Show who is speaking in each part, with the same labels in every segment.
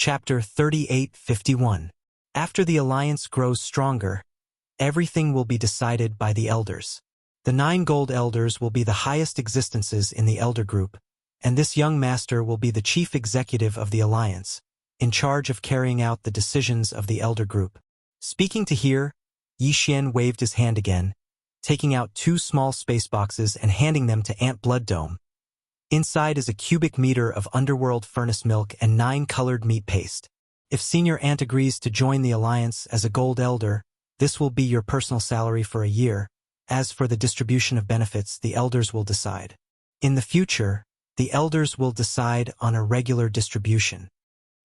Speaker 1: Chapter 38:51. After the alliance grows stronger, everything will be decided by the elders. The 9 gold elders will be the highest existences in the elder group, and this young master will be the chief executive of the alliance, in charge of carrying out the decisions of the elder group. Speaking to here, Yi Xian waved his hand again, taking out 2 small space boxes and handing them to Ant Blood Dome. Inside is a cubic meter of underworld furnace milk and 9 colored meat paste. If Senior Ant agrees to join the alliance as a gold elder, this will be your personal salary for a year. As for the distribution of benefits, the elders will decide. In the future, the elders will decide on a regular distribution.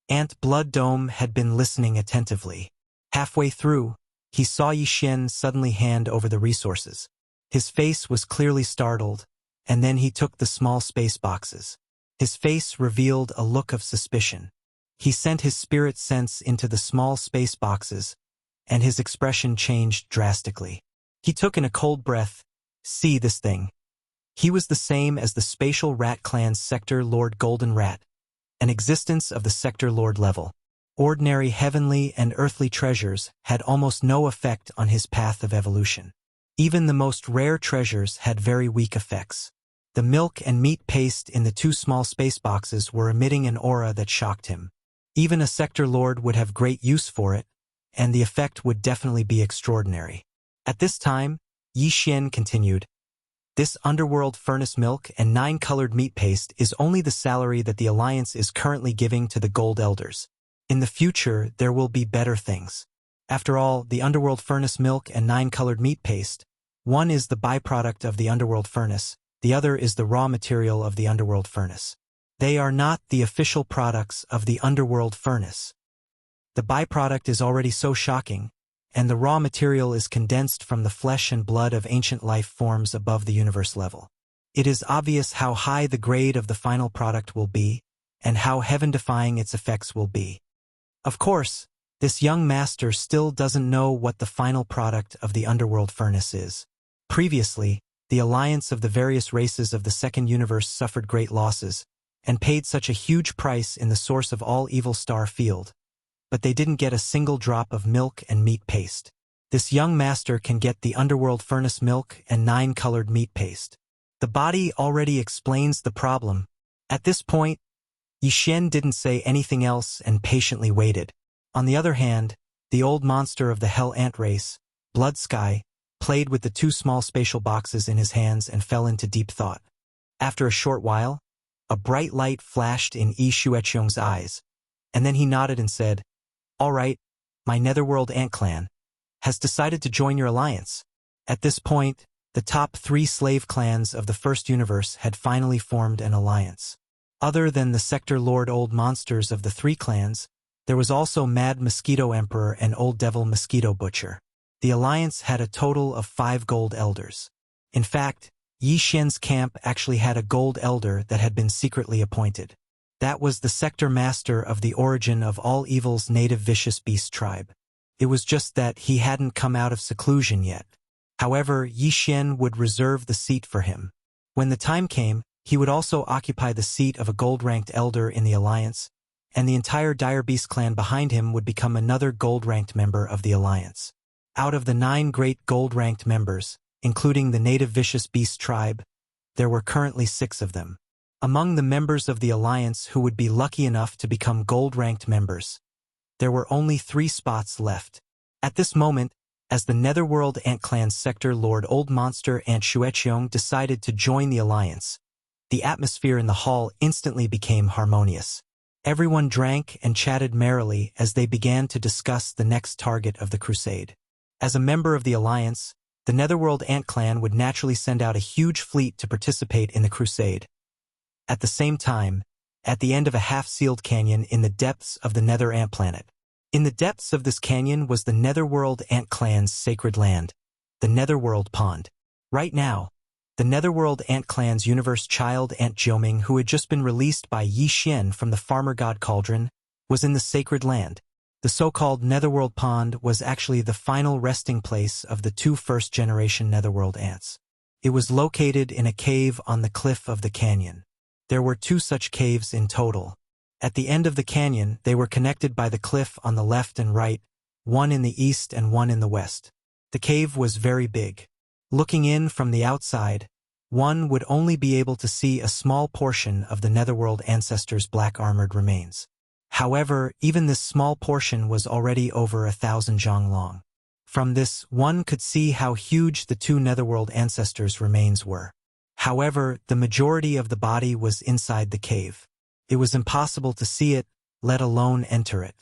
Speaker 1: Ant Blood Dome had been listening attentively. Halfway through, he saw Yi Xian suddenly hand over the resources. His face was clearly startled, and then he took the small space boxes. His face revealed a look of suspicion. He sent his spirit sense into the small space boxes, and his expression changed drastically. He took in a cold breath. See this thing. He was the same as the Spatial Rat Clan's Sector Lord Golden Rat, an existence of the Sector Lord level. Ordinary heavenly and earthly treasures had almost no effect on his path of evolution. Even the most rare treasures had very weak effects. The milk and meat paste in the 2 small space boxes were emitting an aura that shocked him. Even a Sector Lord would have great use for it, and the effect would definitely be extraordinary. At this time, Yi Xian continued, "This underworld furnace milk and 9 colored meat paste is only the salary that the alliance is currently giving to the gold elders. In the future, there will be better things. After all, the underworld furnace milk and 9 colored meat paste, one is the byproduct of the underworld furnace, the other is the raw material of the underworld furnace. They are not the official products of the underworld furnace. The byproduct is already so shocking, and the raw material is condensed from the flesh and blood of ancient life forms above the universe level. It is obvious how high the grade of the final product will be, and how heaven-defying its effects will be. Of course, this young master still doesn't know what the final product of the underworld furnace is. Previously, the alliance of the various races of the second universe suffered great losses, and paid such a huge price in the source of all evil star field, but they didn't get a single drop of milk and meat paste. This young master can get the underworld furnace milk and 9 colored meat paste. The body already explains the problem. At this point, Yi Xian didn't say anything else and patiently waited. On the other hand, the old monster of the Hell Ant race, Blood Sky, played with the 2 small spatial boxes in his hands and fell into deep thought. After a short while, a bright light flashed in Yi Xueqiong's eyes, and then he nodded and said, "All right, my Netherworld Ant Clan has decided to join your alliance." At this point, the top 3 slave clans of the first universe had finally formed an alliance. Other than the Sector Lord Old Monsters of the 3 clans, there was also Mad Mosquito Emperor and Old Devil Mosquito Butcher. The alliance had a total of 5 gold elders. In fact, Yi Xian's camp actually had a gold elder that had been secretly appointed. That was the sector master of the Origin of All Evil's native vicious beast tribe. It was just that he hadn't come out of seclusion yet. However, Yi Xian would reserve the seat for him. When the time came, he would also occupy the seat of a gold-ranked elder in the alliance, and the entire Dire Beast clan behind him would become another gold-ranked member of the alliance. Out of the 9 great gold-ranked members, including the native vicious beast tribe, there were currently 6 of them. Among the members of the alliance who would be lucky enough to become gold-ranked members, there were only 3 spots left. At this moment, as the Netherworld Ant Clan's Sector Lord Old Monster Ant Xueqiong decided to join the alliance, the atmosphere in the hall instantly became harmonious. Everyone drank and chatted merrily as they began to discuss the next target of the crusade. As a member of the alliance, the Netherworld Ant Clan would naturally send out a huge fleet to participate in the crusade. At the same time, at the end of a half-sealed canyon in the depths of the Nether Ant Planet. In the depths of this canyon was the Netherworld Ant Clan's sacred land, the Netherworld Pond. Right now, the Netherworld Ant Clan's universe child Ant Jiuming, who had just been released by Yi Xian from the Farmer God Cauldron, was in the sacred land. The so-called Netherworld Pond was actually the final resting place of the 2 first-generation Netherworld ants. It was located in a cave on the cliff of the canyon. There were 2 such caves in total. At the end of the canyon, they were connected by the cliff on the left and right, one in the east and one in the west. The cave was very big. Looking in from the outside, one would only be able to see a small portion of the Netherworld ancestors' black armored remains. However, even this small portion was already over 1,000 zhang long. From this, one could see how huge the two Netherworld ancestors' remains were. However, the majority of the body was inside the cave. It was impossible to see it, let alone enter it.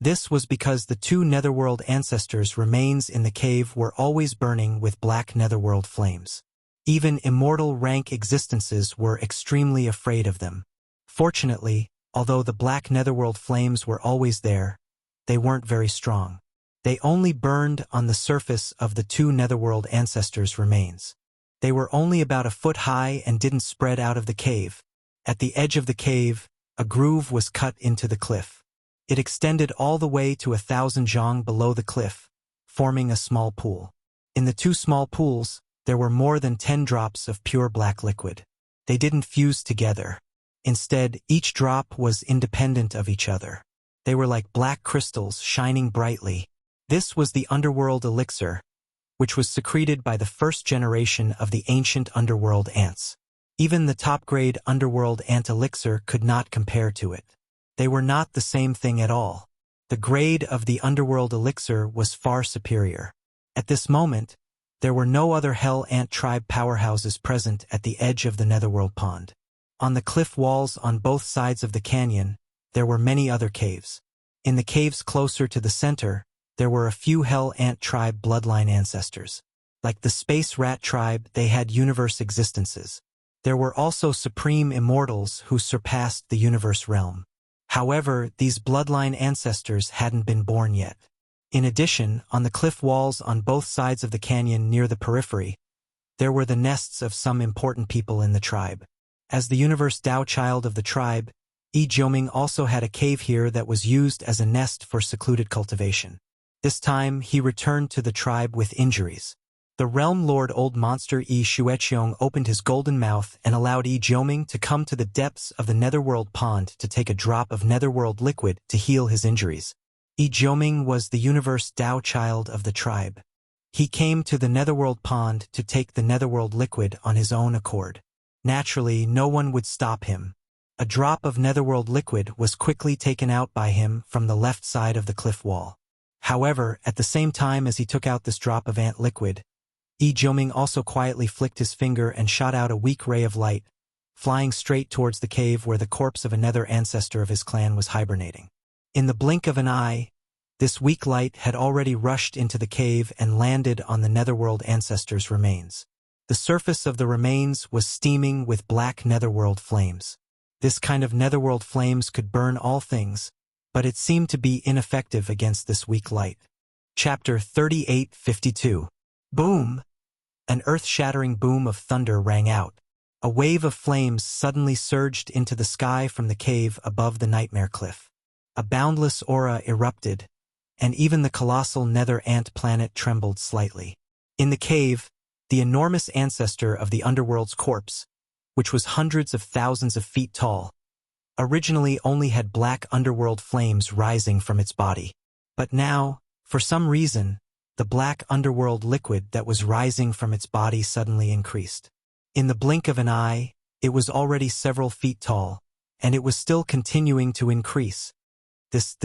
Speaker 1: This was because the two Netherworld ancestors' remains in the cave were always burning with black Netherworld flames. Even immortal rank existences were extremely afraid of them. Fortunately, although the black Netherworld flames were always there, they weren't very strong. They only burned on the surface of the two Netherworld ancestors' remains. They were only about a foot high and didn't spread out of the cave. At the edge of the cave, a groove was cut into the cliff. It extended all the way to 1,000 zhang below the cliff, forming a small pool. In the two small pools, there were more than 10 drops of pure black liquid. They didn't fuse together. Instead, each drop was independent of each other. They were like black crystals shining brightly. This was the underworld elixir, which was secreted by the first generation of the ancient underworld ants. Even the top-grade underworld ant elixir could not compare to it. They were not the same thing at all. The grade of the underworld elixir was far superior. At this moment, there were no other hell ant tribe powerhouses present at the edge of the Netherworld pond. On the cliff walls on both sides of the canyon, there were many other caves. In the caves closer to the center, there were a few hell ant tribe bloodline ancestors. Like the space rat tribe, they had universe existences. There were also supreme immortals who surpassed the universe realm. However, these bloodline ancestors hadn't been born yet. In addition, on the cliff walls on both sides of the canyon near the periphery, there were the nests of some important people in the tribe. As the universe Dao child of the tribe, Yi Jiuming also had a cave here that was used as a nest for secluded cultivation. This time, he returned to the tribe with injuries. The realm lord old monster Yi Xueqiong opened his golden mouth and allowed Yi Jiuming to come to the depths of the Netherworld pond to take a drop of Netherworld liquid to heal his injuries. Yi Jiuming was the universe Dao child of the tribe. He came to the Netherworld pond to take the Netherworld liquid on his own accord. Naturally, no one would stop him. A drop of Netherworld liquid was quickly taken out by him from the left side of the cliff wall. However, at the same time as he took out this drop of ant liquid, Yi Jiuming also quietly flicked his finger and shot out a weak ray of light, flying straight towards the cave where the corpse of another ancestor of his clan was hibernating. In the blink of an eye, this weak light had already rushed into the cave and landed on the Netherworld ancestor's remains. The surface of the remains was steaming with black Netherworld flames. This kind of Netherworld flames could burn all things, but it seemed to be ineffective against this weak light. Chapter 38:52. Boom! An earth-shattering boom of thunder rang out. A wave of flames suddenly surged into the sky from the cave above the nightmare cliff. A boundless aura erupted, and even the colossal nether ant planet trembled slightly. In the cave, the enormous ancestor of the underworld's corpse, which was hundreds of thousands of feet tall, originally only had black underworld flames rising from its body. But now, for some reason, the black underworld liquid that was rising from its body suddenly increased. In the blink of an eye, it was already several feet tall, and it was still continuing to increase. This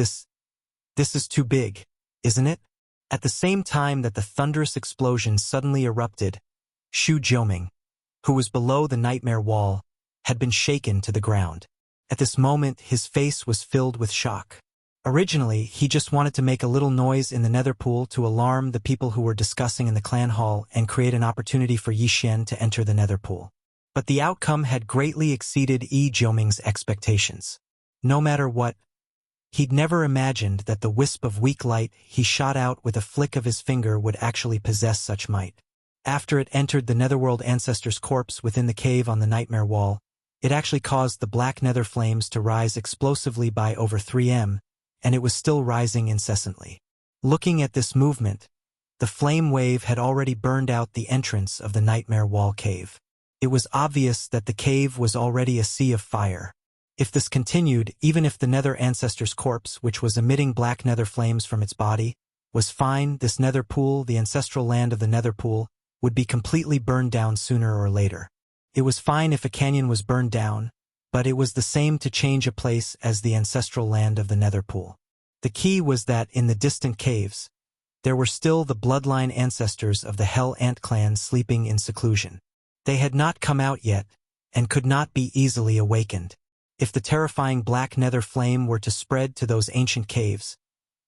Speaker 1: is too big, isn't it? At the same time that the thunderous explosion suddenly erupted, Xu Jiuming, who was below the nightmare wall, had been shaken to the ground. At this moment, his face was filled with shock. Originally, he just wanted to make a little noise in the nether pool to alarm the people who were discussing in the clan hall and create an opportunity for Yi Xian to enter the nether pool. But the outcome had greatly exceeded Yi Jiuming's expectations. No matter what, he'd never imagined that the wisp of weak light he shot out with a flick of his finger would actually possess such might. After it entered the Netherworld ancestor's corpse within the cave on the nightmare wall, it actually caused the black nether flames to rise explosively by over 3m, and it was still rising incessantly. Looking at this movement, the flame wave had already burned out the entrance of the nightmare wall cave. It was obvious that the cave was already a sea of fire. If this continued, even if the nether ancestor's corpse, which was emitting black nether flames from its body, was fine, this nether pool, the ancestral land of the nether pool, would be completely burned down sooner or later. It was fine if a canyon was burned down, but it was the same to change a place as the ancestral land of the nether pool. The key was that in the distant caves, there were still the bloodline ancestors of the Hell Ant clan sleeping in seclusion. They had not come out yet, and could not be easily awakened. If the terrifying black nether flame were to spread to those ancient caves,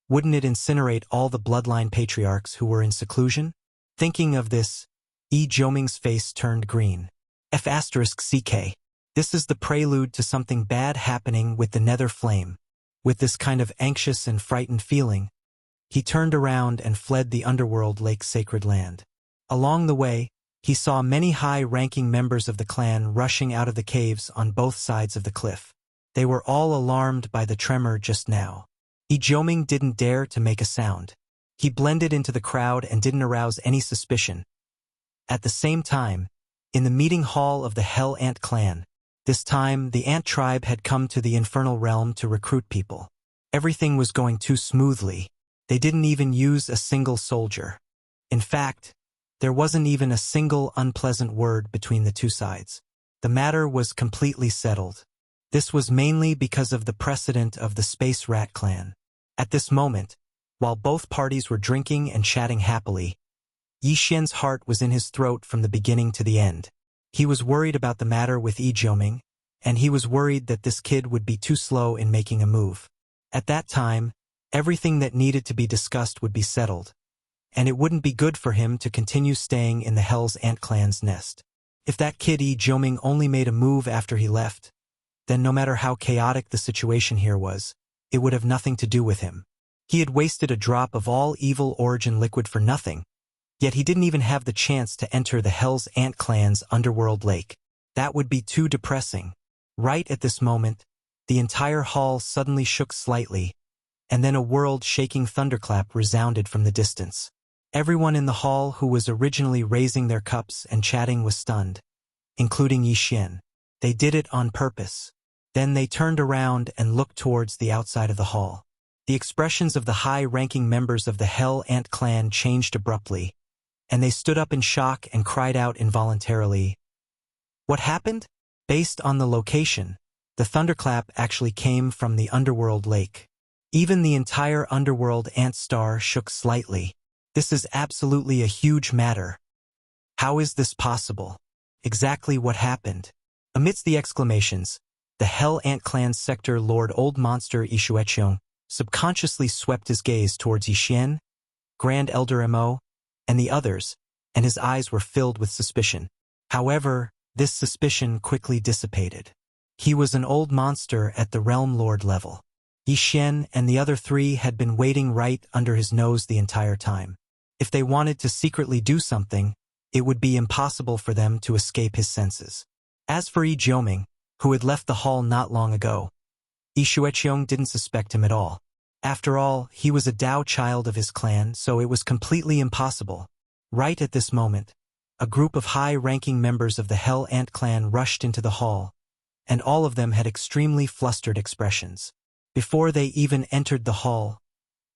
Speaker 1: wouldn't it incinerate all the bloodline patriarchs who were in seclusion? Thinking of this, Joming's face turned green. F***CK. This is the prelude to something bad happening with the nether flame. With this kind of anxious and frightened feeling, he turned around and fled the underworld lake sacred land. Along the way, he saw many high-ranking members of the clan rushing out of the caves on both sides of the cliff. They were all alarmed by the tremor just now. Joming didn't dare to make a sound. He blended into the crowd and didn't arouse any suspicion. At the same time, in the meeting hall of the Hell Ant clan, this time the Ant tribe had come to the infernal realm to recruit people. Everything was going too smoothly. They didn't even use a single soldier. In fact, there wasn't even a single unpleasant word between the two sides. The matter was completely settled. This was mainly because of the precedent of the Space Rat clan. At this moment, while both parties were drinking and chatting happily, Yixian's heart was in his throat from the beginning to the end. He was worried about the matter with Joming, and he was worried that this kid would be too slow in making a move. At that time, everything that needed to be discussed would be settled, and it wouldn't be good for him to continue staying in the Hell's Ant clan's nest. If that kid Joming only made a move after he left, then no matter how chaotic the situation here was, it would have nothing to do with him. He had wasted a drop of all evil origin liquid for nothing, yet he didn't even have the chance to enter the Hell's Ant clan's underworld lake. That would be too depressing. Right at this moment, the entire hall suddenly shook slightly, and then a world-shaking thunderclap resounded from the distance. Everyone in the hall who was originally raising their cups and chatting was stunned, including Yixian. They did it on purpose. Then they turned around and looked towards the outside of the hall. The expressions of the high-ranking members of the Hell Ant clan changed abruptly, and they stood up in shock and cried out involuntarily. What happened? Based on the location, the thunderclap actually came from the underworld lake. Even the entire underworld ant star shook slightly. This is absolutely a huge matter. How is this possible? Exactly what happened? Amidst the exclamations, the Hell Ant clan's sector lord Old Monster Ishuecheong subconsciously swept his gaze towards Yixian, Grand Elder Mo, and the others, and his eyes were filled with suspicion. However, this suspicion quickly dissipated. He was an old monster at the Realm Lord level. Yixian and the other three had been waiting right under his nose the entire time. If they wanted to secretly do something, it would be impossible for them to escape his senses. As for Joming, who had left the hall not long ago, Ishuecheong didn't suspect him at all. After all, he was a Dao child of his clan, so it was completely impossible. Right at this moment, a group of high-ranking members of the Hell Ant clan rushed into the hall, and all of them had extremely flustered expressions. Before they even entered the hall,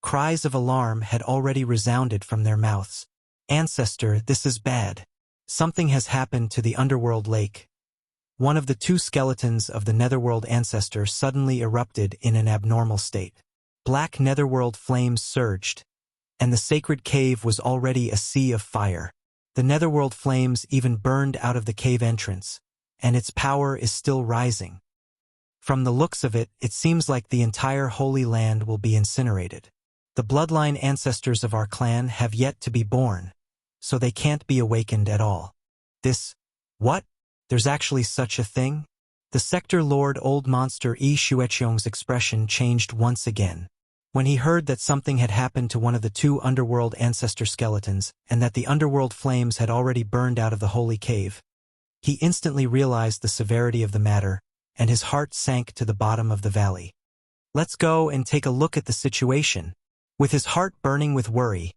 Speaker 1: cries of alarm had already resounded from their mouths. Ancestor, this is bad. Something has happened to the underworld lake. One of the two skeletons of the netherworld ancestor suddenly erupted in an abnormal state. Black netherworld flames surged, and the sacred cave was already a sea of fire. The netherworld flames even burned out of the cave entrance, and its power is still rising. From the looks of it, it seems like the entire Holy Land will be incinerated. The bloodline ancestors of our clan have yet to be born, so they can't be awakened at all. What? There's actually such a thing? The sector lord Old Monster Shuecheong's expression changed once again. When he heard that something had happened to one of the two underworld ancestor skeletons, and that the underworld flames had already burned out of the holy cave, he instantly realized the severity of the matter, and his heart sank to the bottom of the valley. Let's go and take a look at the situation. With his heart burning with worry,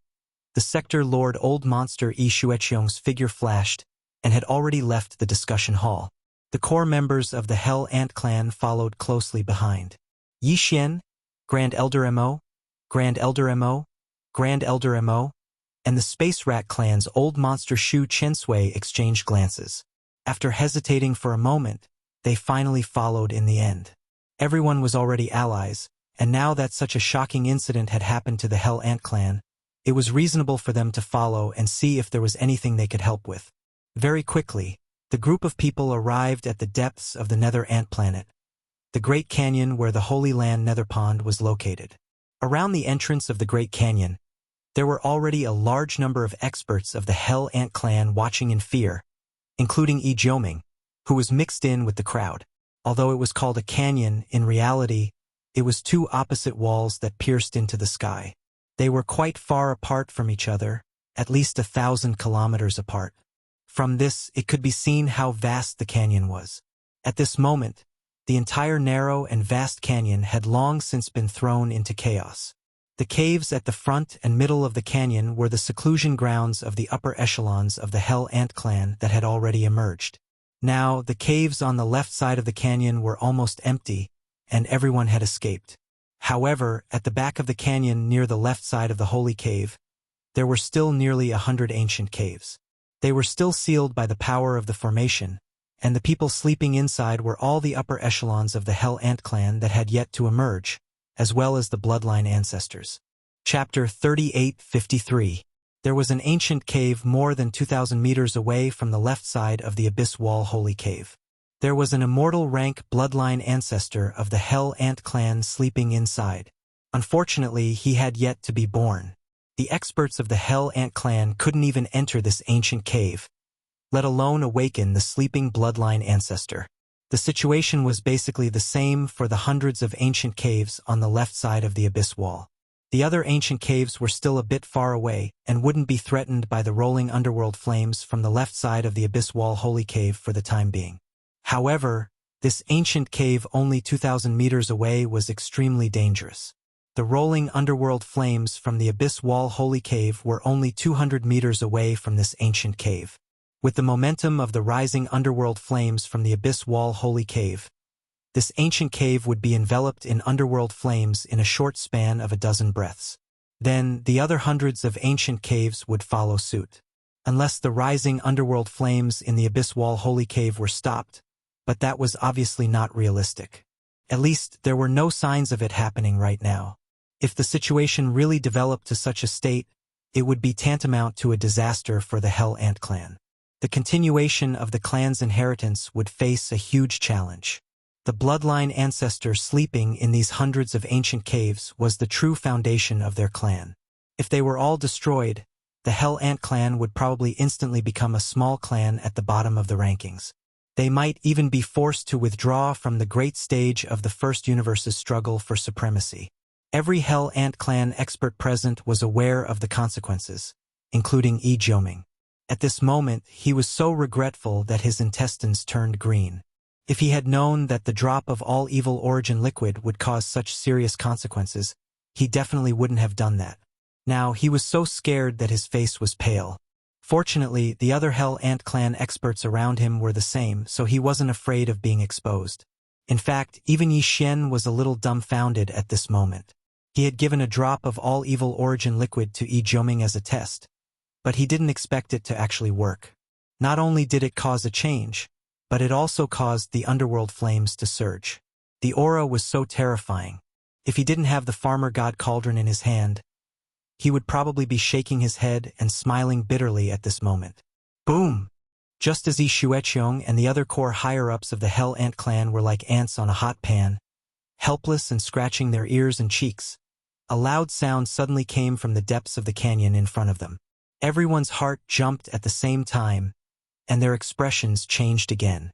Speaker 1: the sector lord Old Monster Shuecheong's figure flashed, and had already left the discussion hall. The core members of the Hell Ant clan followed closely behind. Yi Xian, Grand Elder Mo, Grand Elder Mo, Grand Elder Mo, and the Space Rat clan's old monster Shu Chensui exchanged glances. After hesitating for a moment, they finally followed in the end. Everyone was already allies, and now that such a shocking incident had happened to the Hell Ant clan, it was reasonable for them to follow and see if there was anything they could help with. Very quickly, the group of people arrived at the depths of the Nether Ant planet, the Great Canyon where the Holy Land Nether Pond was located. Around the entrance of the Great Canyon, there were already a large number of experts of the Hell Ant clan watching in fear, including Yi Jioming, who was mixed in with the crowd. Although it was called a canyon, in reality, it was two opposite walls that pierced into the sky. They were quite far apart from each other, at least 1,000 kilometers apart. From this, it could be seen how vast the canyon was. At this moment, the entire narrow and vast canyon had long since been thrown into chaos. The caves at the front and middle of the canyon were the seclusion grounds of the upper echelons of the Hell Ant clan that had already emerged. Now, the caves on the left side of the canyon were almost empty, and everyone had escaped. However, at the back of the canyon near the left side of the Holy Cave, there were still nearly 100 ancient caves. They were still sealed by the power of the formation, and the people sleeping inside were all the upper echelons of the Hell Ant clan that had yet to emerge, as well as the bloodline ancestors. Chapter 3853. There was an ancient cave more than 2,000 meters away from the left side of the Abyss Wall Holy Cave. There was an immortal rank bloodline ancestor of the Hell Ant clan sleeping inside. Unfortunately, he had yet to be born. The experts of the Hell Ant clan couldn't even enter this ancient cave, let alone awaken the sleeping bloodline ancestor. The situation was basically the same for the hundreds of ancient caves on the left side of the Abyss Wall. The other ancient caves were still a bit far away and wouldn't be threatened by the rolling underworld flames from the left side of the Abyss Wall Holy Cave for the time being. However, this ancient cave only 2,000 meters away was extremely dangerous. The rolling underworld flames from the Abyss Wall Holy Cave were only 200 meters away from this ancient cave. With the momentum of the rising underworld flames from the Abyss Wall Holy Cave, this ancient cave would be enveloped in underworld flames in a short span of a dozen breaths. Then, the other hundreds of ancient caves would follow suit. Unless the rising underworld flames in the Abyss Wall Holy Cave were stopped, but that was obviously not realistic. At least, there were no signs of it happening right now. If the situation really developed to such a state, it would be tantamount to a disaster for the Hell Ant clan. The continuation of the clan's inheritance would face a huge challenge. The bloodline ancestor sleeping in these hundreds of ancient caves was the true foundation of their clan. If they were all destroyed, the Hell Ant clan would probably instantly become a small clan at the bottom of the rankings. They might even be forced to withdraw from the great stage of the First Universe's struggle for supremacy. Every Hell Ant clan expert present was aware of the consequences, including Yi Jioming. At this moment, he was so regretful that his intestines turned green. If he had known that the drop of all evil origin liquid would cause such serious consequences, he definitely wouldn't have done that. Now, he was so scared that his face was pale. Fortunately, the other Hell Ant clan experts around him were the same, so he wasn't afraid of being exposed. In fact, even Yi Xian was a little dumbfounded at this moment. He had given a drop of all evil origin liquid to Yi Jioming as a test, but he didn't expect it to actually work. Not only did it cause a change, but it also caused the underworld flames to surge. The aura was so terrifying. If he didn't have the farmer god cauldron in his hand, he would probably be shaking his head and smiling bitterly at this moment. Boom! Just as Yi Xueqiong and the other core higher-ups of the Hell Ant clan were like ants on a hot pan, helpless and scratching their ears and cheeks, a loud sound suddenly came from the depths of the canyon in front of them. Everyone's heart jumped at the same time, and their expressions changed again.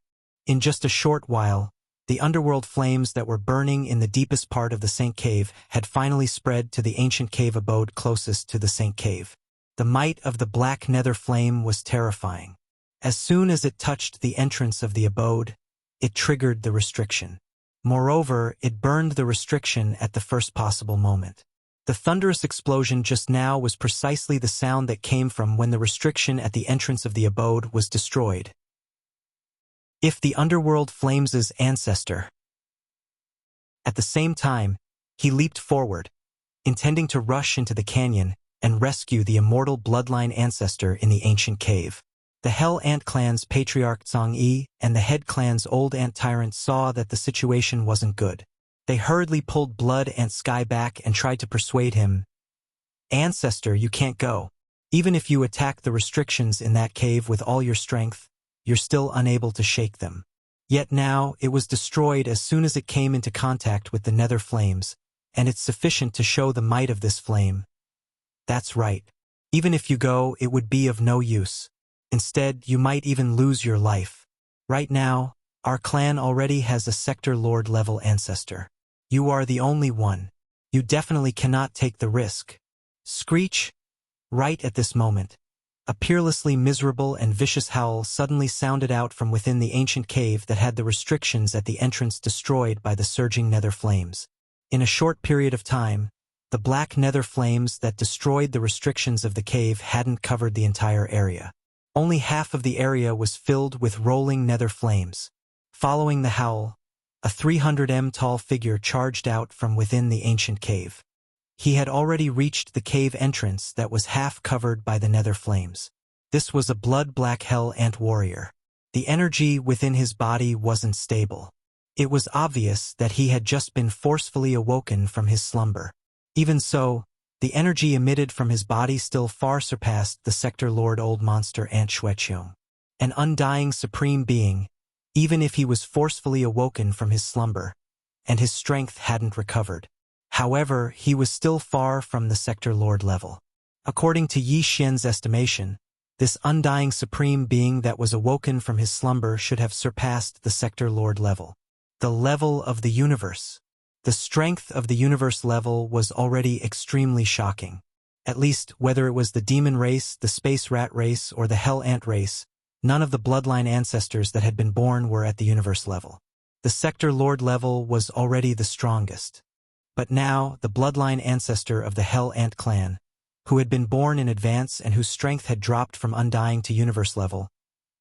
Speaker 1: In just a short while, the underworld flames that were burning in the deepest part of the Saint Cave had finally spread to the ancient cave abode closest to the Saint Cave. The might of the black nether flame was terrifying. As soon as it touched the entrance of the abode, it triggered the restriction. Moreover, it burned the restriction at the first possible moment. The thunderous explosion just now was precisely the sound that came from when the restriction at the entrance of the abode was destroyed. If the underworld flames' ancestor. At the same time, he leaped forward, intending to rush into the canyon and rescue the immortal bloodline ancestor in the ancient cave. The Hell Ant clan's patriarch Zhang-Yi and the Head clan's old ant tyrant saw that the situation wasn't good. They hurriedly pulled Blood Ant Sky back and tried to persuade him. Ancestor, you can't go. Even if you attack the restrictions in that cave with all your strength, you're still unable to shake them. Yet now, it was destroyed as soon as it came into contact with the nether flames, and it's sufficient to show the might of this flame. That's right. Even if you go, it would be of no use. Instead, you might even lose your life. Right now, our clan already has a Sector Lord level ancestor. You are the only one. You definitely cannot take the risk. Screech! Right at this moment, a peerlessly miserable and vicious howl suddenly sounded out from within the ancient cave that had the restrictions at the entrance destroyed by the surging nether flames. In a short period of time, the black nether flames that destroyed the restrictions of the cave hadn't covered the entire area. Only half of the area was filled with rolling nether flames. Following the howl, a 300 tall figure charged out from within the ancient cave. He had already reached the cave entrance that was half covered by the nether flames. This was a blood-black hell ant warrior. The energy within his body wasn't stable. It was obvious that he had just been forcefully awoken from his slumber. Even so, the energy emitted from his body still far surpassed the Sector Lord Old Monster Ant Shueqiong. An undying supreme being, even if he was forcefully awoken from his slumber, and his strength hadn't recovered. However, he was still far from the Sector Lord level. According to Yi Xian's estimation, this undying supreme being that was awoken from his slumber should have surpassed the Sector Lord level. The level of the universe. The strength of the universe level was already extremely shocking. At least, whether it was the demon race, the space rat race, or the hell ant race, none of the bloodline ancestors that had been born were at the universe level. The Sector Lord level was already the strongest. But now, the bloodline ancestor of the Hell Ant clan, who had been born in advance and whose strength had dropped from undying to universe level,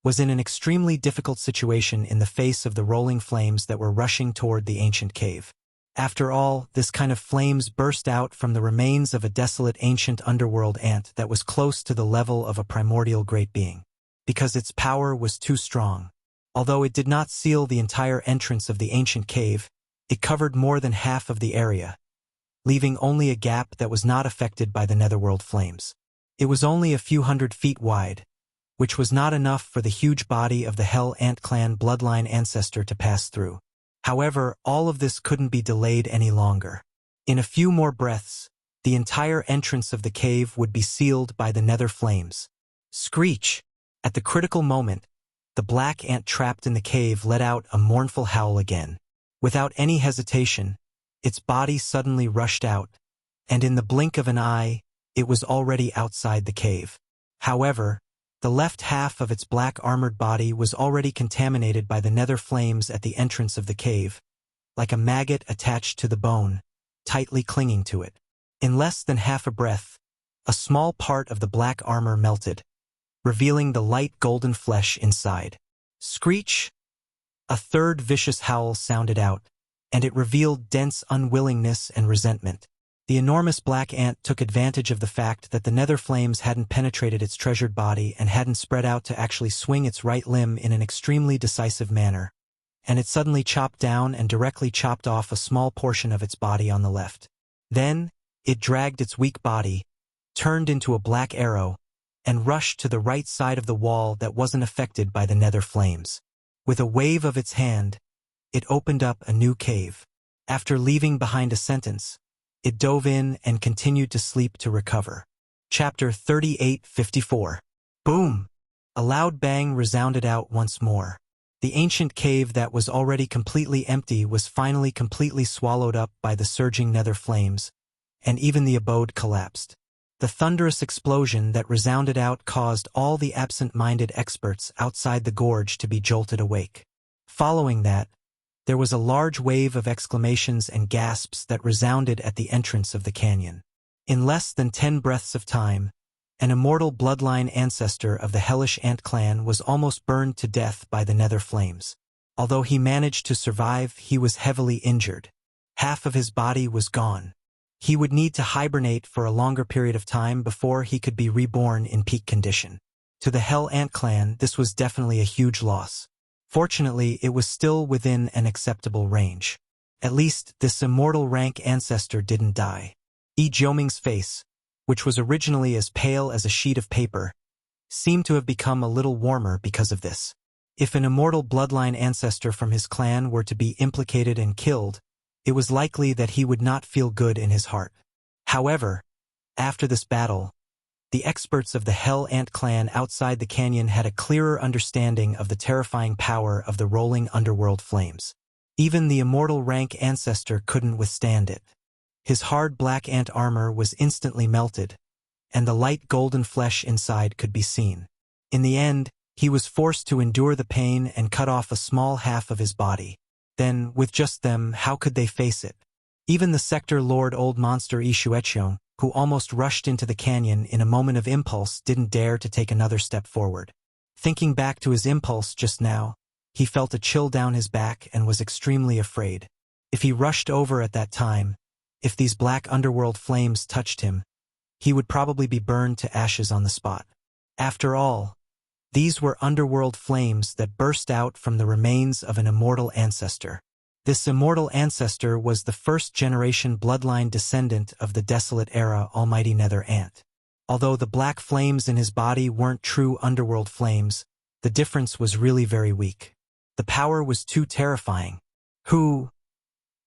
Speaker 1: was in an extremely difficult situation in the face of the rolling flames that were rushing toward the ancient cave. After all, this kind of flames burst out from the remains of a desolate ancient underworld ant that was close to the level of a primordial great being, because its power was too strong. Although it did not seal the entire entrance of the ancient cave, it covered more than half of the area, leaving only a gap that was not affected by the netherworld flames. It was only a few 100 feet wide, which was not enough for the huge body of the Hell Ant clan bloodline ancestor to pass through. However, all of this couldn't be delayed any longer. In a few more breaths, the entire entrance of the cave would be sealed by the nether flames. Screech! At the critical moment, the black ant trapped in the cave let out a mournful howl again. Without any hesitation, its body suddenly rushed out, and in the blink of an eye, it was already outside the cave. However, the left half of its black armored body was already contaminated by the nether flames at the entrance of the cave, like a maggot attached to the bone, tightly clinging to it. In less than half a breath, a small part of the black armor melted, revealing the light golden flesh inside. Screech! A third vicious howl sounded out, and it revealed dense unwillingness and resentment. The enormous black ant took advantage of the fact that the nether flames hadn't penetrated its treasured body and hadn't spread out to actually swing its right limb in an extremely decisive manner, and it suddenly chopped down and directly chopped off a small portion of its body on the left. Then, it dragged its weak body, turned into a black arrow, and rushed to the right side of the wall that wasn't affected by the nether flames. With a wave of its hand, it opened up a new cave. After leaving behind a sentence, it dove in and continued to sleep to recover. Chapter 38:54. Boom! A loud bang resounded out once more. The ancient cave that was already completely empty was finally completely swallowed up by the surging nether flames, and even the abode collapsed. The thunderous explosion that resounded out caused all the absent-minded experts outside the gorge to be jolted awake. Following that, there was a large wave of exclamations and gasps that resounded at the entrance of the canyon. In less than 10 breaths of time, An immortal bloodline ancestor of the hellish ant clan was almost burned to death by the nether flames. Although he managed to survive, he was heavily injured. Half of his body was gone. He would need to hibernate for a longer period of time before he could be reborn in peak condition. To the Hell Ant clan, this was definitely a huge loss. Fortunately, it was still within an acceptable range. At least, this immortal rank ancestor didn't die. Yi Jiuming's face, which was originally as pale as a sheet of paper, seemed to have become a little warmer because of this. If an immortal bloodline ancestor from his clan were to be implicated and killed, it was likely that he would not feel good in his heart. However, after this battle, the experts of the Hell Ant clan outside the canyon had a clearer understanding of the terrifying power of the rolling underworld flames. Even the immortal rank ancestor couldn't withstand it. His hard black ant armor was instantly melted, and the light golden flesh inside could be seen. In the end, he was forced to endure the pain and cut off a small half of his body. Then, with just them, how could they face it? Even the sector lord old monster Yi Shueqiong, who almost rushed into the canyon in a moment of impulse, didn't dare to take another step forward. Thinking back to his impulse just now, he felt a chill down his back and was extremely afraid. If he rushed over at that time, if these black underworld flames touched him, he would probably be burned to ashes on the spot. After all, these were underworld flames that burst out from the remains of an immortal ancestor. This immortal ancestor was the first-generation bloodline descendant of the desolate era Almighty Nether Ant. Although the black flames in his body weren't true underworld flames, the difference was really very weak. The power was too terrifying. The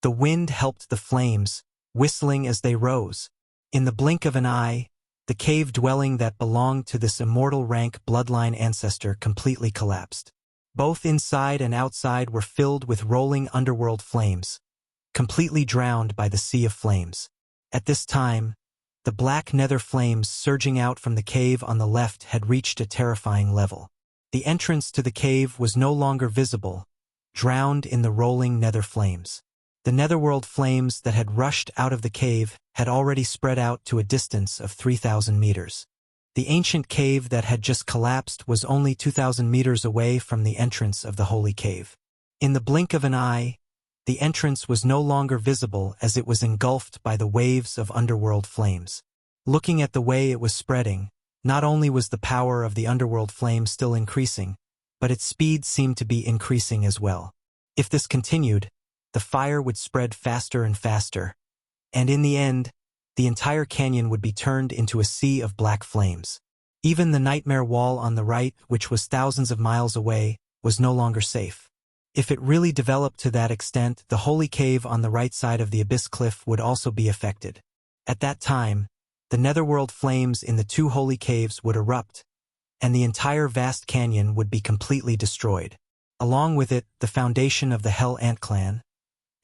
Speaker 1: wind helped the flames, whistling as they rose. In the blink of an eye, the cave dwelling that belonged to this immortal rank bloodline ancestor completely collapsed. Both inside and outside were filled with rolling underworld flames, completely drowned by the sea of flames. At this time, the black nether flames surging out from the cave on the left had reached a terrifying level. The entrance to the cave was no longer visible, drowned in the rolling nether flames. The netherworld flames that had rushed out of the cave had already spread out to a distance of 3,000 meters. The ancient cave that had just collapsed was only 2,000 meters away from the entrance of the holy cave. In the blink of an eye, the entrance was no longer visible as it was engulfed by the waves of underworld flames. Looking at the way it was spreading, not only was the power of the underworld flame still increasing, but its speed seemed to be increasing as well. If this continued, the fire would spread faster and faster, and in the end, the entire canyon would be turned into a sea of black flames. Even the nightmare wall on the right, which was thousands of miles away, was no longer safe. If it really developed to that extent, the holy cave on the right side of the abyss cliff would also be affected. At that time, the netherworld flames in the two holy caves would erupt, and the entire vast canyon would be completely destroyed. Along with it, the foundation of the Hell Ant clan,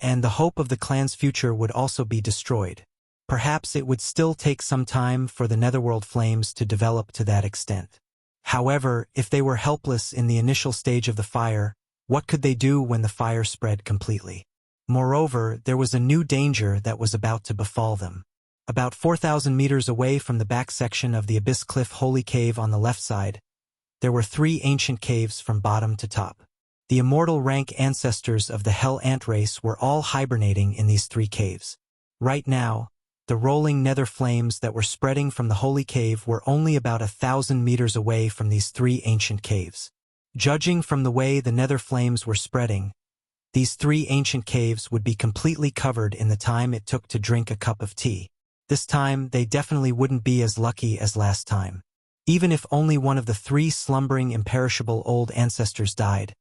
Speaker 1: and the hope of the clan's future would also be destroyed. Perhaps it would still take some time for the netherworld flames to develop to that extent. However, if they were helpless in the initial stage of the fire, what could they do when the fire spread completely? Moreover, there was a new danger that was about to befall them. About 4,000 meters away from the back section of the Abyss Cliff Holy Cave on the left side, there were 3 ancient caves from bottom to top. The immortal rank ancestors of the Hell Ant race were all hibernating in these 3 caves. Right now, the rolling nether flames that were spreading from the holy cave were only about 1,000 meters away from these 3 ancient caves. Judging from the way the nether flames were spreading, these 3 ancient caves would be completely covered in the time it took to drink a cup of tea. This time, they definitely wouldn't be as lucky as last time. Even if only one of the 3 slumbering imperishable old ancestors died,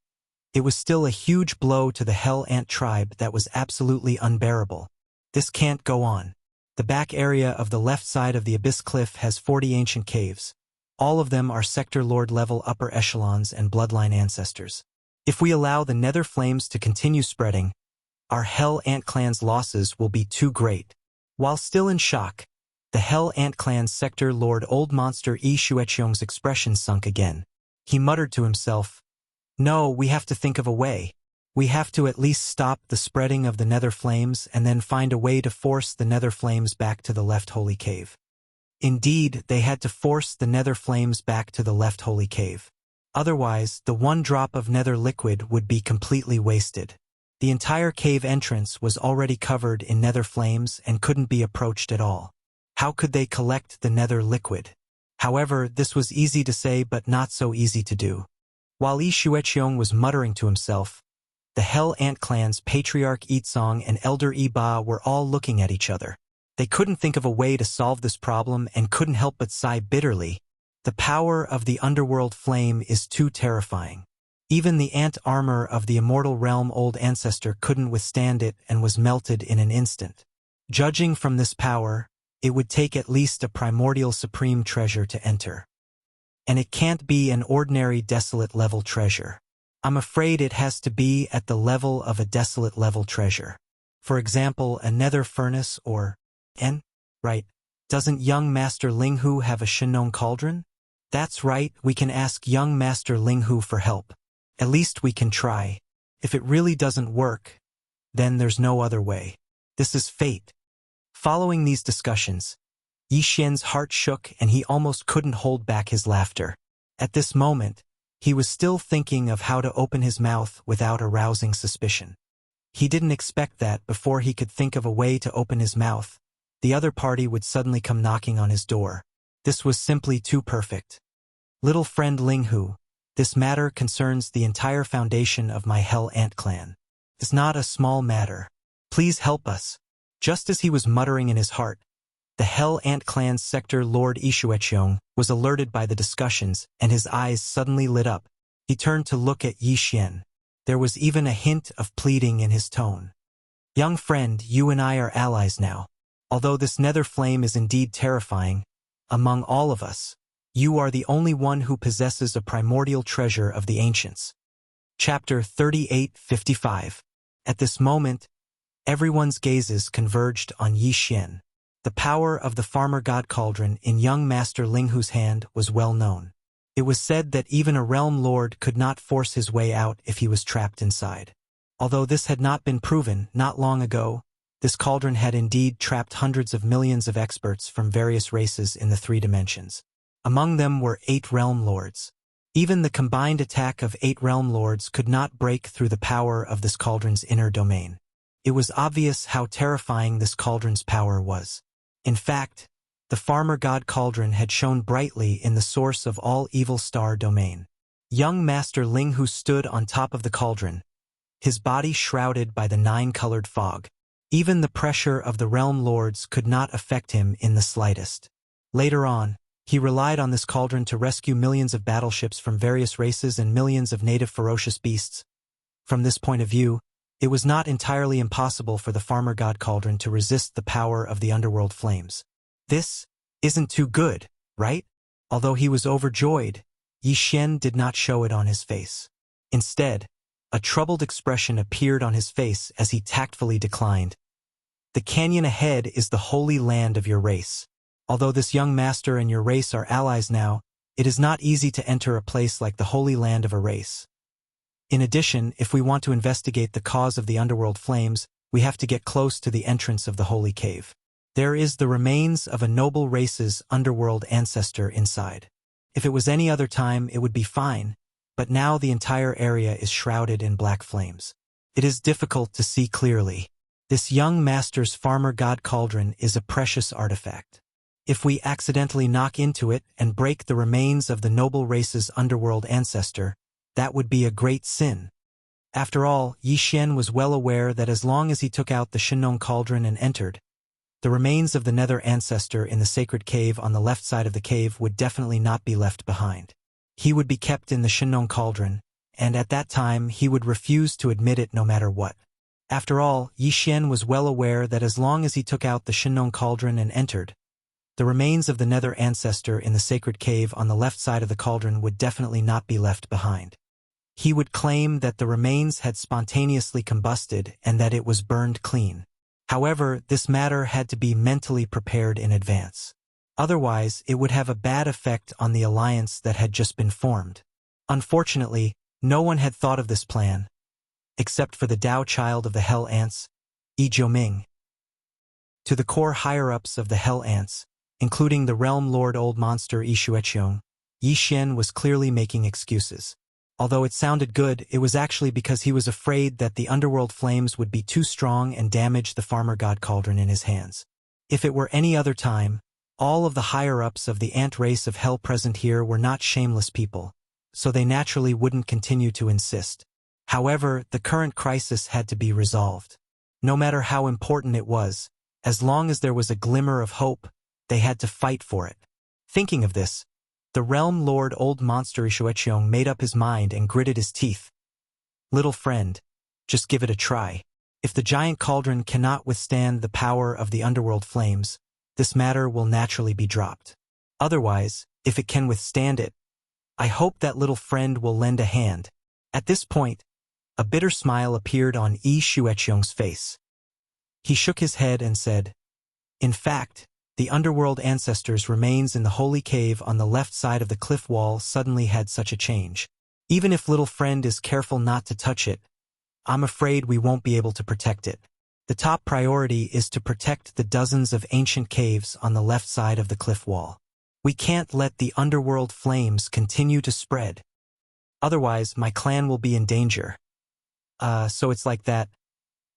Speaker 1: it was still a huge blow to the Hell Ant tribe that was absolutely unbearable. This can't go on. The back area of the left side of the Abyss Cliff has 40 ancient caves. All of them are Sector Lord level upper echelons and bloodline ancestors. If we allow the nether flames to continue spreading, our Hell Ant clan's losses will be too great. While still in shock, the Hell Ant clan's Sector Lord Old Monster Yi Shueqiong's expression sunk again. He muttered to himself, "No, we have to think of a way. We have to at least stop the spreading of the nether flames and then find a way to force the nether flames back to the left holy cave." Indeed, they had to force the nether flames back to the left holy cave. Otherwise, the one drop of nether liquid would be completely wasted. The entire cave entrance was already covered in nether flames and couldn't be approached at all. How could they collect the nether liquid? However, this was easy to say but not so easy to do. While Yi Xueqiong was muttering to himself, the Hell Ant Clan's patriarch Yitsong and elder Yi Ba were all looking at each other. They couldn't think of a way to solve this problem and couldn't help but sigh bitterly. The power of the underworld flame is too terrifying. Even the ant armor of the immortal realm old ancestor couldn't withstand it and was melted in an instant. Judging from this power, it would take at least a primordial supreme treasure to enter. And it can't be an ordinary desolate level treasure. I'm afraid it has to be at the level of a desolate level treasure. For example, a nether furnace or... Right. Doesn't young Master Linghu have a Shinong cauldron? That's right, we can ask young Master Linghu for help. At least we can try. If it really doesn't work, then there's no other way. This is fate. Following these discussions, Yi Xian's heart shook and he almost couldn't hold back his laughter. At this moment, he was still thinking of how to open his mouth without arousing suspicion. He didn't expect that before he could think of a way to open his mouth, the other party would suddenly come knocking on his door. This was simply too perfect. Little friend Linghu, this matter concerns the entire foundation of my Hell Ant Clan. It's not a small matter. Please help us. Just as he was muttering in his heart, the Hell Ant Clan's sector Lord Yi Xueqiong was alerted by the discussions and his eyes suddenly lit up. He turned to look at Yi Xian. There was even a hint of pleading in his tone. Young friend, you and I are allies now. Although this nether flame is indeed terrifying, among all of us, you are the only one who possesses a primordial treasure of the ancients. Chapter 38:55. At this moment, everyone's gazes converged on Yi Xian. The power of the farmer god cauldron in young Master Linghu's hand was well known. It was said that even a realm lord could not force his way out if he was trapped inside. Although this had not been proven not long ago, this cauldron had indeed trapped hundreds of millions of experts from various races in the 3 dimensions. Among them were 8 realm lords. Even the combined attack of 8 realm lords could not break through the power of this cauldron's inner domain. It was obvious how terrifying this cauldron's power was. In fact, the farmer god cauldron had shone brightly in the source of all evil star domain. Young Master Linghu stood on top of the cauldron, his body shrouded by the 9-colored fog. Even the pressure of the realm lords could not affect him in the slightest. Later on, he relied on this cauldron to rescue millions of battleships from various races and millions of native ferocious beasts. From this point of view, it was not entirely impossible for the farmer god cauldron to resist the power of the underworld flames. This isn't too good, right? Although he was overjoyed, Yi Xian did not show it on his face. Instead, a troubled expression appeared on his face as he tactfully declined. The canyon ahead is the holy land of your race. Although this young master and your race are allies now, it is not easy to enter a place like the holy land of a race. In addition, if we want to investigate the cause of the underworld flames, we have to get close to the entrance of the holy cave. There is the remains of a noble race's underworld ancestor inside. If it was any other time, it would be fine, but now the entire area is shrouded in black flames. It is difficult to see clearly. This young master's farmer god cauldron is a precious artifact. If we accidentally knock into it and break the remains of the noble race's underworld ancestor, that would be a great sin. After all, Yi Xian was well aware that as long as he took out the Shinong cauldron and entered, the remains of the nether ancestor in the sacred cave on the left side of the cave would definitely not be left behind. He would be kept in the Shinong cauldron, and at that time he would refuse to admit it no matter what. After all, Yi Xian was well aware that as long as he took out the Shinong cauldron and entered, the remains of the nether ancestor in the sacred cave on the left side of the cauldron would definitely not be left behind. He would claim that the remains had spontaneously combusted and that it was burned clean. However, this matter had to be mentally prepared in advance. Otherwise, it would have a bad effect on the alliance that had just been formed. Unfortunately, no one had thought of this plan, except for the Dao child of the Hell Ants, Yi Jiuming. To the core higher-ups of the Hell Ants, including the realm lord old monster Yi Shueqiong. Yi Xian was clearly making excuses. Although it sounded good, it was actually because he was afraid that the underworld flames would be too strong and damage the farmer god cauldron in his hands. If it were any other time, all of the higher-ups of the ant race of hell present here were not shameless people, so they naturally wouldn't continue to insist. However, the current crisis had to be resolved. No matter how important it was, as long as there was a glimmer of hope, they had to fight for it. Thinking of this, the realm lord old monster Shueqiong made up his mind and gritted his teeth. Little friend, just give it a try. If the giant cauldron cannot withstand the power of the underworld flames, this matter will naturally be dropped. Otherwise, if it can withstand it, I hope that little friend will lend a hand. At this point, a bitter smile appeared on Yi Shueqiong's face. He shook his head and said, "In fact, the underworld ancestors' remains in the holy cave on the left side of the cliff wall suddenly had such a change. Even if little friend is careful not to touch it, I'm afraid we won't be able to protect it. The top priority is to protect the dozens of ancient caves on the left side of the cliff wall. We can't let the underworld flames continue to spread. Otherwise, my clan will be in danger." So it's like that.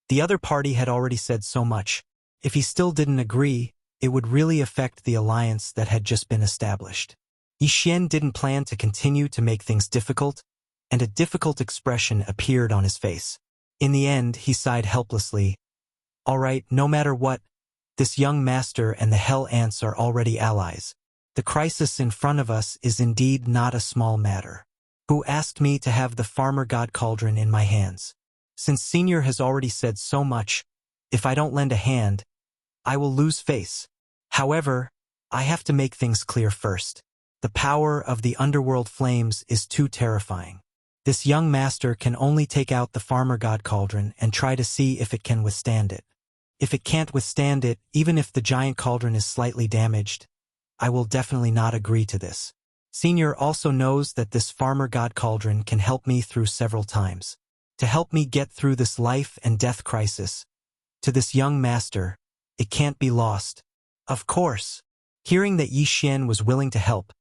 Speaker 1: The other party had already said so much. If he still didn't agree, it would really affect the alliance that had just been established. Yi Xian didn't plan to continue to make things difficult, and a difficult expression appeared on his face. In the end, he sighed helplessly. "All right, no matter what, this young master and the hell ants are already allies. The crisis in front of us is indeed not a small matter. Who asked me to have the farmer god cauldron in my hands? Since Senior has already said so much, if I don't lend a hand, I will lose face. However, I have to make things clear first. The power of the underworld flames is too terrifying. This young master can only take out the farmer god cauldron and try to see if it can withstand it. If it can't withstand it, even if the giant cauldron is slightly damaged, I will definitely not agree to this. Senior also knows that this farmer god cauldron can help me through several times. To help me get through this life and death crisis. To this young master, it can't be lost." Of course. Hearing that Yi Xian was willing to help,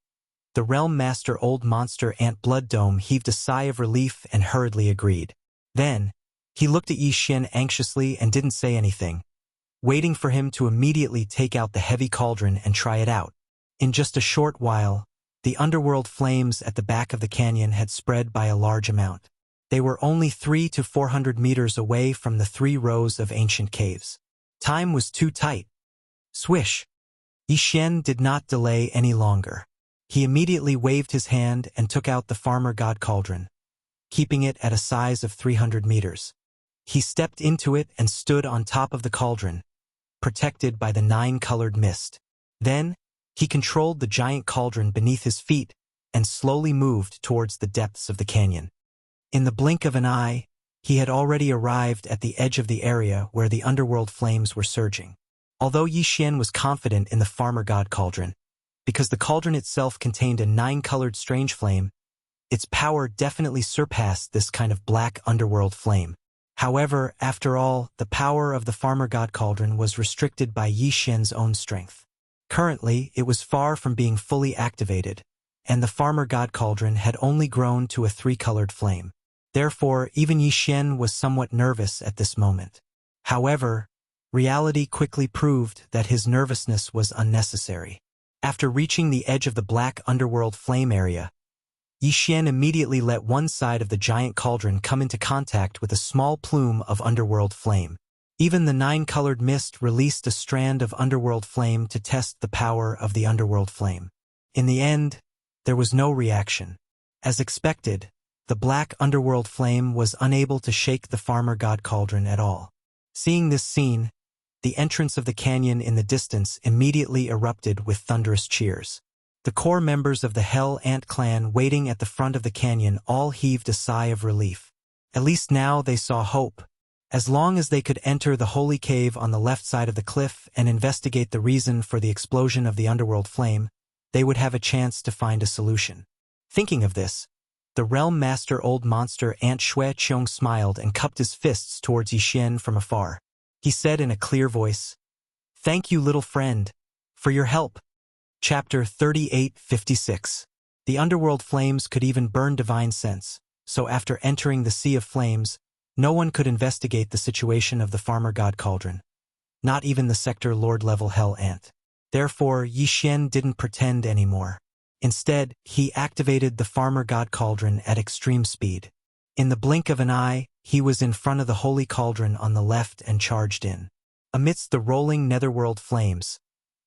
Speaker 1: the realm master old monster Ant Blood Dome heaved a sigh of relief and hurriedly agreed. Then, he looked at Yi Xian anxiously and didn't say anything, waiting for him to immediately take out the heavy cauldron and try it out. In just a short while, the underworld flames at the back of the canyon had spread by a large amount. They were only 300 to 400 meters away from the 3 rows of ancient caves. Time was too tight. Swish! Yi Xian did not delay any longer. He immediately waved his hand and took out the farmer god cauldron, keeping it at a size of 300 meters. He stepped into it and stood on top of the cauldron, protected by the 9-colored mist. Then, he controlled the giant cauldron beneath his feet and slowly moved towards the depths of the canyon. In the blink of an eye, he had already arrived at the edge of the area where the underworld flames were surging. Although Yi Xian was confident in the farmer god cauldron, because the cauldron itself contained a 9-colored strange flame, its power definitely surpassed this kind of black underworld flame. However, after all, the power of the farmer god cauldron was restricted by Yi Xian's own strength. Currently, it was far from being fully activated, and the farmer god cauldron had only grown to a 3-colored flame. Therefore, even Yi Xian was somewhat nervous at this moment. However, reality quickly proved that his nervousness was unnecessary. After reaching the edge of the black underworld flame area, Yi Xian immediately let one side of the giant cauldron come into contact with a small plume of underworld flame. Even the 9-colored mist released a strand of underworld flame to test the power of the underworld flame. In the end, there was no reaction. As expected, the black underworld flame was unable to shake the farmer god cauldron at all. Seeing this scene, the entrance of the canyon in the distance immediately erupted with thunderous cheers. The core members of the Hell Ant clan waiting at the front of the canyon all heaved a sigh of relief. At least now they saw hope. As long as they could enter the holy cave on the left side of the cliff and investigate the reason for the explosion of the underworld flame, they would have a chance to find a solution. Thinking of this, the realm master old monster Ant Shueqiong smiled and cupped his fists towards Yi Xian from afar. He said in a clear voice, "Thank you, little friend, for your help. Chapter 38:56. The underworld flames could even burn divine sense, so after entering the Sea of Flames, no one could investigate the situation of the Farmer God Cauldron. Not even the Sector Lord-level Hell Ant. Therefore, Yi Xian didn't pretend anymore. Instead, he activated the Farmer God Cauldron at extreme speed. In the blink of an eye, he was in front of the Holy Cauldron on the left and charged in. Amidst the rolling netherworld flames,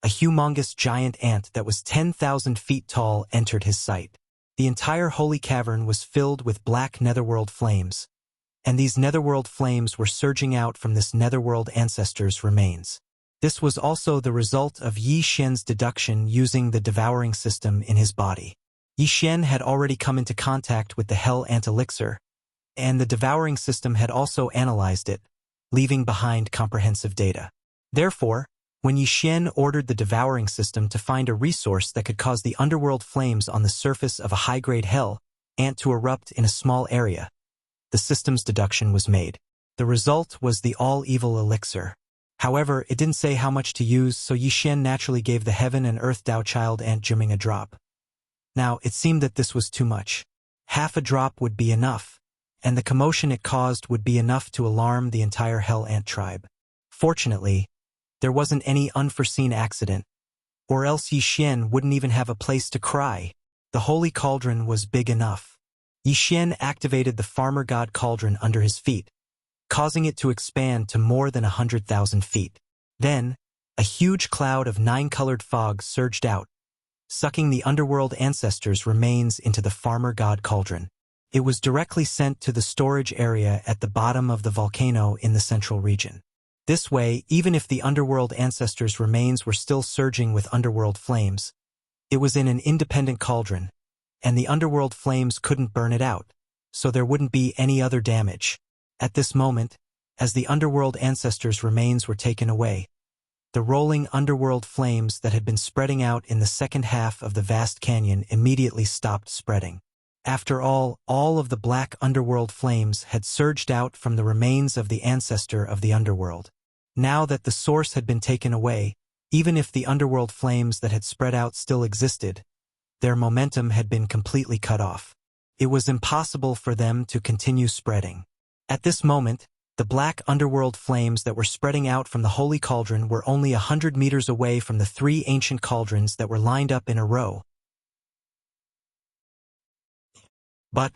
Speaker 1: a humongous giant ant that was 10,000 feet tall entered his sight. The entire holy cavern was filled with black netherworld flames, and these netherworld flames were surging out from this netherworld ancestor's remains. This was also the result of Yi Xian's deduction using the devouring system in his body. Yi Xian had already come into contact with the Hell Ant elixir, and the devouring system had also analyzed it, leaving behind comprehensive data. Therefore, when Yi Xian ordered the devouring system to find a resource that could cause the underworld flames on the surface of a high-grade hell ant to erupt in a small area, the system's deduction was made. The result was the all-evil elixir. However, it didn't say how much to use, so Yi Xian naturally gave the Heaven and Earth Dao Child Ant Jimming a drop. Now, it seemed that this was too much. Half a drop would be enough, and the commotion it caused would be enough to alarm the entire Hell Ant tribe. Fortunately, there wasn't any unforeseen accident, or else Yi Xian wouldn't even have a place to cry. The Holy Cauldron was big enough. Yi Xian activated the Farmer God Cauldron under his feet, causing it to expand to more than 100,000 feet. Then, a huge cloud of 9-colored fog surged out, sucking the underworld ancestors' remains into the Farmer God Cauldron. It was directly sent to the storage area at the bottom of the volcano in the central region. This way, even if the underworld ancestors' remains were still surging with underworld flames, it was in an independent cauldron, and the underworld flames couldn't burn it out, so there wouldn't be any other damage. At this moment, as the underworld ancestors' remains were taken away, the rolling underworld flames that had been spreading out in the second half of the vast canyon immediately stopped spreading. After all of the black underworld flames had surged out from the remains of the ancestor of the underworld. Now that the source had been taken away, even if the underworld flames that had spread out still existed, their momentum had been completely cut off. It was impossible for them to continue spreading. At this moment, the black underworld flames that were spreading out from the Holy Cauldron were only 100 meters away from the 3 ancient cauldrons that were lined up in a row. But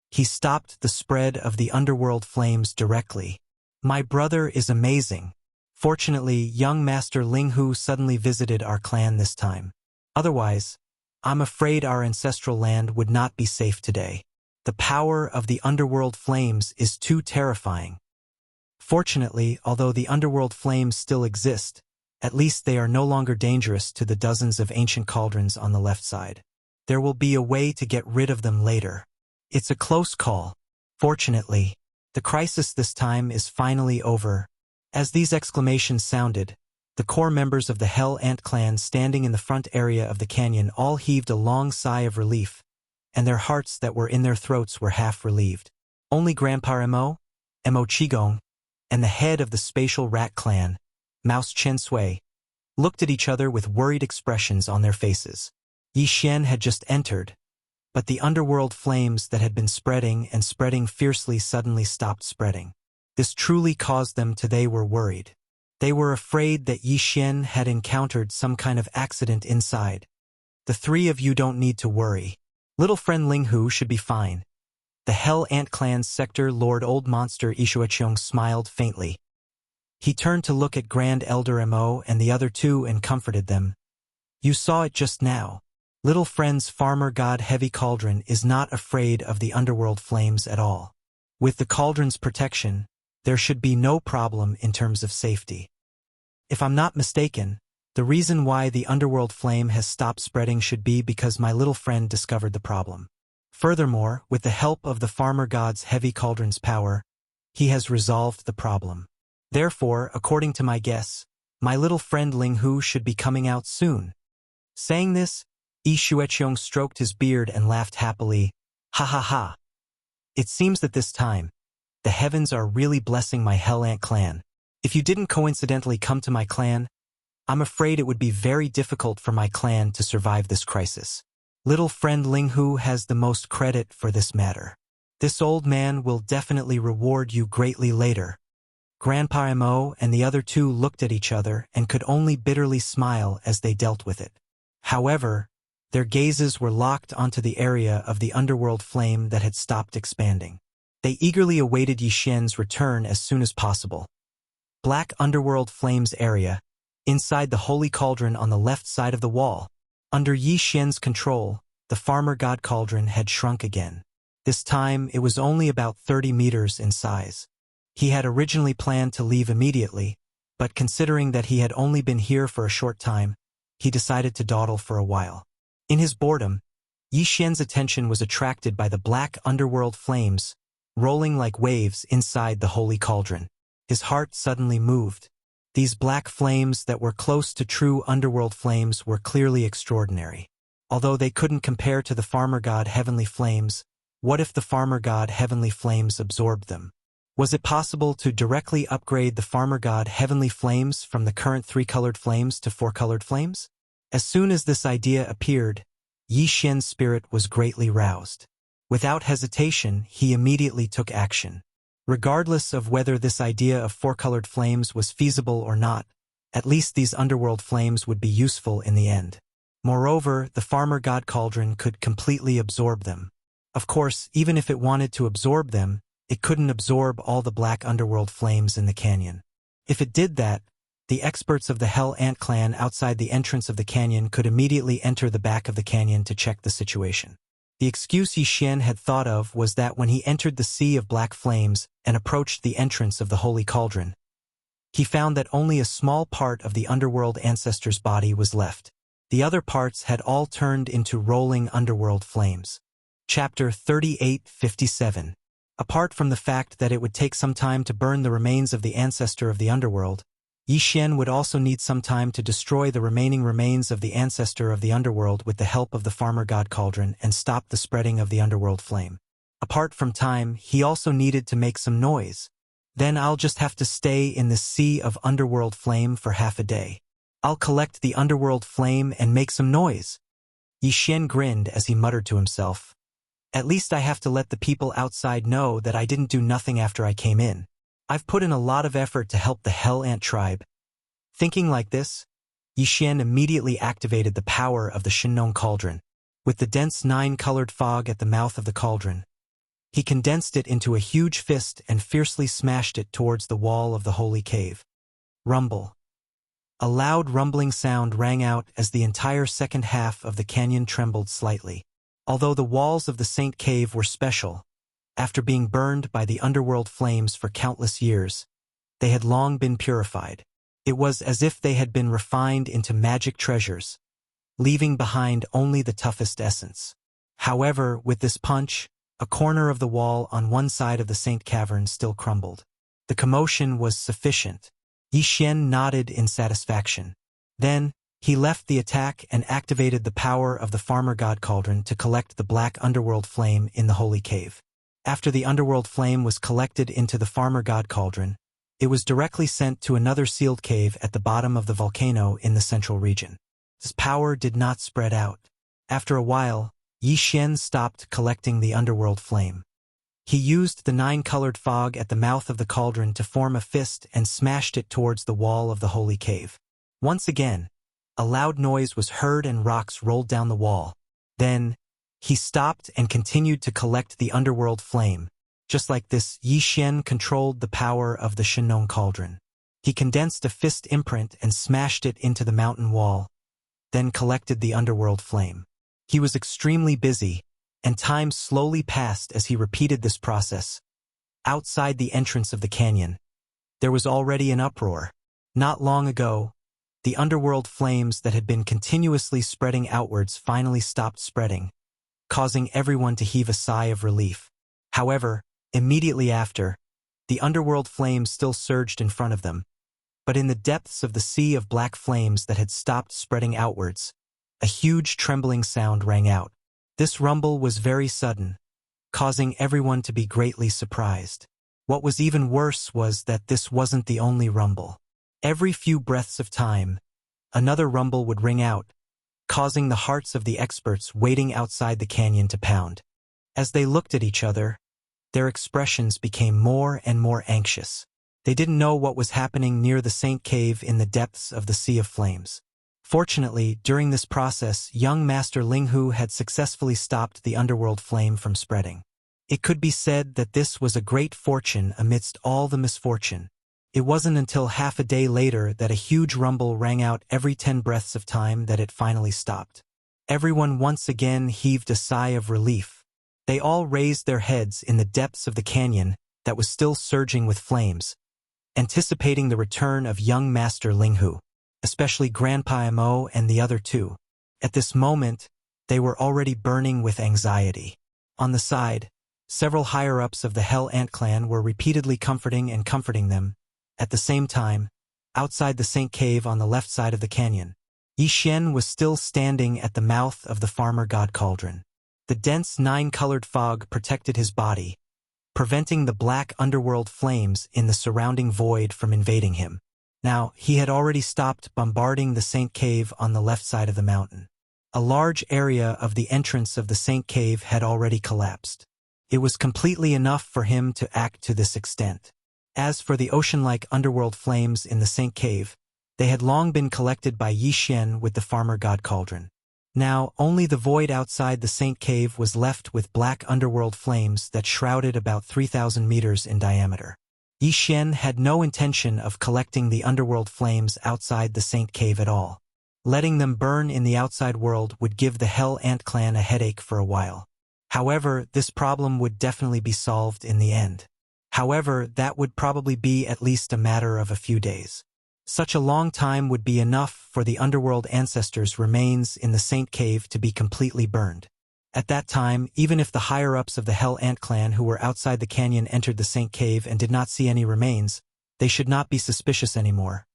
Speaker 1: he stopped the spread of the underworld flames directly. My brother is amazing. Fortunately, young Master Ling Hu suddenly visited our clan this time. Otherwise, I'm afraid our ancestral land would not be safe today. The power of the underworld flames is too terrifying. Fortunately, although the underworld flames still exist, at least they are no longer dangerous to the dozens of ancient cauldrons on the left side. There will be a way to get rid of them later. It's a close call. Fortunately, the crisis this time is finally over. As these exclamations sounded, the core members of the Hell Ant clan standing in the front area of the canyon all heaved a long sigh of relief, and their hearts that were in their throats were half relieved. Only Grandpa Mo Qigong, and the head of the spatial rat clan, Mouse Chen Sui, looked at each other with worried expressions on their faces. Yi Xian had just entered, but the underworld flames that had been spreading and spreading fiercely suddenly stopped spreading. This truly caused them to they were worried. They were afraid that Yi Xian had encountered some kind of accident inside. The three of you don't need to worry. Little friend Ling Hu should be fine. The Hell Ant Clan's Sector Lord Old Monster Ishuaqiong smiled faintly. He turned to look at Grand Elder Mo and the other two and comforted them. You saw it just now. Little friend's Farmer God Heavy Cauldron is not afraid of the underworld flames at all. With the cauldron's protection, there should be no problem in terms of safety. If I'm not mistaken, the reason why the underworld flame has stopped spreading should be because my little friend discovered the problem. Furthermore, with the help of the Farmer God's Heavy Cauldron's power, he has resolved the problem. Therefore, according to my guess, my little friend Ling Hu should be coming out soon. Saying this, Yi Shueqiong stroked his beard and laughed happily. Ha ha ha. It seems that this time, the heavens are really blessing my Hell Ant clan. If you didn't coincidentally come to my clan, I'm afraid it would be very difficult for my clan to survive this crisis. Little friend Linghu has the most credit for this matter. This old man will definitely reward you greatly later. Grandpa Mo and the other two looked at each other and could only bitterly smile as they dealt with it. However, their gazes were locked onto the area of the underworld flame that had stopped expanding. They eagerly awaited Yi Xian's return as soon as possible. Black underworld flames area, inside the holy cauldron on the left side of the wall. Under Yi Xian's control, the farmer god cauldron had shrunk again. This time it was only about 30 meters in size. He had originally planned to leave immediately, but considering that he had only been here for a short time, he decided to dawdle for a while. In his boredom, Yi Xian's attention was attracted by the black underworld flames, rolling like waves inside the holy cauldron. His heart suddenly moved. These black flames that were close to true underworld flames were clearly extraordinary. Although they couldn't compare to the farmer god heavenly flames, what if the farmer god heavenly flames absorbed them? Was it possible to directly upgrade the farmer god heavenly flames from the current 3-colored flames to 4-colored flames? As soon as this idea appeared, Yi Xian's spirit was greatly roused. Without hesitation, he immediately took action. Regardless of whether this idea of 4-colored flames was feasible or not, at least these underworld flames would be useful in the end. Moreover, the farmer god cauldron could completely absorb them. Of course, even if it wanted to absorb them, it couldn't absorb all the black underworld flames in the canyon. If it did that, the experts of the Hell Ant clan outside the entrance of the canyon could immediately enter the back of the canyon to check the situation. The excuse Yi Xian had thought of was that when he entered the sea of black flames and approached the entrance of the holy cauldron, he found that only a small part of the underworld ancestor's body was left. The other parts had all turned into rolling underworld flames. Chapter 3857. Apart from the fact that it would take some time to burn the remains of the ancestor of the underworld, Yi Xian would also need some time to destroy the remaining remains of the ancestor of the underworld with the help of the farmer god cauldron and stop the spreading of the underworld flame. Apart from time, he also needed to make some noise. Then I'll just have to stay in this sea of underworld flame for half a day. I'll collect the underworld flame and make some noise. Yi Xian grinned as he muttered to himself. At least I have to let the people outside know that I didn't do nothing after I came in. I've put in a lot of effort to help the Hell Ant tribe. Thinking like this, Yi Xian immediately activated the power of the Shinnon cauldron. With the dense 9-colored fog at the mouth of the cauldron, he condensed it into a huge fist and fiercely smashed it towards the wall of the holy cave. Rumble. A loud rumbling sound rang out as the entire second half of the canyon trembled slightly. Although the walls of the Saint Cave were special, after being burned by the underworld flames for countless years, they had long been purified. It was as if they had been refined into magic treasures, leaving behind only the toughest essence. However, with this punch, a corner of the wall on one side of the Saint Cavern still crumbled. The commotion was sufficient. Yi Xian nodded in satisfaction. Then, he left the attack and activated the power of the farmer god cauldron to collect the black underworld flame in the holy cave. After the underworld flame was collected into the farmer god cauldron, it was directly sent to another sealed cave at the bottom of the volcano in the central region. This power did not spread out. After a while, Yi Xian stopped collecting the underworld flame. He used the 9-colored fog at the mouth of the cauldron to form a fist and smashed it towards the wall of the holy cave. Once again, a loud noise was heard and rocks rolled down the wall. Then, he stopped and continued to collect the underworld flame. Just like this, Yi Xian controlled the power of the Shinnon cauldron. He condensed a fist imprint and smashed it into the mountain wall, then collected the underworld flame. He was extremely busy, and time slowly passed as he repeated this process. Outside the entrance of the canyon, there was already an uproar. Not long ago, the underworld flames that had been continuously spreading outwards finally stopped spreading, causing everyone to heave a sigh of relief. However, immediately after, the underworld flames still surged in front of them, but in the depths of the sea of black flames that had stopped spreading outwards, a huge trembling sound rang out. This rumble was very sudden, causing everyone to be greatly surprised. What was even worse was that this wasn't the only rumble. Every few breaths of time, another rumble would ring out, causing the hearts of the experts waiting outside the canyon to pound. As they looked at each other, their expressions became more and more anxious. They didn't know what was happening near the Saint Cave in the depths of the Sea of Flames. Fortunately, during this process, young Master Linghu had successfully stopped the underworld flame from spreading. It could be said that this was a great fortune amidst all the misfortune. It wasn't until half a day later that a huge rumble rang out every 10 breaths of time that it finally stopped. Everyone once again heaved a sigh of relief. They all raised their heads in the depths of the canyon that was still surging with flames, anticipating the return of young Master Linghu, especially Grandpa Mo and the other two. At this moment, they were already burning with anxiety. On the side, several higher-ups of the Hell Ant clan were repeatedly comforting them. At the same time, outside the Saint Cave on the left side of the canyon, Yi Xian was still standing at the mouth of the Farmer God Cauldron. The dense 9-colored fog protected his body, preventing the black underworld flames in the surrounding void from invading him. Now, he had already stopped bombarding the Saint Cave on the left side of the mountain. A large area of the entrance of the Saint Cave had already collapsed. It was completely enough for him to act to this extent. As for the ocean-like underworld flames in the Saint Cave, they had long been collected by Yi Xian with the Farmer God Cauldron. Now, only the void outside the Saint Cave was left with black underworld flames that shrouded about 3,000 meters in diameter. Yi Xian had no intention of collecting the underworld flames outside the Saint Cave at all. Letting them burn in the outside world would give the Hell Ant clan a headache for a while. However, this problem would definitely be solved in the end. However, that would probably be at least a matter of a few days. Such a long time would be enough for the underworld ancestors' remains in the Saint Cave to be completely burned. At that time, even if the higher-ups of the Hell Ant clan who were outside the canyon entered the Saint Cave and did not see any remains, they should not be suspicious anymore.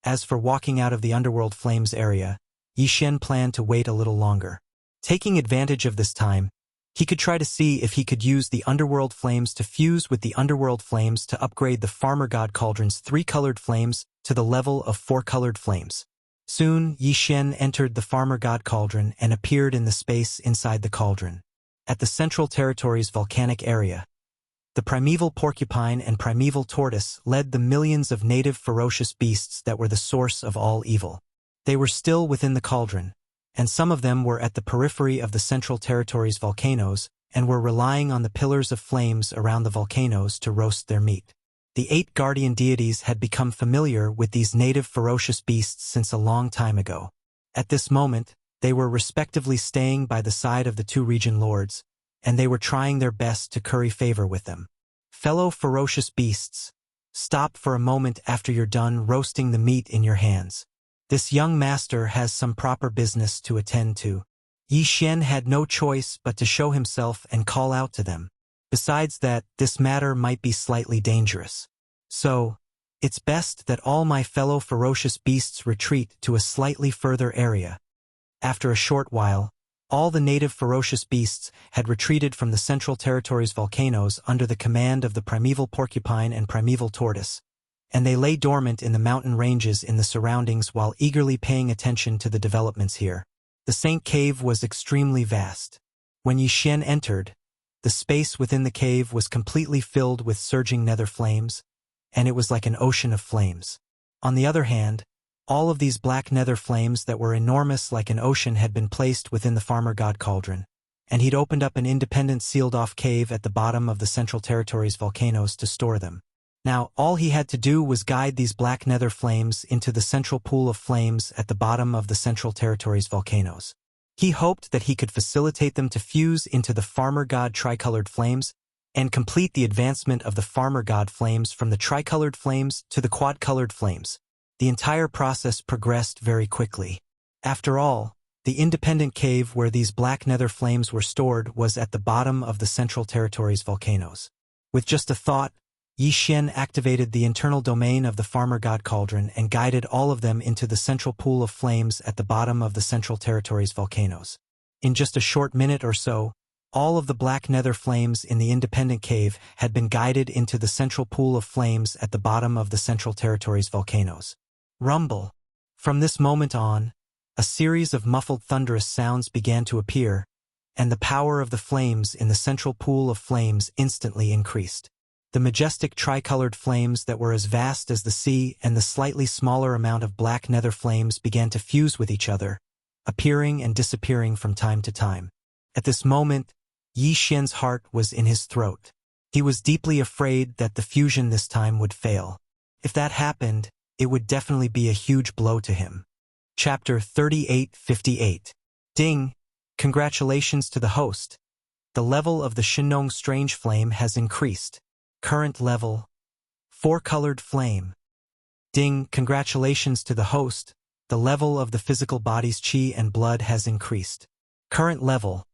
Speaker 1: As for walking out of the underworld flames area, Yi Xian planned to wait a little longer. Taking advantage of this time, he could try to see if he could use the underworld flames to fuse with the underworld flames to upgrade the Farmer God Cauldron's 3-colored flames to the level of 4-colored flames. Soon, Yi Xian entered the Farmer God Cauldron and appeared in the space inside the cauldron. At the Central Territory's volcanic area, the primeval porcupine and primeval tortoise led the millions of native ferocious beasts that were the source of all evil. They were still within the cauldron, and some of them were at the periphery of the Central Territory's volcanoes and were relying on the pillars of flames around the volcanoes to roast their meat. The 8 guardian deities had become familiar with these native ferocious beasts since a long time ago. At this moment, they were respectively staying by the side of the 2 region lords, and they were trying their best to curry favor with them. Fellow ferocious beasts, stop for a moment after you're done roasting the meat in your hands. This young master has some proper business to attend to. Yi Xian had no choice but to show himself and call out to them. Besides that, this matter might be slightly dangerous. So, it's best that all my fellow ferocious beasts retreat to a slightly further area. After a short while, all the native ferocious beasts had retreated from the Central Territory's volcanoes under the command of the primeval porcupine and primeval tortoise, and they lay dormant in the mountain ranges in the surroundings while eagerly paying attention to the developments here. The Saint Cave was extremely vast. When Yi Xian entered, the space within the cave was completely filled with surging nether flames, and it was like an ocean of flames. On the other hand, all of these black nether flames that were enormous like an ocean had been placed within the Farmer God Cauldron, and he'd opened up an independent sealed-off cave at the bottom of the Central Territory's volcanoes to store them. Now, all he had to do was guide these black nether flames into the central pool of flames at the bottom of the Central Territory's volcanoes. He hoped that he could facilitate them to fuse into the Farmer God tricolored flames and complete the advancement of the Farmer God flames from the tricolored flames to the quad-colored flames. The entire process progressed very quickly. After all, the independent cave where these black nether flames were stored was at the bottom of the Central Territory's volcanoes. With just a thought, Yi Xian activated the internal domain of the Farmer God Cauldron and guided all of them into the central pool of flames at the bottom of the Central Territory's volcanoes. In just a short minute or so, all of the black nether flames in the independent cave had been guided into the central pool of flames at the bottom of the Central Territory's volcanoes. Rumble. From this moment on, a series of muffled thunderous sounds began to appear, and the power of the flames in the central pool of flames instantly increased. The majestic tricolored flames that were as vast as the sea and the slightly smaller amount of black nether flames began to fuse with each other, appearing and disappearing from time to time. At this moment, Yi Xian's heart was in his throat. He was deeply afraid that the fusion this time would fail. If that happened, it would definitely be a huge blow to him. Chapter 38:58. Ding! Congratulations to the host. The level of the Shinong Strange Flame has increased. Current level: 4-colored flame. Ding! Congratulations to the host. The level of the physical body's qi and blood has increased. Current level: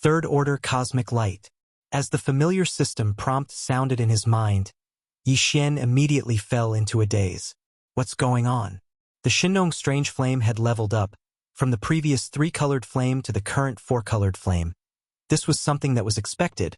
Speaker 1: 3rd order cosmic light. As the familiar system prompt sounded in his mind, Yi Xian immediately fell into a daze. What's going on? The Shinong Strange Flame had leveled up, from the previous 3-colored flame to the current 4-colored flame. This was something that was expected,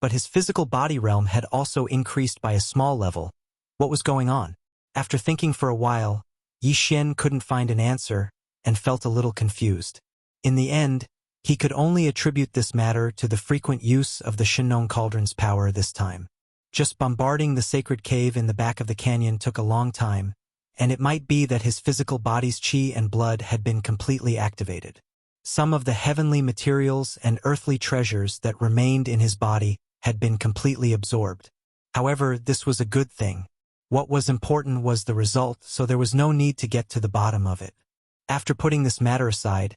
Speaker 1: but his physical body realm had also increased by a small level. What was going on? After thinking for a while, Yi Xian couldn't find an answer and felt a little confused. In the end, he could only attribute this matter to the frequent use of the Shinong Cauldron's power this time. Just bombarding the sacred cave in the back of the canyon took a long time, and it might be that his physical body's qi and blood had been completely activated. Some of the heavenly materials and earthly treasures that remained in his body had been completely absorbed. However, this was a good thing. What was important was the result, so there was no need to get to the bottom of it. After putting this matter aside,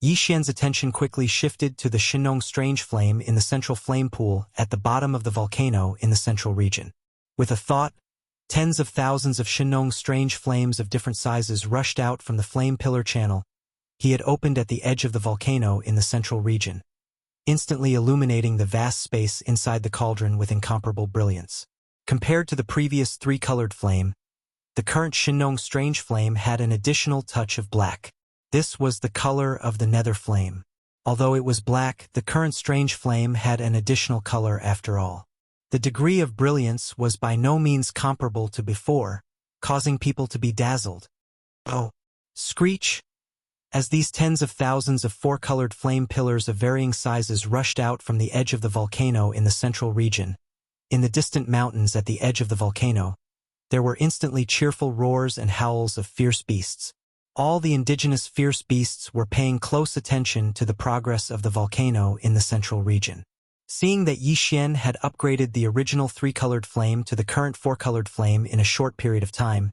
Speaker 1: Yi Xian's attention quickly shifted to the Shinong Strange Flame in the central flame pool at the bottom of the volcano in the central region. With a thought, tens of thousands of Shinong Strange Flames of different sizes rushed out from the flame pillar channel he had opened at the edge of the volcano in the central region, instantly illuminating the vast space inside the cauldron with incomparable brilliance. Compared to the previous 3-colored flame, the current Shinong Strange Flame had an additional touch of black. This was the color of the nether flame. Although it was black, the current strange flame had an additional color after all. The degree of brilliance was by no means comparable to before, causing people to be dazzled. Oh! Screech! As these tens of thousands of 4-colored flame pillars of varying sizes rushed out from the edge of the volcano in the central region, in the distant mountains at the edge of the volcano, there were instantly cheerful roars and howls of fierce beasts. All the indigenous fierce beasts were paying close attention to the progress of the volcano in the central region. Seeing that Yi Xian had upgraded the original 3-colored flame to the current 4-colored flame in a short period of time,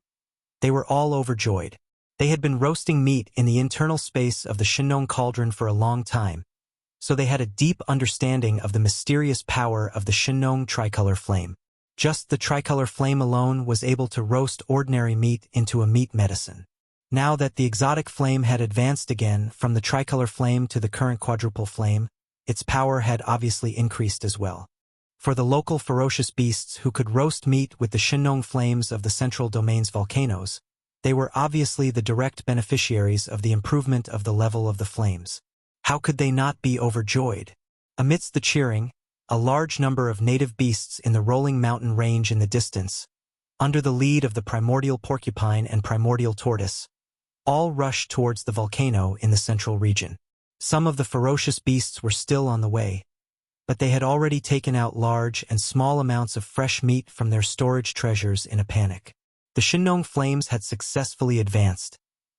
Speaker 1: they were all overjoyed. They had been roasting meat in the internal space of the Shinong Cauldron for a long time, so they had a deep understanding of the mysterious power of the Shinong tricolor flame. Just the tricolor flame alone was able to roast ordinary meat into a meat medicine. Now that the exotic flame had advanced again from the tricolor flame to the current quadruple flame, its power had obviously increased as well. For the local ferocious beasts who could roast meat with the Shinong flames of the central domain's volcanoes, they were obviously the direct beneficiaries of the improvement of the level of the flames. How could they not be overjoyed? Amidst the cheering, a large number of native beasts in the rolling mountain range in the distance, under the lead of the primordial porcupine and primordial tortoise, all rushed towards the volcano in the central region. Some of the ferocious beasts were still on the way, but they had already taken out large and small amounts of fresh meat from their storage treasures in a panic. The Shinong flames had successfully advanced,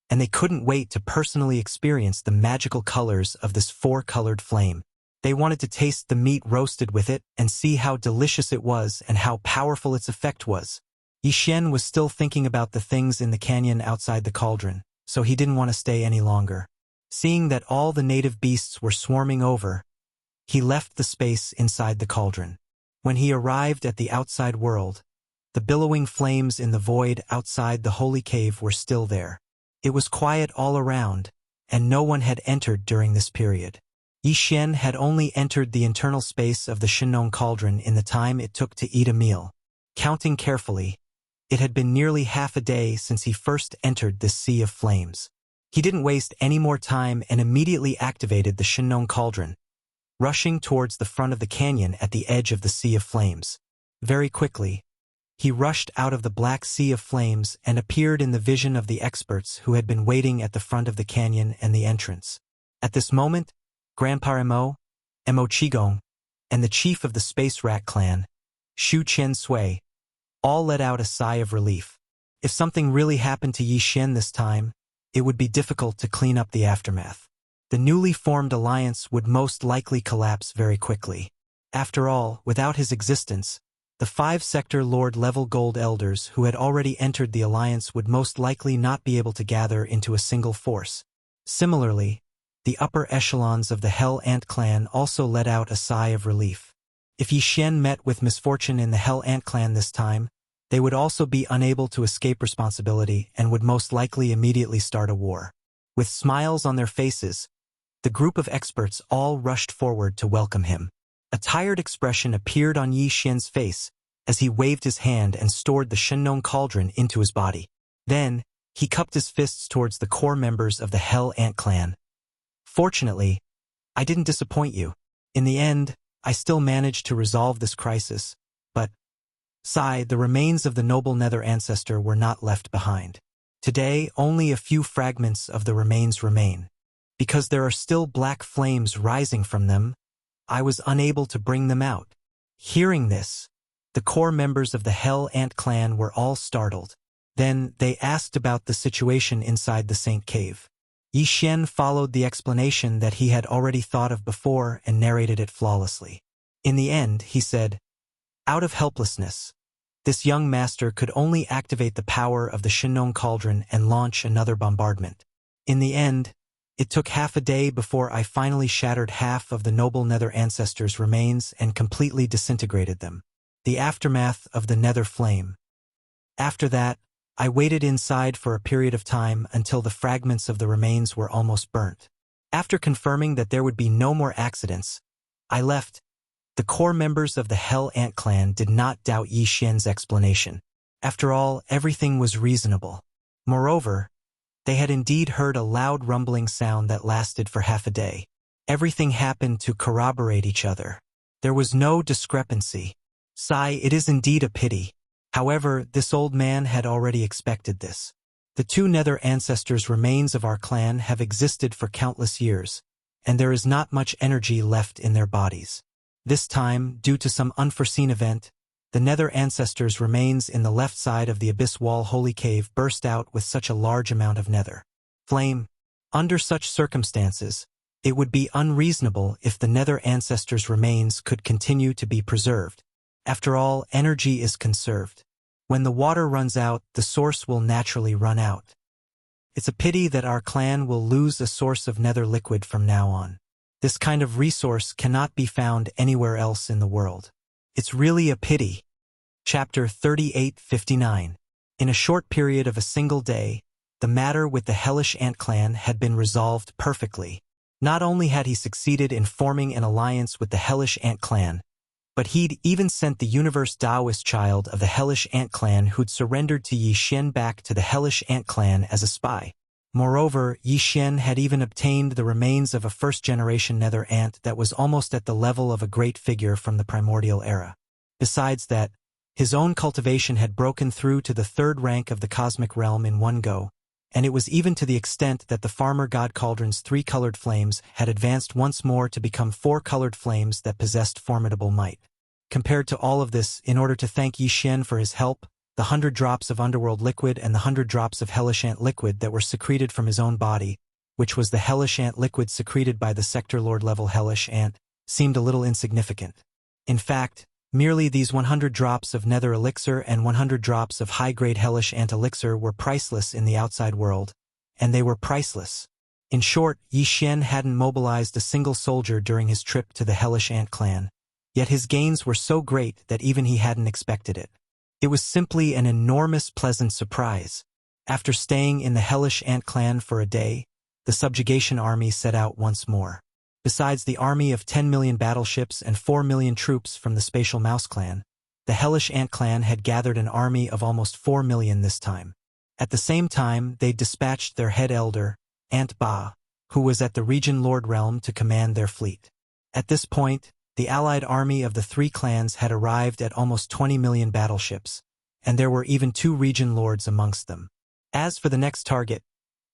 Speaker 1: and they couldn't wait to personally experience the magical colors of this 4-colored flame. They wanted to taste the meat roasted with it and see how delicious it was and how powerful its effect was. Yi Xian was still thinking about the things in the canyon outside the cauldron, so he didn't want to stay any longer. Seeing that all the native beasts were swarming over, he left the space inside the cauldron. When he arrived at the outside world, the billowing flames in the void outside the holy cave were still there. It was quiet all around, and no one had entered during this period. Yi Xian had only entered the internal space of the Shinong Cauldron in the time it took to eat a meal. Counting carefully, it had been nearly half a day since he first entered this sea of flames. He didn't waste any more time and immediately activated the Shinong Cauldron, rushing towards the front of the canyon at the edge of the sea of flames. Very quickly, He rushed out of the black sea of flames and appeared in the vision of the experts who had been waiting at the front of the canyon and the entrance. At this moment, Grandpa Emo Chigong, and the chief of the Space Rat clan, Shu Chen Sui, all let out a sigh of relief. If something really happened to Yi Xian this time, it would be difficult to clean up the aftermath. The newly formed alliance would most likely collapse very quickly. After all, without his existence, the 5-sector Lord-level Gold Elders who had already entered the alliance would most likely not be able to gather into a single force. Similarly, the upper echelons of the Hell Ant clan also let out a sigh of relief. If Yi Xian met with misfortune in the Hell Ant clan this time, they would also be unable to escape responsibility and would most likely immediately start a war. With smiles on their faces, the group of experts all rushed forward to welcome him. A tired expression appeared on Yi Xian's face as he waved his hand and stored the Shenong cauldron into his body. Then, he cupped his fists towards the core members of the Hell Ant clan. Fortunately, I didn't disappoint you. In the end, I still managed to resolve this crisis, but, the remains of the noble Nether ancestor were not left behind. Today, only a few fragments of the remains remain. Because there are still black flames rising from them, I was unable to bring them out. Hearing this, the core members of the Hell Ant clan were all startled. Then they asked about the situation inside the Saint Cave. Yi Xian followed the explanation that he had already thought of before and narrated it flawlessly. In the end, he said, out of helplessness, this young master could only activate the power of the Shenong cauldron and launch another bombardment. In the end, it took half a day before I finally shattered half of the noble Nether ancestors' remains and completely disintegrated them. The aftermath of the Nether flame. After that, I waited inside for a period of time until the fragments of the remains were almost burnt. After confirming that there would be no more accidents, I left. The core members of the Hell Ant clan did not doubt Yi Xian's explanation. After all, everything was reasonable. Moreover, they had indeed heard a loud rumbling sound that lasted for half a day. Everything happened to corroborate each other. There was no discrepancy. It is indeed a pity. However, this old man had already expected this. The 2 Nether ancestors' remains of our clan have existed for countless years, and there is not much energy left in their bodies. This time, due to some unforeseen event, the Nether ancestors' remains in the left side of the Abyss Wall Holy Cave burst out with such a large amount of Nether flame. Under such circumstances, it would be unreasonable if the Nether ancestors' remains could continue to be preserved. After all, energy is conserved. When the water runs out, the source will naturally run out. It's a pity that our clan will lose a source of Nether liquid from now on. This kind of resource cannot be found anywhere else in the world. It's really a pity. Chapter 38:59. In a short period of a single day, the matter with the Hellish Ant clan had been resolved perfectly. Not only had he succeeded in forming an alliance with the Hellish Ant clan, but he'd even sent the Universe Taoist child of the Hellish Ant clan who'd surrendered to Yi Xian back to the Hellish Ant clan as a spy. Moreover, Yi Xian had even obtained the remains of a first-generation Nether ant that was almost at the level of a great figure from the primordial era. Besides that, his own cultivation had broken through to the 3rd rank of the cosmic realm in one go, and it was even to the extent that the Farmer God Cauldron's 3-colored flames had advanced once more to become 4-colored flames that possessed formidable might. Compared to all of this, in order to thank Yi Xian for his help, the 100 drops of underworld liquid and the 100 drops of hellish ant liquid that were secreted from his own body, which was the hellish ant liquid secreted by the sector lord level hellish ant, seemed a little insignificant. In fact, merely these 100 drops of nether elixir and 100 drops of high-grade hellish ant elixir were priceless in the outside world, and they were priceless. In short, Yi Xian hadn't mobilized a single soldier during his trip to the hellish ant clan, yet his gains were so great that even he hadn't expected it. It was simply an enormous pleasant surprise. After staying in the hellish ant clan for a day, the subjugation army set out once more. Besides the army of 10 million battleships and 4 million troops from the Spatial Mouse clan, the hellish ant clan had gathered an army of almost 4 million this time. At the same time, they dispatched their head elder, Ant Ba, who was at the Region Lord realm to command their fleet. At this point, the allied army of the 3 clans had arrived at almost 20 million battleships, and there were even 2 region lords amongst them. As for the next target,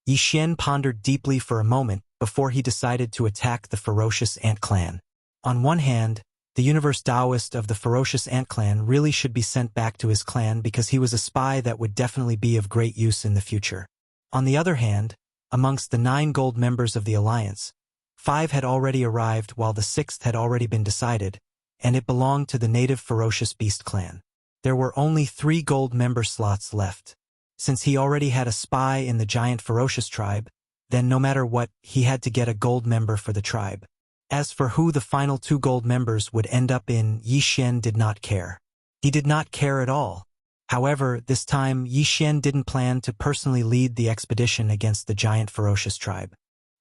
Speaker 1: Yi Xian pondered deeply for a moment before he decided to attack the ferocious ant clan. On one hand, the universe Taoist of the ferocious ant clan really should be sent back to his clan because he was a spy that would definitely be of great use in the future. On the other hand, amongst the 9 gold members of the alliance, 5 had already arrived while the 6th had already been decided, and it belonged to the native ferocious beast clan. There were only 3 gold member slots left. Since he already had a spy in the giant ferocious tribe, then no matter what, he had to get a gold member for the tribe. As for who the final 2 gold members would end up in, Yi Xian did not care. He did not care at all. However, this time Yi Xian didn't plan to personally lead the expedition against the giant ferocious tribe.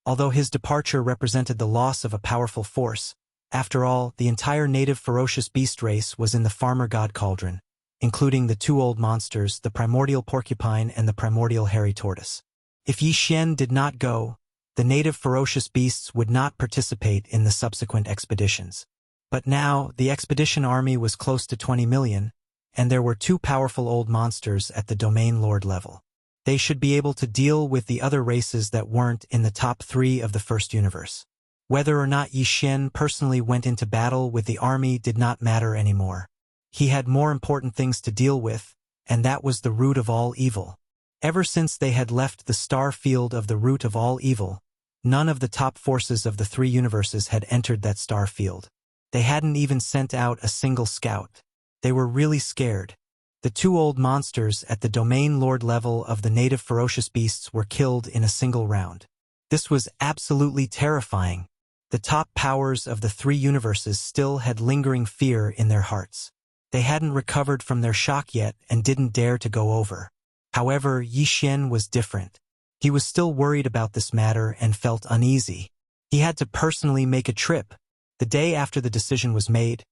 Speaker 1: Although his departure represented the loss of a powerful force, after all, the entire native ferocious beast race was in the farmer god cauldron, including the 2 old monsters, the primordial porcupine and the primordial hairy tortoise. If Yi Xian did not go, the native ferocious beasts would not participate in the subsequent expeditions. But now, the expedition army was close to 20 million, and there were 2 powerful old monsters at the domain lord level. They should be able to deal with the other races that weren't in the top 3 of the first universe. Whether or not Yi Xian personally went into battle with the army did not matter anymore. He had more important things to deal with, and that was the root of all evil. Ever since they had left the star field of the root of all evil, none of the top forces of the 3 universes had entered that star field. They hadn't even sent out a single scout. They were really scared. The 2 old monsters at the domain lord level of the native ferocious beasts were killed in a single round. This was absolutely terrifying. The top powers of the 3 universes still had lingering fear in their hearts. They hadn't recovered from their shock yet and didn't dare to go over. However, Yi Xian was different. He was still worried about this matter and felt uneasy. He had to personally make a trip. The day after the decision was made,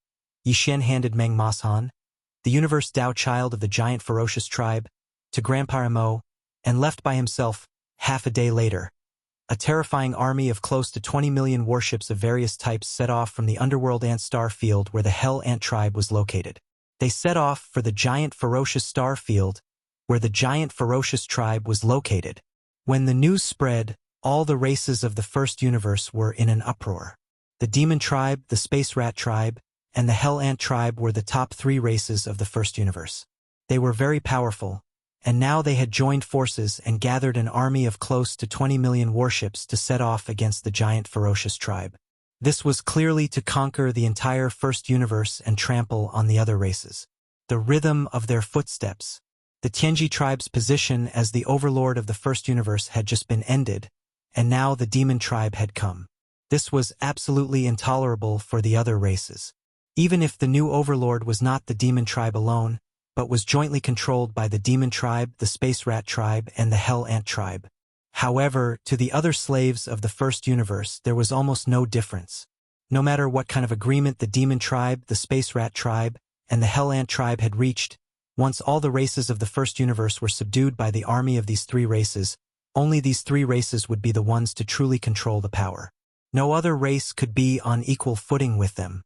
Speaker 1: Yi Xian handed Meng Mashan, the universe Tao child of the giant ferocious tribe, to Grandpa Mo, and left by himself. Half a day later, a terrifying army of close to 20 million warships of various types set off from the underworld ant star field where the Hell Ant tribe was located. They set off for the giant ferocious star field where the giant ferocious tribe was located. When the news spread, all the races of the first universe were in an uproar. The demon tribe, the space rat tribe, and the Hell Ant tribe were the top 3 races of the first universe. They were very powerful, and now they had joined forces and gathered an army of close to 20 million warships to set off against the giant ferocious tribe. This was clearly to conquer the entire first universe and trample on the other races. The rhythm of their footsteps. The Tianji tribe's position as the overlord of the first universe had just been ended, and now the demon tribe had come. This was absolutely intolerable for the other races. Even if the new overlord was not the demon tribe alone, but was jointly controlled by the demon tribe, the space rat tribe, and the Hell Ant tribe. However, to the other slaves of the first universe, there was almost no difference. No matter what kind of agreement the demon tribe, the space rat tribe, and the Hell Ant tribe had reached, once all the races of the first universe were subdued by the army of these 3 races, only these 3 races would be the ones to truly control the power. No other race could be on equal footing with them.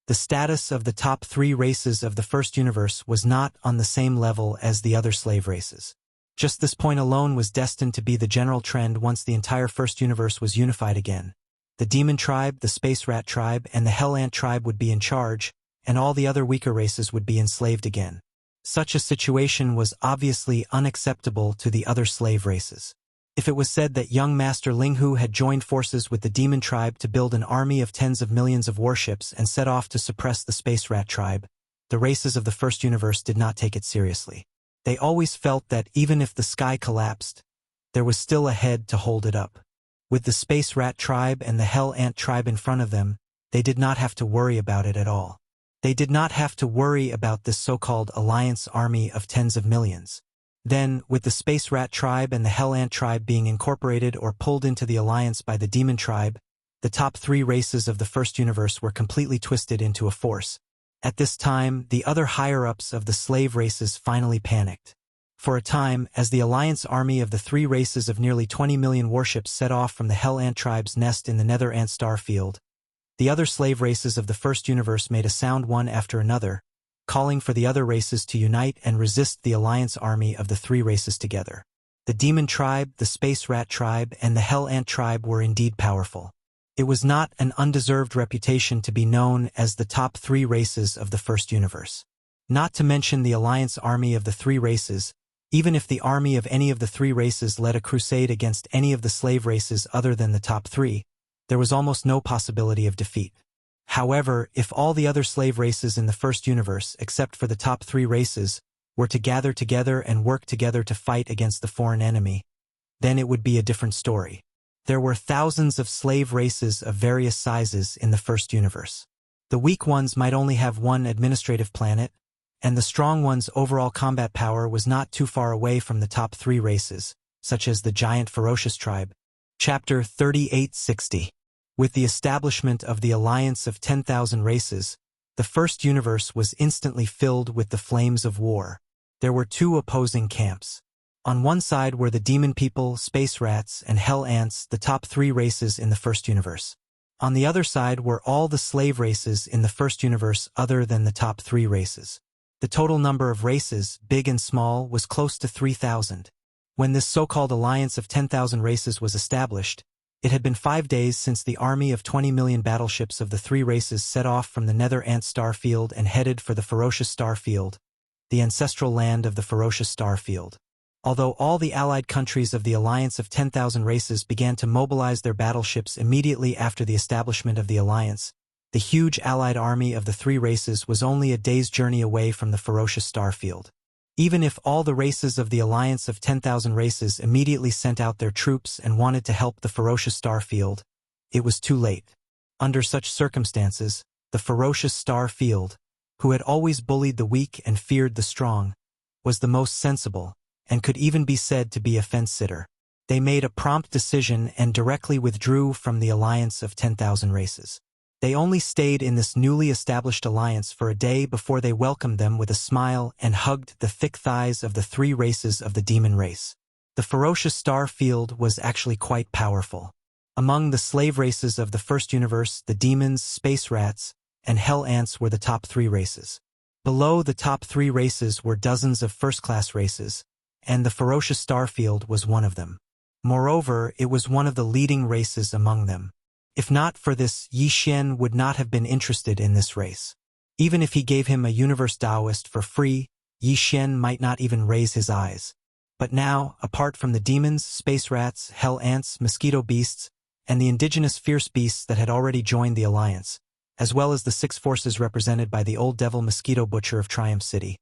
Speaker 1: The status of the top 3 races of the first universe was not on the same level as the other slave races. Just this point alone was destined to be the general trend once the entire first universe was unified again. The demon tribe, the space rat tribe, and the Hell Ant tribe would be in charge, and all the other weaker races would be enslaved again. Such a situation was obviously unacceptable to the other slave races. If it was said that young Master Linghu had joined forces with the demon tribe to build an army of tens of millions of warships and set off to suppress the space rat tribe, the races of the first universe did not take it seriously. They always felt that even if the sky collapsed, there was still a head to hold it up. With the space rat tribe and the Hell Ant tribe in front of them, they did not have to worry about it at all. They did not have to worry about this so-called alliance army of tens of millions. Then, with the space rat tribe and the Hell Ant tribe being incorporated or pulled into the alliance by the demon tribe, the top 3 races of the first universe were completely twisted into a force. At this time, the other higher-ups of the slave races finally panicked. For a time, as the alliance army of the 3 races of nearly 20 million warships set off from the Hell Ant tribe's nest in the Nether Ant star field, the other slave races of the first universe made a sound one after another, calling for the other races to unite and resist the alliance army of the three races together. The Demon Tribe, the Space Rat Tribe, and the Hell Ant Tribe were indeed powerful. It was not an undeserved reputation to be known as the top three races of the first universe. Not to mention the alliance army of the three races. Even if the army of any of the three races led a crusade against any of the slave races other than the top three, there was almost no possibility of defeat. However, if all the other slave races in the first universe, except for the top three races, were to gather together and work together to fight against the foreign enemy, then it would be a different story. There were thousands of slave races of various sizes in the first universe. The weak ones might only have one administrative planet, and the strong one's overall combat power was not too far away from the top three races, such as the giant ferocious tribe. Chapter 3860. With the establishment of the alliance of 10,000 races, the first universe was instantly filled with the flames of war. There were two opposing camps. On one side were the demon people, space rats, and hell ants, the top three races in the first universe. On the other side were all the slave races in the first universe other than the top three races. The total number of races, big and small, was close to 3,000. When this so-called alliance of 10,000 races was established, it had been 5 days since the army of 20 million battleships of the three races set off from the Nether Ant star field and headed for the ferocious star field, the ancestral land of the ferocious star field. Although all the allied countries of the alliance of 10,000 races began to mobilize their battleships immediately after the establishment of the alliance, the huge allied army of the three races was only a day's journey away from the ferocious star field. Even if all the races of the alliance of 10,000 races immediately sent out their troops and wanted to help the ferocious star field, it was too late. Under such circumstances, the ferocious star field, who had always bullied the weak and feared the strong, was the most sensible, and could even be said to be a fence-sitter. They made a prompt decision and directly withdrew from the alliance of 10,000 races. They only stayed in this newly established alliance for a day before they welcomed them with a smile and hugged the thick thighs of the three races of the demon race. The ferocious star field was actually quite powerful. Among the slave races of the first universe, the demons, space rats, and hell ants were the top three races. Below the top three races were dozens of first-class races, and the ferocious star field was one of them. Moreover, it was one of the leading races among them. If not for this, Yi Xian would not have been interested in this race. Even if he gave him a universe Taoist for free, Yi Xian might not even raise his eyes. But now, apart from the demons, space rats, hell ants, mosquito beasts, and the indigenous fierce beasts that had already joined the alliance, as well as the 6 forces represented by the old devil mosquito butcher of Triumph City,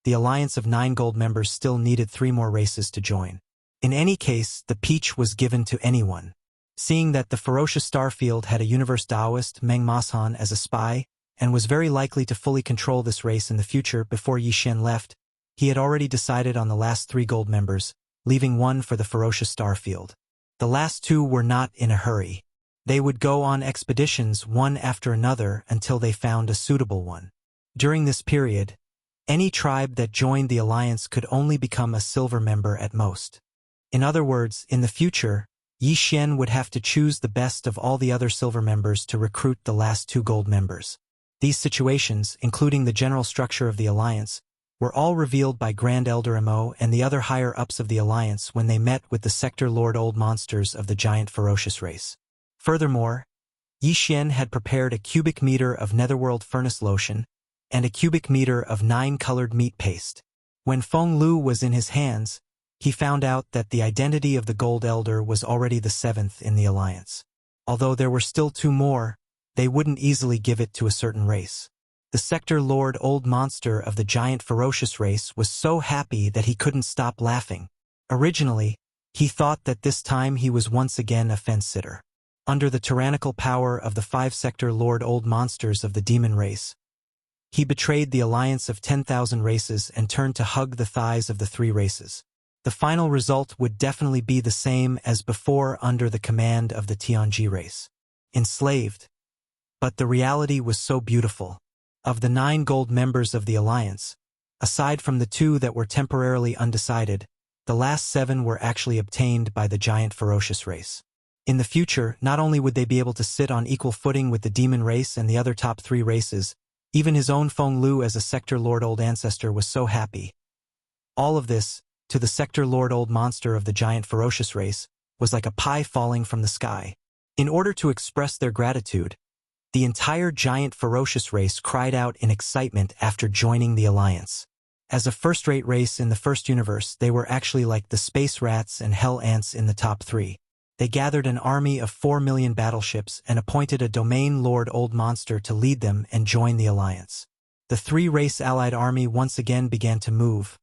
Speaker 1: the alliance of 9 gold members still needed 3 more races to join. In any case, the peach was given to anyone. Seeing that the ferocious starfield had a universe Taoist, Meng Mashan, as a spy, and was very likely to fully control this race in the future before Yi Xian left, he had already decided on the last 3 gold members, leaving 1 for the ferocious starfield. The last 2 were not in a hurry. They would go on expeditions one after another until they found a suitable one. During this period, any tribe that joined the alliance could only become a silver member at most. In other words, in the future, Yi Xian would have to choose the best of all the other silver members to recruit the last 2 gold members. These situations, including the general structure of the alliance, were all revealed by Grand Elder Mo and the other higher-ups of the alliance when they met with the Sector Lord Old Monsters of the giant ferocious race. Furthermore, Yi Xian had prepared a cubic meter of netherworld furnace lotion and a cubic meter of 9-colored meat paste. When Feng Lu was in his hands, he found out that the identity of the Gold Elder was already the 7th in the alliance. Although there were still 2 more, they wouldn't easily give it to a certain race. The Sector Lord Old Monster of the giant ferocious race was so happy that he couldn't stop laughing. Originally, he thought that this time he was once again a fence-sitter. Under the tyrannical power of the 5 Sector Lord Old Monsters of the demon race, he betrayed the alliance of 10,000 races and turned to hug the thighs of the 3 races. The final result would definitely be the same as before under the command of the Tianji race. Enslaved. But the reality was so beautiful. Of the 9 gold members of the alliance, aside from the 2 that were temporarily undecided, the last 7 were actually obtained by the giant ferocious race. In the future, not only would they be able to sit on equal footing with the demon race and the other top 3 races, Even his own Feng Lu as a Sector Lord Old Ancestor was so happy. All of this, to the Sector Lord Old Monster of the giant ferocious race, was like a pie falling from the sky. In order to express their gratitude, the entire giant ferocious race cried out in excitement after joining the alliance. As a first-rate race in the first universe, they were actually like the space rats and hell ants in the top 3. They gathered an army of 4 million battleships and appointed a domain lord Old Monster to lead them and join the alliance. The 3-race allied army once again began to move.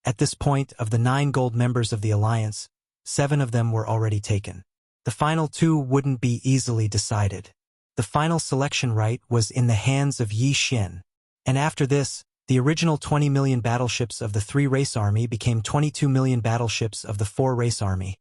Speaker 1: At this point, of the 9 gold members of the alliance, 7 of them were already taken. The final 2 wouldn't be easily decided. The final selection right was in the hands of Yi Xian. And after this, the original 20 million battleships of the 3-race army became 22 million battleships of the 4-race army,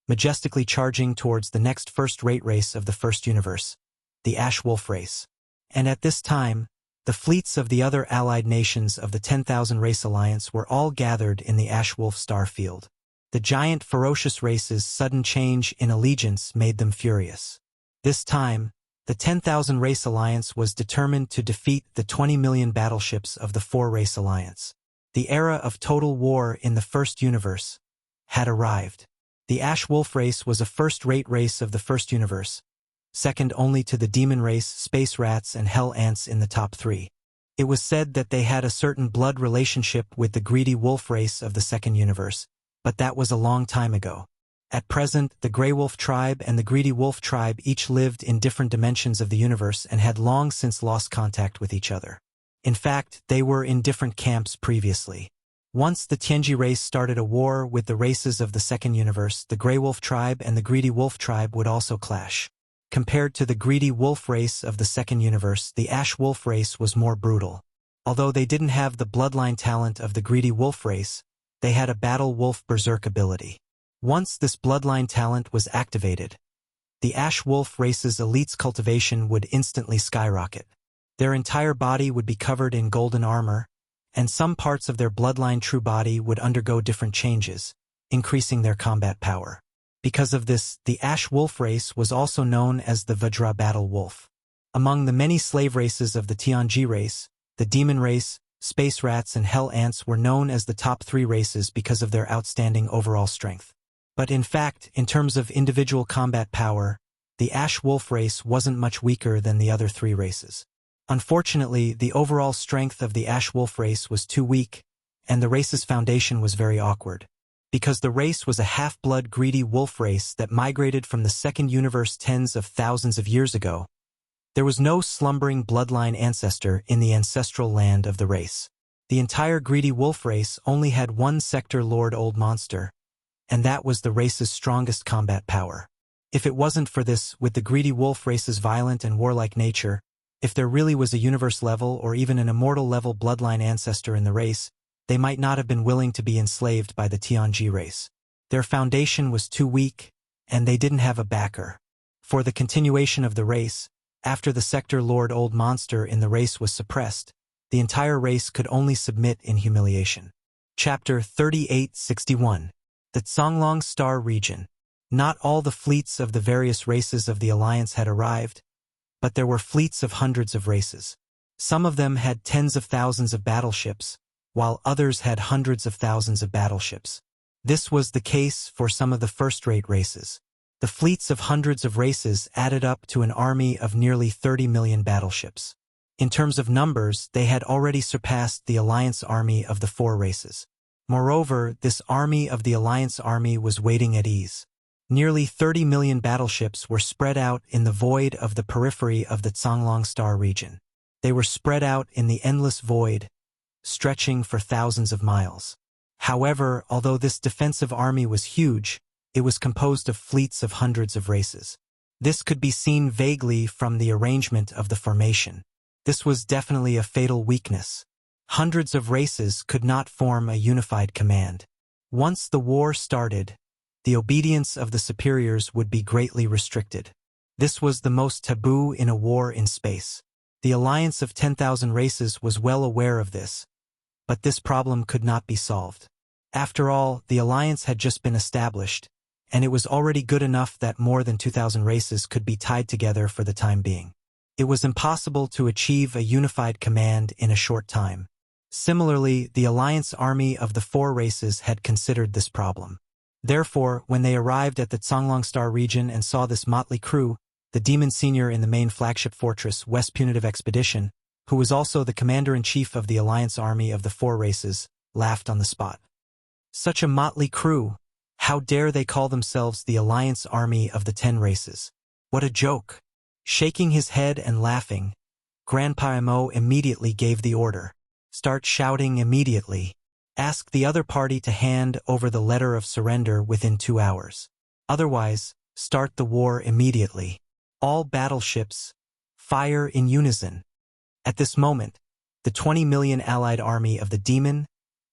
Speaker 1: majestically charging towards the next first-rate race of the first universe, the Ash Wolf race. And at this time, the fleets of the other allied nations of the 10,000 Race Alliance were all gathered in the Ash Wolf star field. The giant ferocious race's sudden change in allegiance made them furious. This time, the 10,000 Race Alliance was determined to defeat the 20 million battleships of the 4-race alliance. The era of total war in the first universe had arrived. The Ash Wolf race was a first-rate race of the first universe, second only to the demon race, space rats, and hell ants in the top 3. It was said that they had a certain blood relationship with the greedy wolf race of the second universe, but that was a long time ago. At present, the Grey Wolf tribe and the Greedy Wolf tribe each lived in different dimensions of the universe and had long since lost contact with each other. In fact, they were in different camps previously. Once the Tianji race started a war with the races of the second universe, the Grey Wolf tribe and the Greedy Wolf tribe would also clash. Compared to the Greedy Wolf race of the second universe, the Ash Wolf race was more brutal. Although they didn't have the bloodline talent of the Greedy Wolf race, they had a Battle Wolf Berserk ability. Once this bloodline talent was activated, the Ash Wolf race's elite's cultivation would instantly skyrocket. Their entire body would be covered in golden armor, and some parts of their bloodline true body would undergo different changes, increasing their combat power. Because of this, the Ash Wolf race was also known as the Vajra Battle Wolf. Among the many slave races of the Tianji race, the Demon race, Space Rats, and Hell Ants were known as the top 3 races because of their outstanding overall strength. But in fact, in terms of individual combat power, the Ash Wolf race wasn't much weaker than the other 3 races. Unfortunately, the overall strength of the Ash Wolf race was too weak, and the race's foundation was very awkward. Because the race was a half-blood greedy wolf race that migrated from the second universe tens of thousands of years ago, there was no slumbering bloodline ancestor in the ancestral land of the race. The entire greedy wolf race only had one Sector Lord Old Monster, and that was the race's strongest combat power. If it wasn't for this, with the greedy wolf race's violent and warlike nature, if there really was a universe-level or even an immortal-level bloodline ancestor in the race, they might not have been willing to be enslaved by the Tianji race. Their foundation was too weak, and they didn't have a backer. For the continuation of the race, after the Sector Lord Old Monster in the race was suppressed, the entire race could only submit in humiliation. Chapter 3861. The Zonglong Star Region. Not all the fleets of the various races of the Alliance had arrived, but there were fleets of hundreds of races. Some of them had tens of thousands of battleships, while others had hundreds of thousands of battleships. This was the case for some of the first-rate races. The fleets of hundreds of races added up to an army of nearly 30 million battleships. In terms of numbers, they had already surpassed the Alliance army of the 4 races. Moreover, this army of the Alliance army was waiting at ease. Nearly 30 million battleships were spread out in the void of the periphery of the Zonglong Star region. They were spread out in the endless void, stretching for thousands of miles. However, although this defensive army was huge, it was composed of fleets of hundreds of races. This could be seen vaguely from the arrangement of the formation. This was definitely a fatal weakness. Hundreds of races could not form a unified command. Once the war started, the obedience of the superiors would be greatly restricted. This was the most taboo in a war in space. The alliance of 10,000 races was well aware of this, but this problem could not be solved. After all, the alliance had just been established, and it was already good enough that more than 2,000 races could be tied together for the time being. It was impossible to achieve a unified command in a short time. Similarly, the Alliance army of the four races had considered this problem. Therefore, when they arrived at the Zonglong Star region and saw this motley crew, the demon senior in the main flagship fortress West Punitive Expedition, who was also the commander-in-chief of the Alliance army of the four races, laughed on the spot. Such a motley crew! How dare they call themselves the Alliance army of the 10 races? What a joke! Shaking his head and laughing, Grandpa Mo immediately gave the order. Start shouting immediately. Ask the other party to hand over the letter of surrender within 2 hours. Otherwise, start the war immediately. All battleships, fire in unison. At this moment, the 20 million allied army of the demon,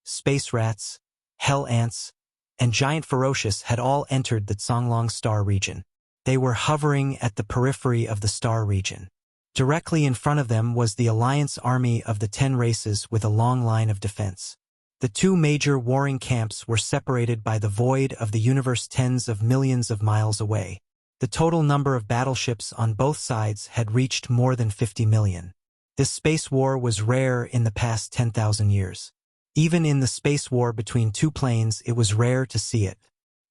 Speaker 1: space rats, hell ants, and giant ferocious had all entered the Zonglong Star region. They were hovering at the periphery of the star region. Directly in front of them was the Alliance army of the 10 races with a long line of defense. The two major warring camps were separated by the void of the universe tens of millions of miles away. The total number of battleships on both sides had reached more than 50 million. This space war was rare in the past 10,000 years. Even in the space war between two planes, it was rare to see it.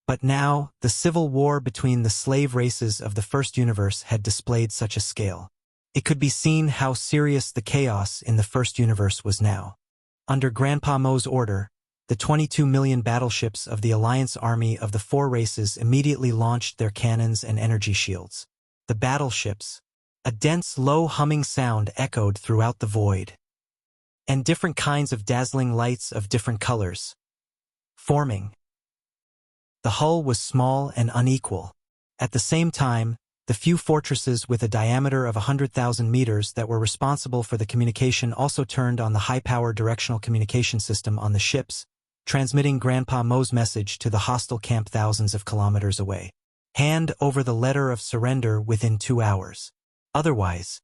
Speaker 1: But now, the civil war between the slave races of the first universe had displayed such a scale. It could be seen how serious the chaos in the first universe was now. Under Grandpa Mo's order, the 22 million battleships of the Alliance army of the four races immediately launched their cannons and energy shields. The battleships, a dense, low humming sound echoed throughout the void, and different kinds of dazzling lights of different colors, forming. The hull was small and unequal. At the same time, the few fortresses with a diameter of 100,000 meters that were responsible for the communication also turned on the high-power directional communication system on the ships, transmitting Grandpa Mo's message to the hostile camp thousands of kilometers away. Hand over the letter of surrender within 2 hours. Otherwise,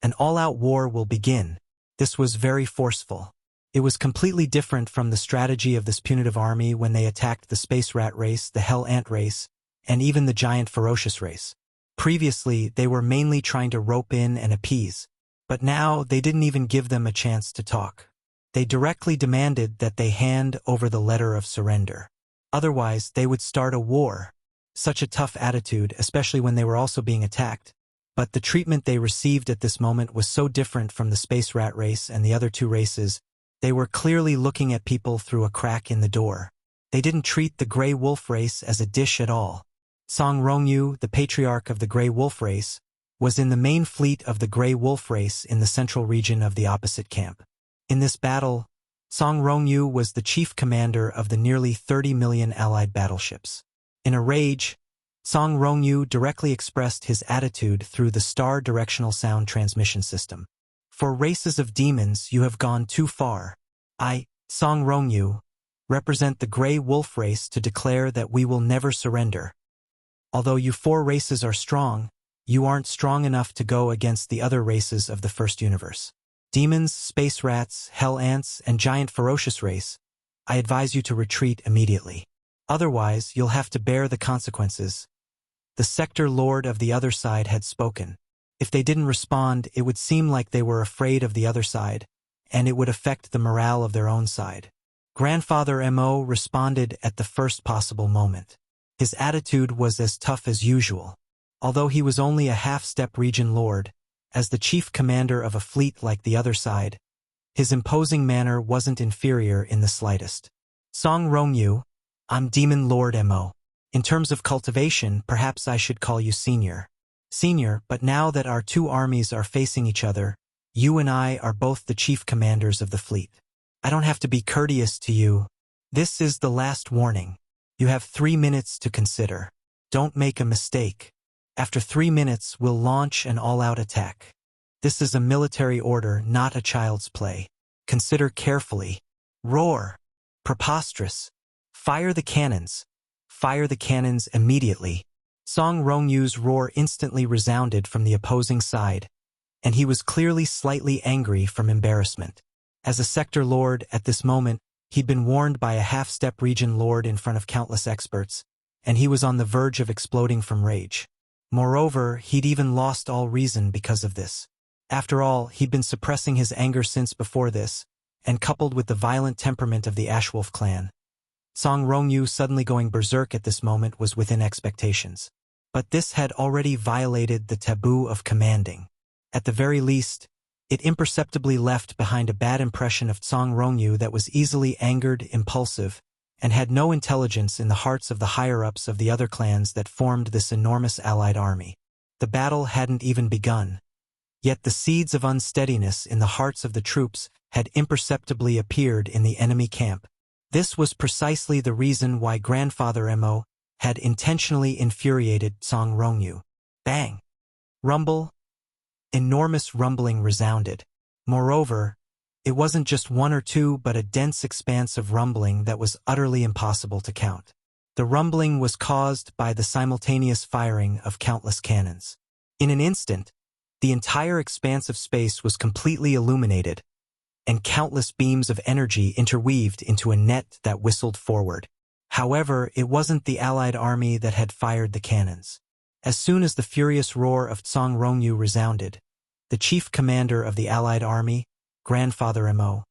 Speaker 1: an all-out war will begin. This was very forceful. It was completely different from the strategy of this punitive army when they attacked the space rat race, the hell ant race, and even the giant ferocious race. Previously, they were mainly trying to rope in and appease, but now they didn't even give them a chance to talk. They directly demanded that they hand over the letter of surrender. Otherwise, they would start a war. Such a tough attitude, especially when they were also being attacked. But the treatment they received at this moment was so different from the space rat race and the other two races. They were clearly looking at people through a crack in the door. They didn't treat the gray wolf race as a dish at all. Song Rongyu, the patriarch of the gray wolf race, was in the main fleet of the gray wolf race in the central region of the opposite camp. In this battle, Song Rongyu was the chief commander of the nearly 30 million allied battleships. In a rage, Song Rongyu directly expressed his attitude through the star directional sound transmission system. For races of demons, you have gone too far. I, Song Rongyu, represent the gray wolf race to declare that we will never surrender. Although you four races are strong, you aren't strong enough to go against the other races of the first universe. Demons, space rats, hell ants, and giant ferocious race, I advise you to retreat immediately. Otherwise, you'll have to bear the consequences. The sector lord of the other side had spoken. If they didn't respond, it would seem like they were afraid of the other side, and it would affect the morale of their own side. Grandfather Mo responded at the first possible moment. His attitude was as tough as usual. Although he was only a half-step region lord, as the chief commander of a fleet like the other side, his imposing manner wasn't inferior in the slightest. Song Rongyu, I'm Demon Lord Mo. In terms of cultivation, perhaps I should call you Senior. Senior, but now that our two armies are facing each other, you and I are both the chief commanders of the fleet. I don't have to be courteous to you. This is the last warning. You have 3 minutes to consider. Don't make a mistake. After 3 minutes, we'll launch an all-out attack. This is a military order, not a child's play. Consider carefully. Roar. Preposterous. Fire the cannons. Fire the cannons immediately. Song Rongyu's roar instantly resounded from the opposing side, and he was clearly slightly angry from embarrassment. As a sector lord at this moment, he'd been warned by a half-step region lord in front of countless experts, and he was on the verge of exploding from rage. Moreover, he'd even lost all reason because of this. After all, he'd been suppressing his anger since before this, and coupled with the violent temperament of the Ashwolf clan, Song Rongyu suddenly going berserk at this moment was within expectations. But this had already violated the taboo of commanding. At the very least, it imperceptibly left behind a bad impression of Song Rongyu that was easily angered, impulsive, and had no intelligence in the hearts of the higher-ups of the other clans that formed this enormous allied army. The battle hadn't even begun. Yet the seeds of unsteadiness in the hearts of the troops had imperceptibly appeared in the enemy camp. This was precisely the reason why Grandfather Mo had intentionally infuriated Song Rongyu. Bang! Rumble! Enormous rumbling resounded. Moreover, it wasn't just one or two but a dense expanse of rumbling that was utterly impossible to count. The rumbling was caused by the simultaneous firing of countless cannons. In an instant, the entire expanse of space was completely illuminated, and countless beams of energy interweaved into a net that whistled forward. However, it wasn't the allied army that had fired the cannons. As soon as the furious roar of Song Rongyu resounded, the chief commander of the allied army, Grandfather Mo,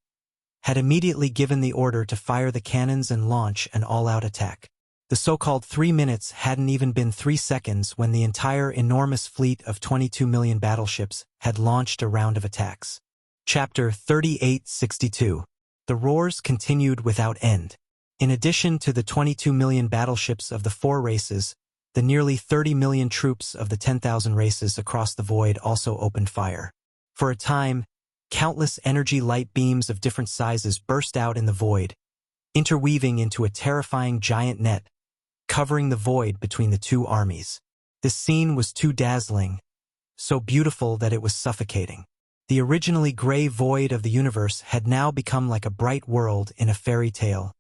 Speaker 1: had immediately given the order to fire the cannons and launch an all-out attack. The so-called 3 minutes hadn't even been 3 seconds when the entire enormous fleet of 22 million battleships had launched a round of attacks. Chapter 3862. The roars continued without end. In addition to the 22 million battleships of the 4 races, the nearly 30 million troops of the 10,000 races across the void also opened fire. For a time, countless energy light beams of different sizes burst out in the void, interweaving into a terrifying giant net, covering the void between the two armies. This scene was too dazzling, so beautiful that it was suffocating. The originally gray void of the universe had now become like a bright world in a fairy tale,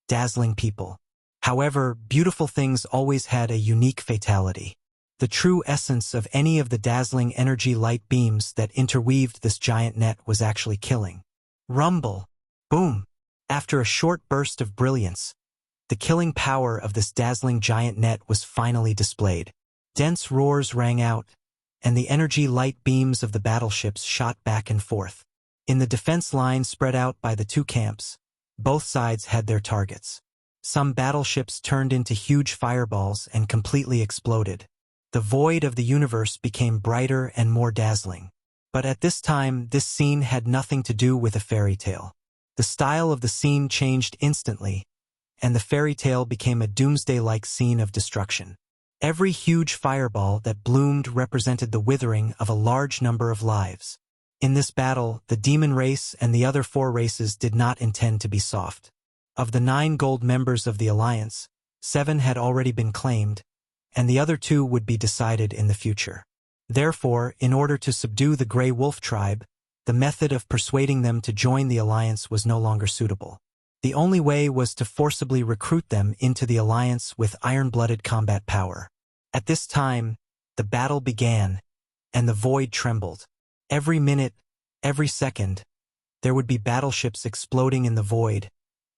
Speaker 1: dazzling people. However, beautiful things always had a unique fatality. The true essence of any of the dazzling energy light beams that interweaved this giant net was actually killing. Rumble! Boom! After a short burst of brilliance, the killing power of this dazzling giant net was finally displayed. Dense roars rang out, and the energy light beams of the battleships shot back and forth. In the defense line spread out by the two camps, both sides had their targets. Some battleships turned into huge fireballs and completely exploded. The void of the universe became brighter and more dazzling. But at this time, this scene had nothing to do with a fairy tale. The style of the scene changed instantly, and the fairy tale became a doomsday-like scene of destruction. Every huge fireball that bloomed represented the withering of a large number of lives. In this battle, the demon race and the other 4 races did not intend to be soft. Of the 9 gold members of the alliance, 7 had already been claimed, and the other 2 would be decided in the future. Therefore, in order to subdue the Grey Wolf tribe, the method of persuading them to join the alliance was no longer suitable. The only way was to forcibly recruit them into the alliance with iron-blooded combat power. At this time, the battle began, and the void trembled. Every minute, every second, there would be battleships exploding in the void,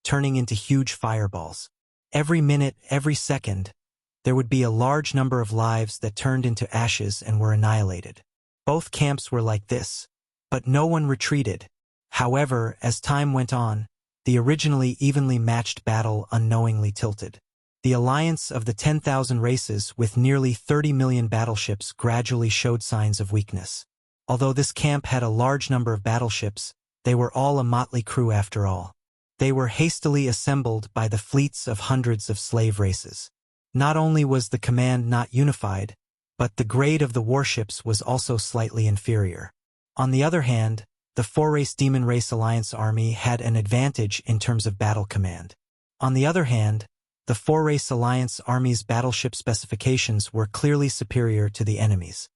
Speaker 1: turning into huge fireballs. Every minute, every second, there would be a large number of lives that turned into ashes and were annihilated. Both camps were like this, but no one retreated. However, as time went on, the originally evenly matched battle unknowingly tilted. The alliance of the 10,000 races with nearly 30 million battleships gradually showed signs of weakness. Although this camp had a large number of battleships, they were all a motley crew after all. They were hastily assembled by the fleets of hundreds of slave races. Not only was the command not unified, but the grade of the warships was also slightly inferior. On the other hand, the 4-race Demon Race Alliance army had an advantage in terms of battle command. On the other hand, the 4-race Alliance army's battleship specifications were clearly superior to the enemy's.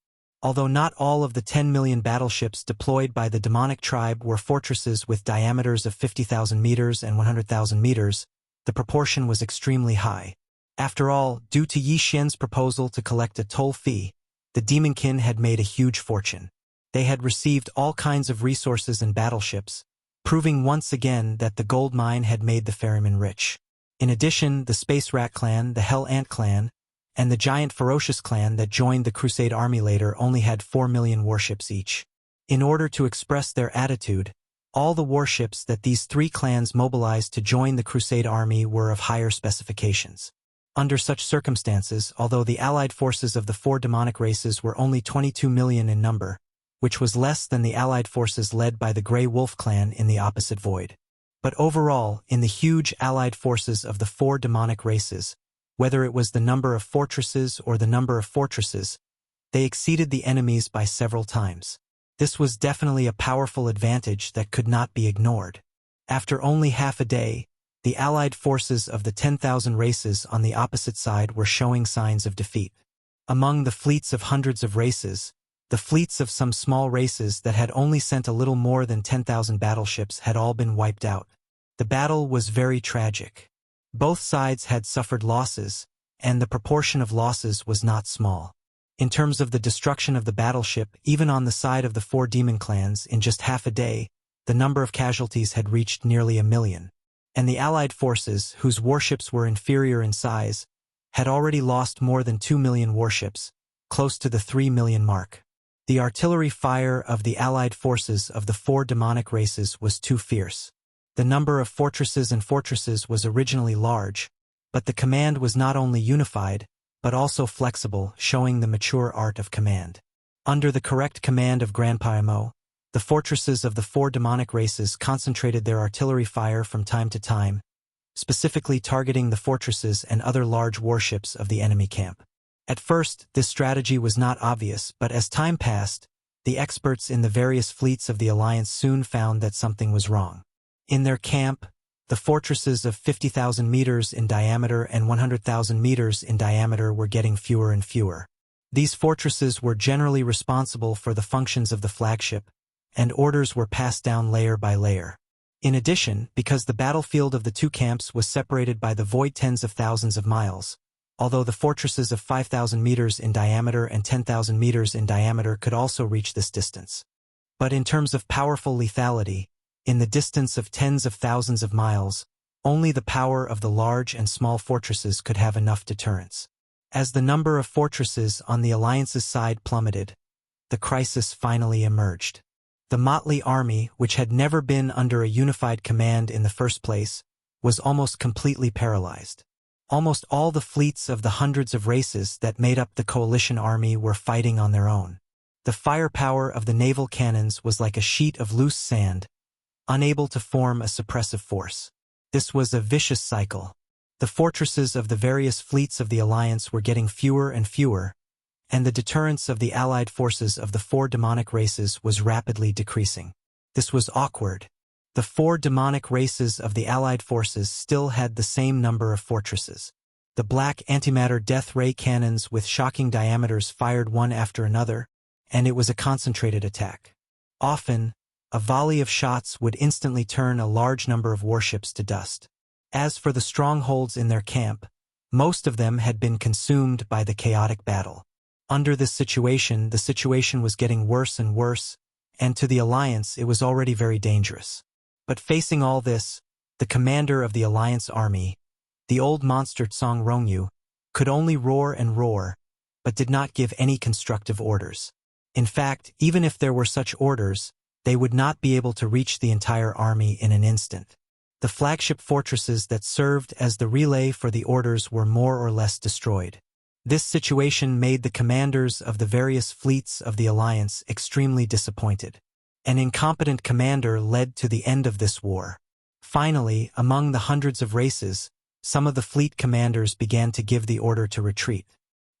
Speaker 1: Although not all of the 10 million battleships deployed by the demonic tribe were fortresses with diameters of 50,000 meters and 100,000 meters, the proportion was extremely high. After all, due to Yi Xian's proposal to collect a toll fee, the Demonkin had made a huge fortune. They had received all kinds of resources and battleships, proving once again that the gold mine had made the ferryman rich. In addition, the Space Rat clan, the Hell Ant clan, and the Giant Ferocious clan that joined the Crusade army later only had 4 million warships each. In order to express their attitude, all the warships that these three clans mobilized to join the Crusade army were of higher specifications. Under such circumstances, although the allied forces of the four demonic races were only 22 million in number, which was less than the allied forces led by the Grey Wolf clan in the opposite void. But overall, in the huge allied forces of the four demonic races, whether it was the number of fortresses or the number of fortresses, they exceeded the enemies by several times. This was definitely a powerful advantage that could not be ignored. After only half a day, the allied forces of the 10,000 races on the opposite side were showing signs of defeat. Among the fleets of hundreds of races, the fleets of some small races that had only sent a little more than 10,000 battleships had all been wiped out. The battle was very tragic. Both sides had suffered losses, and the proportion of losses was not small. In terms of the destruction of the battleship, even on the side of the four demon clans, in just half a day, the number of casualties had reached nearly 1 million. And the allied forces, whose warships were inferior in size, had already lost more than 2 million warships, close to the 3 million mark. The artillery fire of the allied forces of the four demonic races was too fierce. The number of fortresses was originally large, but the command was not only unified, but also flexible, showing the mature art of command. Under the correct command of Grandpa Mo, the fortresses of the four demonic races concentrated their artillery fire from time to time, specifically targeting the fortresses and other large warships of the enemy camp. At first, this strategy was not obvious, but as time passed, the experts in the various fleets of the Alliance soon found that something was wrong. In their camp, the fortresses of 50,000 meters in diameter and 100,000 meters in diameter were getting fewer and fewer. These fortresses were generally responsible for the functions of the flagship, and orders were passed down layer by layer. In addition, because the battlefield of the two camps was separated by the void tens of thousands of miles, although the fortresses of 5,000 meters in diameter and 10,000 meters in diameter could also reach this distance. But in terms of powerful lethality, in the distance of tens of thousands of miles, only the power of the large and small fortresses could have enough deterrence. As the number of fortresses on the Alliance's side plummeted, the crisis finally emerged. The motley army, which had never been under a unified command in the first place, was almost completely paralyzed. Almost all the fleets of the hundreds of races that made up the coalition army were fighting on their own. The firepower of the naval cannons was like a sheet of loose sand, unable to form a suppressive force. This was a vicious cycle. The fortresses of the various fleets of the Alliance were getting fewer and fewer, and the deterrence of the allied forces of the four demonic races was rapidly decreasing. This was awkward. The four demonic races of the allied forces still had the same number of fortresses. The black antimatter death ray cannons with shocking diameters fired one after another, and it was a concentrated attack. Often, a volley of shots would instantly turn a large number of warships to dust. As for the strongholds in their camp, most of them had been consumed by the chaotic battle. Under this situation, the situation was getting worse and worse, and to the Alliance it was already very dangerous. But facing all this, the commander of the Alliance army, the old monster Tsong Rongyu, could only roar and roar, but did not give any constructive orders. In fact, even if there were such orders, they would not be able to reach the entire army in an instant. The flagship fortresses that served as the relay for the orders were more or less destroyed. This situation made the commanders of the various fleets of the Alliance extremely disappointed. An incompetent commander led to the end of this war. Finally, among the hundreds of races, some of the fleet commanders began to give the order to retreat.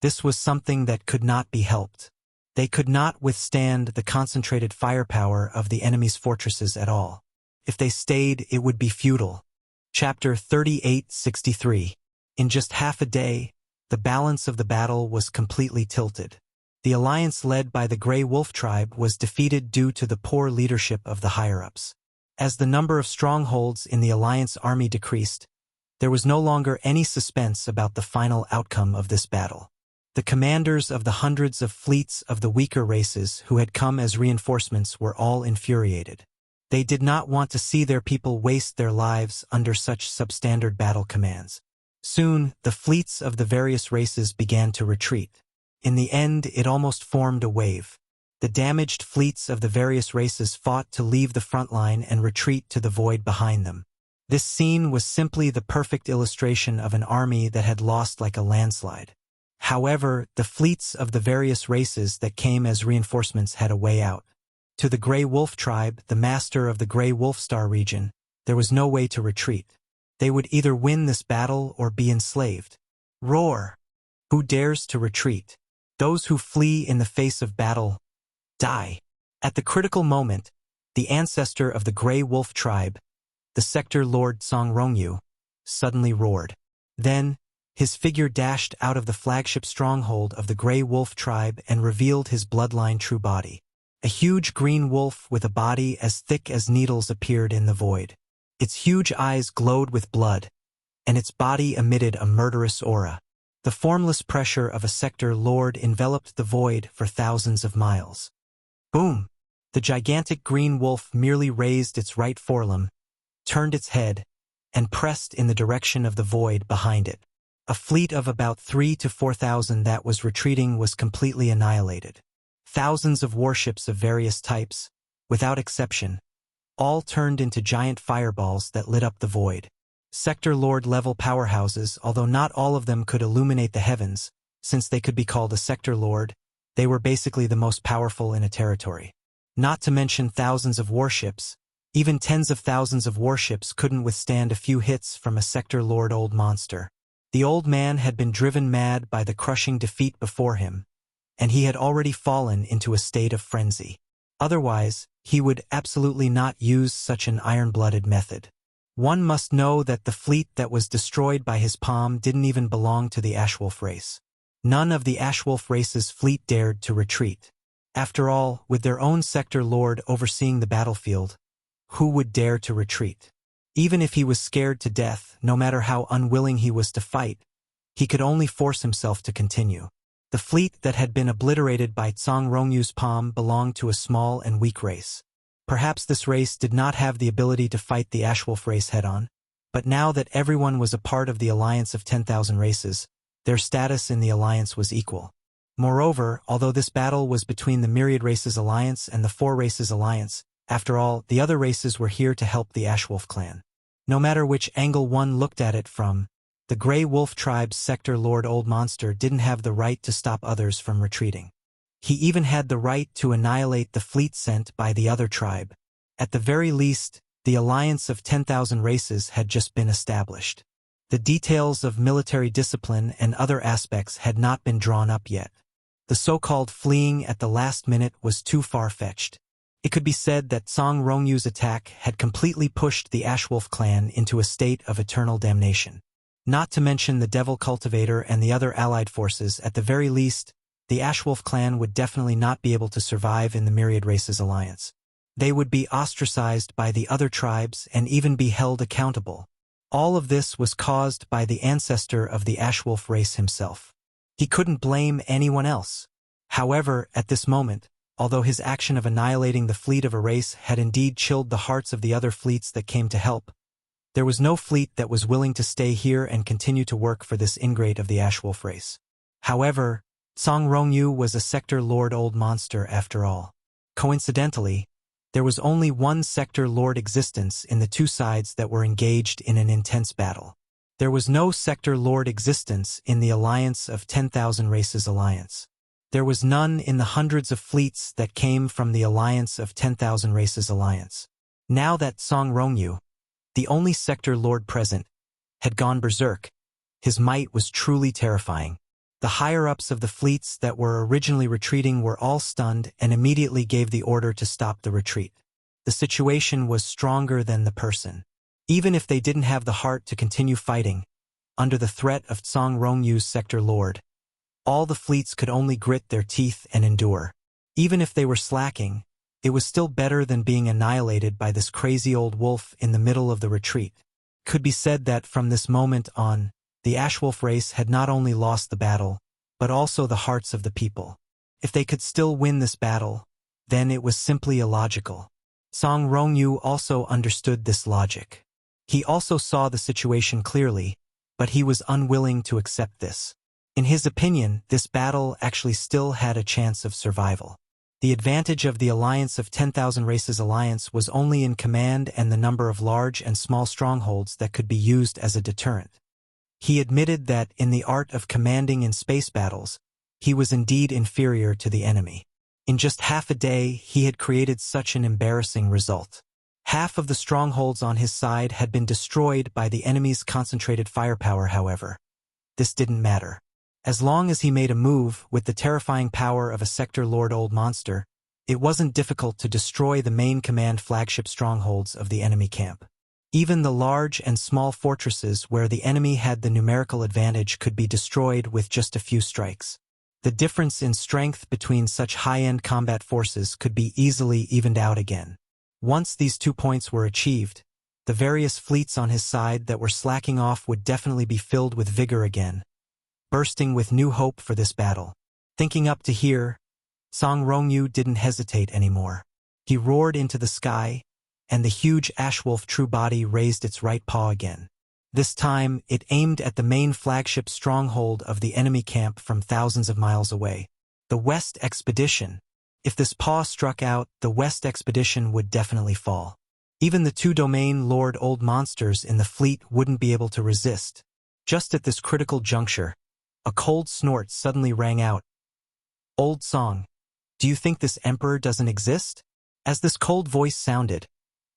Speaker 1: This was something that could not be helped. They could not withstand the concentrated firepower of the enemy's fortresses at all. If they stayed, it would be futile. Chapter 3863. In just half a day, the balance of the battle was completely tilted. The alliance led by the Grey Wolf tribe was defeated due to the poor leadership of the higher-ups. As the number of strongholds in the alliance army decreased, there was no longer any suspense about the final outcome of this battle. The commanders of the hundreds of fleets of the weaker races who had come as reinforcements were all infuriated. They did not want to see their people waste their lives under such substandard battle commands. Soon, the fleets of the various races began to retreat. In the end, it almost formed a wave. The damaged fleets of the various races fought to leave the front line and retreat to the void behind them. This scene was simply the perfect illustration of an army that had lost like a landslide. However, the fleets of the various races that came as reinforcements had a way out. To the Grey Wolf tribe, the master of the Grey Wolf Star region, there was no way to retreat. They would either win this battle or be enslaved. Roar! Who dares to retreat? Those who flee in the face of battle die. At the critical moment, the ancestor of the Grey Wolf tribe, the Sector Lord Song Rongyu, suddenly roared. Then, his figure dashed out of the flagship stronghold of the Grey Wolf tribe and revealed his bloodline true body. A huge green wolf with a body as thick as needles appeared in the void. Its huge eyes glowed with blood, and its body emitted a murderous aura. The formless pressure of a Sector Lord enveloped the void for thousands of miles. Boom! The gigantic green wolf merely raised its right forelimb, turned its head, and pressed in the direction of the void behind it. A fleet of about 3,000 to 4,000 that was retreating was completely annihilated. Thousands of warships of various types, without exception, all turned into giant fireballs that lit up the void. Sector Lord-level powerhouses, although not all of them could illuminate the heavens, since they could be called a Sector Lord, they were basically the most powerful in a territory. Not to mention thousands of warships, even tens of thousands of warships couldn't withstand a few hits from a Sector Lord old monster. The old man had been driven mad by the crushing defeat before him, and he had already fallen into a state of frenzy. Otherwise, he would absolutely not use such an iron-blooded method. One must know that the fleet that was destroyed by his palm didn't even belong to the Ashwolf race. None of the Ashwolf race's fleet dared to retreat. After all, with their own Sector Lord overseeing the battlefield, who would dare to retreat? Even if he was scared to death, no matter how unwilling he was to fight, he could only force himself to continue. The fleet that had been obliterated by Tsang Rongyu's palm belonged to a small and weak race. Perhaps this race did not have the ability to fight the Ashwolf race head-on, but now that everyone was a part of the alliance of 10,000 races, their status in the alliance was equal. Moreover, although this battle was between the Myriad Races Alliance and the Four Races Alliance, after all, the other races were here to help the Ashwolf clan. No matter which angle one looked at it from, the Grey Wolf tribe's Sector Lord Old Monster didn't have the right to stop others from retreating. He even had the right to annihilate the fleet sent by the other tribe. At the very least, the alliance of 10,000 races had just been established. The details of military discipline and other aspects had not been drawn up yet. The so-called fleeing at the last minute was too far-fetched. It could be said that Song Rongyu's attack had completely pushed the Ashwolf clan into a state of eternal damnation. Not to mention the Devil Cultivator and the other allied forces, at the very least, the Ashwolf clan would definitely not be able to survive in the Myriad Races Alliance. They would be ostracized by the other tribes and even be held accountable. All of this was caused by the ancestor of the Ashwolf race himself. He couldn't blame anyone else. However, at this moment, although his action of annihilating the fleet of a race had indeed chilled the hearts of the other fleets that came to help, there was no fleet that was willing to stay here and continue to work for this ingrate of the Ashwolf race. However, Song Rongyu was a Sector Lord Old Monster after all. Coincidentally, there was only one Sector Lord existence in the two sides that were engaged in an intense battle. There was no Sector Lord existence in the alliance of 10,000 Races Alliance. There was none in the hundreds of fleets that came from the alliance of 10,000 Races Alliance. Now that Song Rongyu, the only Sector Lord present, had gone berserk, his might was truly terrifying. The higher-ups of the fleets that were originally retreating were all stunned and immediately gave the order to stop the retreat. The situation was stronger than the person. Even if they didn't have the heart to continue fighting, under the threat of Song Rongyu's Sector Lord, all the fleets could only grit their teeth and endure. Even if they were slacking, it was still better than being annihilated by this crazy old wolf in the middle of the retreat. Could be said that from this moment on, the Ashwolf race had not only lost the battle, but also the hearts of the people. If they could still win this battle, then it was simply illogical. Song Rongyu also understood this logic. He also saw the situation clearly, but he was unwilling to accept this. In his opinion, this battle actually still had a chance of survival. The advantage of the Alliance of 10,000 Races Alliance was only in command and the number of large and small strongholds that could be used as a deterrent. He admitted that, in the art of commanding in space battles, he was indeed inferior to the enemy. In just half a day, he had created such an embarrassing result. Half of the strongholds on his side had been destroyed by the enemy's concentrated firepower, however. This didn't matter. As long as he made a move with the terrifying power of a Sector Lord Old Monster, it wasn't difficult to destroy the main command flagship strongholds of the enemy camp. Even the large and small fortresses where the enemy had the numerical advantage could be destroyed with just a few strikes. The difference in strength between such high-end combat forces could be easily evened out again. Once these 2 points were achieved, the various fleets on his side that were slacking off would definitely be filled with vigor again, bursting with new hope for this battle. Thinking up to here, Song Rongyu didn't hesitate anymore. He roared into the sky, and the huge Ashwolf true body raised its right paw again. This time, it aimed at the main flagship stronghold of the enemy camp from thousands of miles away. The West Expedition. If this paw struck out, the West Expedition would definitely fall. Even the 2 domain Lord Old Monsters in the fleet wouldn't be able to resist. Just at this critical juncture, a cold snort suddenly rang out. "Old Song, do you think this emperor doesn't exist?" As this cold voice sounded,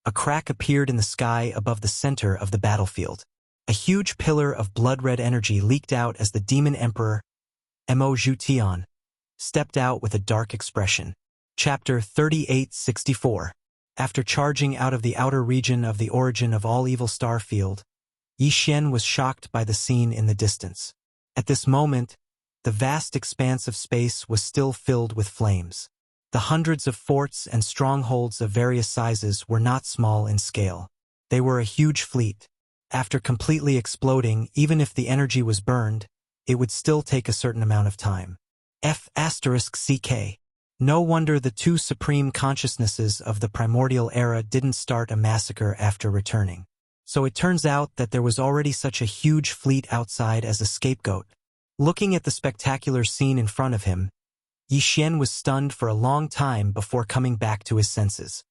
Speaker 1: a crack appeared in the sky above the center of the battlefield. A huge pillar of blood-red energy leaked out as the demon emperor, Mo Zhutian, stepped out with a dark expression. Chapter 3864. After charging out of the outer region of the origin of all evil star field, Yi Xian was shocked by the scene in the distance. At this moment, the vast expanse of space was still filled with flames. The hundreds of forts and strongholds of various sizes were not small in scale. They were a huge fleet. After completely exploding, even if the energy was burned, it would still take a certain amount of time. F***CK. No wonder the 2 supreme consciousnesses of the primordial era didn't start a massacre after returning. So it turns out that there was already such a huge fleet outside as a scapegoat. Looking at the spectacular scene in front of him, Yi Xian was stunned for a long time before coming back to his senses.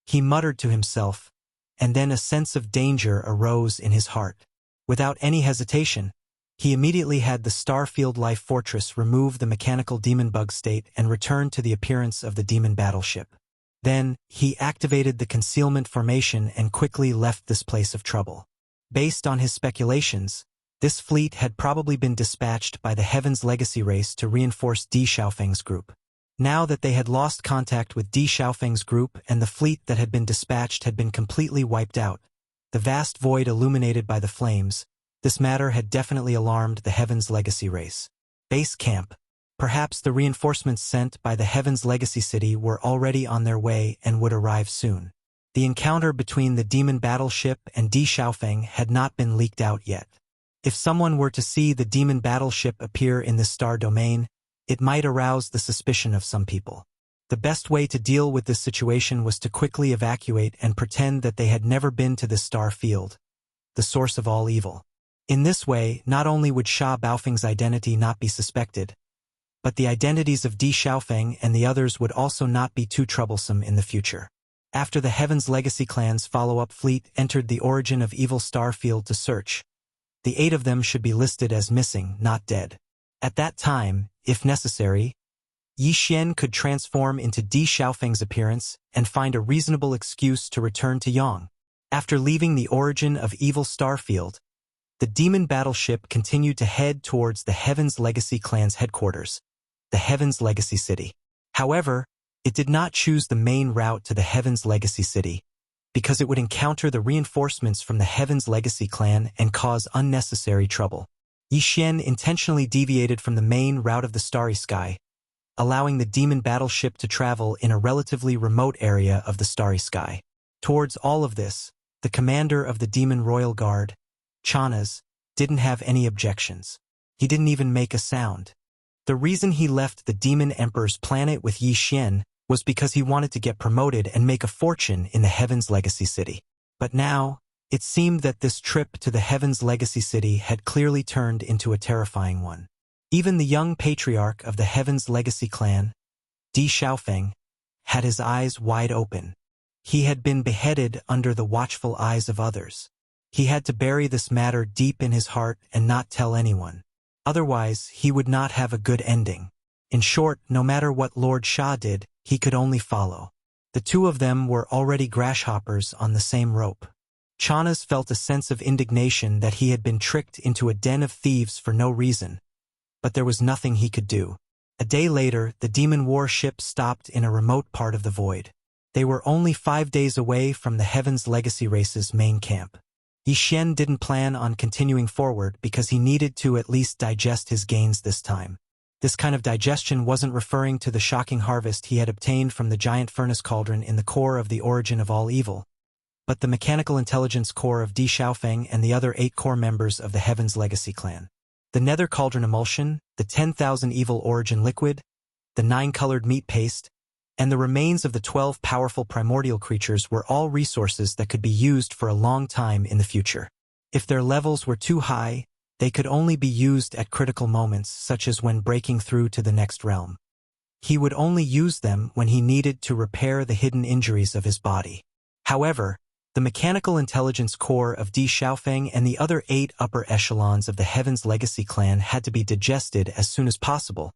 Speaker 1: He muttered to himself, and then a sense of danger arose in his heart. Without any hesitation, he immediately had the Starfield Life Fortress remove the mechanical demon bug state and return to the appearance of the demon battleship. Then, he activated the concealment formation and quickly left this place of trouble. Based on his speculations, this fleet had probably been dispatched by the Heaven's Legacy race to reinforce Di Xiaofeng's group. Now that they had lost contact with Di Xiaofeng's group and the fleet that had been dispatched had been completely wiped out, the vast void illuminated by the flames, this matter had definitely alarmed the Heaven's Legacy race. Base camp. Perhaps the reinforcements sent by the Heaven's Legacy city were already on their way and would arrive soon. The encounter between the demon battleship and Di Xiaofeng had not been leaked out yet. If someone were to see the demon battleship appear in this star domain, it might arouse the suspicion of some people. The best way to deal with this situation was to quickly evacuate and pretend that they had never been to this star field, the source of all evil. In this way, not only would Sha Baofeng's identity not be suspected, but the identities of Di Xiaofeng and the others would also not be too troublesome in the future. After the Heaven's Legacy clan's follow-up fleet entered the origin of Evil Starfield to search, the 8 of them should be listed as missing, not dead. At that time, if necessary, Yi Xian could transform into Di Xiaofeng's appearance and find a reasonable excuse to return to Yang. After leaving the origin of Evil Starfield, the demon battleship continued to head towards the Heaven's Legacy clan's headquarters, the Heaven's Legacy city. However, it did not choose the main route to the Heaven's Legacy city, because it would encounter the reinforcements from the Heaven's Legacy clan and cause unnecessary trouble. Yi Xian intentionally deviated from the main route of the Starry Sky, allowing the demon battleship to travel in a relatively remote area of the Starry Sky. Towards all of this, the commander of the Demon Royal Guard, Chanas, didn't have any objections. He didn't even make a sound. The reason he left the Demon Emperor's planet with Yi Xian was because he wanted to get promoted and make a fortune in the Heaven's Legacy city. But now, it seemed that this trip to the Heaven's Legacy city had clearly turned into a terrifying one. Even the young patriarch of the Heaven's Legacy clan, Di Xiaofeng, had his eyes wide open. He had been beheaded under the watchful eyes of others. He had to bury this matter deep in his heart and not tell anyone. Otherwise, he would not have a good ending. In short, no matter what Lord Sha did, he could only follow. The two of them were already grasshoppers on the same rope. Chanas felt a sense of indignation that he had been tricked into a den of thieves for no reason. But there was nothing he could do. A day later, the demon war ship stopped in a remote part of the void. They were only 5 days away from the Heaven's Legacy Race's main camp. Yi Xian didn't plan on continuing forward because he needed to at least digest his gains this time. This kind of digestion wasn't referring to the shocking harvest he had obtained from the giant furnace cauldron in the core of the origin of all evil, but the mechanical intelligence core of Di Xiaofeng and the other 8 core members of the Heaven's Legacy clan. The nether cauldron emulsion, the 10,000 evil origin liquid, the 9-colored meat paste, and the remains of the 12 powerful primordial creatures were all resources that could be used for a long time in the future. If their levels were too high, they could only be used at critical moments, such as when breaking through to the next realm. He would only use them when he needed to repair the hidden injuries of his body. However, the mechanical intelligence core of Di Xiaofeng and the other 8 upper echelons of the Heaven's Legacy clan had to be digested as soon as possible,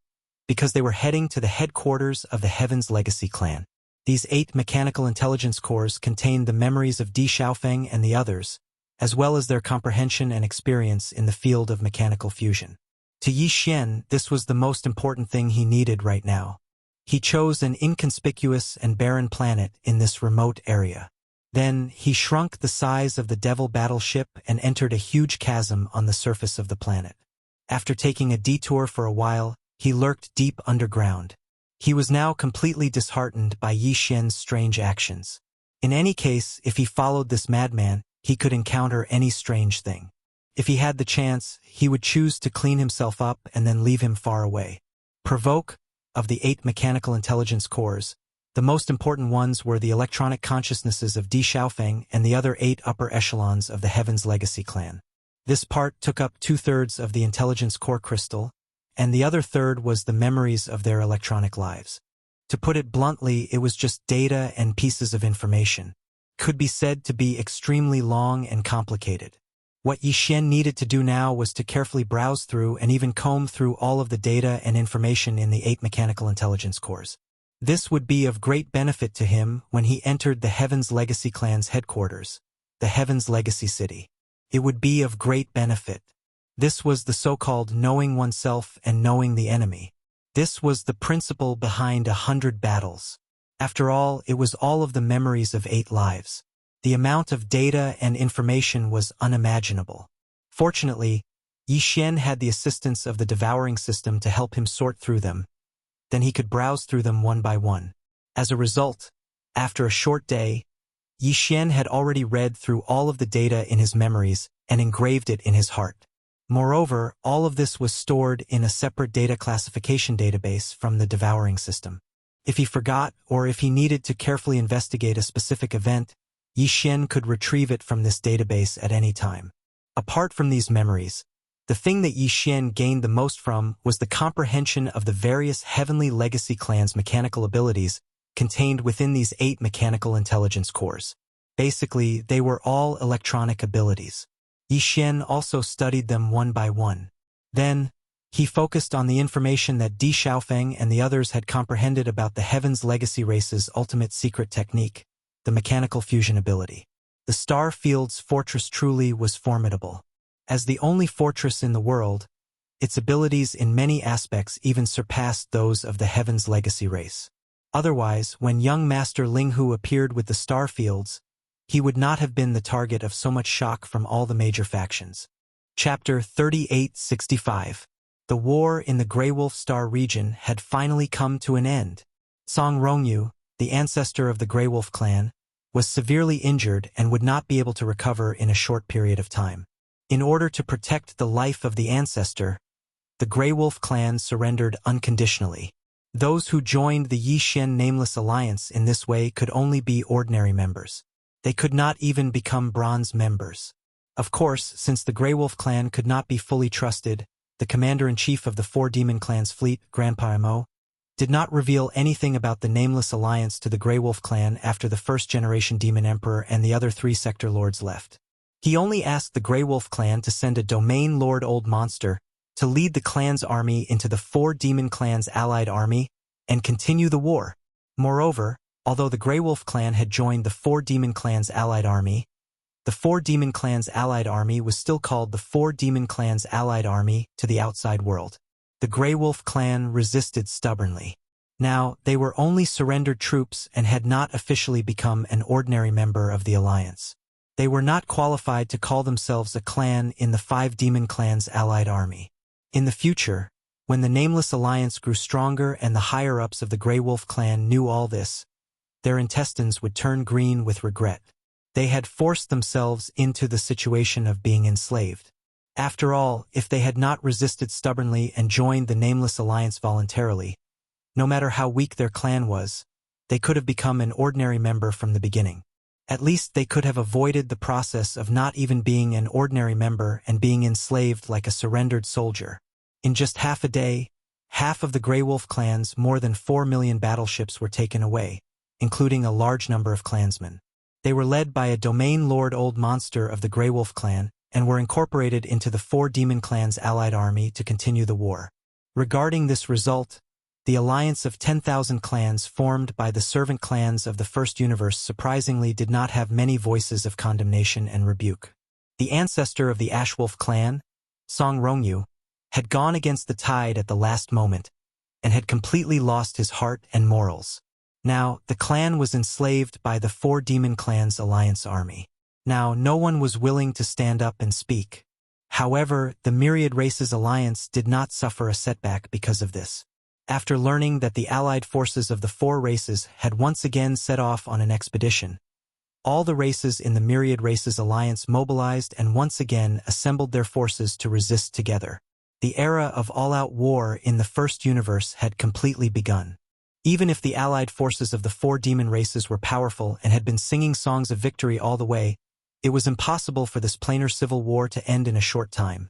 Speaker 1: because they were heading to the headquarters of the Heaven's Legacy clan. These 8 mechanical intelligence cores contained the memories of Di Xiaofeng and the others, as well as their comprehension and experience in the field of mechanical fusion. To Yi Xian, this was the most important thing he needed right now. He chose an inconspicuous and barren planet in this remote area. Then, he shrunk the size of the Devil battleship and entered a huge chasm on the surface of the planet. After taking a detour for a while, he lurked deep underground. He was now completely disheartened by Yi Xian's strange actions. In any case, if he followed this madman, he could encounter any strange thing. If he had the chance, he would choose to clean himself up and then leave him far away. Provoke, of the 8 mechanical intelligence cores, the most important ones were the electronic consciousnesses of Di Xiaofeng and the other 8 upper echelons of the Heaven's Legacy clan. This part took up 2/3 of the intelligence core crystal, and the other third was the memories of their electronic lives. To put it bluntly, it was just data and pieces of information. Could be said to be extremely long and complicated. What Yi Xian needed to do now was to carefully browse through and even comb through all of the data and information in the 8 mechanical intelligence cores. This would be of great benefit to him when he entered the Heaven's Legacy clan's headquarters, the Heaven's Legacy City. It would be of great benefit. This was the so-called knowing oneself and knowing the enemy. This was the principle behind 100 battles. After all, it was all of the memories of 8 lives. The amount of data and information was unimaginable. Fortunately, Yi Xian had the assistance of the devouring system to help him sort through them. Then he could browse through them one by one. As a result, after a short day, Yi Xian had already read through all of the data in his memories and engraved it in his heart. Moreover, all of this was stored in a separate data classification database from the devouring system. If he forgot or if he needed to carefully investigate a specific event, Yi Xian could retrieve it from this database at any time. Apart from these memories, the thing that Yi Xian gained the most from was the comprehension of the various Heavenly Legacy clans' mechanical abilities contained within these 8 mechanical intelligence cores. Basically, they were all electronic abilities. Yi Xian also studied them one by one. Then, he focused on the information that Di Xiaofeng and the others had comprehended about the Heaven's Legacy race's ultimate secret technique, the mechanical fusion ability. The Star Field's fortress truly was formidable. As the only fortress in the world, its abilities in many aspects even surpassed those of the Heaven's Legacy race. Otherwise, when young Master Linghu appeared with the Star Fields, he would not have been the target of so much shock from all the major factions. Chapter 3865. The war in the Grey Wolf Star region had finally come to an end. Song Rongyu, the ancestor of the Grey Wolf clan, was severely injured and would not be able to recover in a short period of time. In order to protect the life of the ancestor, the Grey Wolf clan surrendered unconditionally. Those who joined the Yi Xian Nameless Alliance in this way could only be ordinary members. They could not even become bronze members. Of course, since the Grey Wolf clan could not be fully trusted, the commander-in-chief of the 4 demon clans fleet, Grandpa Mo, did not reveal anything about the Nameless Alliance to the Grey Wolf clan after the first-generation Demon Emperor and the other 3 sector lords left. He only asked the Grey Wolf clan to send a Domain Lord Old Monster to lead the clan's army into the 4 demon clans' allied army and continue the war. Moreover, although the Grey Wolf clan had joined the 4 demon clans' allied army, the 4 demon clans' allied army was still called the 4 demon clans' allied army to the outside world. The Grey Wolf clan resisted stubbornly. Now, they were only surrendered troops and had not officially become an ordinary member of the alliance. They were not qualified to call themselves a clan in the 5 demon clans' allied army. In the future, when the Nameless Alliance grew stronger and the higher-ups of the Grey Wolf clan knew all this, their intestines would turn green with regret. They had forced themselves into the situation of being enslaved. After all, if they had not resisted stubbornly and joined the Nameless Alliance voluntarily, no matter how weak their clan was, they could have become an ordinary member from the beginning. At least they could have avoided the process of not even being an ordinary member and being enslaved like a surrendered soldier. In just half a day, half of the Grey Wolf clan's more than 4 million battleships were taken away, including a large number of clansmen. They were led by a Domain Lord Old Monster of the Grey Wolf clan and were incorporated into the 4 demon clans' allied army to continue the war. Regarding this result, the alliance of 10,000 clans formed by the servant clans of the First Universe surprisingly did not have many voices of condemnation and rebuke. The ancestor of the Ashwolf clan, Song Rongyu, had gone against the tide at the last moment and had completely lost his heart and morals. Now, the clan was enslaved by the 4 demon clans' alliance army. Now, no one was willing to stand up and speak. However, the Myriad Races Alliance did not suffer a setback because of this. After learning that the allied forces of the 4 races had once again set off on an expedition, all the races in the Myriad Races Alliance mobilized and once again assembled their forces to resist together. The era of all-out war in the First Universe had completely begun. Even if the allied forces of the 4 demon races were powerful and had been singing songs of victory all the way, it was impossible for this planar civil war to end in a short time.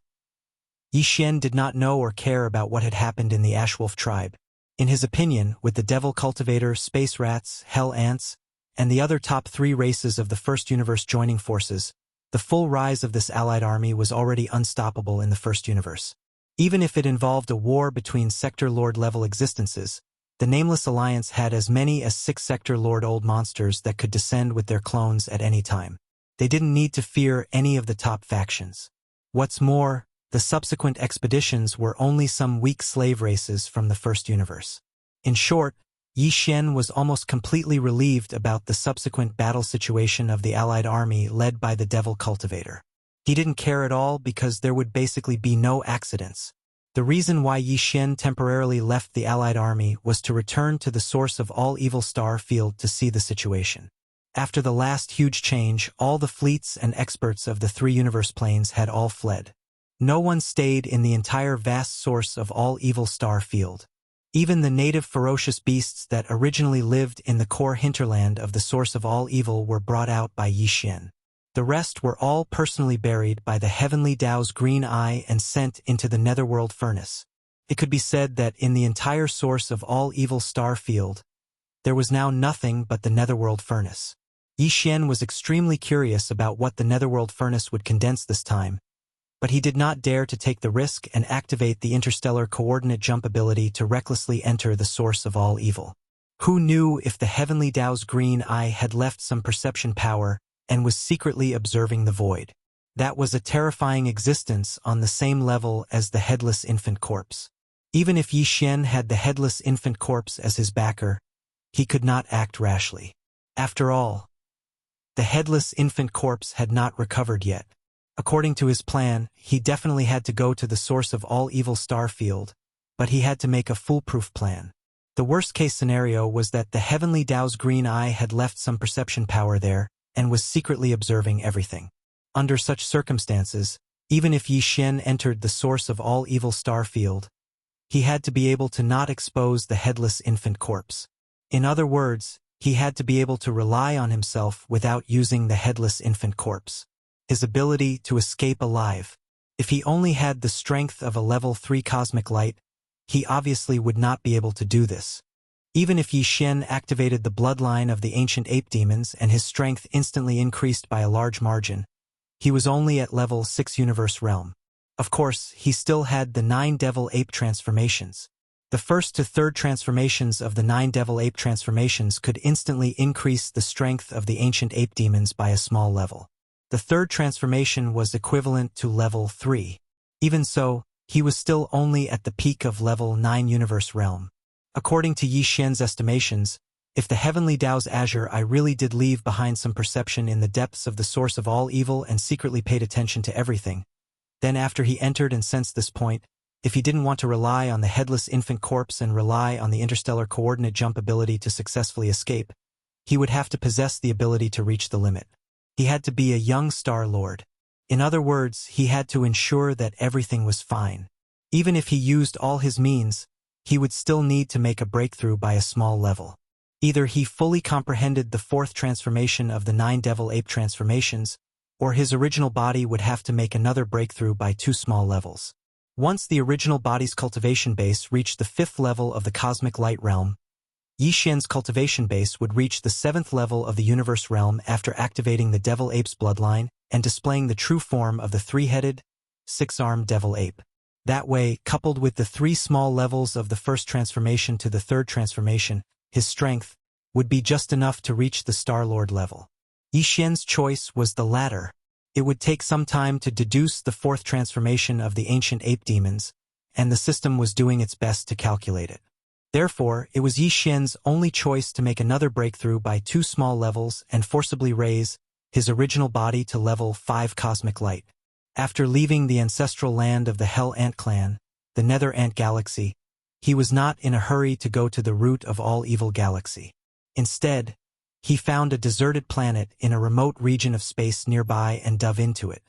Speaker 1: Yi Xian did not know or care about what had happened in the Ashwolf tribe. In his opinion, with the Devil Cultivator, Space Rats, Hell Ants, and the other top 3 races of the First Universe joining forces, the full rise of this allied army was already unstoppable in the First Universe. Even if it involved a war between Sector Lord-level existences, the Nameless Alliance had as many as 6 Sector Lord Old Monsters that could descend with their clones at any time. They didn't need to fear any of the top factions. What's more, the subsequent expeditions were only some weak slave races from the First Universe. In short, Yi Xian was almost completely relieved about the subsequent battle situation of the allied army led by the Devil Cultivator. He didn't care at all because there would basically be no accidents. The reason why Yi Xian temporarily left the allied army was to return to the source of all evil star field to see the situation. After the last huge change, all the fleets and experts of the 3 universe planes had all fled. No one stayed in the entire vast source of all evil star field. Even the native ferocious beasts that originally lived in the core hinterland of the source of all evil were brought out by Yi Xian. The rest were all personally buried by the Heavenly Tao's green eye and sent into the netherworld furnace. It could be said that in the entire source of all evil star field, there was now nothing but the netherworld furnace. Yi Xian was extremely curious about what the netherworld furnace would condense this time, but he did not dare to take the risk and activate the interstellar coordinate jump ability to recklessly enter the source of all evil. Who knew if the Heavenly Tao's green eye had left some perception power and was secretly observing the void? That was a terrifying existence on the same level as the headless infant corpse. Even if Yi Xian had the headless infant corpse as his backer, he could not act rashly. After all, the headless infant corpse had not recovered yet. According to his plan, he definitely had to go to the source of all evil star field, but he had to make a foolproof plan. The worst-case scenario was that the Heavenly Tao's green eye had left some perception power there and was secretly observing everything. Under such circumstances, even if Yi Xian entered the source of all evil star field, he had to be able to not expose the headless infant corpse. In other words, he had to be able to rely on himself without using the headless infant corpse. His ability to escape alive. If he only had the strength of a level 3 cosmic light, he obviously would not be able to do this. Even if Yi Xian activated the bloodline of the ancient ape demons and his strength instantly increased by a large margin, he was only at level 6 universe realm. Of course, he still had the 9 devil ape transformations. The first to third transformations of the 9 devil ape transformations could instantly increase the strength of the ancient ape demons by a small level. The third transformation was equivalent to level 3. Even so, he was still only at the peak of level 9 universe realm. According to Yi Xian's estimations, if the heavenly Tao's azure eye really did leave behind some perception in the depths of the source of all evil and secretly paid attention to everything, then after he entered and sensed this point, if he didn't want to rely on the headless infant corpse and rely on the interstellar coordinate jump ability to successfully escape, he would have to possess the ability to reach the limit. He had to be a young Star Lord. In other words, he had to ensure that everything was fine. Even if he used all his means, he would still need to make a breakthrough by a small level. Either he fully comprehended the fourth transformation of the 9 devil ape transformations, or his original body would have to make another breakthrough by 2 small levels. Once the original body's cultivation base reached the 5th level of the cosmic light realm, Yi Xian's cultivation base would reach the 7th level of the universe realm after activating the devil ape's bloodline and displaying the true form of the 3-headed, 6-armed devil ape. That way, coupled with the 3 small levels of the first transformation to the third transformation, his strength would be just enough to reach the Star-Lord level. Yi Xian's choice was the latter. It would take some time to deduce the 4th transformation of the ancient ape demons, and the system was doing its best to calculate it. Therefore, it was Yi Xian's only choice to make another breakthrough by 2 small levels and forcibly raise his original body to level 5 cosmic light. After leaving the ancestral land of the Hell Ant Clan, the Nether Ant Galaxy, he was not in a hurry to go to the root of all evil galaxy. Instead, he found a deserted planet in a remote region of space nearby and dove into it.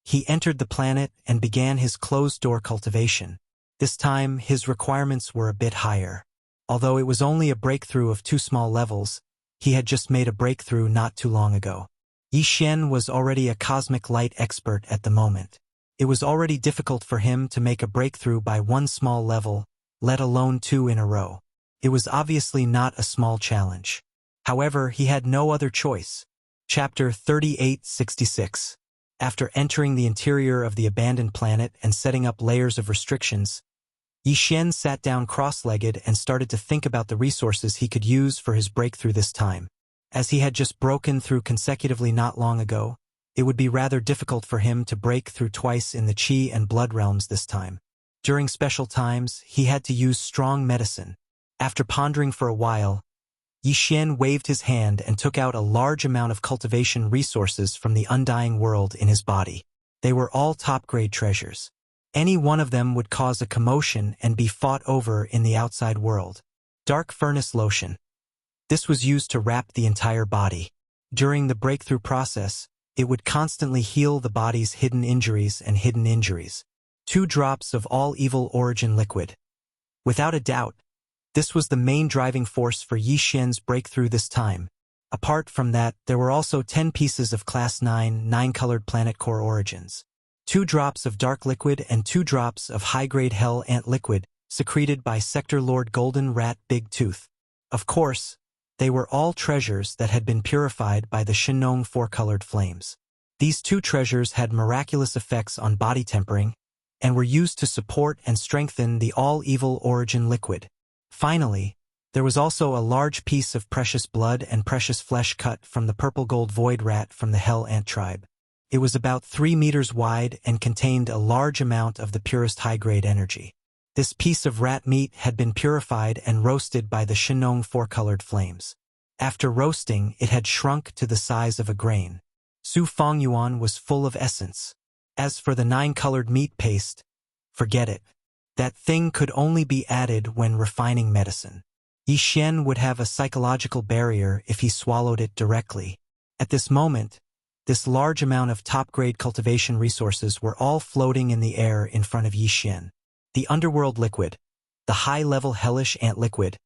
Speaker 1: He entered the planet and began his closed-door cultivation. This time, his requirements were a bit higher. Although it was only a breakthrough of 2 small levels, he had just made a breakthrough not too long ago. Yi Xian was already a cosmic light expert at the moment. It was already difficult for him to make a breakthrough by 1 small level, let alone 2 in a row. It was obviously not a small challenge. However, he had no other choice. Chapter 3866. After entering the interior of the abandoned planet and setting up layers of restrictions, Yi Xian sat down cross-legged and started to think about the resources he could use for his breakthrough this time. As he had just broken through consecutively not long ago, it would be rather difficult for him to break through twice in the Qi and blood realms this time. During special times, he had to use strong medicine. After pondering for a while, Yi Xian waved his hand and took out a large amount of cultivation resources from the undying world in his body. They were all top-grade treasures. Any one of them would cause a commotion and be fought over in the outside world. Dark Furnace Lotion. This was used to wrap the entire body. During the breakthrough process, it would constantly heal the body's hidden injuries and hidden injuries. 2 drops of all evil origin liquid. Without a doubt, this was the main driving force for Yi Xian's breakthrough this time. Apart from that, there were also 10 pieces of Class 9, 9-colored planet core origins. 2 drops of dark liquid and 2 drops of high-grade Hell Ant liquid, secreted by Sector Lord Golden Rat Big Tooth. Of course, they were all treasures that had been purified by the Shinong 4-colored flames. These 2 treasures had miraculous effects on body tempering, and were used to support and strengthen the all-evil origin liquid. Finally, there was also a large piece of precious blood and precious flesh cut from the purple gold void rat from the Hell Ant tribe. It was about 3 meters wide and contained a large amount of the purest high-grade energy. This piece of rat meat had been purified and roasted by the Shinong 4-colored flames. After roasting, it had shrunk to the size of a grain. Su Fengyuan was full of essence. As for the 9-colored meat paste, forget it. That thing could only be added when refining medicine. Yi Xian would have a psychological barrier if he swallowed it directly. At this moment, this large amount of top-grade cultivation resources were all floating in the air in front of Yi Xian. The underworld liquid, the high-level hellish ant liquid,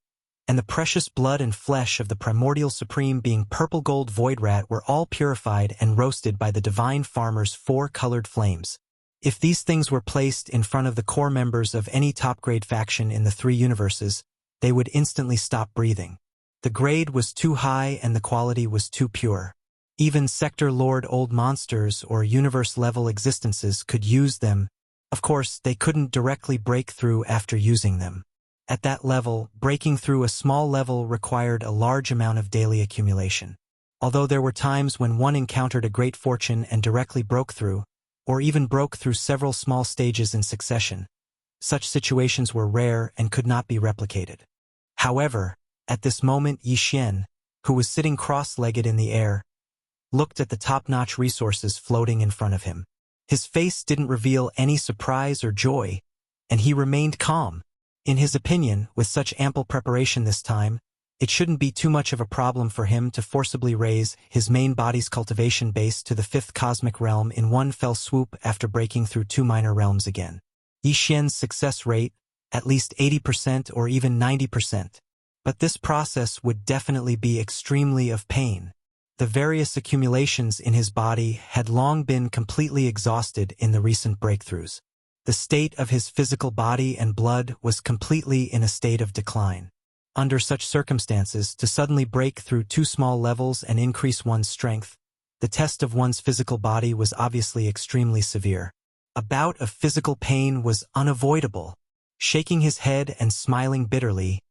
Speaker 1: and the precious blood and flesh of the primordial supreme being purple gold void rat were all purified and roasted by the divine farmer's 4-colored flames. If these things were placed in front of the core members of any top-grade faction in the 3 universes, they would instantly stop breathing. The grade was too high and the quality was too pure. Even Sector Lord old monsters or universe-level existences could use them. Of course, they couldn't directly break through after using them. At that level, breaking through a small level required a large amount of daily accumulation. Although there were times when one encountered a great fortune and directly broke through, or even broke through several small stages in succession, such situations were rare and could not be replicated. However, at this moment Yi Xian, who was sitting cross-legged in the air, looked at the top-notch resources floating in front of him. His face didn't reveal any surprise or joy, and he remained calm. In his opinion, with such ample preparation this time, it shouldn't be too much of a problem for him to forcibly raise his main body's cultivation base to the 5th cosmic realm in one fell swoop after breaking through 2 minor realms again. Yi Xian's success rate, at least 80% or even 90%. But this process would definitely be extremely of pain. The various accumulations in his body had long been completely exhausted in the recent breakthroughs. The state of his physical body and blood was completely in a state of decline. Under such circumstances, to suddenly break through 2 small levels and increase one's strength, the test of one's physical body was obviously extremely severe. A bout of physical pain was unavoidable. Shaking his head and smiling bitterly,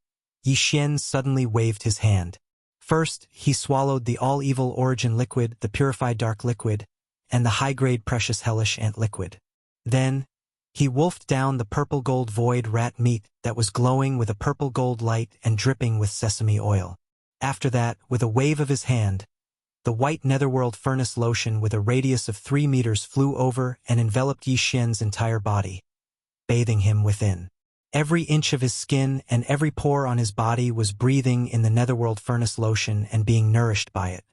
Speaker 1: Yi Xian suddenly waved his hand. First, he swallowed the all-evil origin liquid, the purified dark liquid, and the high-grade precious hellish ant liquid. Then, he wolfed down the purple gold void rat meat that was glowing with a purple gold light and dripping with sesame oil. After that, with a wave of his hand, the white netherworld furnace lotion with a radius of 3 meters flew over and enveloped Yi Xian's entire body, bathing him within. Every inch of his skin and every pore on his body was breathing in the netherworld furnace lotion and being nourished by it.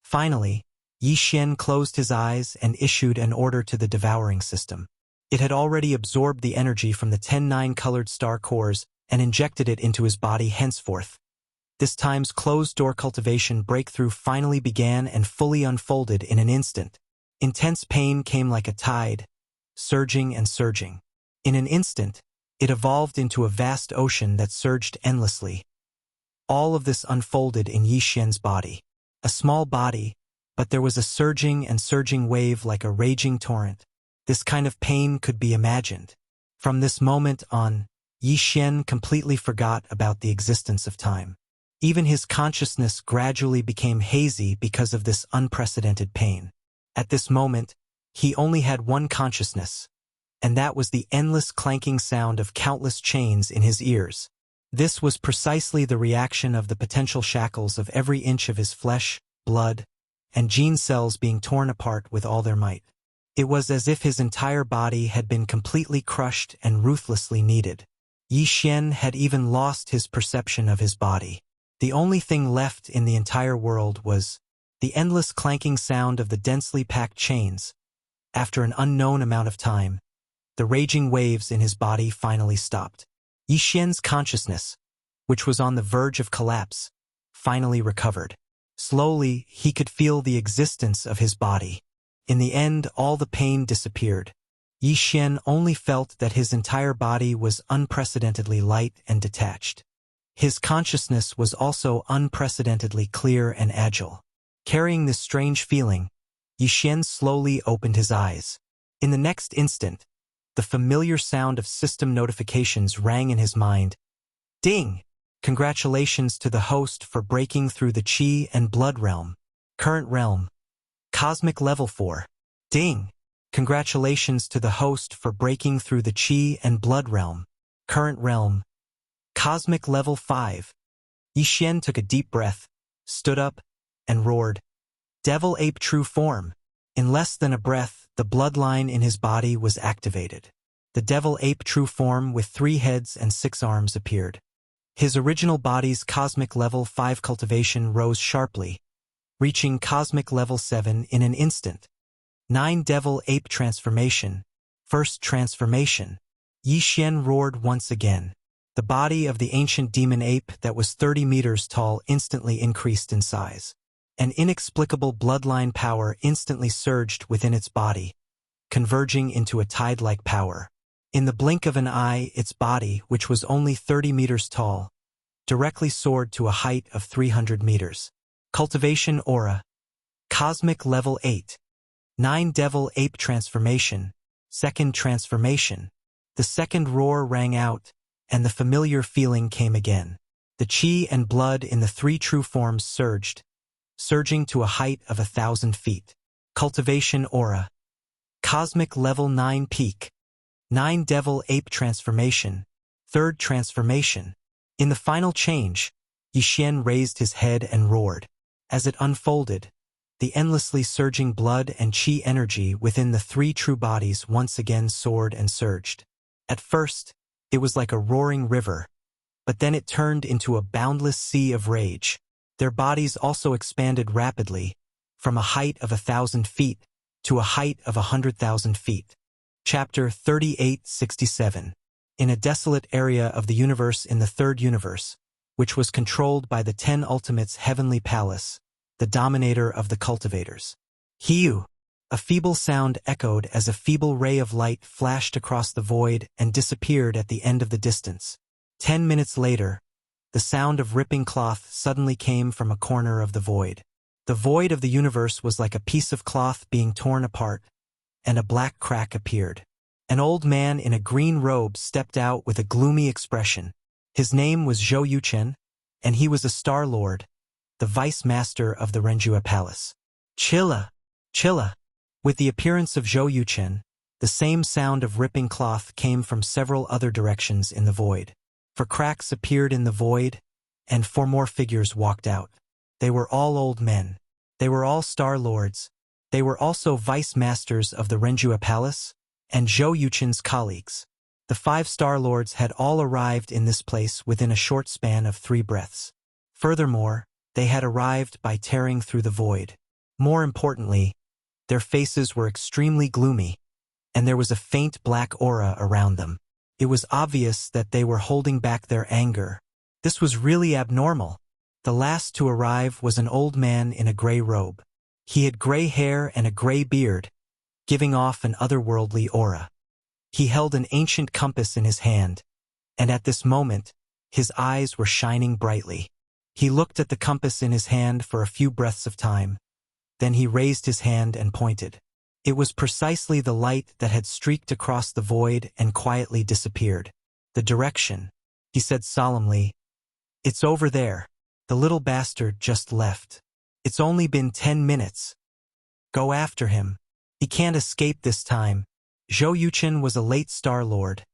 Speaker 1: Finally, Yi Xian closed his eyes and issued an order to the devouring system. It had already absorbed the energy from the 10 9-colored star cores and injected it into his body henceforth. This time's closed-door cultivation breakthrough finally began and fully unfolded in an instant. Intense pain came like a tide, surging and surging. In an instant, it evolved into a vast ocean that surged endlessly. All of this unfolded in Yi Xian's body. A small body, but there was a surging and surging wave like a raging torrent. This kind of pain could be imagined. From this moment on, Yi Xian completely forgot about the existence of time. Even his consciousness gradually became hazy because of this unprecedented pain. At this moment, he only had one consciousness, and that was the endless clanking sound of countless chains in his ears. This was precisely the reaction of the potential shackles of every inch of his flesh, blood, and gene cells being torn apart with all their might. It was as if his entire body had been completely crushed and ruthlessly kneaded. Yi Xian had even lost his perception of his body. The only thing left in the entire world was the endless clanking sound of the densely packed chains. After an unknown amount of time, the raging waves in his body finally stopped. Yi Xian's consciousness, which was on the verge of collapse, finally recovered. Slowly, he could feel the existence of his body. In the end, all the pain disappeared. Yi Xian only felt that his entire body was unprecedentedly light and detached. His consciousness was also unprecedentedly clear and agile. Carrying this strange feeling, Yi Xian slowly opened his eyes. In the next instant, the familiar sound of system notifications rang in his mind. Ding! Congratulations to the host for breaking through the Qi and Blood realm. Current realm. Cosmic level 4. Ding! Congratulations to the host for breaking through the Qi and Blood realm. Current realm. Cosmic level 5. Yi Xian took a deep breath, stood up, and roared. Devil Ape True Form. In less than a breath, the bloodline in his body was activated. The Devil Ape True Form with 3 heads and 6 arms appeared. His original body's cosmic level 5 cultivation rose sharply, reaching cosmic level 7 in an instant. 9 Devil Ape Transformation. First transformation. Yi Xian roared once again. The body of the ancient demon ape that was 30 meters tall instantly increased in size. An inexplicable bloodline power instantly surged within its body, converging into a tide-like power. In the blink of an eye, its body, which was only 30 meters tall, directly soared to a height of 300 meters. Cultivation Aura. Cosmic Level 8. 9 Devil Ape Transformation. Second Transformation. The second roar rang out, and the familiar feeling came again. The chi and blood in the three true forms surged, surging to a height of 1,000 feet. Cultivation Aura. Cosmic Level 9 Peak. 9 Devil Ape Transformation. Third Transformation. In the final change, Yixian raised his head and roared. As it unfolded, the endlessly surging blood and chi energy within the three true bodies once again soared and surged. At first, it was like a roaring river, but then it turned into a boundless sea of rage. Their bodies also expanded rapidly, from a height of 1,000 feet to a height of 100,000 feet. Chapter 3867. In a desolate area of the universe in the third universe, which was controlled by the 10 Ultimates' heavenly palace, the dominator of the cultivators. Hiu! A feeble sound echoed as a feeble ray of light flashed across the void and disappeared at the end of the distance. 10 minutes later, the sound of ripping cloth suddenly came from a corner of the void. The void of the universe was like a piece of cloth being torn apart, and a black crack appeared. An old man in a green robe stepped out with a gloomy expression. His name was Zhou Yuchen, and he was a Star Lord, the Vice Master of the Renjua Palace. Chilla! Chilla! With the appearance of Zhou Yuchen, the same sound of ripping cloth came from several other directions in the void. 4 cracks appeared in the void, and 4 more figures walked out. They were all old men. They were all Star Lords. They were also Vice Masters of the Renjua Palace, and Zhou Yuchen's colleagues. The 5 Star Lords had all arrived in this place within a short span of 3 breaths. Furthermore, they had arrived by tearing through the void. More importantly, their faces were extremely gloomy, and there was a faint black aura around them. It was obvious that they were holding back their anger. This was really abnormal. The last to arrive was an old man in a gray robe. He had gray hair and a gray beard, giving off an otherworldly aura. He held an ancient compass in his hand, and at this moment, his eyes were shining brightly. He looked at the compass in his hand for a few breaths of time. Then he raised his hand and pointed. It was precisely the light that had streaked across the void and quietly disappeared. The direction, he said solemnly. It's over there. The little bastard just left. It's only been 10 minutes. Go after him. He can't escape this time. Zhou Yuchen was a late Star Lord,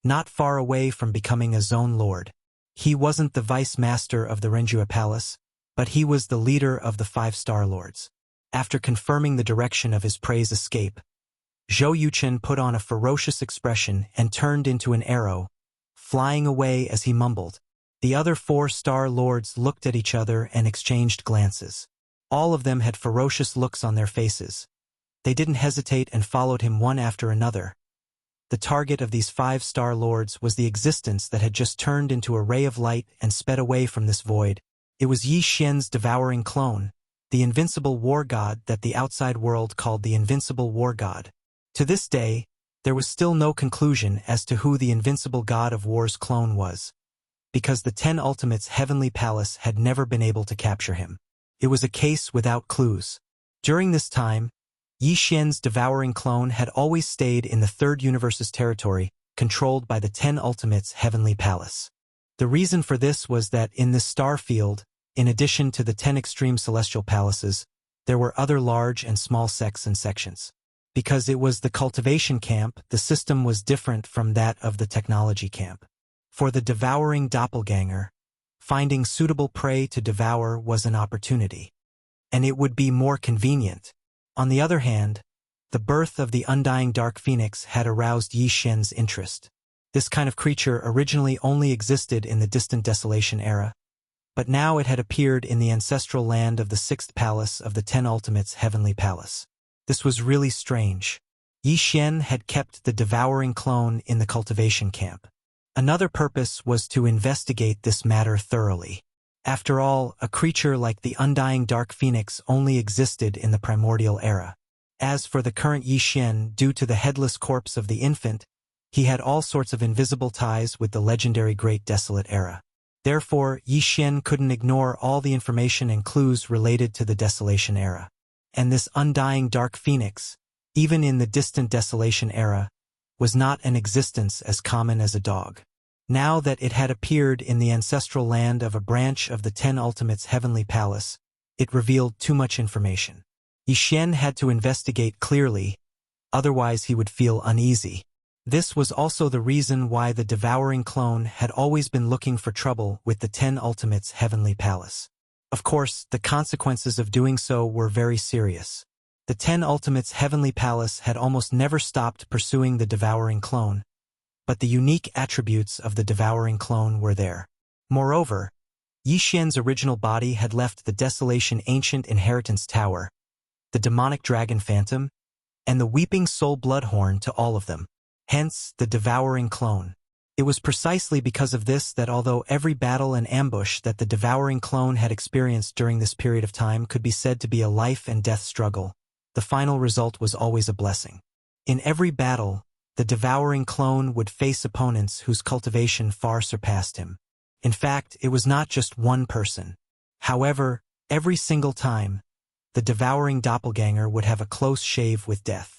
Speaker 1: not far away from becoming a Zone Lord. He wasn't the Vice Master of the Renjua Palace, but he was the leader of the 5 Star Lords. After confirming the direction of his prey's escape, Zhou Yuchen put on a ferocious expression and turned into an arrow, flying away as he mumbled. The other 4 Star Lords looked at each other and exchanged glances. All of them had ferocious looks on their faces. They didn't hesitate and followed him one after another. The target of these 5 Star Lords was the existence that had just turned into a ray of light and sped away from this void. It was Yi Xian's devouring clone, the invincible war god that the outside world called the invincible war god. To this day, there was still no conclusion as to who the invincible god of war's clone was, because the 10 Ultimates' heavenly palace had never been able to capture him. It was a case without clues. During this time, Yi Xian's devouring clone had always stayed in the third universe's territory, controlled by the 10 Ultimates' heavenly palace. The reason for this was that in this star field, in addition to the 10 extreme celestial palaces, there were other large and small sects and sections. Because it was the cultivation camp, the system was different from that of the technology camp. For the devouring doppelganger, finding suitable prey to devour was an opportunity, and it would be more convenient. On the other hand, the birth of the undying dark phoenix had aroused Yi Xian's interest. This kind of creature originally only existed in the distant Desolation era, but now it had appeared in the ancestral land of the 6th palace of the 10 Ultimates' heavenly palace. This was really strange. Yi Xian had kept the devouring clone in the cultivation camp. Another purpose was to investigate this matter thoroughly. After all, a creature like the undying dark phoenix only existed in the primordial era. As for the current Yi Xian, due to the headless corpse of the infant, he had all sorts of invisible ties with the legendary Great Desolate Era. Therefore, Yi Xian couldn't ignore all the information and clues related to the Desolation Era. And this undying Dark Phoenix, even in the distant Desolation Era, was not an existence as common as a dog. Now that it had appeared in the ancestral land of a branch of the Ten Ultimates' heavenly palace, it revealed too much information. Yi Xian had to investigate clearly, otherwise he would feel uneasy. This was also the reason why the devouring clone had always been looking for trouble with the Ten Ultimates' heavenly palace. Of course, the consequences of doing so were very serious. The Ten Ultimates' heavenly palace had almost never stopped pursuing the devouring clone, but the unique attributes of the devouring clone were there. Moreover, Yi Xian's original body had left the Desolation Ancient Inheritance Tower, the demonic dragon phantom, and the weeping soul bloodhorn to all of them. Hence, the devouring clone. It was precisely because of this that although every battle and ambush that the devouring clone had experienced during this period of time could be said to be a life and death struggle, the final result was always a blessing. In every battle, the devouring clone would face opponents whose cultivation far surpassed him. In fact, it was not just one person. However, every single time, the devouring doppelganger would have a close shave with death.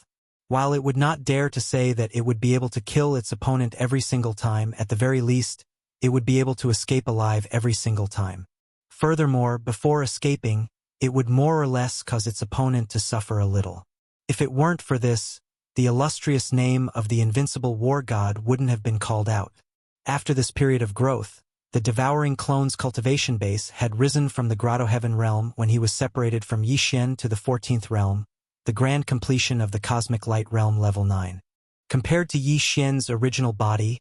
Speaker 1: While it would not dare to say that it would be able to kill its opponent every single time, at the very least, it would be able to escape alive every single time. Furthermore, before escaping, it would more or less cause its opponent to suffer a little. If it weren't for this, the illustrious name of the invincible war god wouldn't have been called out. After this period of growth, the devouring clone's cultivation base had risen from the Grotto Heaven realm when he was separated from Yi Xian to the 14th realm, the grand completion of the Cosmic Light Realm level 9. Compared to Yi Xian's original body,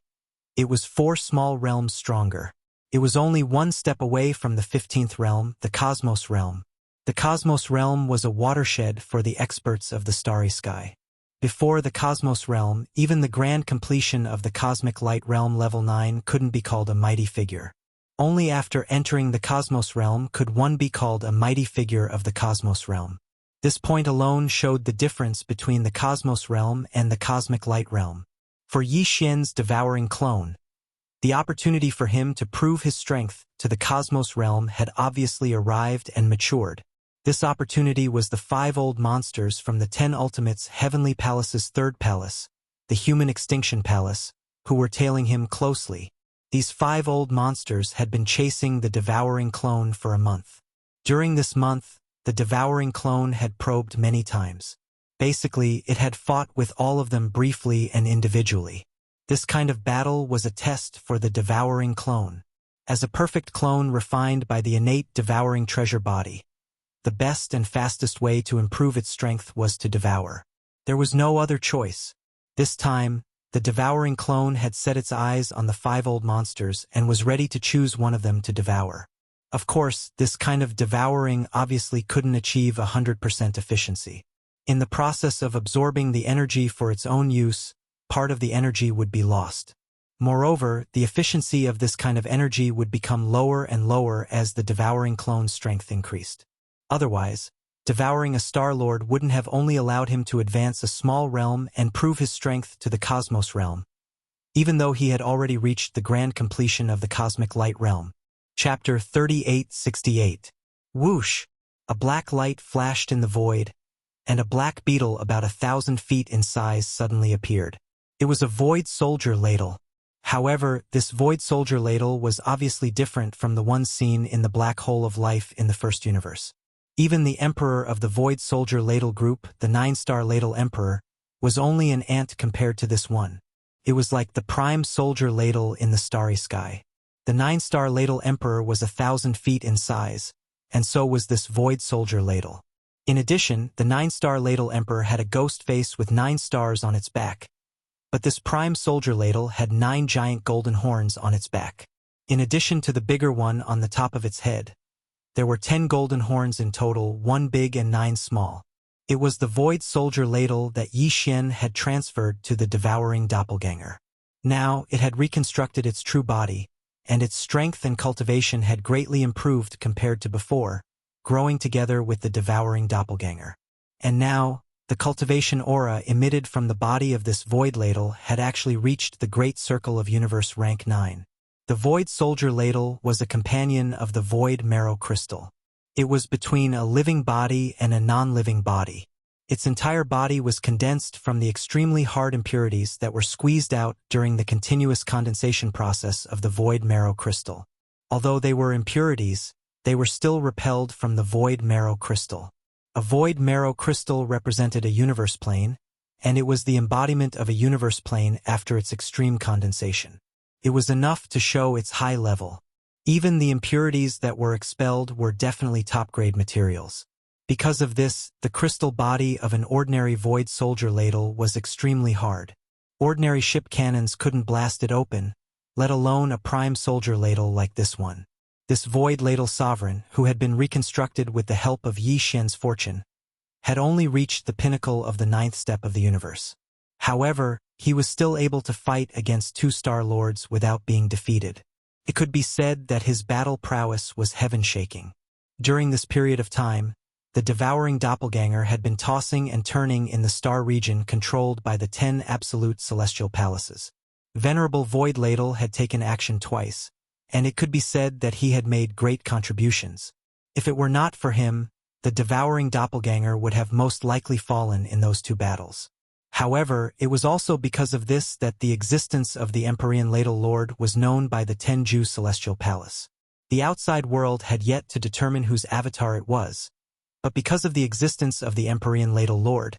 Speaker 1: it was 4 small realms stronger. It was only one step away from the 15th realm, the Cosmos Realm. The Cosmos Realm was a watershed for the experts of the starry sky. Before the Cosmos Realm, even the grand completion of the Cosmic Light Realm level 9 couldn't be called a mighty figure. Only after entering the Cosmos Realm could one be called a mighty figure of the Cosmos Realm. This point alone showed the difference between the Cosmos Realm and the Cosmic Light Realm. For Yi Xian's devouring clone, the opportunity for him to prove his strength to the Cosmos Realm had obviously arrived and matured. This opportunity was the 5 old monsters from the 10 Ultimates' Heavenly Palace's 3rd palace, the Human Extinction Palace, who were tailing him closely. These 5 old monsters had been chasing the devouring clone for a month. During this month, the devouring clone had probed many times. Basically, it had fought with all of them briefly and individually. This kind of battle was a test for the devouring clone. As a perfect clone refined by the innate devouring treasure body, the best and fastest way to improve its strength was to devour. There was no other choice. This time, the devouring clone had set its eyes on the 5 old monsters and was ready to choose one of them to devour. Of course, this kind of devouring obviously couldn't achieve 100% efficiency. In the process of absorbing the energy for its own use, part of the energy would be lost. Moreover, the efficiency of this kind of energy would become lower and lower as the devouring clone's strength increased. Otherwise, devouring a Star Lord wouldn't have only allowed him to advance a small realm and prove his strength to the Cosmos Realm, even though he had already reached the grand completion of the Cosmic Light Realm. Chapter 3868. Whoosh! A black light flashed in the void, and a black beetle about 1,000 feet in size suddenly appeared. It was a void soldier ladle. However, this void soldier ladle was obviously different from the one seen in the black hole of life in the first universe. Even the emperor of the void soldier ladle group, the 9-star ladle emperor, was only an ant compared to this one. It was like the prime soldier ladle in the starry sky. The 9-star ladle emperor was 1,000 feet in size, and so was this void soldier ladle. In addition, the 9-star ladle emperor had a ghost face with 9 stars on its back, but this prime soldier ladle had 9 giant golden horns on its back. In addition to the bigger one on the top of its head, there were 10 golden horns in total, 1 big and 9 small. It was the void soldier ladle that Yi Xian had transferred to the devouring doppelganger. Now, it had reconstructed its true body, and its strength and cultivation had greatly improved compared to before, growing together with the devouring doppelganger. And now, The cultivation aura emitted from the body of this void ladle had actually reached the Great Circle of Universe rank 9. The Void Soldier Ladle was a companion of the Void Marrow Crystal. It was between a living body and a non-living body. Its entire body was condensed from the extremely hard impurities that were squeezed out during the continuous condensation process of the Void Marrow Crystal. Although they were impurities, they were still repelled from the Void Marrow Crystal. A Void Marrow Crystal represented a universe plane, and it was the embodiment of a universe plane after its extreme condensation. It was enough to show its high level. Even the impurities that were expelled were definitely top-grade materials. Because of this, the crystal body of an ordinary Void Soldier Ladle was extremely hard. Ordinary ship cannons couldn't blast it open, let alone a prime soldier ladle like this one. This Void Ladle Sovereign, who had been reconstructed with the help of Yi Xian's fortune, had only reached the pinnacle of the 9th step of the universe. However, he was still able to fight against 2 Star Lords without being defeated. It could be said that his battle prowess was heaven-shaking. During this period of time, the devouring doppelganger had been tossing and turning in the star region controlled by the 10 absolute celestial palaces. Venerable Void Ladle had taken action twice, and it could be said that he had made great contributions. If it were not for him, the devouring doppelganger would have most likely fallen in those 2 battles. However, it was also because of this that the existence of the Empyrean Ladle Lord was known by the Tenju Celestial Palace. The outside world had yet to determine whose avatar it was, but because of the existence of the Empyrean Ladle Lord,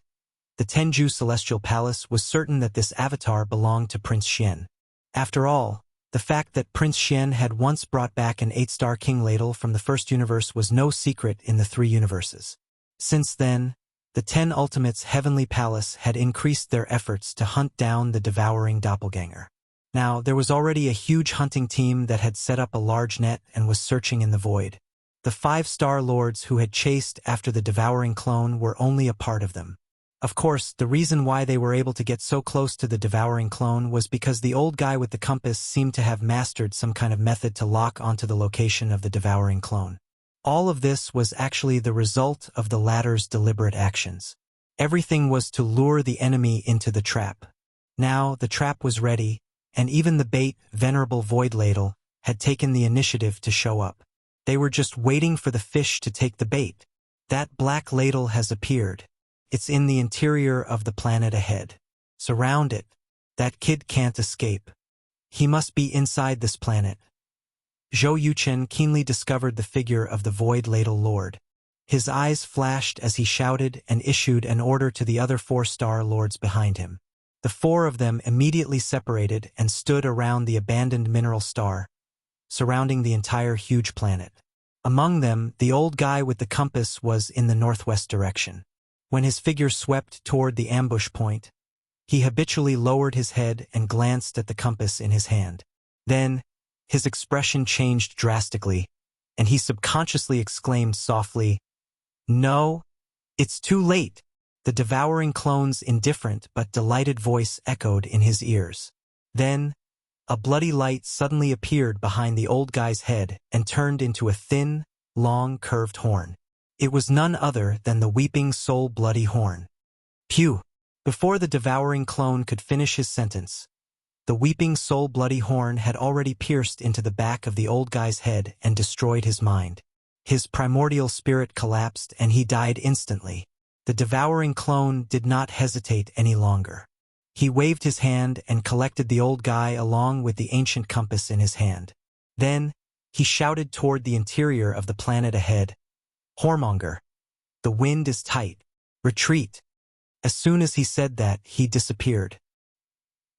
Speaker 1: the Tenju Celestial Palace was certain that this avatar belonged to Prince Xian. After all, the fact that Prince Xian had once brought back an 8-star King Ladle from the first universe was no secret in the 3 universes. Since then, the 10 Ultimates' Heavenly Palace had increased their efforts to hunt down the devouring doppelganger. Now, there was already a huge hunting team that had set up a large net and was searching in the void. The 5-star lords who had chased after the devouring clone were only a part of them. Of course, the reason why they were able to get so close to the devouring clone was because the old guy with the compass seemed to have mastered some kind of method to lock onto the location of the devouring clone. All of this was actually the result of the latter's deliberate actions. Everything was to lure the enemy into the trap. Now, the trap was ready, and even the bait, Venerable Void Ladle, had taken the initiative to show up. They were just waiting for the fish to take the bait. That black ladle has appeared. It's in the interior of the planet ahead. Surround it. That kid can't escape. He must be inside this planet. Zhou Yuchen keenly discovered the figure of the Void Ladle Lord. His eyes flashed as he shouted and issued an order to the other 4-star lords behind him. The 4 of them immediately separated and stood around the abandoned mineral star, surrounding the entire huge planet. Among them, the old guy with the compass was in the northwest direction. When his figure swept toward the ambush point, he habitually lowered his head and glanced at the compass in his hand. Then, his expression changed drastically, and he subconsciously exclaimed softly, "No, it's too late." The devouring clone's indifferent but delighted voice echoed in his ears. Then, a bloody light suddenly appeared behind the old guy's head and turned into a thin, long, curved horn. It was none other than the Weeping Soul Bloody Horn. Pew! Before the devouring clone could finish his sentence, the Weeping Soul Bloody Horn had already pierced into the back of the old guy's head and destroyed his mind. His primordial spirit collapsed and he died instantly. The devouring clone did not hesitate any longer. He waved his hand and collected the old guy along with the ancient compass in his hand. Then, he shouted toward the interior of the planet ahead, "Whoremonger, the wind is tight. Retreat." As soon as he said that, he disappeared.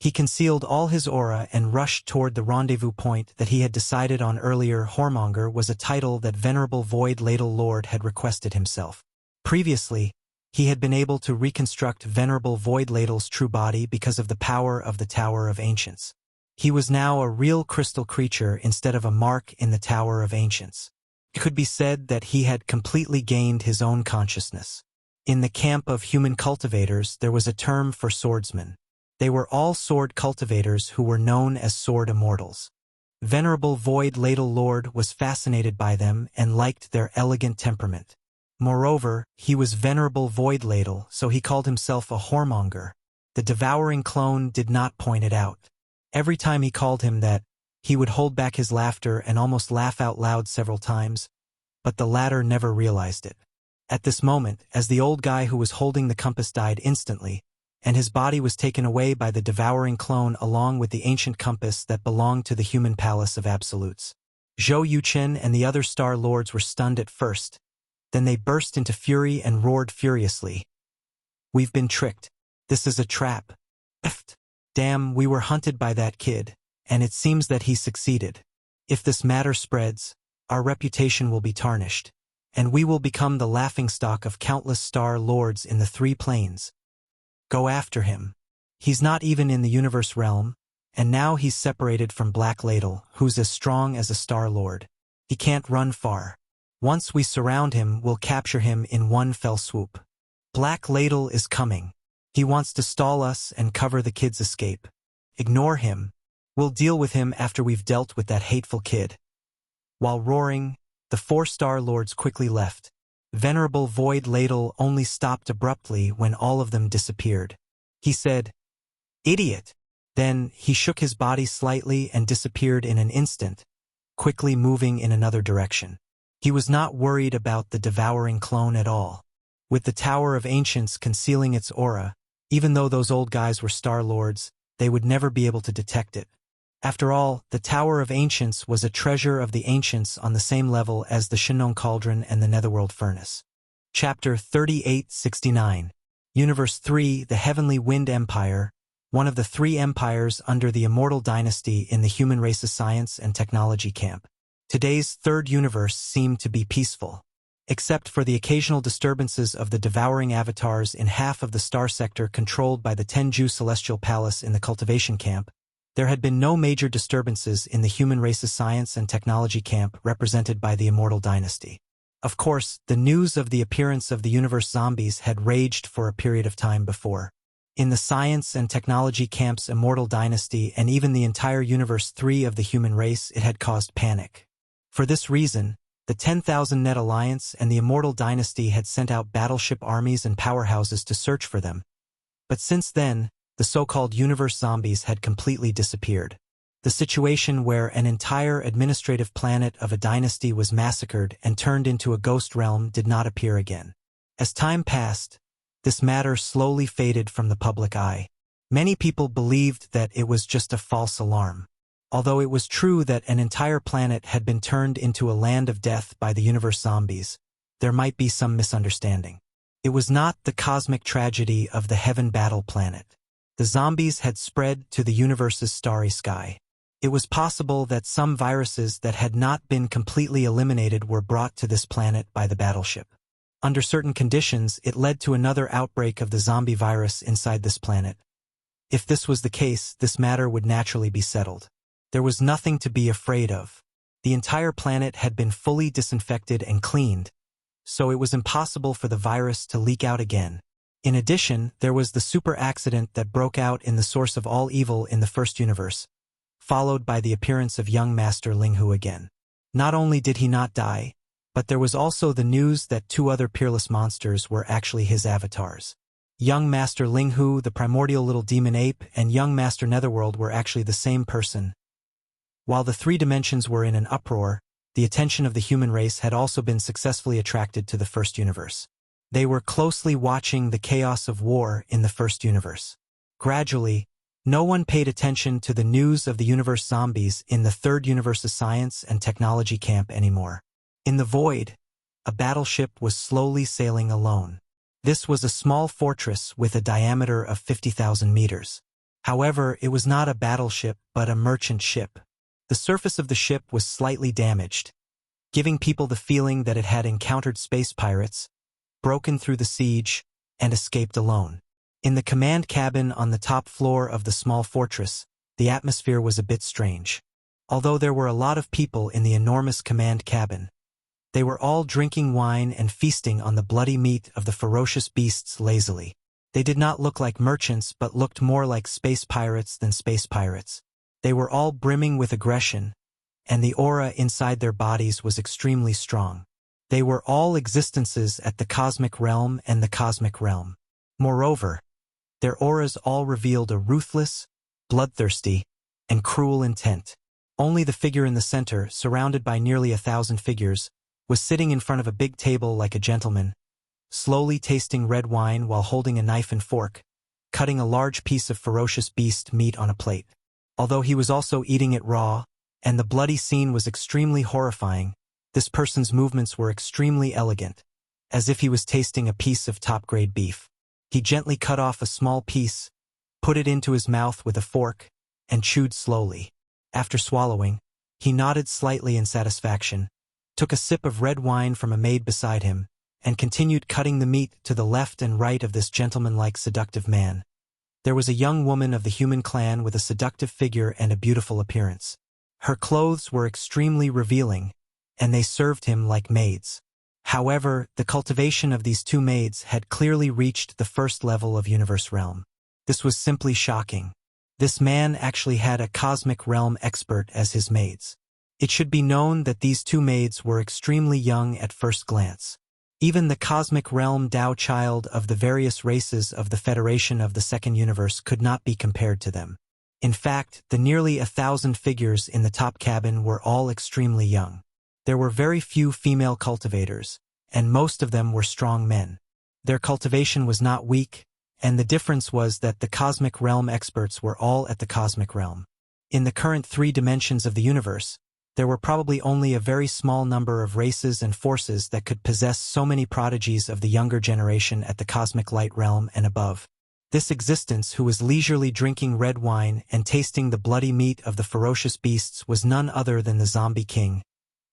Speaker 1: He concealed all his aura and rushed toward the rendezvous point that he had decided on earlier. Whoremonger was a title that Venerable Void Ladle Lord had requested himself. Previously, he had been able to reconstruct Venerable Void Ladle's true body because of the power of the Tower of Ancients. He was now a real crystal creature instead of a mark in the Tower of Ancients. It could be said that he had completely gained his own consciousness. In the camp of human cultivators, there was a term for swordsmen. They were all sword cultivators who were known as sword immortals. Venerable Void Ladle Lord was fascinated by them and liked their elegant temperament. Moreover, he was venerable void ladle, so he called himself a whoremonger. The devouring clone did not point it out. Every time he called him that, he would hold back his laughter and almost laugh out loud several times, but the latter never realized it. At this moment, as the old guy who was holding the compass died instantly, and his body was taken away by the devouring clone along with the ancient compass that belonged to the human palace of absolutes. Zhou Yuchen and the other star lords were stunned at first. Then they burst into fury and roared furiously. "We've been tricked. This is a trap. Effed. Damn, we were hunted by that kid, and it seems that he succeeded. If this matter spreads, our reputation will be tarnished, and we will become the laughingstock of countless star lords in the three planes. Go after him. He's not even in the universe realm, and now he's separated from Black Ladle, who's as strong as a star lord. He can't run far. Once we surround him, we'll capture him in one fell swoop. Black Ladle is coming. He wants to stall us and cover the kid's escape. Ignore him. We'll deal with him after we've dealt with that hateful kid." While roaring, the four star lords quickly left. Venerable Void Ladle only stopped abruptly when all of them disappeared. He said, "Idiot!" Then he shook his body slightly and disappeared in an instant, quickly moving in another direction. He was not worried about the devouring clone at all. With the Tower of Ancients concealing its aura, even though those old guys were Star Lords, they would never be able to detect it. After all, the Tower of Ancients was a treasure of the Ancients on the same level as the Shinnon Cauldron and the Netherworld Furnace. Chapter 3869. Universe 3, The Heavenly Wind Empire, one of the three empires under the Immortal Dynasty in the Human Race's Science and Technology Camp. Today's third universe seemed to be peaceful. Except for the occasional disturbances of the devouring avatars in half of the star sector controlled by the Tenju Celestial Palace in the Cultivation Camp, there had been no major disturbances in the Human Race's Science and Technology Camp represented by the Immortal Dynasty. Of course, the news of the appearance of the universe zombies had raged for a period of time before. In the Science and Technology Camp's Immortal Dynasty and even the entire Universe 3 of the human race, it had caused panic. For this reason, the 10,000 Net Alliance and the Immortal Dynasty had sent out battleship armies and powerhouses to search for them. But since then, the so-called universe zombies had completely disappeared. The situation where an entire administrative planet of a dynasty was massacred and turned into a ghost realm did not appear again. As time passed, this matter slowly faded from the public eye. Many people believed that it was just a false alarm. Although it was true that an entire planet had been turned into a land of death by the universe zombies, there might be some misunderstanding. It was not the cosmic tragedy of the Heaven Battle planet. The zombies had spread to the universe's starry sky. It was possible that some viruses that had not been completely eliminated were brought to this planet by the battleship. Under certain conditions, it led to another outbreak of the zombie virus inside this planet. If this was the case, this matter would naturally be settled. There was nothing to be afraid of. The entire planet had been fully disinfected and cleaned, so it was impossible for the virus to leak out again. In addition, there was the super accident that broke out in the source of all evil in the first universe, followed by the appearance of young Master Linghu again. Not only did he not die, but there was also the news that two other peerless monsters were actually his avatars. Young Master Linghu, the primordial little demon ape, and young Master Netherworld were actually the same person. While the three dimensions were in an uproar, the attention of the human race had also been successfully attracted to the first universe. They were closely watching the chaos of war in the first universe. Gradually, no one paid attention to the news of the universe zombies in the third universe's science and technology camp anymore. In the void, a battleship was slowly sailing alone. This was a small fortress with a diameter of 50,000 meters. However, it was not a battleship but a merchant ship. The surface of the ship was slightly damaged, giving people the feeling that it had encountered space pirates, broken through the siege, and escaped alone. In the command cabin on the top floor of the small fortress, the atmosphere was a bit strange. Although there were a lot of people in the enormous command cabin, they were all drinking wine and feasting on the bloody meat of the ferocious beasts lazily. They did not look like merchants but looked more like space pirates than space pirates. They were all brimming with aggression, and the aura inside their bodies was extremely strong. They were all existences at the cosmic realm and the cosmic realm. Moreover, their auras all revealed a ruthless, bloodthirsty, and cruel intent. Only the figure in the center, surrounded by nearly 1,000 figures, was sitting in front of a big table like a gentleman, slowly tasting red wine while holding a knife and fork, cutting a large piece of ferocious beast meat on a plate. Although he was also eating it raw, and the bloody scene was extremely horrifying, this person's movements were extremely elegant, as if he was tasting a piece of top-grade beef. He gently cut off a small piece, put it into his mouth with a fork, and chewed slowly. After swallowing, he nodded slightly in satisfaction, took a sip of red wine from a maid beside him, and continued cutting the meat to the left and right of this gentlemanlike seductive man. There was a young woman of the human clan with a seductive figure and a beautiful appearance. Her clothes were extremely revealing, and they served him like maids. However, the cultivation of these two maids had clearly reached the first level of universe realm. This was simply shocking. This man actually had a cosmic realm expert as his maids. It should be known that these two maids were extremely young at first glance. Even the cosmic realm Tao child of the various races of the Federation of the Second Universe could not be compared to them. In fact, the nearly 1,000 figures in the top cabin were all extremely young. There were very few female cultivators, and most of them were strong men. Their cultivation was not weak, and the difference was that the cosmic realm experts were all at the cosmic realm. In the current 3 dimensions of the universe, there were probably only a very small number of races and forces that could possess so many prodigies of the younger generation at the cosmic light realm and above. This existence who was leisurely drinking red wine and tasting the bloody meat of the ferocious beasts was none other than the zombie king,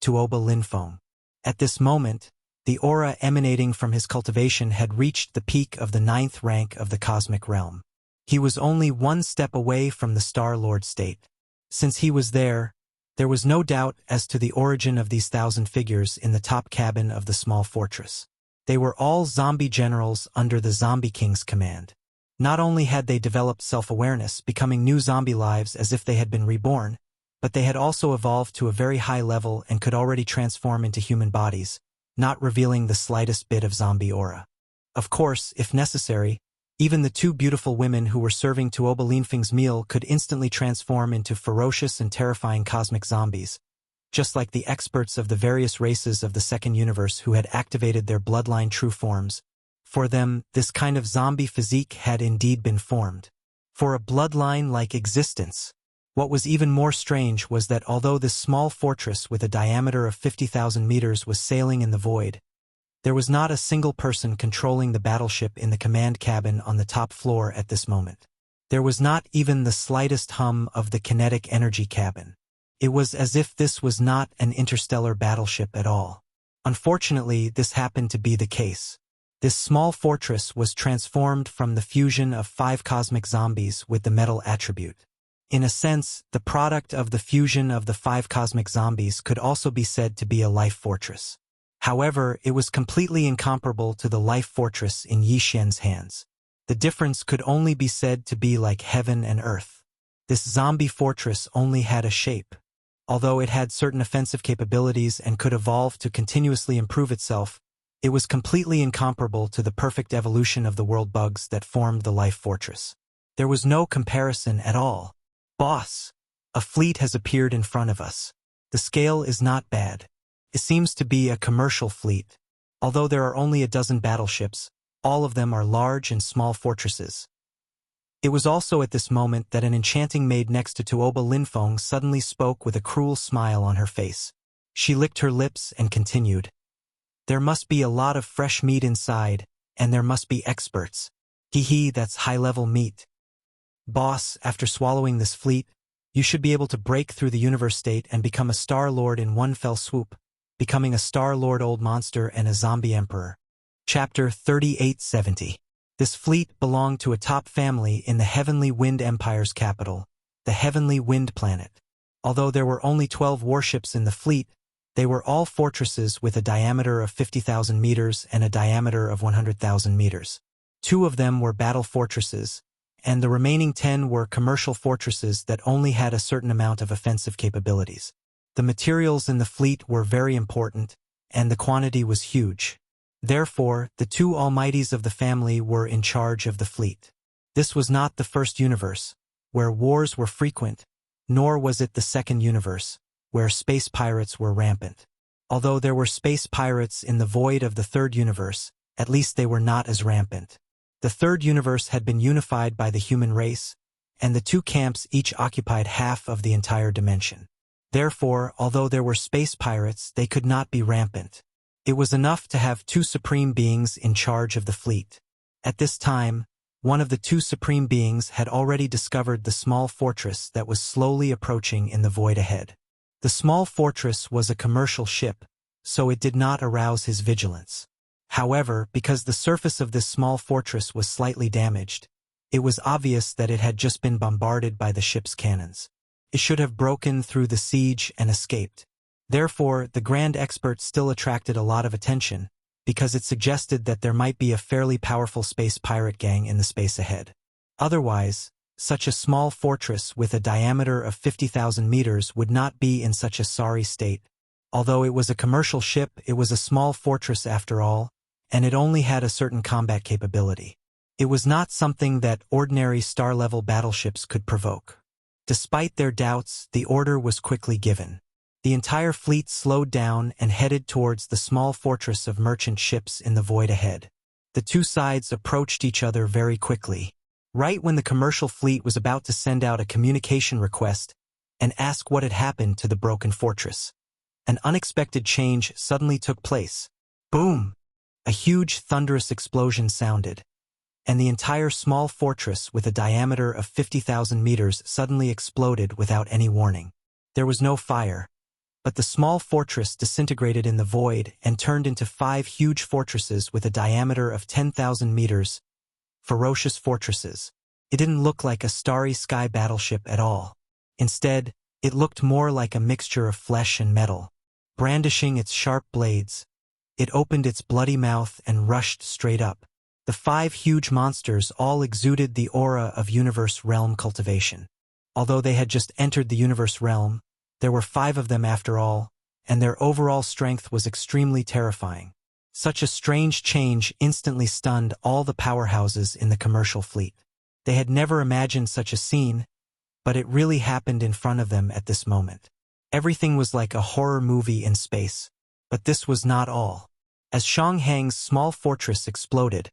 Speaker 1: Tuoba Linfeng. At this moment, the aura emanating from his cultivation had reached the peak of the 9th rank of the cosmic realm. He was only 1 step away from the Star Lord state. Since he was there was no doubt as to the origin of these 1,000 figures in the top cabin of the small fortress. They were all zombie generals under the Zombie King's command. Not only had they developed self-awareness, becoming new zombie lives as if they had been reborn, but they had also evolved to a very high level and could already transform into human bodies, not revealing the slightest bit of zombie aura. Of course, if necessary, even the 2 beautiful women who were serving Tuoba Linfeng's meal could instantly transform into ferocious and terrifying cosmic zombies, just like the experts of the various races of the Second Universe who had activated their bloodline true forms. For them, this kind of zombie physique had indeed been formed. For a bloodline-like existence. What was even more strange was that although this small fortress with a diameter of 50,000 meters was sailing in the void, there was not a single person controlling the battleship in the command cabin on the top floor at this moment. There was not even the slightest hum of the kinetic energy cabin. It was as if this was not an interstellar battleship at all. Unfortunately, this happened to be the case. This small fortress was transformed from the fusion of 5 cosmic zombies with the metal attribute. In a sense, the product of the fusion of the 5 cosmic zombies could also be said to be a life fortress. However, it was completely incomparable to the life fortress in Yi Xian's hands. The difference could only be said to be like heaven and earth. This zombie fortress only had a shape. Although it had certain offensive capabilities and could evolve to continuously improve itself, it was completely incomparable to the perfect evolution of the world bugs that formed the life fortress. There was no comparison at all. Boss, a fleet has appeared in front of us. The scale is not bad. It seems to be a commercial fleet. Although there are only a dozen battleships, all of them are large and small fortresses. It was also at this moment that an enchanting maid next to Tuoba Linfeng suddenly spoke with a cruel smile on her face. She licked her lips and continued. There must be a lot of fresh meat inside, and there must be experts. Hee, that's high-level meat. Boss, after swallowing this fleet, you should be able to break through the universe state and become a Star Lord in one fell swoop, becoming a Star Lord old monster and a zombie emperor. Chapter 3870. This fleet belonged to a top family in the Heavenly Wind Empire's capital, the Heavenly Wind Planet. Although there were only 12 warships in the fleet, they were all fortresses with a diameter of 50,000 meters and a diameter of 100,000 meters. 2 of them were battle fortresses, and the remaining 10 were commercial fortresses that only had a certain amount of offensive capabilities. The materials in the fleet were very important, and the quantity was huge. Therefore, the two almighties of the family were in charge of the fleet. This was not the first universe, where wars were frequent, nor was it the second universe, where space pirates were rampant. Although there were space pirates in the void of the third universe, at least they were not as rampant. The third universe had been unified by the human race, and the two camps each occupied half of the entire dimension. Therefore, although there were space pirates, they could not be rampant. It was enough to have two supreme beings in charge of the fleet. At this time, one of the two supreme beings had already discovered the small fortress that was slowly approaching in the void ahead. The small fortress was a commercial ship, so it did not arouse his vigilance. However, because the surface of this small fortress was slightly damaged, it was obvious that it had just been bombarded by the ship's cannons. It should have broken through the siege and escaped. Therefore, the Grand Expert still attracted a lot of attention, because it suggested that there might be a fairly powerful space pirate gang in the space ahead. Otherwise, such a small fortress with a diameter of 50,000 meters would not be in such a sorry state. Although it was a commercial ship, it was a small fortress after all, and it only had a certain combat capability. It was not something that ordinary star-level battleships could provoke. Despite their doubts, the order was quickly given. The entire fleet slowed down and headed towards the small fortress of merchant ships in the void ahead. The two sides approached each other very quickly. Right when the commercial fleet was about to send out a communication request and ask what had happened to the broken fortress, an unexpected change suddenly took place. Boom! A huge thunderous explosion sounded, and the entire small fortress with a diameter of 50,000 meters suddenly exploded without any warning. There was no fire, but the small fortress disintegrated in the void and turned into 5 huge fortresses with a diameter of 10,000 meters. Ferocious fortresses. It didn't look like a starry sky battleship at all. Instead, it looked more like a mixture of flesh and metal. Brandishing its sharp blades, it opened its bloody mouth and rushed straight up. The 5 huge monsters all exuded the aura of universe realm cultivation. Although they had just entered the universe realm, there were 5 of them after all, and their overall strength was extremely terrifying. Such a strange change instantly stunned all the powerhouses in the commercial fleet. They had never imagined such a scene, but it really happened in front of them at this moment. Everything was like a horror movie in space. But this was not all. As Shanghang's small fortress exploded,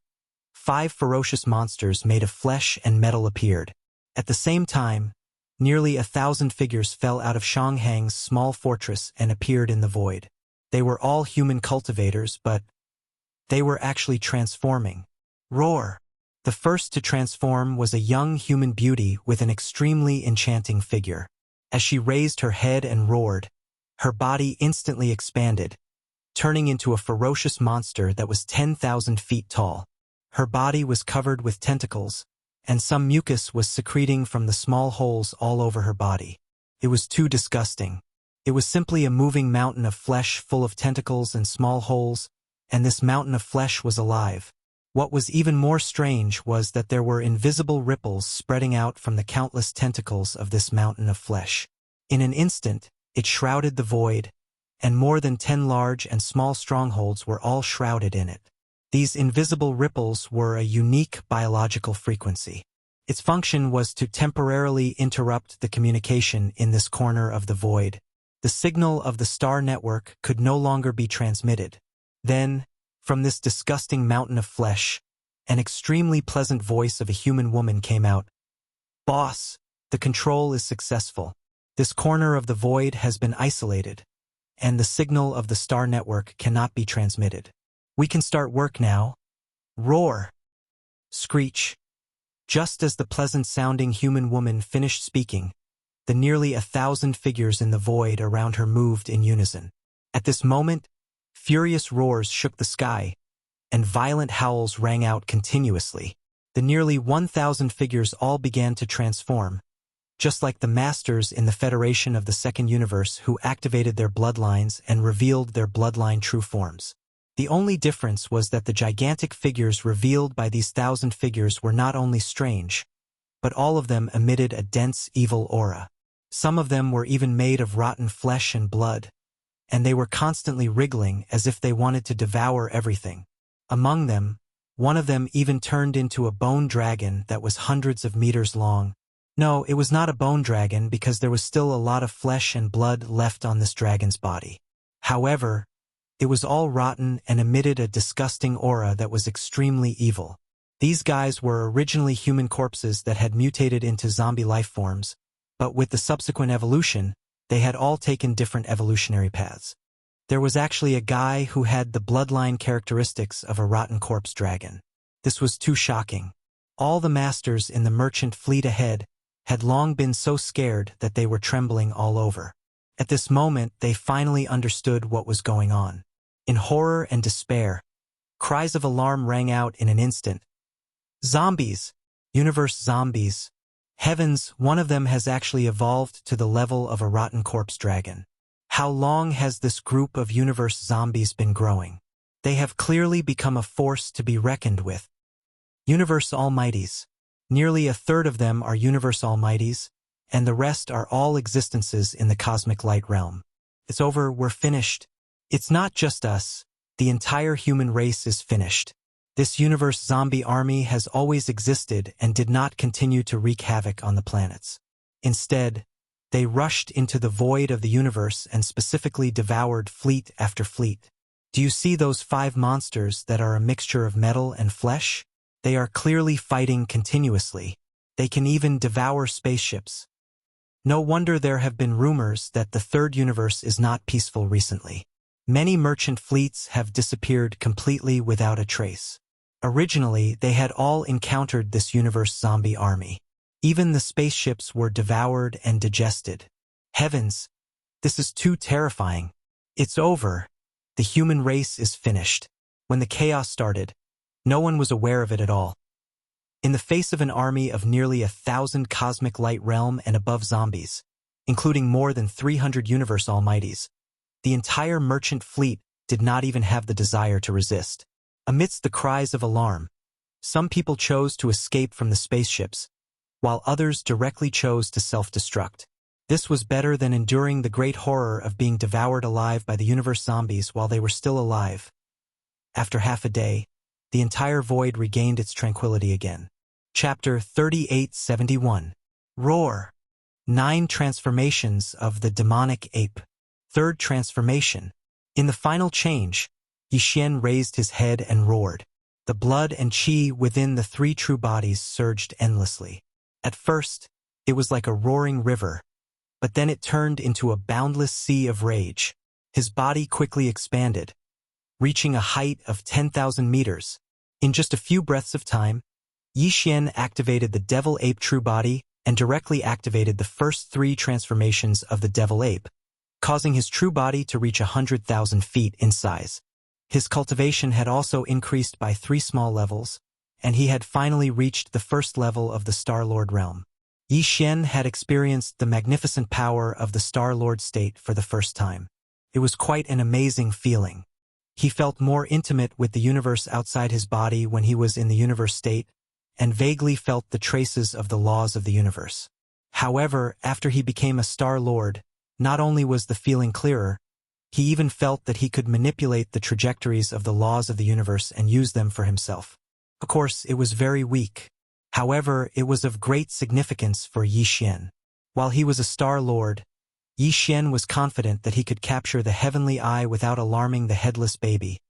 Speaker 1: 5 ferocious monsters made of flesh and metal appeared. At the same time, nearly 1,000 figures fell out of Shanghang's small fortress and appeared in the void. They were all human cultivators, but they were actually transforming. Roar! The first to transform was a young human beauty with an extremely enchanting figure. As she raised her head and roared, her body instantly expanded, turning into a ferocious monster that was 10,000 feet tall. Her body was covered with tentacles, and some mucus was secreting from the small holes all over her body. It was too disgusting. It was simply a moving mountain of flesh full of tentacles and small holes, and this mountain of flesh was alive. What was even more strange was that there were invisible ripples spreading out from the countless tentacles of this mountain of flesh. In an instant, it shrouded the void, and more than 10 large and small strongholds were all shrouded in it. These invisible ripples were a unique biological frequency. Its function was to temporarily interrupt the communication in this corner of the void. The signal of the star network could no longer be transmitted. Then, from this disgusting mountain of flesh, an extremely pleasant voice of a human woman came out. "Boss, the control is successful. This corner of the void has been isolated, and the signal of the star network cannot be transmitted. We can start work now." Roar! Screech! Just as the pleasant-sounding human woman finished speaking, the nearly 1,000 figures in the void around her moved in unison. At this moment, furious roars shook the sky, and violent howls rang out continuously. The nearly 1,000 figures all began to transform, just like the masters in the Federation of the Second Universe who activated their bloodlines and revealed their bloodline true forms. The only difference was that the gigantic figures revealed by these 1,000 figures were not only strange, but all of them emitted a dense evil aura. Some of them were even made of rotten flesh and blood, and they were constantly wriggling as if they wanted to devour everything. Among them, one of them even turned into a bone dragon that was hundreds of meters long. No, it was not a bone dragon because there was still a lot of flesh and blood left on this dragon's body. However, it was all rotten and emitted a disgusting aura that was extremely evil. These guys were originally human corpses that had mutated into zombie life forms, but with the subsequent evolution, they had all taken different evolutionary paths. There was actually a guy who had the bloodline characteristics of a rotten corpse dragon. This was too shocking. All the masters in the merchant fleet ahead had long been so scared that they were trembling all over. At this moment, they finally understood what was going on. In horror and despair, cries of alarm rang out in an instant. Zombies! Universe zombies! Heavens, one of them has actually evolved to the level of a rotten corpse dragon. How long has this group of universe zombies been growing? They have clearly become a force to be reckoned with. Universe almighties. Nearly a third of them are universe almighties, and the rest are all existences in the cosmic light realm. It's over, we're finished. It's not just us. The entire human race is finished. This universe zombie army has always existed and did not continue to wreak havoc on the planets. Instead, they rushed into the void of the universe and specifically devoured fleet after fleet. Do you see those 5 monsters that are a mixture of metal and flesh? They are clearly fighting continuously. They can even devour spaceships. No wonder there have been rumors that the third universe is not peaceful recently. Many merchant fleets have disappeared completely without a trace. Originally, they had all encountered this universe zombie army. Even the spaceships were devoured and digested. Heavens, this is too terrifying. It's over. The human race is finished. When the chaos started, no one was aware of it at all. In the face of an army of nearly 1,000 cosmic light realm and above zombies, including more than 300 universe almighties, the entire merchant fleet did not even have the desire to resist. Amidst the cries of alarm, some people chose to escape from the spaceships, while others directly chose to self-destruct. This was better than enduring the great horror of being devoured alive by the universe zombies while they were still alive. After half a day, the entire void regained its tranquility again. Chapter 3871. Roar. 9 transformations of the demonic ape. Third transformation. In the final change, Yixian raised his head and roared. The blood and qi within the 3 true bodies surged endlessly. At first, it was like a roaring river, but then it turned into a boundless sea of rage. His body quickly expanded, reaching a height of 10,000 meters. In just a few breaths of time, Yixian activated the devil ape true body and directly activated the first 3 transformations of the devil ape, causing his true body to reach 100,000 feet in size. His cultivation had also increased by 3 small levels, and he had finally reached the first level of the Star-Lord realm. Yixian had experienced the magnificent power of the Star-Lord state for the first time. It was quite an amazing feeling. He felt more intimate with the universe outside his body when he was in the universe state, and vaguely felt the traces of the laws of the universe. However, after he became a Star-Lord, not only was the feeling clearer, he even felt that he could manipulate the trajectories of the laws of the universe and use them for himself. Of course, it was very weak. However, it was of great significance for Yixian. While he was a Star-Lord, Yixian was confident that he could capture the heavenly eye without alarming the headless baby,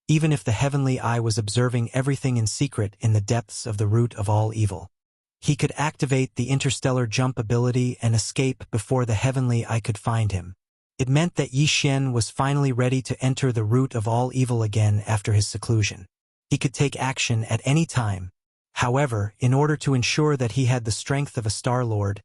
Speaker 1: even if the heavenly eye was observing everything in secret in the depths of the root of all evil. He could activate the interstellar jump ability and escape before the heavenly eye could find him. It meant that Yixian was finally ready to enter the root of all evil again after his seclusion. He could take action at any time. However, in order to ensure that he had the strength of a Star-Lord,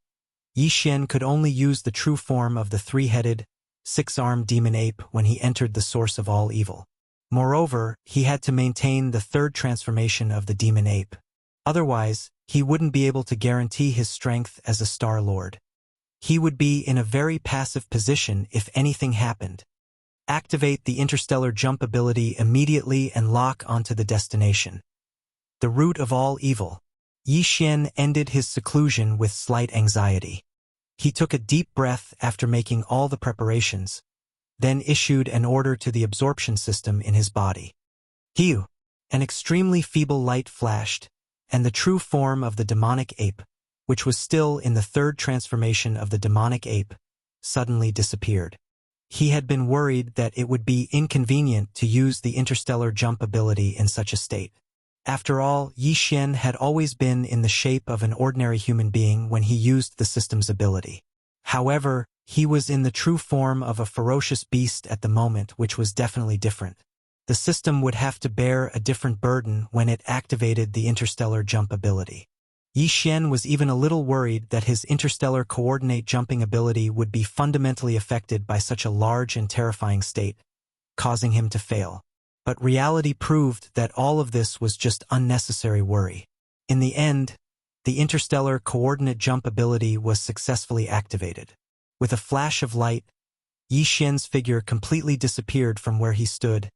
Speaker 1: Yixian could only use the true form of the 3-headed, 6-armed demon ape when he entered the source of all evil. Moreover, he had to maintain the 3rd transformation of the demon ape. Otherwise, he wouldn't be able to guarantee his strength as a Star-Lord. He would be in a very passive position if anything happened. Activate the interstellar jump ability immediately and lock onto the destination. The root of all evil. Yixian ended his seclusion with slight anxiety. He took a deep breath after making all the preparations. then issued an order to the absorption system in his body. Hiu! An extremely feeble light flashed, and the true form of the demonic ape, which was still in the third transformation of the demonic ape, suddenly disappeared. He had been worried that it would be inconvenient to use the interstellar jump ability in such a state. After all, Yi Xian had always been in the shape of an ordinary human being when he used the system's ability. However, he was in the true form of a ferocious beast at the moment, which was definitely different. The system would have to bear a different burden when it activated the interstellar jump ability. Yi Xian was even a little worried that his interstellar coordinate jumping ability would be fundamentally affected by such a large and terrifying state, causing him to fail. But reality proved that all of this was just unnecessary worry. In the end, the interstellar coordinate jump ability was successfully activated. With a flash of light, Yi Xian's figure completely disappeared from where he stood.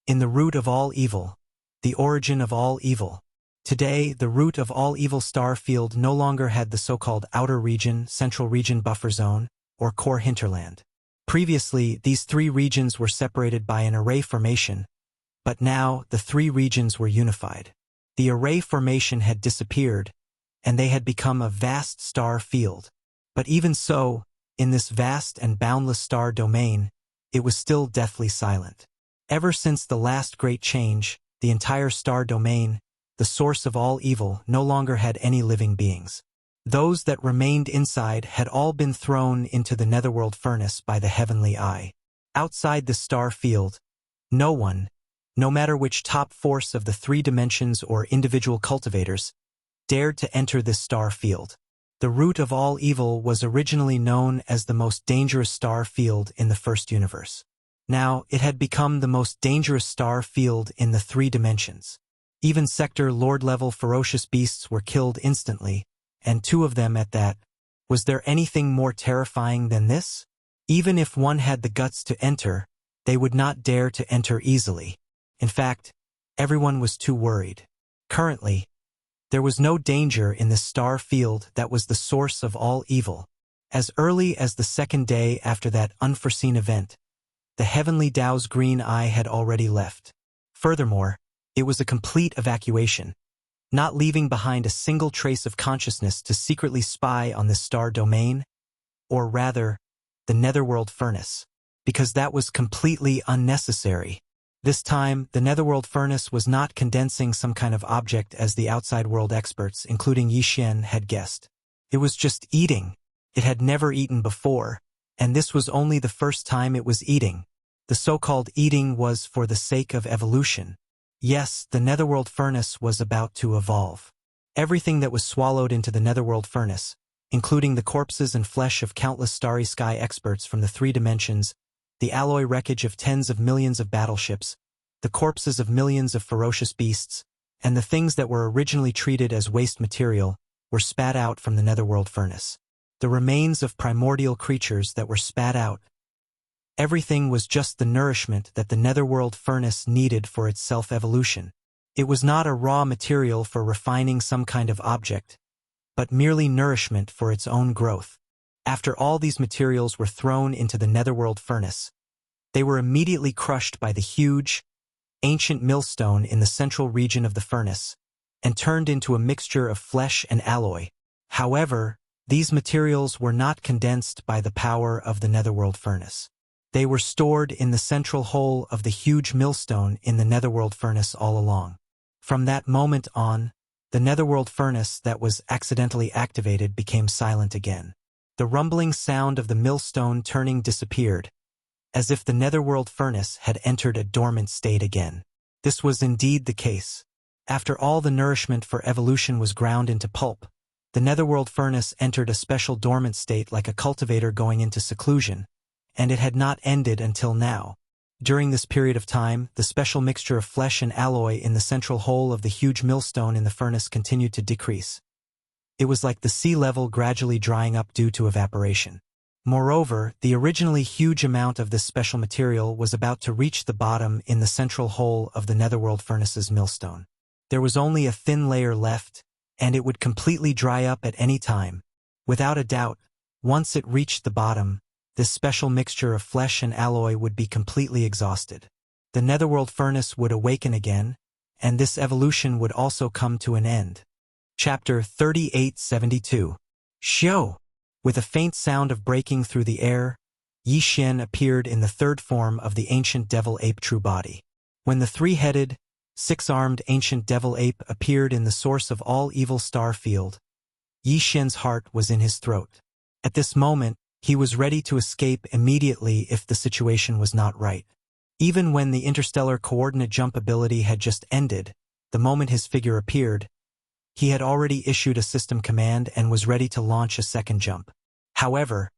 Speaker 1: In the root of all evil, the origin of all evil. Today, the root of all evil star field no longer had the so-called outer region, central region buffer zone, or core hinterland. Previously, these three regions were separated by an array formation, but now the three regions were unified. The array formation had disappeared, and they had become a vast star field. But even so, in this vast and boundless star domain, it was still deathly silent. Ever since the last great change, the entire star domain, the source of all evil, no longer had any living beings. Those that remained inside had all been thrown into the netherworld furnace by the heavenly eye. Outside the star field, no one, no matter which top force of the three dimensions or individual cultivators, dared to enter this star field. The root of all evil was originally known as the most dangerous star field in the first universe. Now, it had become the most dangerous star field in the three dimensions. Even sector lord-level ferocious beasts were killed instantly, and two of them at that. Was there anything more terrifying than this? Even if one had the guts to enter, they would not dare to enter easily. In fact, everyone was too worried. Currently, there was no danger in this star field that was the source of all evil. As early as the second day after that unforeseen event, the heavenly Tao's green eye had already left. Furthermore, it was a complete evacuation, not leaving behind a single trace of consciousness to secretly spy on this star domain, or rather, the netherworld furnace, because that was completely unnecessary. This time, the netherworld furnace was not condensing some kind of object as the outside world experts, including Yi Xian, had guessed. It was just eating. It had never eaten before, and this was only the first time it was eating. The so-called eating was for the sake of evolution. Yes, the netherworld furnace was about to evolve. Everything that was swallowed into the netherworld furnace, including the corpses and flesh of countless starry sky experts from the three dimensions, the alloy wreckage of tens of millions of battleships, the corpses of millions of ferocious beasts, and the things that were originally treated as waste material, were spat out from the netherworld furnace. The remains of primordial creatures that were spat out. Everything was just the nourishment that the netherworld furnace needed for its self-evolution. It was not a raw material for refining some kind of object, but merely nourishment for its own growth. After all these materials were thrown into the netherworld furnace, they were immediately crushed by the huge, ancient millstone in the central region of the furnace, and turned into a mixture of flesh and alloy. However, these materials were not condensed by the power of the netherworld furnace. They were stored in the central hole of the huge millstone in the netherworld furnace all along. From that moment on, the netherworld furnace that was accidentally activated became silent again. The rumbling sound of the millstone turning disappeared, as if the netherworld furnace had entered a dormant state again. This was indeed the case. After all the nourishment for evolution was ground into pulp, the netherworld furnace entered a special dormant state like a cultivator going into seclusion, and it had not ended until now. During this period of time, the special mixture of flesh and alloy in the central hole of the huge millstone in the furnace continued to decrease. It was like the sea level gradually drying up due to evaporation. Moreover, the originally huge amount of this special material was about to reach the bottom in the central hole of the netherworld furnace's millstone. There was only a thin layer left, and it would completely dry up at any time. Without a doubt, once it reached the bottom, this special mixture of flesh and alloy would be completely exhausted. The netherworld furnace would awaken again, and this evolution would also come to an end. Chapter 3872. Xiao! With a faint sound of breaking through the air, Yi Xian appeared in the third form of the ancient devil ape true body. When the three-headed, six-armed ancient devil ape appeared in the source of all evil star field, Yi Xian's heart was in his throat. At this moment, he was ready to escape immediately if the situation was not right. Even when the interstellar coordinate jump ability had just ended, the moment his figure appeared, he had already issued a system command and was ready to launch a second jump. However,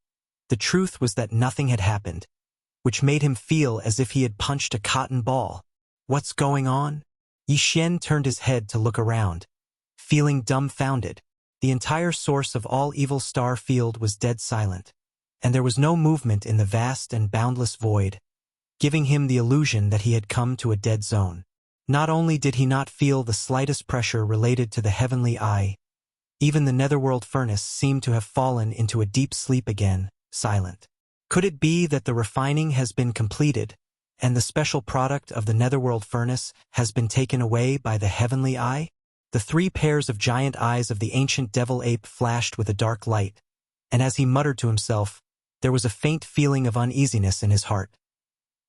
Speaker 1: the truth was that nothing had happened, which made him feel as if he had punched a cotton ball. What's going on? Yi Xian turned his head to look around, feeling dumbfounded. The entire source of all evil star field was dead silent, and there was no movement in the vast and boundless void, giving him the illusion that he had come to a dead zone. Not only did he not feel the slightest pressure related to the heavenly eye, even the netherworld furnace seemed to have fallen into a deep sleep again, silent. Could it be that the refining has been completed, and the special product of the netherworld furnace has been taken away by the heavenly eye? The three pairs of giant eyes of the ancient devil ape flashed with a dark light, and as he muttered to himself, there was a faint feeling of uneasiness in his heart.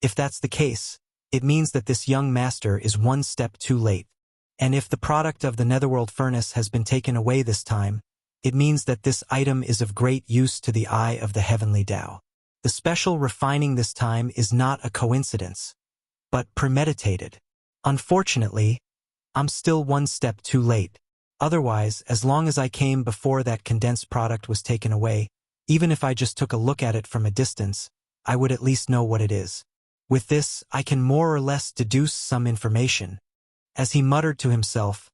Speaker 1: If that's the case, it means that this young master is one step too late. And if the product of the netherworld furnace has been taken away this time, it means that this item is of great use to the eye of the heavenly Tao. The special refining this time is not a coincidence, but premeditated. Unfortunately, I'm still one step too late. Otherwise, as long as I came before that condensed product was taken away, even if I just took a look at it from a distance, I would at least know what it is. With this, I can more or less deduce some information. As he muttered to himself,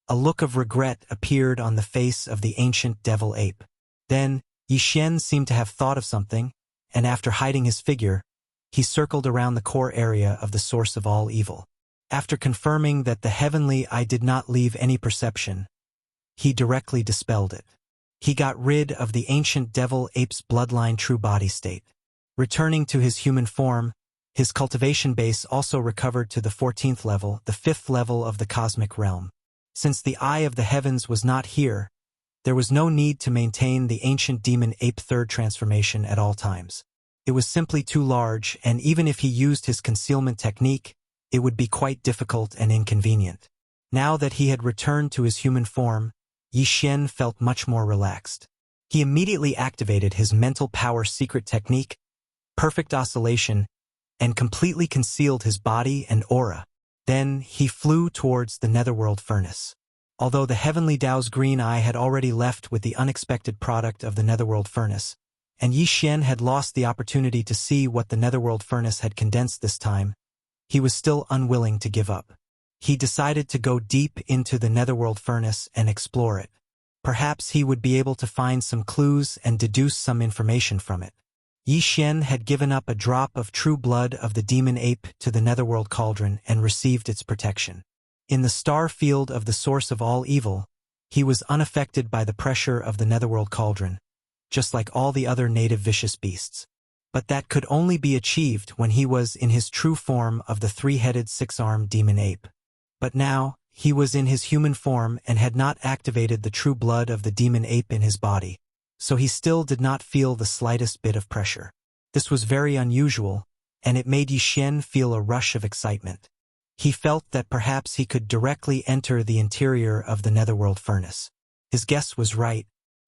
Speaker 1: a look of regret appeared on the face of the ancient devil ape. Then, Yi Xian seemed to have thought of something, and after hiding his figure, he circled around the core area of the source of all evil. After confirming that the heavenly eye did not leave any perception, he directly dispelled it. He got rid of the ancient devil ape's bloodline true body state. Returning to his human form, his cultivation base also recovered to the 14th level, the 5th level of the cosmic realm. Since the eye of the heavens was not here, there was no need to maintain the ancient demon ape third transformation at all times. It was simply too large, and even if he used his concealment technique, it would be quite difficult and inconvenient. Now that he had returned to his human form, Yi Xian felt much more relaxed. He immediately activated his mental power secret technique, perfect oscillation, and completely concealed his body and aura. Then he flew towards the netherworld furnace. Although the heavenly Tao's green eye had already left with the unexpected product of the netherworld furnace, and Yi Xian had lost the opportunity to see what the netherworld furnace had condensed this time, he was still unwilling to give up. He decided to go deep into the netherworld furnace and explore it. Perhaps he would be able to find some clues and deduce some information from it. Yi Xian had given up a drop of true blood of the demon ape to the netherworld cauldron and received its protection. In the star field of the source of all evil, he was unaffected by the pressure of the netherworld cauldron, just like all the other native vicious beasts. But that could only be achieved when he was in his true form of the three-headed six-armed demon ape. But now, he was in his human form and had not activated the true blood of the demon ape in his body, so he still did not feel the slightest bit of pressure. This was very unusual, and it made Yi Xian feel a rush of excitement. He felt that perhaps he could directly enter the interior of the netherworld furnace. His guess was right.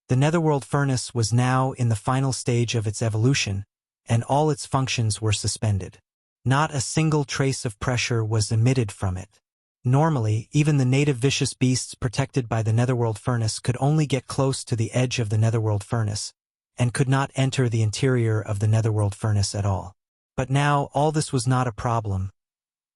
Speaker 1: The netherworld furnace was now in the final stage of its evolution, and all its functions were suspended. Not a single trace of pressure was emitted from it. Normally, even the native vicious beasts protected by the netherworld furnace could only get close to the edge of the netherworld furnace, and could not enter the interior of the netherworld furnace at all. But now, all this was not a problem.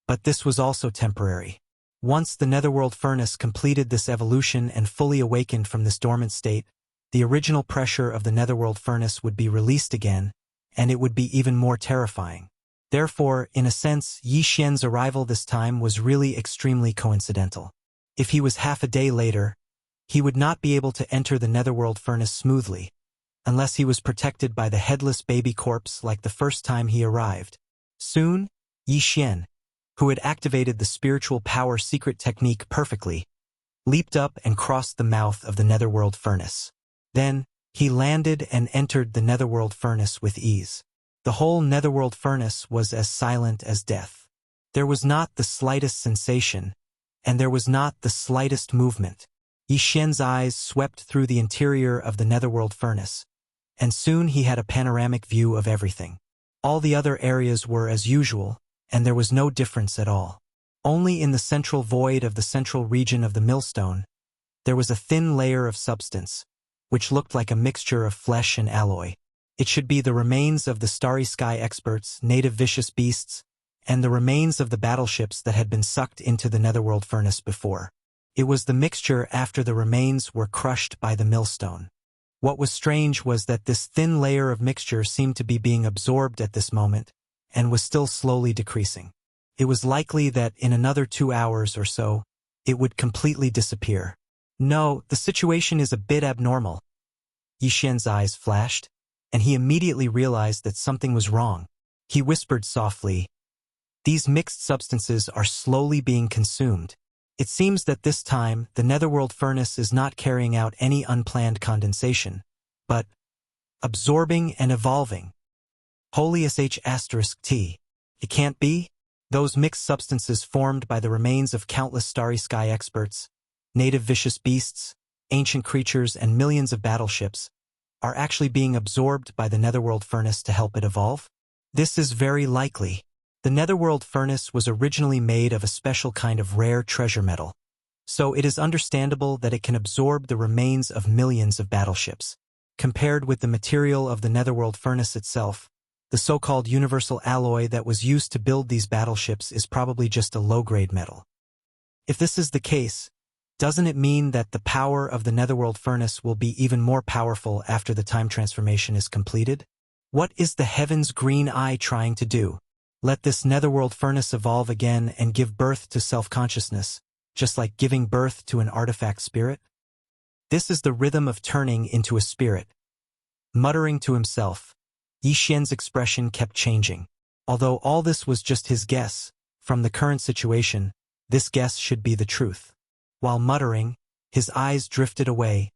Speaker 1: But this was also temporary. Once the netherworld furnace completed this evolution and fully awakened from this dormant state, the original pressure of the netherworld furnace would be released again, and it would be even more terrifying. Therefore, in a sense, Yi Xian's arrival this time was really extremely coincidental. If he was half a day later, he would not be able to enter the netherworld furnace smoothly, unless he was protected by the headless baby corpse like the first time he arrived. Soon, Yi Xian, who had activated the spiritual power secret technique perfectly, leaped up and crossed the mouth of the netherworld furnace. Then, he landed and entered the netherworld furnace with ease. The whole netherworld furnace was as silent as death. There was not the slightest sensation, and there was not the slightest movement. Yi Xian's eyes swept through the interior of the netherworld furnace, and soon he had a panoramic view of everything. All the other areas were as usual, and there was no difference at all. Only in the central void of the central region of the millstone, there was a thin layer of substance, which looked like a mixture of flesh and alloy. It should be the remains of the starry sky experts, native vicious beasts, and the remains of the battleships that had been sucked into the netherworld furnace before. It was the mixture after the remains were crushed by the millstone. What was strange was that this thin layer of mixture seemed to be being absorbed at this moment, and was still slowly decreasing. It was likely that in another 2 hours or so, it would completely disappear. No, the situation is a bit abnormal. Yi Xian's eyes flashed, and he immediately realized that something was wrong. He whispered softly, "These mixed substances are slowly being consumed. It seems that this time, the netherworld furnace is not carrying out any unplanned condensation, but absorbing and evolving. Holy sh*t. It can't be? Those mixed substances formed by the remains of countless starry sky experts, native vicious beasts, ancient creatures, and millions of battleships are actually being absorbed by the netherworld furnace to help it evolve? This is very likely. The netherworld furnace was originally made of a special kind of rare treasure metal, so it is understandable that it can absorb the remains of millions of battleships. Compared with the material of the netherworld furnace itself, the so-called universal alloy that was used to build these battleships is probably just a low-grade metal. If this is the case, doesn't it mean that the power of the netherworld furnace will be even more powerful after the time transformation is completed? What is the Heaven's Green Eye trying to do? Let this netherworld furnace evolve again and give birth to self-consciousness, just like giving birth to an artifact spirit? This is the rhythm of turning into a spirit. Muttering to himself, Yi Xian's expression kept changing. Although all this was just his guess, from the current situation, this guess should be the truth. While muttering, his eyes drifted away,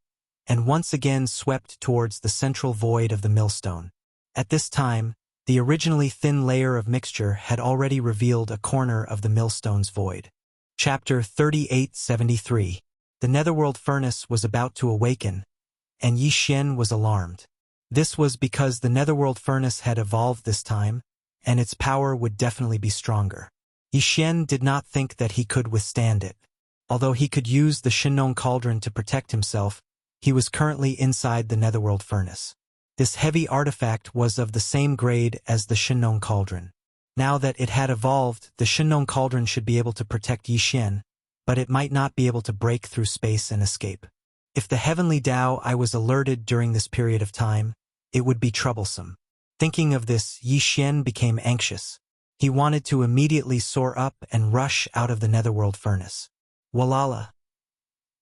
Speaker 1: and once again swept towards the central void of the millstone. At this time, the originally thin layer of mixture had already revealed a corner of the millstone's void. Chapter 3873. The netherworld furnace was about to awaken, and Yi Xian was alarmed. This was because the netherworld furnace had evolved this time, and its power would definitely be stronger. Yi Xian did not think that he could withstand it. Although he could use the Shinong cauldron to protect himself, he was currently inside the netherworld furnace. This heavy artifact was of the same grade as the Shinong cauldron. Now that it had evolved, the Shinong cauldron should be able to protect Yi Xian, but it might not be able to break through space and escape. If the heavenly Tao I was alerted during this period of time, it would be troublesome. Thinking of this, Yi Xian became anxious. He wanted to immediately soar up and rush out of the netherworld furnace. Walala.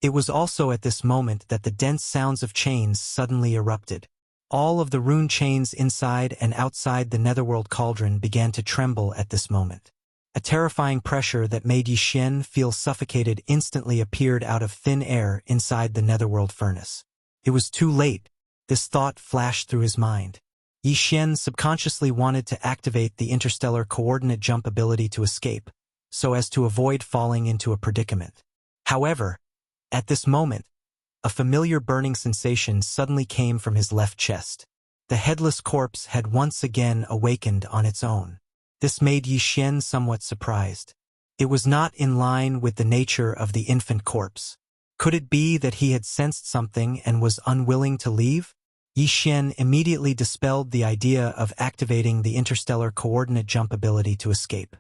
Speaker 1: It was also at this moment that the dense sounds of chains suddenly erupted. All of the rune chains inside and outside the netherworld cauldron began to tremble at this moment. A terrifying pressure that made Yi Xian feel suffocated instantly appeared out of thin air inside the netherworld furnace. It was too late. This thought flashed through his mind. Yi Xian subconsciously wanted to activate the interstellar coordinate jump ability to escape, so as to avoid falling into a predicament. However, at this moment, a familiar burning sensation suddenly came from his left chest. The headless corpse had once again awakened on its own. This made Yi Xian somewhat surprised. It was not in line with the nature of the infant corpse. Could it be that he had sensed something and was unwilling to leave? Yi Xian immediately dispelled the idea of activating the interstellar coordinate jump ability to escape.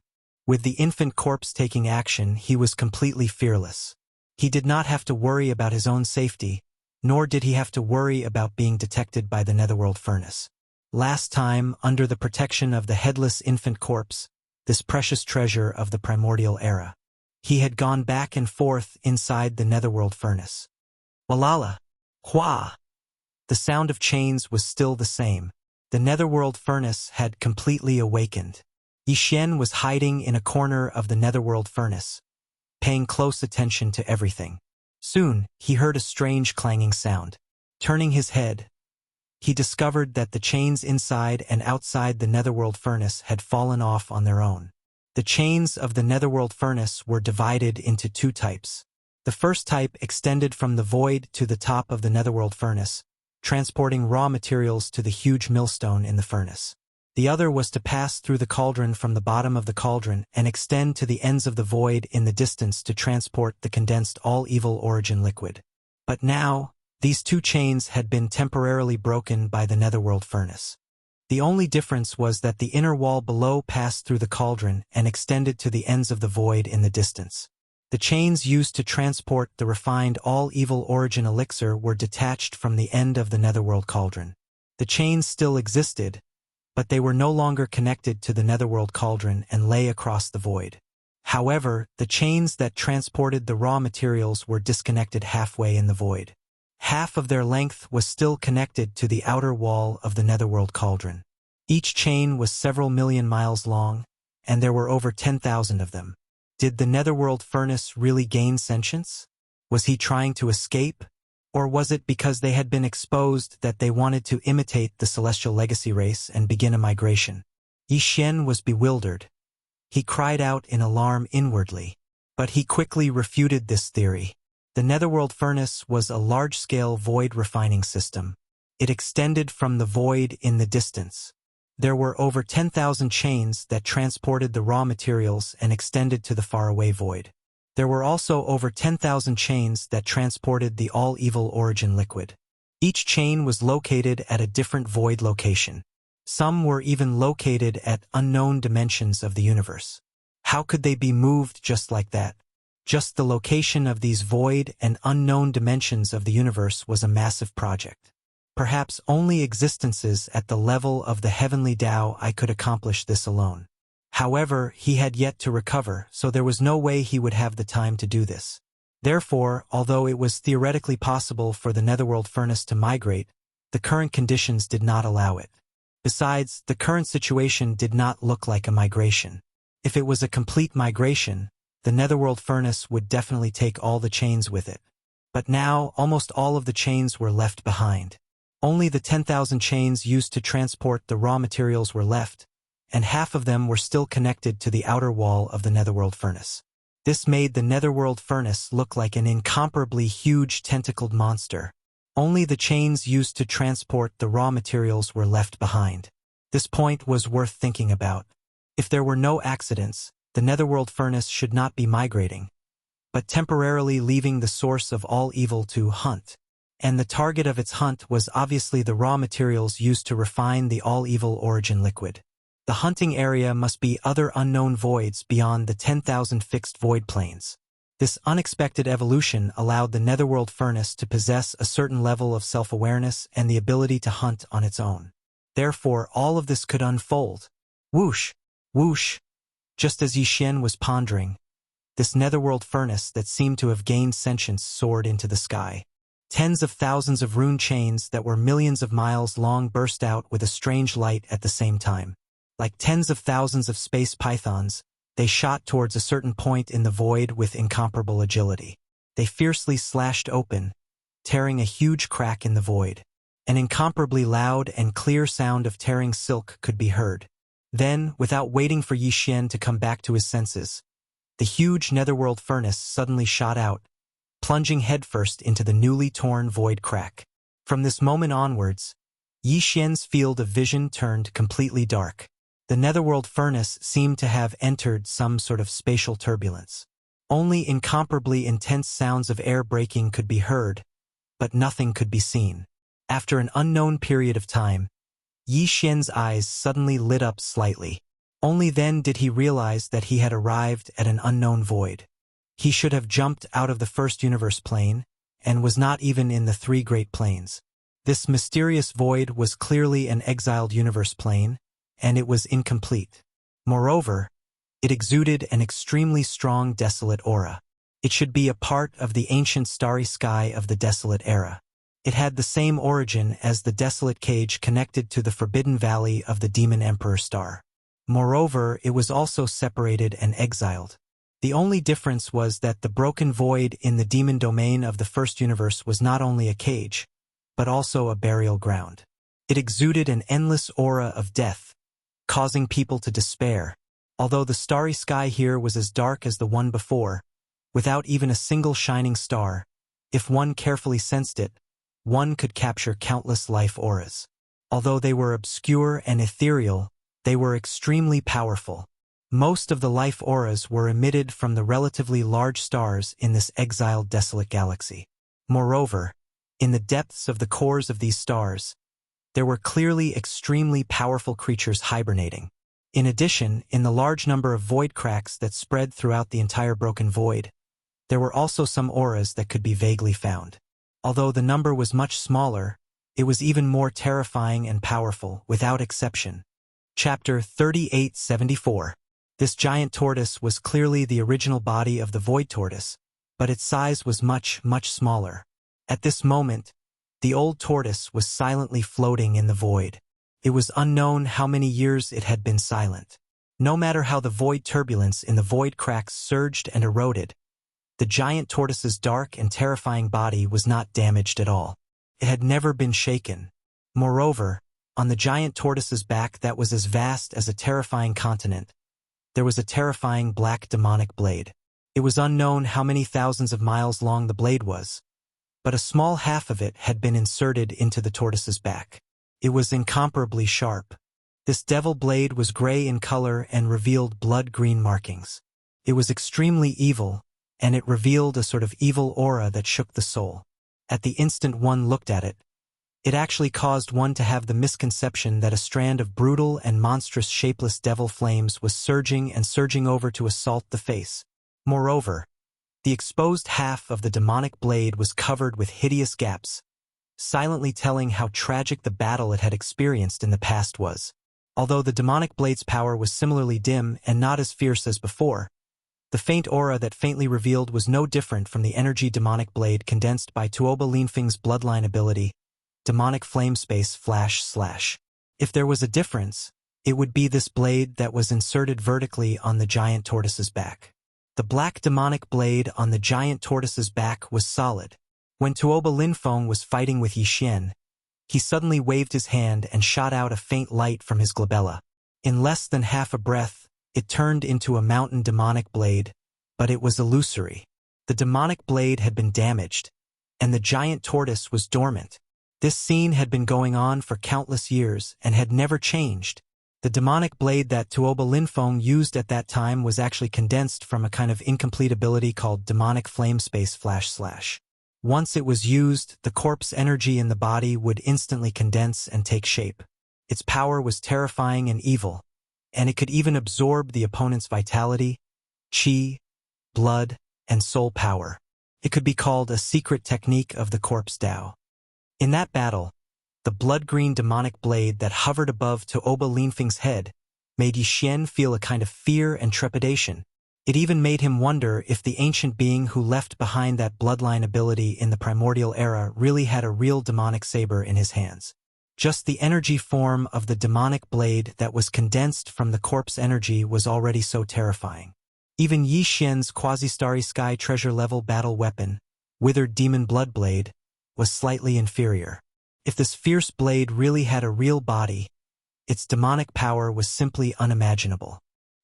Speaker 1: With the infant corpse taking action, he was completely fearless. He did not have to worry about his own safety, nor did he have to worry about being detected by the netherworld furnace. Last time, under the protection of the headless infant corpse, this precious treasure of the primordial era, he had gone back and forth inside the netherworld furnace. Walala! Hua! The sound of chains was still the same. The netherworld furnace had completely awakened. Yixian was hiding in a corner of the netherworld furnace, paying close attention to everything. Soon, he heard a strange clanging sound. Turning his head, he discovered that the chains inside and outside the netherworld furnace had fallen off on their own. The chains of the netherworld furnace were divided into two types. The first type extended from the void to the top of the netherworld furnace, transporting raw materials to the huge millstone in the furnace. The other was to pass through the cauldron from the bottom of the cauldron and extend to the ends of the void in the distance to transport the condensed all-evil origin liquid. But now, these two chains had been temporarily broken by the netherworld furnace. The only difference was that the inner wall below passed through the cauldron and extended to the ends of the void in the distance. The chains used to transport the refined all-evil origin elixir were detached from the end of the netherworld cauldron. The chains still existed, but they were no longer connected to the netherworld cauldron and lay across the void. However, the chains that transported the raw materials were disconnected halfway in the void. Half of their length was still connected to the outer wall of the netherworld cauldron. Each chain was several million miles long, and there were over 10,000 of them. Did the netherworld furnace really gain sentience? Was he trying to escape? Or was it because they had been exposed that they wanted to imitate the celestial legacy race and begin a migration? Yixian was bewildered. He cried out in alarm inwardly. But he quickly refuted this theory. The netherworld furnace was a large-scale void refining system. It extended from the void in the distance. There were over 10,000 chains that transported the raw materials and extended to the faraway void. There were also over 10,000 chains that transported the all-evil origin liquid. Each chain was located at a different void location. Some were even located at unknown dimensions of the universe. How could they be moved just like that? Just the location of these void and unknown dimensions of the universe was a massive project. Perhaps only existences at the level of the heavenly Tao I could accomplish this alone. However, he had yet to recover, so there was no way he would have the time to do this. Therefore, although it was theoretically possible for the netherworld furnace to migrate, the current conditions did not allow it. Besides, the current situation did not look like a migration. If it was a complete migration, the netherworld furnace would definitely take all the chains with it. But now, almost all of the chains were left behind. Only the 10,000 chains used to transport the raw materials were left, and half of them were still connected to the outer wall of the netherworld furnace. This made the netherworld furnace look like an incomparably huge tentacled monster. Only the chains used to transport the raw materials were left behind. This point was worth thinking about. If there were no accidents, the netherworld furnace should not be migrating, but temporarily leaving the source of all evil to hunt. And the target of its hunt was obviously the raw materials used to refine the all-evil origin liquid. The hunting area must be other unknown voids beyond the 10,000 fixed void planes. This unexpected evolution allowed the netherworld furnace to possess a certain level of self-awareness and the ability to hunt on its own. Therefore, all of this could unfold. Whoosh! Whoosh! Just as Yixian was pondering, this netherworld furnace that seemed to have gained sentience soared into the sky. Tens of thousands of rune chains that were millions of miles long burst out with a strange light at the same time. Like tens of thousands of space pythons, they shot towards a certain point in the void with incomparable agility. They fiercely slashed open, tearing a huge crack in the void. An incomparably loud and clear sound of tearing silk could be heard. Then, without waiting for Yixian to come back to his senses, the huge netherworld furnace suddenly shot out, plunging headfirst into the newly torn void crack. From this moment onwards, Yixian's field of vision turned completely dark. The netherworld furnace seemed to have entered some sort of spatial turbulence. Only incomparably intense sounds of air breaking could be heard, but nothing could be seen. After an unknown period of time, Yixian's eyes suddenly lit up slightly. Only then did he realize that he had arrived at an unknown void. He should have jumped out of the first universe plane, and was not even in the three great planes. This mysterious void was clearly an exiled universe plane, and it was incomplete. Moreover, it exuded an extremely strong desolate aura. It should be a part of the ancient starry sky of the desolate era. It had the same origin as the desolate cage connected to the forbidden valley of the demon emperor star. Moreover, it was also separated and exiled. The only difference was that the broken void in the demon domain of the first universe was not only a cage, but also a burial ground. It exuded an endless aura of death, causing people to despair. Although the starry sky here was as dark as the one before, without even a single shining star, if one carefully sensed it, one could capture countless life auras. Although they were obscure and ethereal, they were extremely powerful. Most of the life auras were emitted from the relatively large stars in this exiled desolate galaxy. Moreover, in the depths of the cores of these stars, there were clearly extremely powerful creatures hibernating. In addition, in the large number of void cracks that spread throughout the entire broken void, there were also some auras that could be vaguely found. Although the number was much smaller, it was even more terrifying and powerful, without exception. Chapter 3874. This giant tortoise was clearly the original body of the void tortoise, but its size was much, much smaller. At this moment, the old tortoise was silently floating in the void. It was unknown how many years it had been silent. No matter how the void turbulence in the void cracks surged and eroded, the giant tortoise's dark and terrifying body was not damaged at all. It had never been shaken. Moreover, on the giant tortoise's back that was as vast as a terrifying continent, there was a terrifying black demonic blade. It was unknown how many thousands of miles long the blade was, but a small half of it had been inserted into the tortoise's back. It was incomparably sharp. This devil blade was gray in color and revealed blood-green markings. It was extremely evil, and it revealed a sort of evil aura that shook the soul. At the instant one looked at it, it actually caused one to have the misconception that a strand of brutal and monstrous shapeless devil flames was surging and surging over to assault the face. Moreover, the exposed half of the demonic blade was covered with hideous gaps, silently telling how tragic the battle it had experienced in the past was. Although the demonic blade's power was similarly dim and not as fierce as before, the faint aura that faintly revealed was no different from the energy demonic blade condensed by Tuoba Linfeng's bloodline ability, Demonic Flame Space //. If there was a difference, it would be this blade that was inserted vertically on the giant tortoise's back. The black demonic blade on the giant tortoise's back was solid. When Tuoba Linfeng was fighting with Yixin, he suddenly waved his hand and shot out a faint light from his glabella. In less than half a breath, it turned into a mountain demonic blade, but it was illusory. The demonic blade had been damaged, and the giant tortoise was dormant. This scene had been going on for countless years and had never changed. The demonic blade that Tuoba Linfeng used at that time was actually condensed from a kind of incomplete ability called Demonic Flame Space //. Once it was used, the corpse energy in the body would instantly condense and take shape. Its power was terrifying and evil, and it could even absorb the opponent's vitality, chi, blood, and soul power. It could be called a secret technique of the corpse Tao. In that battle, the blood-green demonic blade that hovered above Tuoba Linfeng's head made Yixin feel a kind of fear and trepidation. It even made him wonder if the ancient being who left behind that bloodline ability in the primordial era really had a real demonic saber in his hands. Just the energy form of the demonic blade that was condensed from the corpse energy was already so terrifying. Even Yixin's quasi-starry sky treasure-level battle weapon, Withered Demon Blood Blade, was slightly inferior. If this fierce blade really had a real body, its demonic power was simply unimaginable.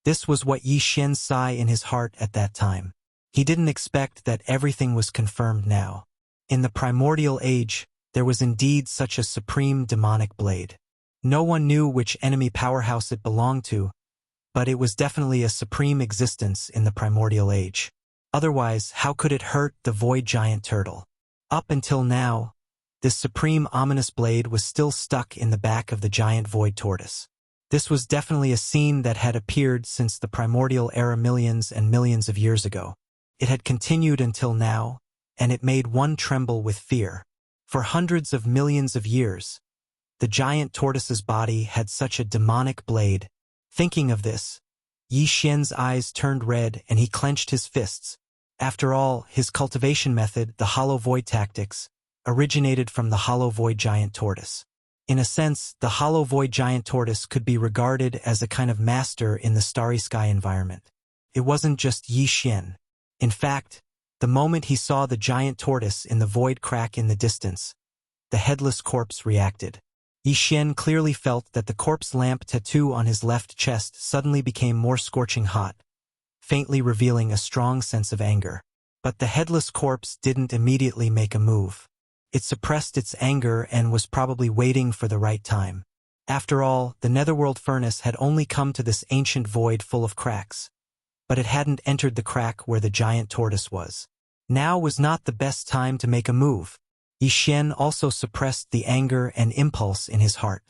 Speaker 1: This was what Yixin saw in his heart at that time. He didn't expect that everything was confirmed now. In the primordial age, there was indeed such a supreme demonic blade. No one knew which enemy powerhouse it belonged to, but it was definitely a supreme existence in the primordial age. Otherwise, how could it hurt the void giant turtle? Up until now, this supreme ominous blade was still stuck in the back of the giant void tortoise. This was definitely a scene that had appeared since the primordial era millions and millions of years ago. It had continued until now, and it made one tremble with fear. For hundreds of millions of years, the giant tortoise's body had such a demonic blade. Thinking of this, Yixin's eyes turned red and he clenched his fists. After all, his cultivation method, the hollow void tactics, originated from the hollow void giant tortoise. In a sense, the hollow void giant tortoise could be regarded as a kind of master in the starry sky environment. It wasn't just Yi Xian. In fact, the moment he saw the giant tortoise in the void crack in the distance, the headless corpse reacted. Yi Xian clearly felt that the corpse lamp tattoo on his left chest suddenly became more scorching hot, faintly revealing a strong sense of anger. But the headless corpse didn't immediately make a move. It suppressed its anger and was probably waiting for the right time. After all, the netherworld furnace had only come to this ancient void full of cracks. But it hadn't entered the crack where the giant tortoise was. Now was not the best time to make a move. Yi Xian also suppressed the anger and impulse in his heart.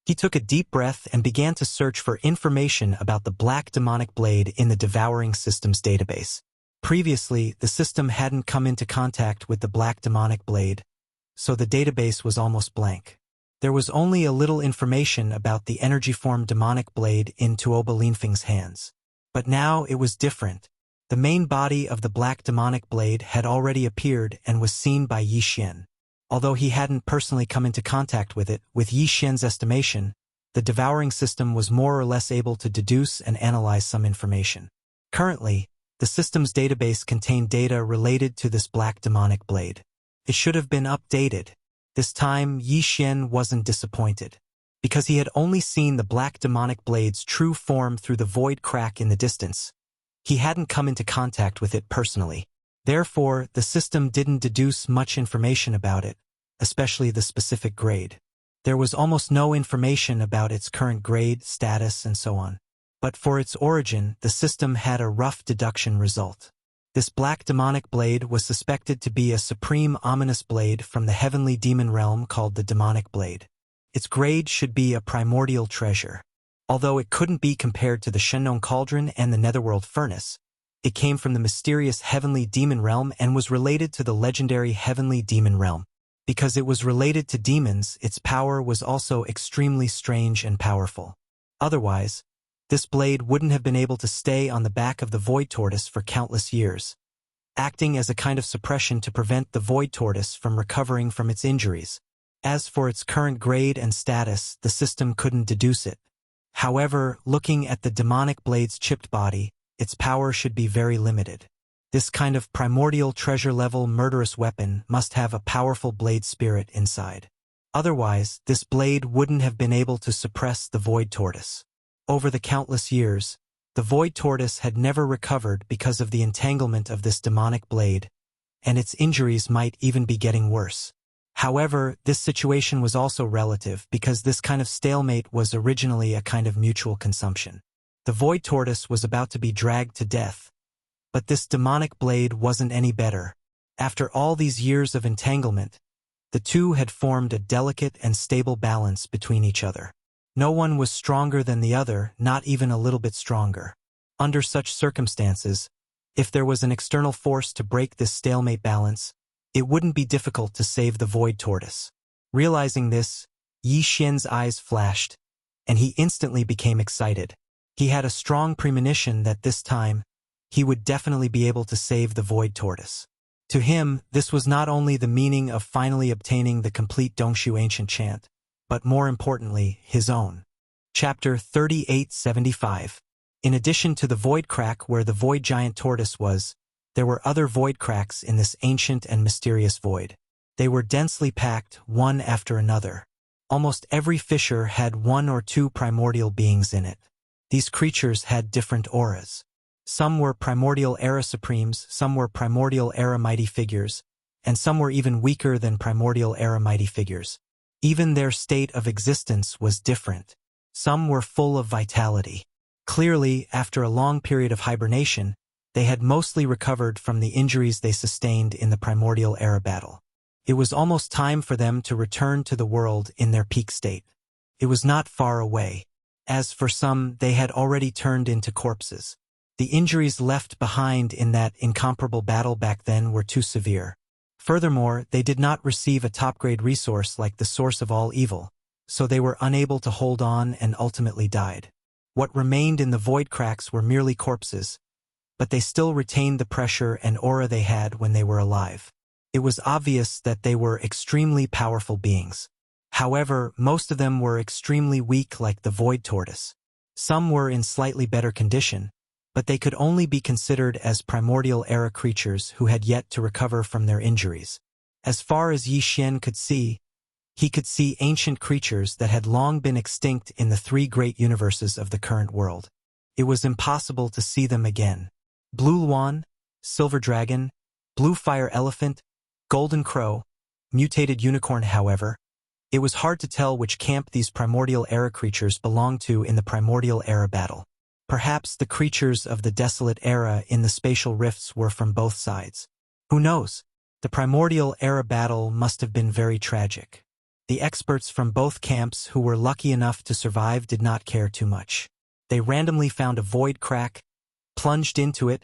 Speaker 1: He took a deep breath and began to search for information about the black demonic blade in the devouring system's database. Previously, the system hadn't come into contact with the black demonic blade, so the database was almost blank. There was only a little information about the energy-form demonic blade in Tuoba Linfeng's hands. But now it was different. The main body of the black demonic blade had already appeared and was seen by Yi Xian. Although he hadn't personally come into contact with it, with Yi Xian's estimation, the devouring system was more or less able to deduce and analyze some information. Currently, the system's database contained data related to this black demonic blade. It should have been updated. This time, Yi Xian wasn't disappointed. Because he had only seen the black demonic blade's true form through the void crack in the distance. He hadn't come into contact with it personally. Therefore, the system didn't deduce much information about it, especially the specific grade. There was almost no information about its current grade, status, and so on. But for its origin, the system had a rough deduction result. This black demonic blade was suspected to be a supreme ominous blade from the heavenly demon realm called the demonic blade. Its grade should be a primordial treasure. Although it couldn't be compared to the Shenong Cauldron and the Netherworld Furnace, it came from the mysterious heavenly demon realm and was related to the legendary heavenly demon realm. Because it was related to demons, its power was also extremely strange and powerful. Otherwise, this blade wouldn't have been able to stay on the back of the void tortoise for countless years, acting as a kind of suppression to prevent the void tortoise from recovering from its injuries. As for its current grade and status, the system couldn't deduce it. However, looking at the demonic blade's chipped body, its power should be very limited. This kind of primordial treasure-level murderous weapon must have a powerful blade spirit inside. Otherwise, this blade wouldn't have been able to suppress the void tortoise. Over the countless years, the void tortoise had never recovered because of the entanglement of this demonic blade, and its injuries might even be getting worse. However, this situation was also relative because this kind of stalemate was originally a kind of mutual consumption. The void tortoise was about to be dragged to death, but this demonic blade wasn't any better. After all these years of entanglement, the two had formed a delicate and stable balance between each other. No one was stronger than the other, not even a little bit stronger. Under such circumstances, if there was an external force to break this stalemate balance, it wouldn't be difficult to save the void tortoise. Realizing this, Yi Xian's eyes flashed, and he instantly became excited. He had a strong premonition that this time, he would definitely be able to save the void tortoise. To him, this was not only the meaning of finally obtaining the complete Dongshu ancient chant, but more importantly, his own. Chapter 3875. In addition to the void crack where the void giant tortoise was, there were other void cracks in this ancient and mysterious void. They were densely packed, one after another. Almost every fissure had one or two primordial beings in it. These creatures had different auras. Some were primordial era supremes, some were primordial era mighty figures, and some were even weaker than primordial era mighty figures. Even their state of existence was different. Some were full of vitality. Clearly, after a long period of hibernation, they had mostly recovered from the injuries they sustained in the primordial era battle. It was almost time for them to return to the world in their peak state. It was not far away. As for some, they had already turned into corpses. The injuries left behind in that incomparable battle back then were too severe. Furthermore, they did not receive a top-grade resource like the source of all evil, so they were unable to hold on and ultimately died. What remained in the void cracks were merely corpses, but they still retained the pressure and aura they had when they were alive. It was obvious that they were extremely powerful beings. However, most of them were extremely weak like the void tortoise. Some were in slightly better condition, but they could only be considered as primordial era creatures who had yet to recover from their injuries. As far as Yi Xian could see, he could see ancient creatures that had long been extinct in the three great universes of the current world. It was impossible to see them again. Blue Luan, Silver Dragon, Blue Fire Elephant, Golden Crow, Mutated Unicorn. However, it was hard to tell which camp these primordial era creatures belonged to in the primordial era battle. Perhaps the creatures of the desolate era in the spatial rifts were from both sides. Who knows? The primordial era battle must have been very tragic. The experts from both camps who were lucky enough to survive did not care too much. They randomly found a void crack, plunged into it,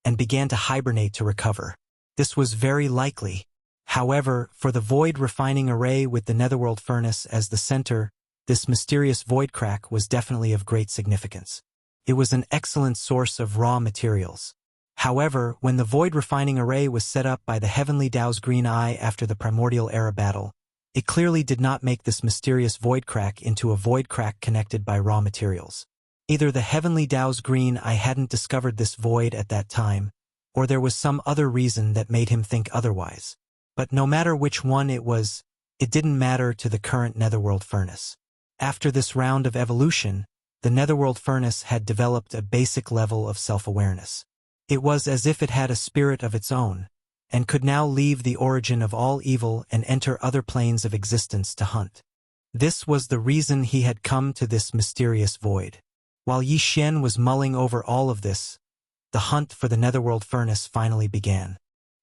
Speaker 1: and began to hibernate to recover. This was very likely. However, for the void refining array with the netherworld furnace as the center, this mysterious void crack was definitely of great significance. It was an excellent source of raw materials. However, when the void refining array was set up by the Heavenly Tao's green eye after the primordial era battle, it clearly did not make this mysterious void crack into a void crack connected by raw materials. Either the Heavenly Tao's green eye hadn't discovered this void at that time, or there was some other reason that made him think otherwise. But no matter which one it was, it didn't matter to the current netherworld furnace. After this round of evolution, the netherworld furnace had developed a basic level of self-awareness. It was as if it had a spirit of its own, and could now leave the origin of all evil and enter other planes of existence to hunt. This was the reason he had come to this mysterious void. While Yi Xian was mulling over all of this, the hunt for the netherworld furnace finally began.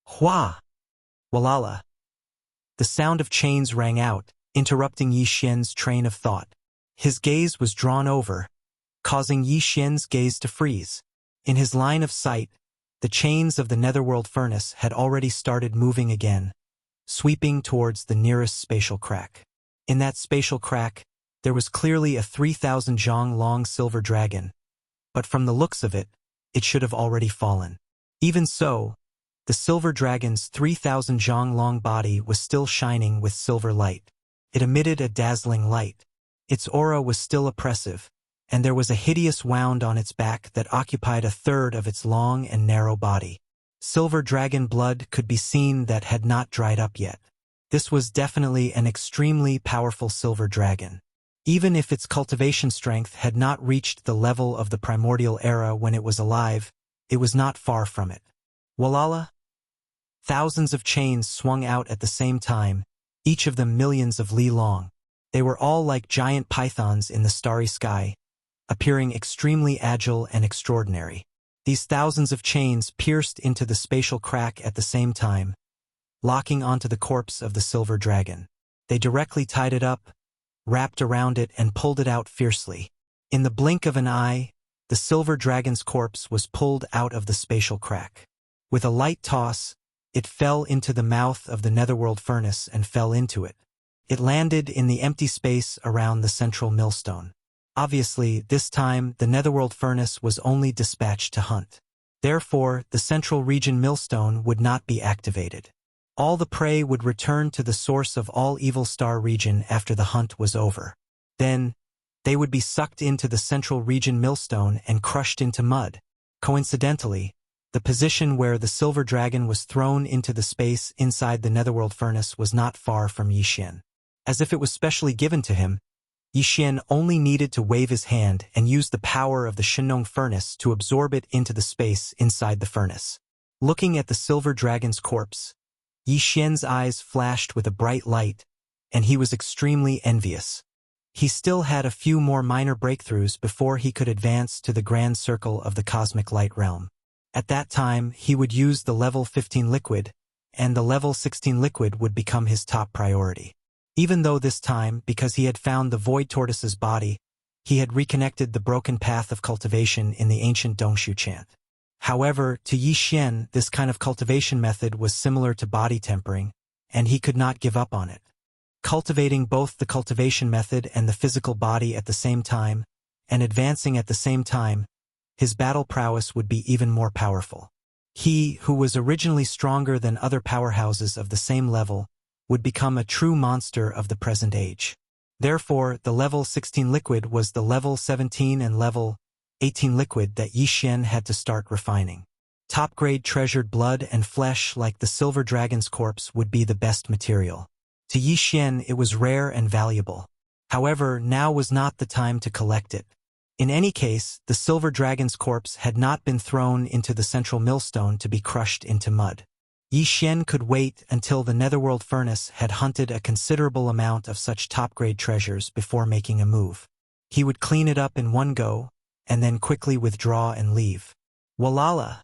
Speaker 1: Hua! Walala! The sound of chains rang out, interrupting Yi Xian's train of thought. His gaze was drawn over, causing Yi Xian's gaze to freeze. In his line of sight, the chains of the netherworld furnace had already started moving again, sweeping towards the nearest spatial crack. In that spatial crack, there was clearly a 3,000 zhang long silver dragon, but from the looks of it, it should have already fallen. Even so, the silver dragon's 3,000 zhang long body was still shining with silver light. It emitted a dazzling light. Its aura was still oppressive, and there was a hideous wound on its back that occupied a third of its long and narrow body. Silver dragon blood could be seen that had not dried up yet. This was definitely an extremely powerful silver dragon. Even if its cultivation strength had not reached the level of the primordial era when it was alive, it was not far from it. Walala! Thousands of chains swung out at the same time, each of them millions of li long. They were all like giant pythons in the starry sky, appearing extremely agile and extraordinary. These thousands of chains pierced into the spatial crack at the same time, locking onto the corpse of the silver dragon. They directly tied it up, wrapped around it and pulled it out fiercely. In the blink of an eye, the silver dragon's corpse was pulled out of the spatial crack. With a light toss, it fell into the mouth of the netherworld furnace and fell into it. It landed in the empty space around the central millstone. Obviously, this time, the netherworld furnace was only dispatched to hunt. Therefore, the central region millstone would not be activated. All the prey would return to the source of all evil star region after the hunt was over. Then, they would be sucked into the central region millstone and crushed into mud. Coincidentally, the position where the silver dragon was thrown into the space inside the netherworld furnace was not far from Yi Xian. As if it was specially given to him, Yi Xian only needed to wave his hand and use the power of the Shenong furnace to absorb it into the space inside the furnace. Looking at the silver dragon's corpse, Yi Xian's eyes flashed with a bright light, and he was extremely envious. He still had a few more minor breakthroughs before he could advance to the grand circle of the cosmic light realm. At that time, he would use the level 15 liquid, and the level 16 liquid would become his top priority. Even though this time, because he had found the void tortoise's body, he had reconnected the broken path of cultivation in the ancient Dongshu chant. However, to Yi Xian, this kind of cultivation method was similar to body tempering, and he could not give up on it. Cultivating both the cultivation method and the physical body at the same time, and advancing at the same time, his battle prowess would be even more powerful. He, who was originally stronger than other powerhouses of the same level, would become a true monster of the present age. Therefore, the level 16 liquid was the level 17 and level 18 liquid that Yi Xian had to start refining. Top-grade treasured blood and flesh like the silver dragon's corpse would be the best material. To Yi Xian it was rare and valuable. However, now was not the time to collect it. In any case, the silver dragon's corpse had not been thrown into the central millstone to be crushed into mud. Yi Xian could wait until the netherworld furnace had hunted a considerable amount of such top-grade treasures before making a move. He would clean it up in one go, and then quickly withdraw and leave. Walala!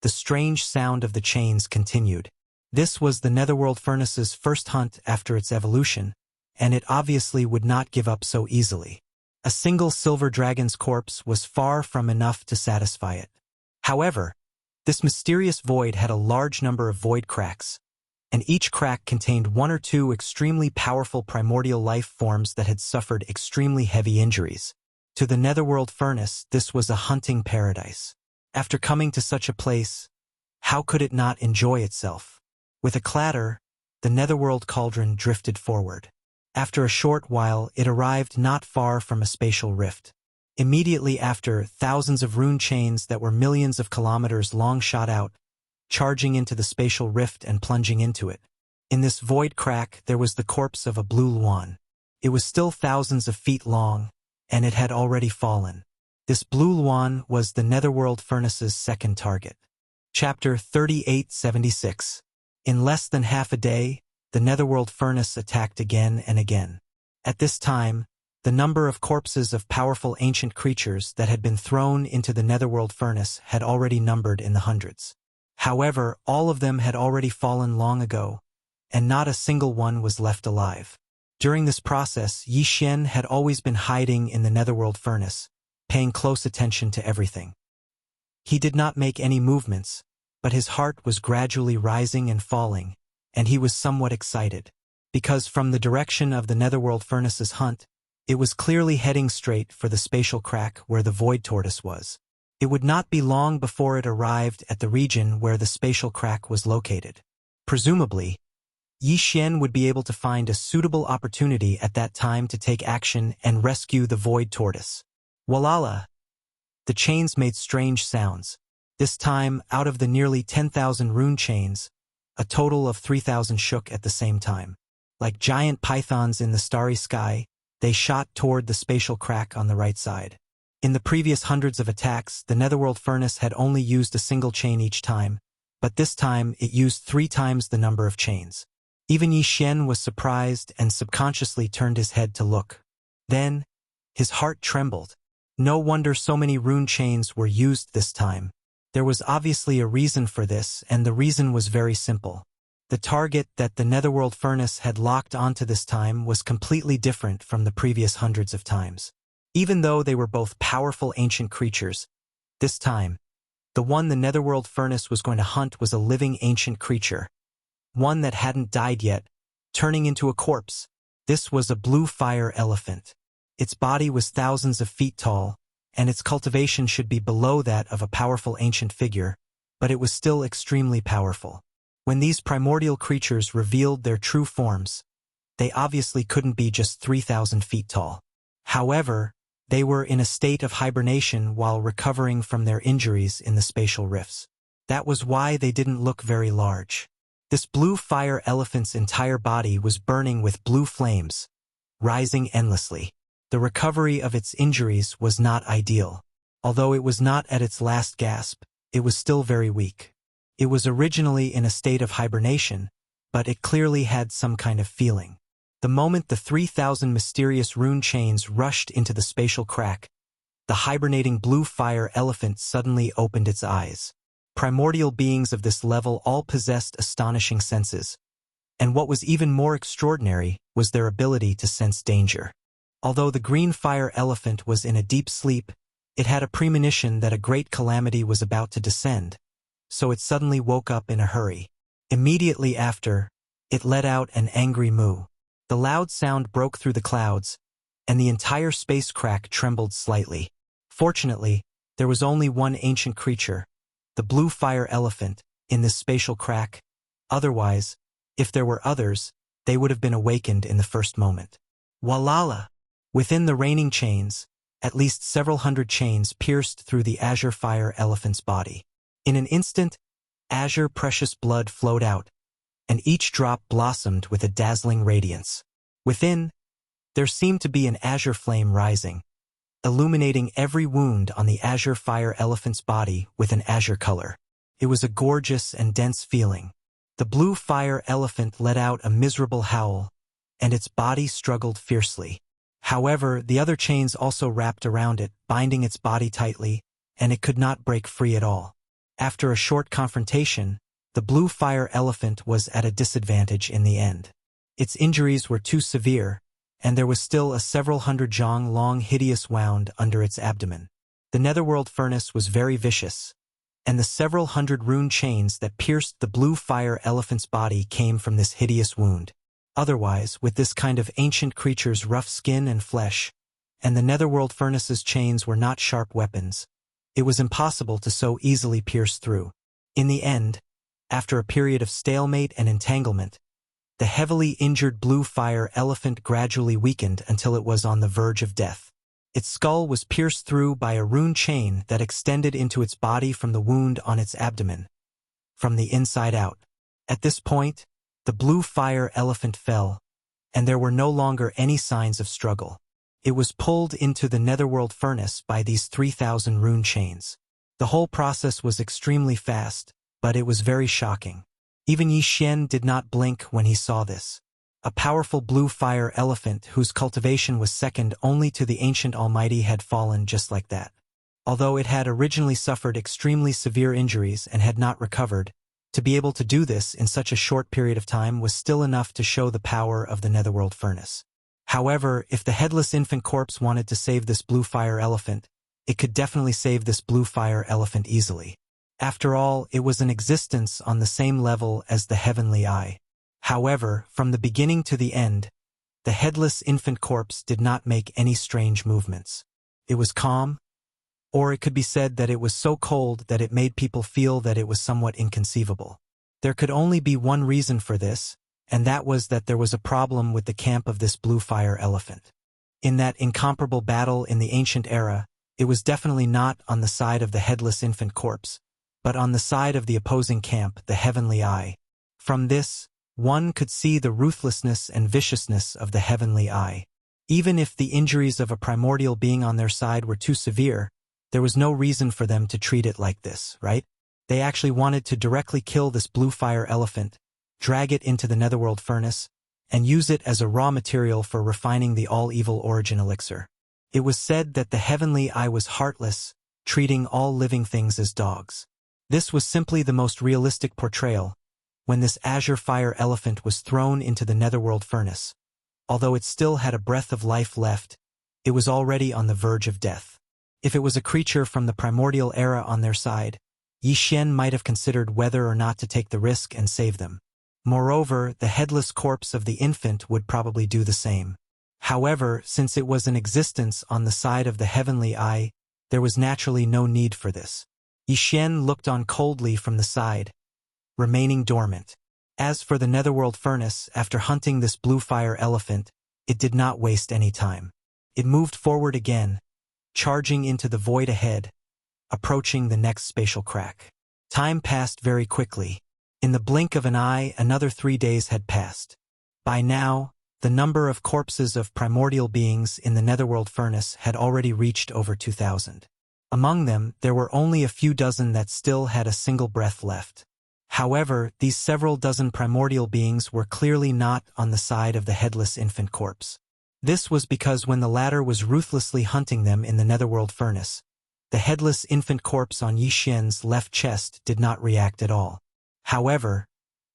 Speaker 1: The strange sound of the chains continued. This was the netherworld furnace's first hunt after its evolution, and it obviously would not give up so easily. A single silver dragon's corpse was far from enough to satisfy it. However, this mysterious void had a large number of void cracks, and each crack contained one or two extremely powerful primordial life forms that had suffered extremely heavy injuries. To the netherworld furnace, this was a hunting paradise. After coming to such a place, how could it not enjoy itself? With a clatter, the netherworld cauldron drifted forward. After a short while, it arrived not far from a spatial rift. Immediately after, thousands of rune chains that were millions of kilometers long shot out, charging into the spatial rift and plunging into it. In this void crack, there was the corpse of a blue luan. It was still thousands of feet long, and it had already fallen. This blue luan was the netherworld furnace's second target. Chapter 3876. In less than half a day, the netherworld furnace attacked again and again. At this time, the number of corpses of powerful ancient creatures that had been thrown into the netherworld furnace had already numbered in the hundreds. However, all of them had already fallen long ago, and not a single one was left alive. During this process, Yi Xian had always been hiding in the netherworld furnace, paying close attention to everything. He did not make any movements, but his heart was gradually rising and falling, and he was somewhat excited, because from the direction of the netherworld furnace's hunt, it was clearly heading straight for the spatial crack where the void tortoise was. It would not be long before it arrived at the region where the spatial crack was located. Presumably, Yi Xian would be able to find a suitable opportunity at that time to take action and rescue the void tortoise. Walala! The chains made strange sounds. This time, out of the nearly 10,000 rune chains, a total of 3,000 shook at the same time. Like giant pythons in the starry sky, they shot toward the spatial crack on the right side. In the previous hundreds of attacks, the netherworld furnace had only used a single chain each time, but this time it used 3 times the number of chains. Even Yi Xian was surprised and subconsciously turned his head to look. Then, his heart trembled. No wonder so many rune chains were used this time. There was obviously a reason for this, and the reason was very simple. The target that the netherworld furnace had locked onto this time was completely different from the previous hundreds of times. Even though they were both powerful ancient creatures, this time, the one the netherworld furnace was going to hunt was a living ancient creature. One that hadn't died yet, turning into a corpse. This was a blue fire elephant. Its body was thousands of feet tall, and its cultivation should be below that of a powerful ancient figure, but it was still extremely powerful. When these primordial creatures revealed their true forms, they obviously couldn't be just 3,000 feet tall. However, they were in a state of hibernation while recovering from their injuries in the spatial rifts. That was why they didn't look very large. This blue fire elephant's entire body was burning with blue flames, rising endlessly. The recovery of its injuries was not ideal. Although it was not at its last gasp, it was still very weak. It was originally in a state of hibernation, but it clearly had some kind of feeling. The moment the 3,000 mysterious rune chains rushed into the spatial crack, the hibernating blue fire elephant suddenly opened its eyes. Primordial beings of this level all possessed astonishing senses, and what was even more extraordinary was their ability to sense danger. Although the green fire elephant was in a deep sleep, it had a premonition that a great calamity was about to descend, so it suddenly woke up in a hurry. Immediately after, it let out an angry moo. The loud sound broke through the clouds, and the entire space crack trembled slightly. Fortunately, there was only one ancient creature, the blue fire elephant, in this spatial crack. Otherwise, if there were others, they would have been awakened in the first moment. Walala! Within the raining chains, at least several hundred chains pierced through the azure fire elephant's body. In an instant, azure precious blood flowed out, and each drop blossomed with a dazzling radiance. Within, there seemed to be an azure flame rising, illuminating every wound on the azure fire elephant's body with an azure color. It was a gorgeous and dense feeling. The blue fire elephant let out a miserable howl, and its body struggled fiercely. However, the other chains also wrapped around it, binding its body tightly, and it could not break free at all. After a short confrontation, the blue fire elephant was at a disadvantage in the end. Its injuries were too severe, and there was still a several hundred zhang long hideous wound under its abdomen. The netherworld furnace was very vicious, and the several hundred rune chains that pierced the blue fire elephant's body came from this hideous wound. Otherwise, with this kind of ancient creature's rough skin and flesh, and the netherworld furnace's chains were not sharp weapons, it was impossible to so easily pierce through. In the end, after a period of stalemate and entanglement, the heavily injured blue fire elephant gradually weakened until it was on the verge of death. Its skull was pierced through by a rune chain that extended into its body from the wound on its abdomen, from the inside out. At this point, the blue fire elephant fell, and there were no longer any signs of struggle. It was pulled into the netherworld furnace by these 3,000 rune chains. The whole process was extremely fast, but it was very shocking. Even Yi Xian did not blink when he saw this. A powerful blue fire elephant whose cultivation was second only to the ancient almighty had fallen just like that. Although it had originally suffered extremely severe injuries and had not recovered, to be able to do this in such a short period of time was still enough to show the power of the netherworld furnace. However, if the headless infant corpse wanted to save this blue fire elephant, it could definitely save this blue fire elephant easily. After all, it was an existence on the same level as the heavenly eye. However, from the beginning to the end, the headless infant corpse did not make any strange movements. It was calm, or it could be said that it was so cold that it made people feel that it was somewhat inconceivable. There could only be one reason for this, and that was that there was a problem with the camp of this blue fire elephant. In that incomparable battle in the ancient era, it was definitely not on the side of the headless infant corpse, but on the side of the opposing camp, the heavenly eye. From this, one could see the ruthlessness and viciousness of the heavenly eye. Even if the injuries of a primordial being on their side were too severe, there was no reason for them to treat it like this, right? They actually wanted to directly kill this blue fire elephant, drag it into the netherworld furnace, and use it as a raw material for refining the all-evil origin elixir. It was said that the heavenly eye was heartless, treating all living things as dogs. This was simply the most realistic portrayal, when this azure fire elephant was thrown into the netherworld furnace. Although it still had a breath of life left, it was already on the verge of death. If it was a creature from the primordial era on their side, Yi Xian might have considered whether or not to take the risk and save them. Moreover, the headless corpse of the infant would probably do the same. However, since it was in existence on the side of the heavenly eye, there was naturally no need for this. Yi Xian looked on coldly from the side, remaining dormant. As for the netherworld furnace, after hunting this blue fire elephant, it did not waste any time. It moved forward again, charging into the void ahead, approaching the next spatial crack. Time passed very quickly. In the blink of an eye, another 3 days had passed. By now, the number of corpses of primordial beings in the netherworld furnace had already reached over 2,000. Among them, there were only a few dozen that still had a single breath left. However, these several dozen primordial beings were clearly not on the side of the headless infant corpse. This was because when the latter was ruthlessly hunting them in the netherworld furnace, the headless infant corpse on Yi Xian's left chest did not react at all. However,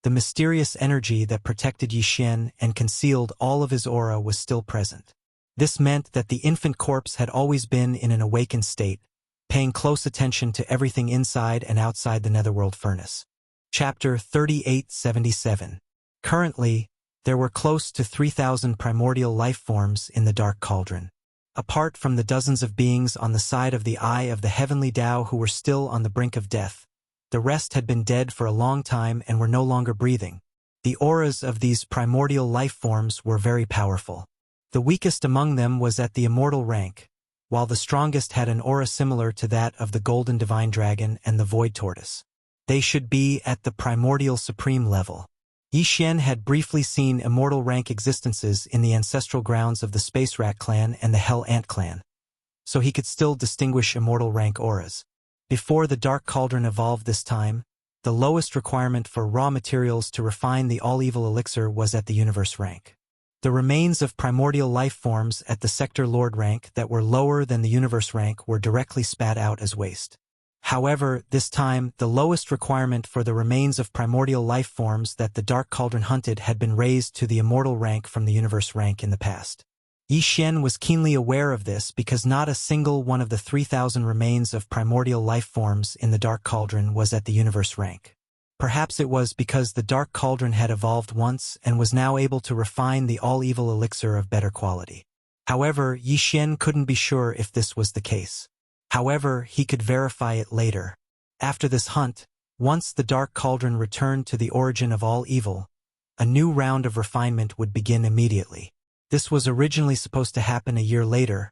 Speaker 1: the mysterious energy that protected Yi Xian and concealed all of his aura was still present. This meant that the infant corpse had always been in an awakened state, paying close attention to everything inside and outside the netherworld furnace. Chapter 3877. Currently, there were close to 3,000 primordial life forms in the dark cauldron. Apart from the dozens of beings on the side of the eye of the heavenly Tao who were still on the brink of death, The rest had been dead for a long time and were no longer breathing. The auras of these primordial life forms were very powerful. The weakest among them was at the immortal rank, while the strongest had an aura similar to that of the golden divine dragon and the void tortoise. They should be at the primordial supreme level. Yi Xian had briefly seen immortal rank existences in the ancestral grounds of the Space Rat clan and the Hell Ant clan, so he could still distinguish immortal rank auras. Before the Dark Cauldron evolved this time, the lowest requirement for raw materials to refine the all-evil elixir was at the universe rank. The remains of primordial life forms at the Sector Lord rank that were lower than the universe rank were directly spat out as waste. However, this time, the lowest requirement for the remains of primordial life forms that the Dark Cauldron hunted had been raised to the immortal rank from the universe rank in the past. Yi Xian was keenly aware of this because not a single one of the 3,000 remains of primordial life forms in the Dark Cauldron was at the universe rank. Perhaps it was because the Dark Cauldron had evolved once and was now able to refine the all-evil elixir of better quality. However, Yi Xian couldn't be sure if this was the case. However, he could verify it later. After this hunt, once the Dark Cauldron returned to the origin of all evil, a new round of refinement would begin immediately. This was originally supposed to happen a year later,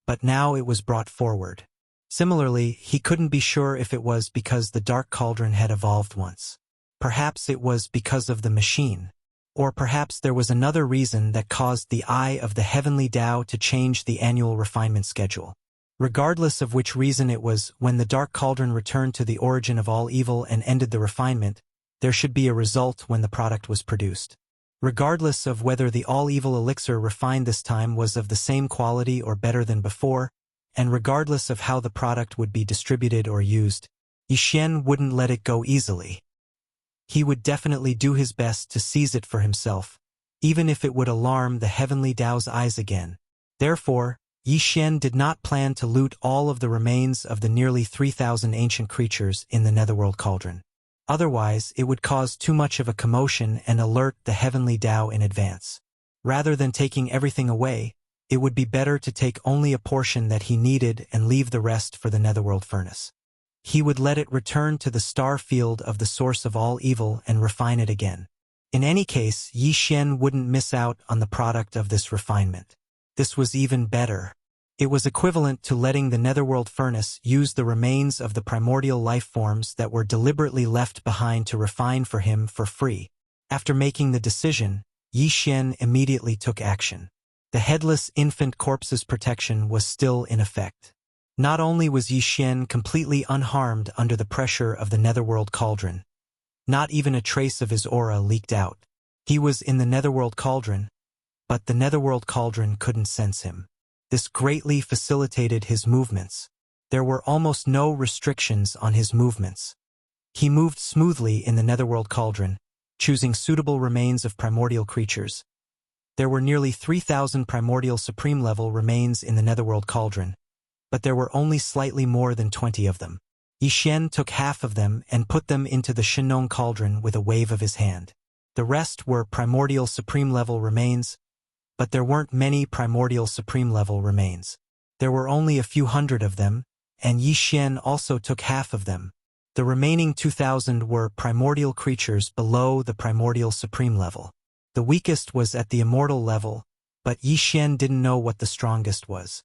Speaker 1: but now it was brought forward. Similarly, he couldn't be sure if it was because the Dark Cauldron had evolved once. Perhaps it was because of the machine. Or perhaps there was another reason that caused the Eye of the Heavenly Tao to change the annual refinement schedule. Regardless of which reason it was, when the Dark Cauldron returned to the origin of all evil and ended the refinement, there should be a result when the product was produced. Regardless of whether the all-evil elixir refined this time was of the same quality or better than before, and regardless of how the product would be distributed or used, Yi Xian wouldn't let it go easily. He would definitely do his best to seize it for himself, even if it would alarm the Heavenly Tao's eyes again. Therefore, Yi Xian did not plan to loot all of the remains of the nearly 3,000 ancient creatures in the Netherworld Cauldron. Otherwise, it would cause too much of a commotion and alert the Heavenly Tao in advance. Rather than taking everything away, it would be better to take only a portion that he needed and leave the rest for the Netherworld Furnace. He would let it return to the star field of the source of all evil and refine it again. In any case, Yi Xian wouldn't miss out on the product of this refinement. This was even better. It was equivalent to letting the Netherworld Furnace use the remains of the primordial life forms that were deliberately left behind to refine for him for free. After making the decision, Yi Xian immediately took action. The headless infant corpse's protection was still in effect. Not only was Yi Xian completely unharmed under the pressure of the Netherworld Cauldron, not even a trace of his aura leaked out. He was in the Netherworld Cauldron, but the Netherworld Cauldron couldn't sense him. This greatly facilitated his movements. There were almost no restrictions on his movements. He moved smoothly in the Netherworld Cauldron, choosing suitable remains of primordial creatures. There were nearly 3,000 primordial supreme-level remains in the Netherworld Cauldron, but there were only slightly more than 20 of them. Yi Xian took half of them and put them into the Shinong Cauldron with a wave of his hand. The rest were primordial supreme-level remains, but there weren't many primordial supreme-level remains. There were only a few hundred of them, and Yi Xian also took half of them. The remaining 2,000 were primordial creatures below the primordial supreme level. The weakest was at the immortal level, but Yi Xian didn't know what the strongest was.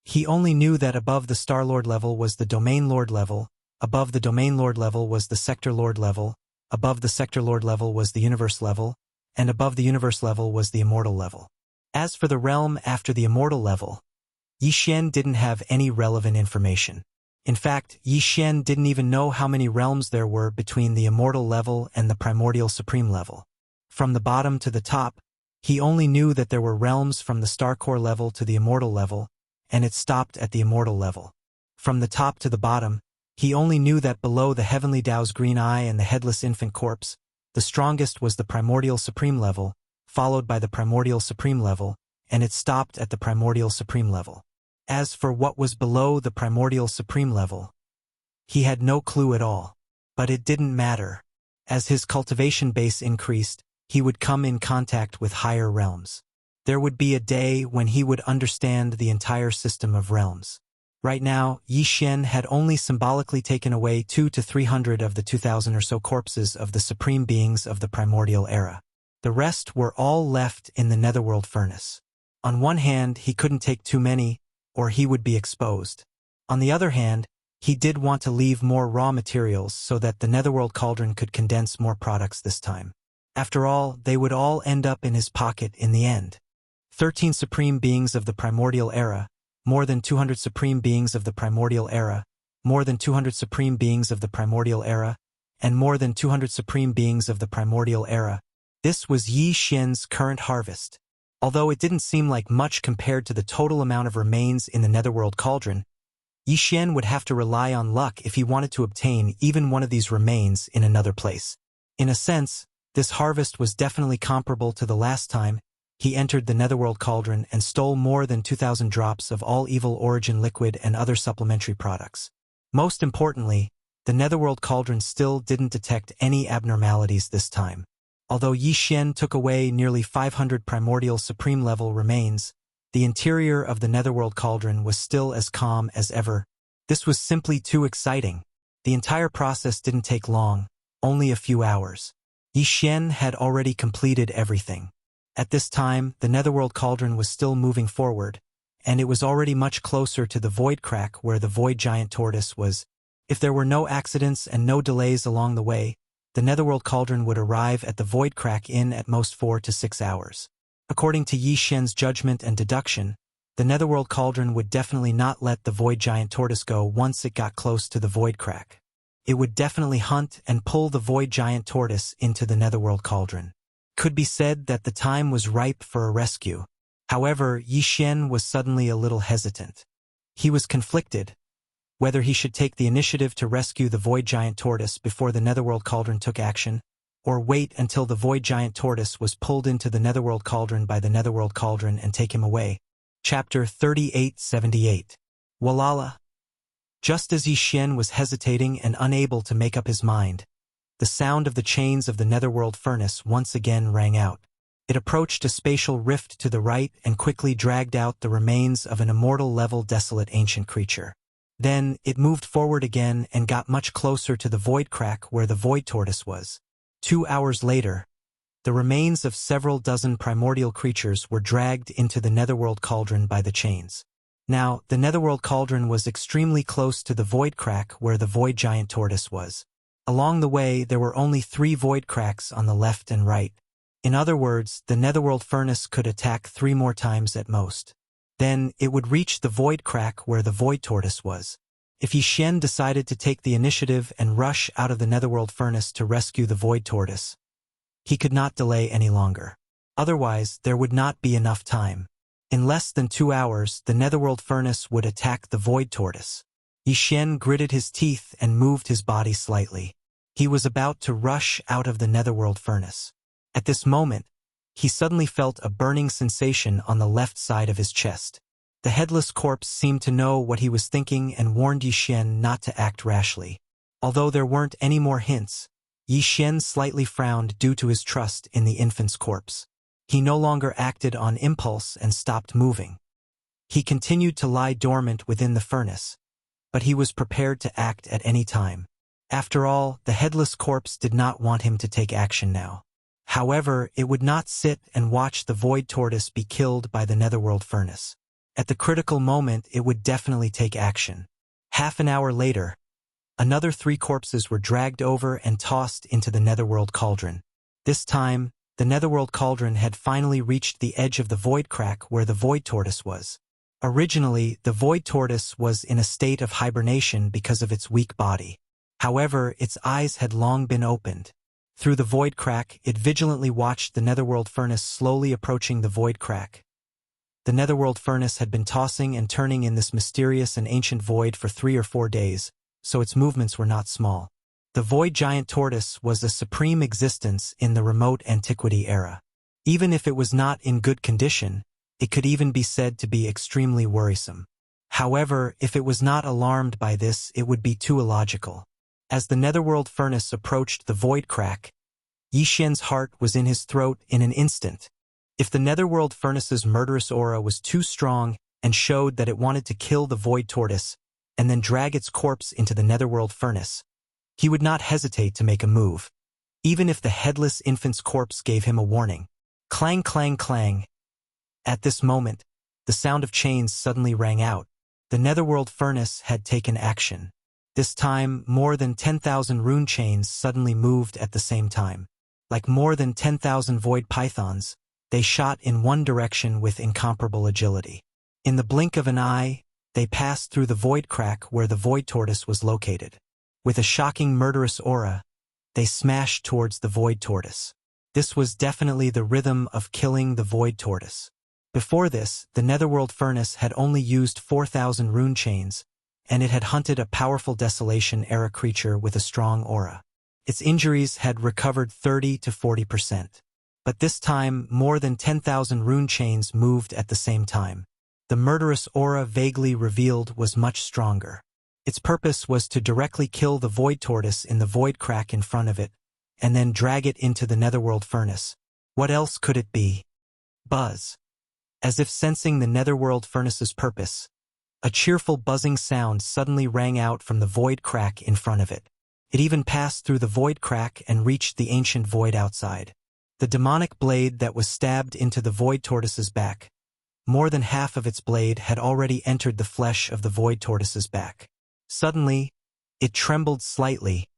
Speaker 1: He only knew that above the Star Lord level was the Domain Lord level, above the Domain Lord level was the Sector Lord level, above the Sector Lord level was the Universe level, and above the Universe level was the Immortal level. As for the realm after the Immortal level, Yi Xian didn't have any relevant information. In fact, Yi Xian didn't even know how many realms there were between the Immortal level and the Primordial Supreme level. From the bottom to the top, he only knew that there were realms from the Star Core level to the Immortal level, and it stopped at the Immortal level. From the top to the bottom, he only knew that below the Heavenly Tao's green eye and the headless infant corpse, the strongest was the Primordial Supreme level, followed by the Primordial Supreme level, and it stopped at the Primordial Supreme level. As for what was below the Primordial Supreme level, he had no clue at all. But it didn't matter. As his cultivation base increased, he would come in contact with higher realms. There would be a day when he would understand the entire system of realms. Right now, Yi Xian had only symbolically taken away 200 to 300 of the 2,000 or so corpses of the supreme beings of the primordial era. The rest were all left in the netherworld furnace. On one hand, he couldn't take too many, or he would be exposed. On the other hand, he did want to leave more raw materials so that the netherworld cauldron could condense more products this time. After all, they would all end up in his pocket in the end. 13 supreme beings of the primordial era, more than 200 supreme beings of the primordial era, more than 200 supreme beings of the primordial era, and more than 200 supreme beings of the primordial era. This was Yi Xian's current harvest. Although it didn't seem like much compared to the total amount of remains in the netherworld cauldron, Yi Xian would have to rely on luck if he wanted to obtain even one of these remains in another place. In a sense, this harvest was definitely comparable to the last time he entered the netherworld cauldron and stole more than 2,000 drops of all evil origin liquid and other supplementary products. Most importantly, the netherworld cauldron still didn't detect any abnormalities this time. Although Yi Xian took away nearly 500 primordial supreme level remains, the interior of the netherworld cauldron was still as calm as ever. This was simply too exciting. The entire process didn't take long, only a few hours. Yi Xian had already completed everything. At this time, the netherworld cauldron was still moving forward, and it was already much closer to the void crack where the void giant tortoise was. If there were no accidents and no delays along the way, the netherworld cauldron would arrive at the void crack in at most 4 to 6 hours. According to Yi Xian's judgment and deduction, the netherworld cauldron would definitely not let the void giant tortoise go once it got close to the void crack. It would definitely hunt and pull the void giant tortoise into the netherworld cauldron. Could be said that the time was ripe for a rescue. However, Yi Xian was suddenly a little hesitant. He was conflicted whether he should take the initiative to rescue the void giant tortoise before the netherworld cauldron took action, or wait until the void giant tortoise was pulled into the netherworld cauldron by the netherworld cauldron and take him away. Chapter 3878. Walala. Just as Yi Xian was hesitating and unable to make up his mind, the sound of the chains of the netherworld furnace once again rang out. It approached a spatial rift to the right and quickly dragged out the remains of an immortal-level desolate ancient creature. Then, it moved forward again and got much closer to the void crack where the void tortoise was. 2 hours later, the remains of several dozen primordial creatures were dragged into the netherworld cauldron by the chains. Now, the netherworld cauldron was extremely close to the void crack where the void giant tortoise was. Along the way, there were only 3 void cracks on the left and right. In other words, the netherworld furnace could attack 3 more times at most. Then, it would reach the void crack where the void tortoise was. If Yi Xian decided to take the initiative and rush out of the netherworld furnace to rescue the void tortoise, he could not delay any longer. Otherwise, there would not be enough time. In less than 2 hours, the netherworld furnace would attack the void tortoise. Yi Xian gritted his teeth and moved his body slightly. He was about to rush out of the netherworld furnace. At this moment, he suddenly felt a burning sensation on the left side of his chest. The headless corpse seemed to know what he was thinking and warned Yi Xian not to act rashly. Although there weren't any more hints, Yi Xian slightly frowned due to his trust in the infant's corpse. He no longer acted on impulse and stopped moving. He continued to lie dormant within the furnace, but he was prepared to act at any time. After all, the headless corpse did not want him to take action now. However, it would not sit and watch the void tortoise be killed by the netherworld furnace. At the critical moment, it would definitely take action. Half an hour later, another 3 corpses were dragged over and tossed into the netherworld cauldron. This time, the netherworld cauldron had finally reached the edge of the void crack where the void tortoise was. Originally, the void tortoise was in a state of hibernation because of its weak body. However, its eyes had long been opened. Through the void crack, it vigilantly watched the netherworld furnace slowly approaching the void crack. The netherworld furnace had been tossing and turning in this mysterious and ancient void for 3 or 4 days, so its movements were not small. The void giant tortoise was a supreme existence in the remote antiquity era. Even if it was not in good condition, it could even be said to be extremely worrisome. However, if it was not alarmed by this, it would be too illogical. As the netherworld furnace approached the void crack, Yi Xian's heart was in his throat in an instant. If the netherworld furnace's murderous aura was too strong and showed that it wanted to kill the void tortoise and then drag its corpse into the netherworld furnace, he would not hesitate to make a move, even if the headless infant's corpse gave him a warning. Clang, clang, clang. At this moment, the sound of chains suddenly rang out. The netherworld furnace had taken action. This time, more than 10,000 rune chains suddenly moved at the same time. Like more than 10,000 void pythons, they shot in one direction with incomparable agility. In the blink of an eye, they passed through the void crack where the void tortoise was located. With a shocking murderous aura, they smashed towards the void tortoise. This was definitely the rhythm of killing the void tortoise. Before this, the netherworld furnace had only used 4,000 rune chains, and it had hunted a powerful Desolation-era creature with a strong aura. Its injuries had recovered 30 to 40%. But this time, more than 10,000 rune chains moved at the same time. The murderous aura vaguely revealed was much stronger. Its purpose was to directly kill the void tortoise in the void crack in front of it, and then drag it into the netherworld furnace. What else could it be? Buzz. As if sensing the netherworld furnace's purpose, a cheerful buzzing sound suddenly rang out from the void crack in front of it. It even passed through the void crack and reached the ancient void outside. The demonic blade that was stabbed into the void tortoise's back. More than half of its blade had already entered the flesh of the void tortoise's back. Suddenly, it trembled slightly,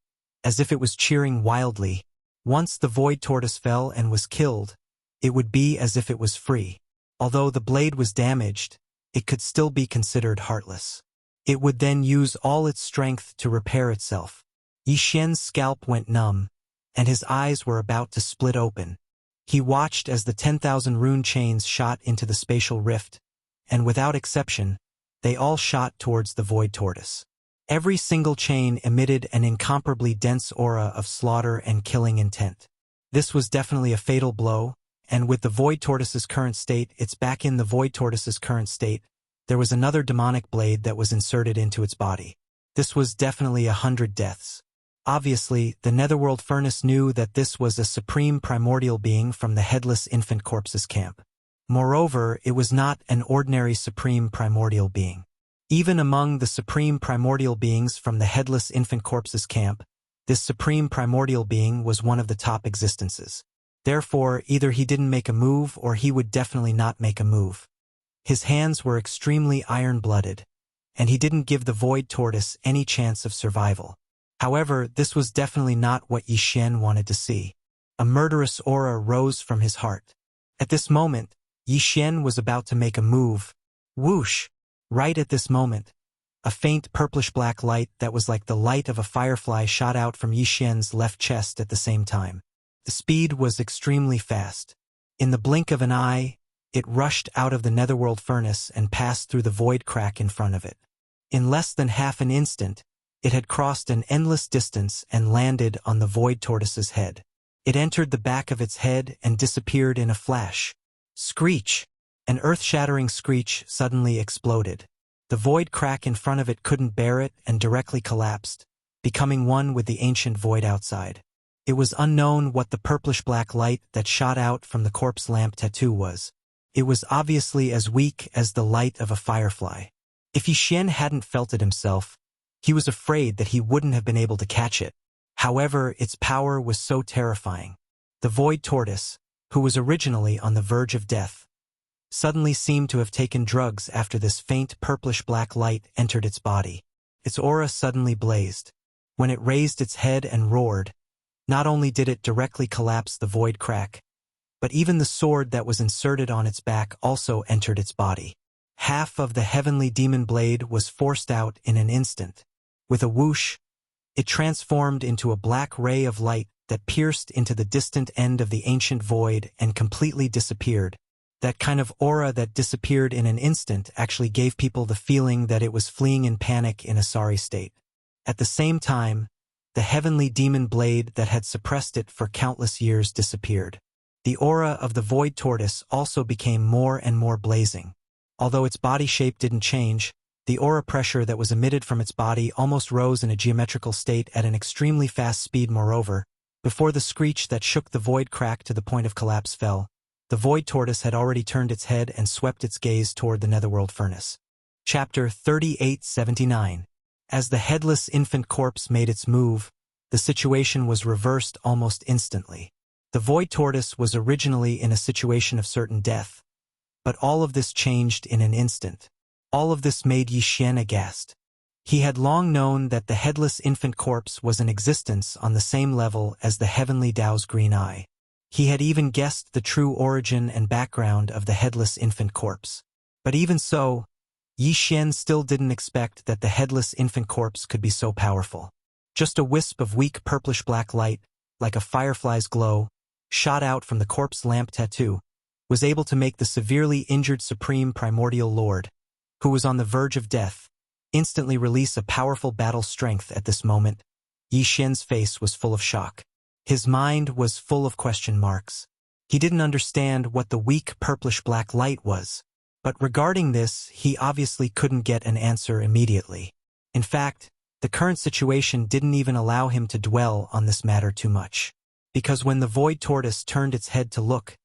Speaker 1: as if it was cheering wildly. Once the void tortoise fell and was killed, it would be as if it was free. Although the blade was damaged, it could still be considered heartless. It would then use all its strength to repair itself. Yi Xian's scalp went numb, and his eyes were about to split open. He watched as the 10,000 rune chains shot into the spatial rift, and without exception, they all shot towards the void tortoise. Every single chain emitted an incomparably dense aura of slaughter and killing intent. This was definitely a fatal blow, and with the void tortoise's current state, the void tortoise's current state, there was another demonic blade that was inserted into its body. This was definitely 100 deaths. Obviously, the netherworld furnace knew that this was a supreme primordial being from the headless infant corpse's camp. Moreover, it was not an ordinary supreme primordial being. Even among the supreme primordial beings from the headless infant corpse's camp, this supreme primordial being was one of the top existences. Therefore, either he didn't make a move or he would definitely not make a move. His hands were extremely iron-blooded, and he didn't give the void tortoise any chance of survival. However, this was definitely not what Yi Xian wanted to see. A murderous aura rose from his heart. At this moment, Yi Xian was about to make a move. Whoosh! Right at this moment, a faint purplish-black light that was like the light of a firefly shot out from Yi Xian's left chest at the same time. The speed was extremely fast. In the blink of an eye, it rushed out of the netherworld furnace and passed through the void crack in front of it. In less than half an instant, it had crossed an endless distance and landed on the void tortoise's head. It entered the back of its head and disappeared in a flash. Screech! An earth-shattering screech suddenly exploded. The void crack in front of it couldn't bear it and directly collapsed, becoming one with the ancient void outside. It was unknown what the purplish-black light that shot out from the corpse lamp tattoo was. It was obviously as weak as the light of a firefly. If Yi Xian hadn't felt it himself, he was afraid that he wouldn't have been able to catch it. However, its power was so terrifying. The void tortoise, who was originally on the verge of death, suddenly seemed to have taken drugs after this faint purplish-black light entered its body. Its aura suddenly blazed. When it raised its head and roared, not only did it directly collapse the void crack, but even the sword that was inserted on its back also entered its body. Half of the heavenly demon blade was forced out in an instant. With a whoosh, it transformed into a black ray of light that pierced into the distant end of the ancient void and completely disappeared. That kind of aura that disappeared in an instant actually gave people the feeling that it was fleeing in panic in a sorry state. At the same time, the heavenly demon blade that had suppressed it for countless years disappeared. The aura of the void tortoise also became more and more blazing. Although its body shape didn't change, the aura pressure that was emitted from its body almost rose in a geometrical state at an extremely fast speed. Moreover, before the screech that shook the void crack to the point of collapse fell, The void tortoise had already turned its head and swept its gaze toward the netherworld furnace. Chapter 3879. As the headless infant corpse made its move, the situation was reversed almost instantly. The void tortoise was originally in a situation of certain death, but all of this changed in an instant. All of this made Yi Xian aghast. He had long known that the headless infant corpse was in existence on the same level as the heavenly Tao's green eye. He had even guessed the true origin and background of the headless infant corpse. But even so, Yi Xian still didn't expect that the headless infant corpse could be so powerful. Just a wisp of weak purplish-black light, like a firefly's glow, shot out from the corpse lamp tattoo, was able to make the severely injured Supreme Primordial Lord, who was on the verge of death, instantly release a powerful battle strength. At this moment, Yi Xian's face was full of shock. His mind was full of question marks. He didn't understand what the weak purplish-black light was, but regarding this, he obviously couldn't get an answer immediately. In fact, the current situation didn't even allow him to dwell on this matter too much, because when the void tortoise turned its head to look,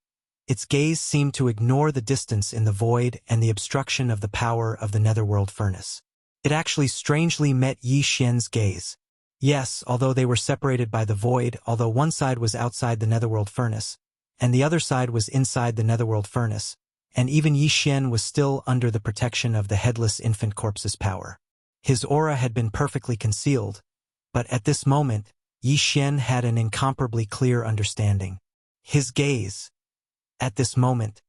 Speaker 1: its gaze seemed to ignore the distance in the void and the obstruction of the power of the netherworld furnace. It actually strangely met Yi Xian's gaze. Yes, although they were separated by the void, although one side was outside the netherworld furnace, and the other side was inside the netherworld furnace, and even Yi Xian was still under the protection of the headless infant corpse's power. His aura had been perfectly concealed, but at this moment, Yi Xian had an incomparably clear understanding. His gaze. At this moment,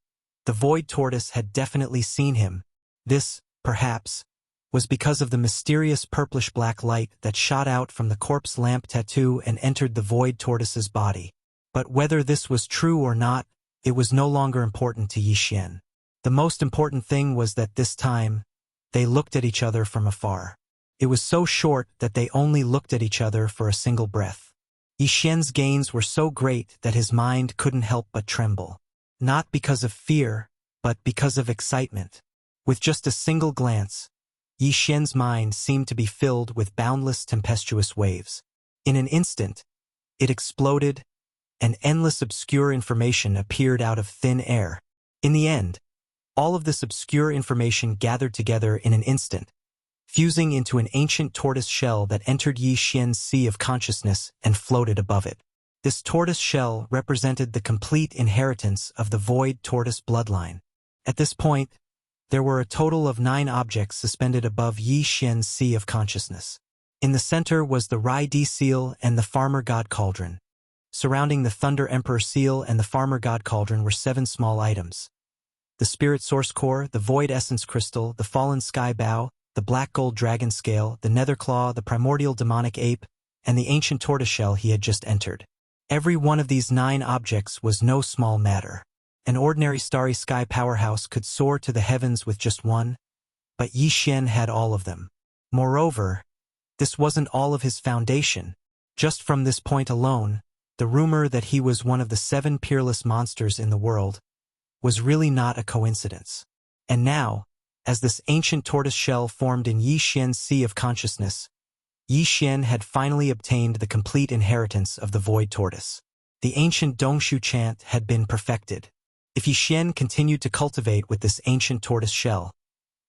Speaker 1: the void tortoise had definitely seen him. This, perhaps, was because of the mysterious purplish-black light that shot out from the corpse lamp tattoo and entered the void tortoise's body. But whether this was true or not, it was no longer important to Yi Xian. The most important thing was that this time, they looked at each other from afar. It was so short that they only looked at each other for a single breath. Yi Xian's gains were so great that his mind couldn't help but tremble. Not because of fear, but because of excitement. With just a single glance, Yi Xian's mind seemed to be filled with boundless tempestuous waves. In an instant, it exploded, and endless obscure information appeared out of thin air. In the end, all of this obscure information gathered together in an instant, fusing into an ancient tortoise shell that entered Yi Xian's sea of consciousness and floated above it. This tortoise shell represented the complete inheritance of the void tortoise bloodline. At this point, there were a total of 9 objects suspended above Yi Xian's sea of consciousness. In the center was the Rai Di seal and the Farmer God Cauldron. Surrounding the Thunder Emperor seal and the Farmer God Cauldron were 7 small items. The Spirit Source Core, the Void Essence Crystal, the Fallen Sky Bow, the Black Gold Dragon Scale, the Nether Claw, the Primordial Demonic Ape, and the ancient tortoiseshell he had just entered. Every one of these 9 objects was no small matter. An ordinary starry sky powerhouse could soar to the heavens with just one, but Yi Xian had all of them. Moreover, this wasn't all of his foundation. Just from this point alone, the rumor that he was one of the 7 peerless monsters in the world was really not a coincidence. And now, as this ancient tortoise shell formed in Yi Xian's sea of consciousness, Yi Xian had finally obtained the complete inheritance of the void tortoise. The ancient Dongshu chant had been perfected. If Yi Xian continued to cultivate with this ancient tortoise shell,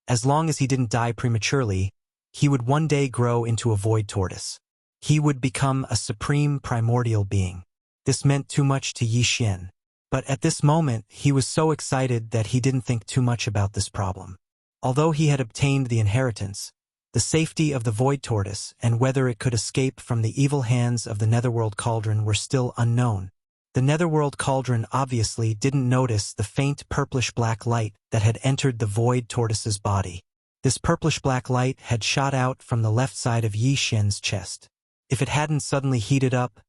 Speaker 1: as long as he didn't die prematurely, he would one day grow into a void tortoise. He would become a supreme primordial being. This meant too much to Yi Xian. But at this moment, he was so excited that he didn't think too much about this problem. Although he had obtained the inheritance, the safety of the void tortoise and whether it could escape from the evil hands of the netherworld cauldron were still unknown. The netherworld cauldron obviously didn't notice the faint purplish-black light that had entered the void tortoise's body. This purplish-black light had shot out from the left side of Yi Xian's chest. If it hadn't suddenly heated up,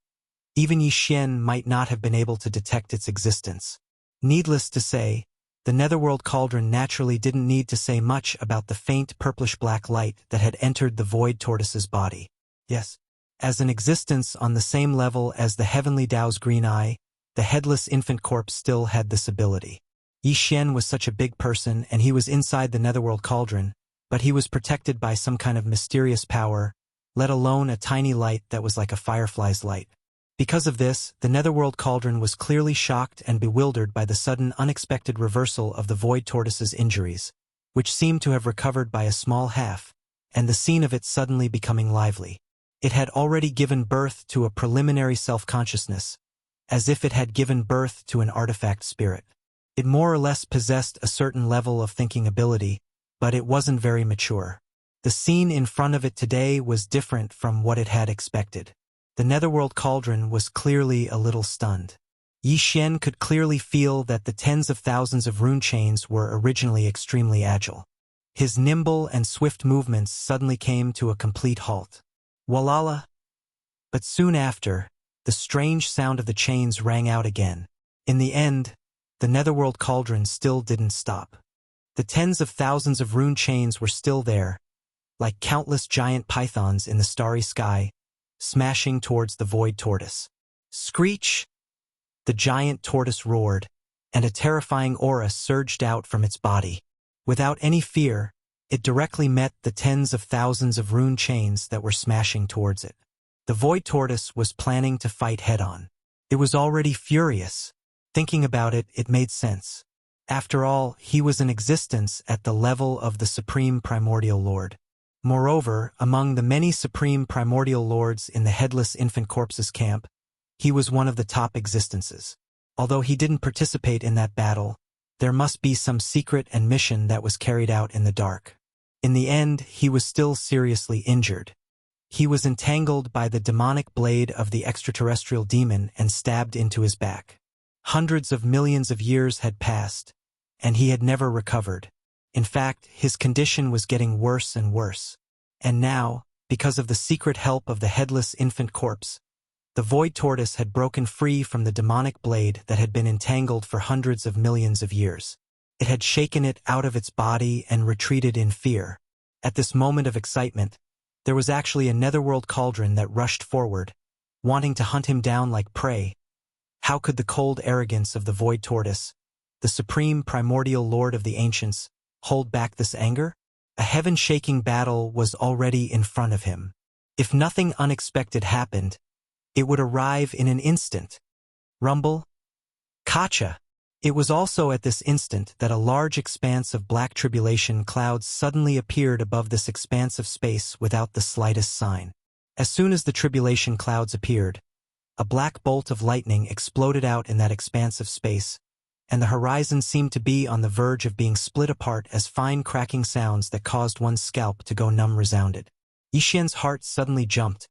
Speaker 1: even Yi Xian might not have been able to detect its existence. Needless to say, the netherworld cauldron naturally didn't need to say much about the faint purplish-black light that had entered the void tortoise's body. Yes, as an existence on the same level as the heavenly Tao's green eye, the headless infant corpse still had this ability. Yi Xian was such a big person and he was inside the netherworld cauldron, but he was protected by some kind of mysterious power, let alone a tiny light that was like a firefly's light. Because of this, the Netherworld Cauldron was clearly shocked and bewildered by the sudden unexpected reversal of the Void Tortoise's injuries, which seemed to have recovered by a small half, and the scene of it suddenly becoming lively. It had already given birth to a preliminary self-consciousness, as if it had given birth to an artifact spirit. It more or less possessed a certain level of thinking ability, but it wasn't very mature. The scene in front of it today was different from what it had expected. The Netherworld Cauldron was clearly a little stunned. Yi Xian could clearly feel that the tens of thousands of rune chains were originally extremely agile. His nimble and swift movements suddenly came to a complete halt. Walala! But soon after, the strange sound of the chains rang out again. In the end, the Netherworld Cauldron still didn't stop. The tens of thousands of rune chains were still there, like countless giant pythons in the starry sky, smashing towards the Void Tortoise. Screech! The giant tortoise roared, and a terrifying aura surged out from its body. Without any fear, it directly met the tens of thousands of rune chains that were smashing towards it. The Void Tortoise was planning to fight head-on. It was already furious. Thinking about it, it made sense. After all, he was in existence at the level of the Supreme Primordial Lord. Moreover, among the many Supreme Primordial Lords in the Headless Infant Corpses camp, he was one of the top existences. Although he didn't participate in that battle, there must be some secret and mission that was carried out in the dark. In the end, he was still seriously injured. He was entangled by the demonic blade of the extraterrestrial demon and stabbed into his back. Hundreds of millions of years had passed, and he had never recovered. In fact, his condition was getting worse and worse. And now, because of the secret help of the Headless Infant Corpse, the Void Tortoise had broken free from the demonic blade that had been entangled for hundreds of millions of years. It had shaken it out of its body and retreated in fear. At this moment of excitement, there was actually a Netherworld Cauldron that rushed forward, wanting to hunt him down like prey. How could the cold arrogance of the Void Tortoise, the Supreme Primordial Lord of the Ancients, hold back this anger? A heaven-shaking battle was already in front of him. If nothing unexpected happened, it would arrive in an instant. Rumble? Kacha! It was also at this instant that a large expanse of black tribulation clouds suddenly appeared above this expanse of space without the slightest sign. As soon as the tribulation clouds appeared, a black bolt of lightning exploded out in that expanse of space, and the horizon seemed to be on the verge of being split apart as fine cracking sounds that caused one's scalp to go numb resounded. Yi Xian's heart suddenly jumped,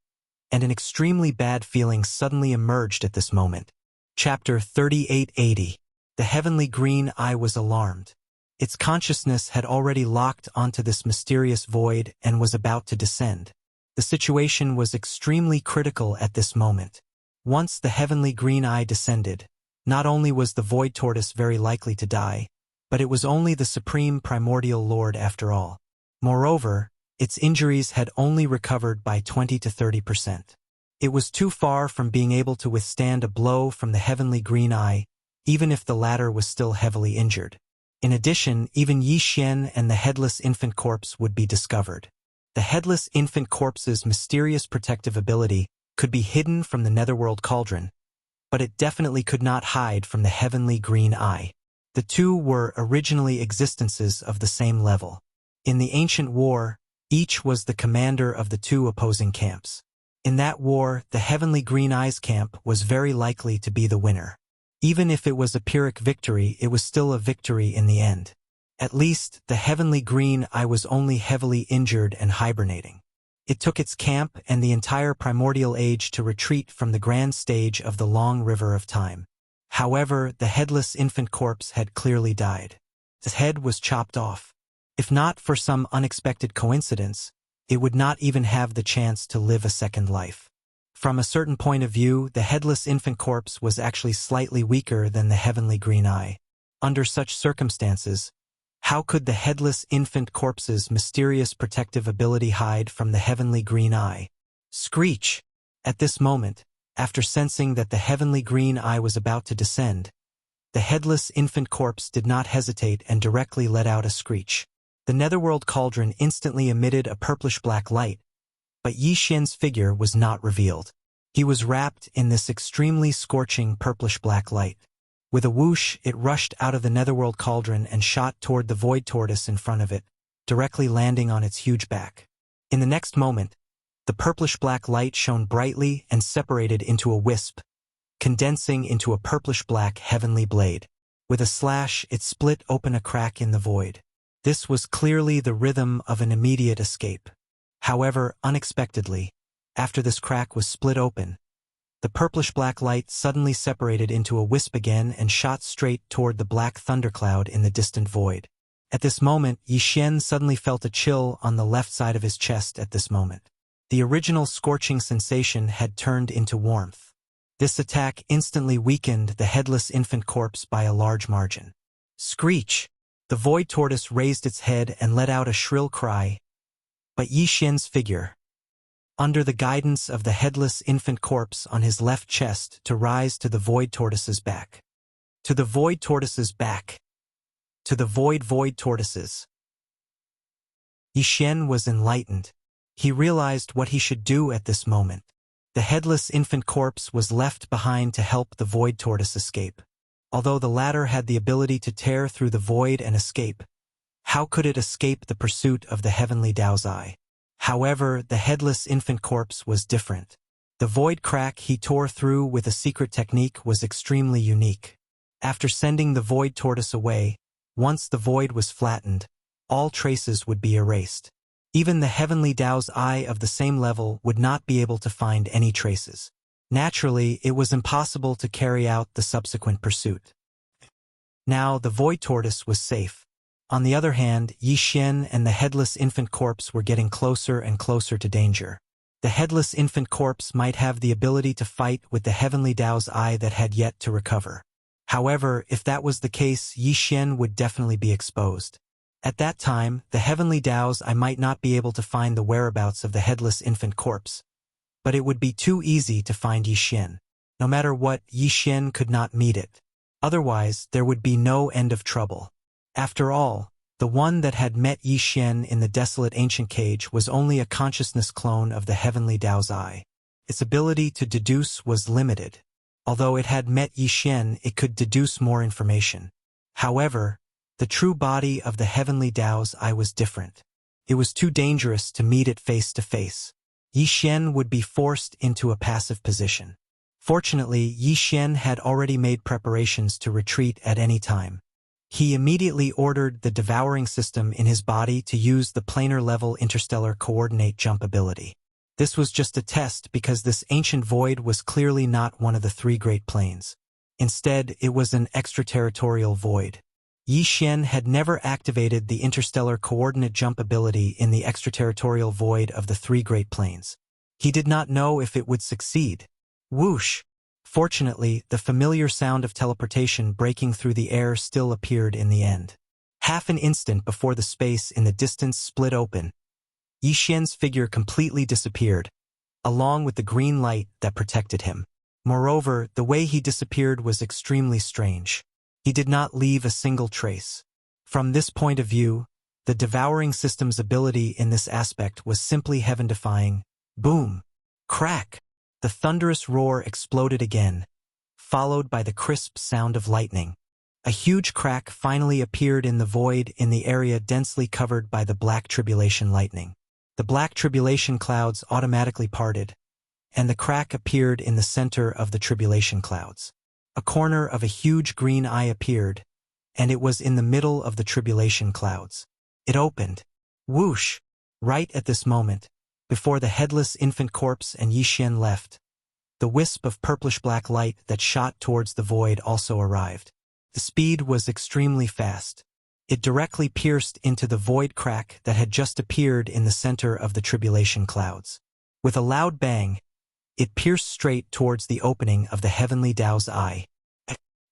Speaker 1: and an extremely bad feeling suddenly emerged at this moment. Chapter 3880. The heavenly green eye was alarmed. Its consciousness had already locked onto this mysterious void and was about to descend. The situation was extremely critical at this moment. Once the heavenly green eye descended, not only was the Void Tortoise very likely to die, but it was only the Supreme Primordial Lord after all. Moreover, its injuries had only recovered by 20 to 30%. It was too far from being able to withstand a blow from the heavenly green eye, even if the latter was still heavily injured. In addition, even Yi Xian and the Headless Infant Corpse would be discovered. The Headless Infant Corpse's mysterious protective ability could be hidden from the Netherworld Cauldron, but it definitely could not hide from the heavenly green eye. The two were originally existences of the same level. In the ancient war, each was the commander of the two opposing camps. In that war, the heavenly green eye's camp was very likely to be the winner. Even if it was a Pyrrhic victory, it was still a victory in the end. At least, the heavenly green eye was only heavily injured and hibernating. It took its camp and the entire primordial age to retreat from the grand stage of the long river of time. However, the Headless Infant Corpse had clearly died. Its head was chopped off. If not for some unexpected coincidence, it would not even have the chance to live a second life. From a certain point of view, the Headless Infant Corpse was actually slightly weaker than the heavenly green eye. Under such circumstances, how could the Headless Infant Corpse's mysterious protective ability hide from the heavenly green eye? Screech! At this moment, after sensing that the heavenly green eye was about to descend, the Headless Infant Corpse did not hesitate and directly let out a screech. The Netherworld Cauldron instantly emitted a purplish-black light, but Yi Xian's figure was not revealed. He was wrapped in this extremely scorching purplish-black light. With a whoosh, it rushed out of the netherworld cauldron and shot toward the void tortoise in front of it, directly landing on its huge back. In the next moment, the purplish-black light shone brightly and separated into a wisp, condensing into a purplish-black heavenly blade. With a slash, it split open a crack in the void. This was clearly the rhythm of an immediate escape. However, unexpectedly, after this crack was split open, the purplish-black light suddenly separated into a wisp again and shot straight toward the black thundercloud in the distant void. At this moment, Yi Xian suddenly felt a chill on the left side of his chest at this moment. The original scorching sensation had turned into warmth. This attack instantly weakened the headless infant corpse by a large margin. Screech! The void tortoise raised its head and let out a shrill cry, but Yi Xian's figure, under the guidance of the headless infant corpse on his left chest, to rise to the void tortoise's back. To the void tortoise's back. To the void tortoises. Yi Xian was enlightened. He realized what he should do at this moment. The headless infant corpse was left behind to help the void tortoise escape. Although the latter had the ability to tear through the void and escape, how could it escape the pursuit of the heavenly Dao's eye? However, the headless infant corpse was different. The void crack he tore through with a secret technique was extremely unique. After sending the void tortoise away, once the void was flattened, all traces would be erased. Even the heavenly Dao's eye of the same level would not be able to find any traces. Naturally, it was impossible to carry out the subsequent pursuit. Now the void tortoise was safe. On the other hand, Yi Xian and the headless infant corpse were getting closer and closer to danger. The headless infant corpse might have the ability to fight with the heavenly Dao's eye that had yet to recover. However, if that was the case, Yi Xian would definitely be exposed. At that time, the heavenly Dao's eye might not be able to find the whereabouts of the headless infant corpse, but it would be too easy to find Yi Xian. No matter what, Yi Xian could not meet it. Otherwise, there would be no end of trouble. After all, the one that had met Yi Xian in the desolate ancient cage was only a consciousness clone of the heavenly Dao's eye. Its ability to deduce was limited. Although it had met Yi Xian, it could deduce more information. However, the true body of the heavenly Dao's eye was different. It was too dangerous to meet it face to face. Yi Xian would be forced into a passive position. Fortunately, Yi Xian had already made preparations to retreat at any time. He immediately ordered the devouring system in his body to use the planar-level interstellar coordinate jump ability. This was just a test because this ancient void was clearly not one of the three great planes. Instead, it was an extraterritorial void. Yi Xian had never activated the interstellar coordinate jump ability in the extraterritorial void of the three great planes. He did not know if it would succeed. Whoosh! Fortunately, the familiar sound of teleportation breaking through the air still appeared in the end. Half an instant before the space in the distance split open, Yi Xian's figure completely disappeared, along with the green light that protected him. Moreover, the way he disappeared was extremely strange. He did not leave a single trace. From this point of view, the devouring system's ability in this aspect was simply heaven-defying. Boom! Crack! The thunderous roar exploded again, followed by the crisp sound of lightning. A huge crack finally appeared in the void in the area densely covered by the black tribulation lightning. The black tribulation clouds automatically parted, and the crack appeared in the center of the tribulation clouds. A corner of a huge green eye appeared, and it was in the middle of the tribulation clouds. It opened. Whoosh! Right at this moment, before the headless infant corpse and Yi Xian left, the wisp of purplish-black light that shot towards the void also arrived. The speed was extremely fast. It directly pierced into the void crack that had just appeared in the center of the tribulation clouds. With a loud bang, it pierced straight towards the opening of the heavenly Dao's eye.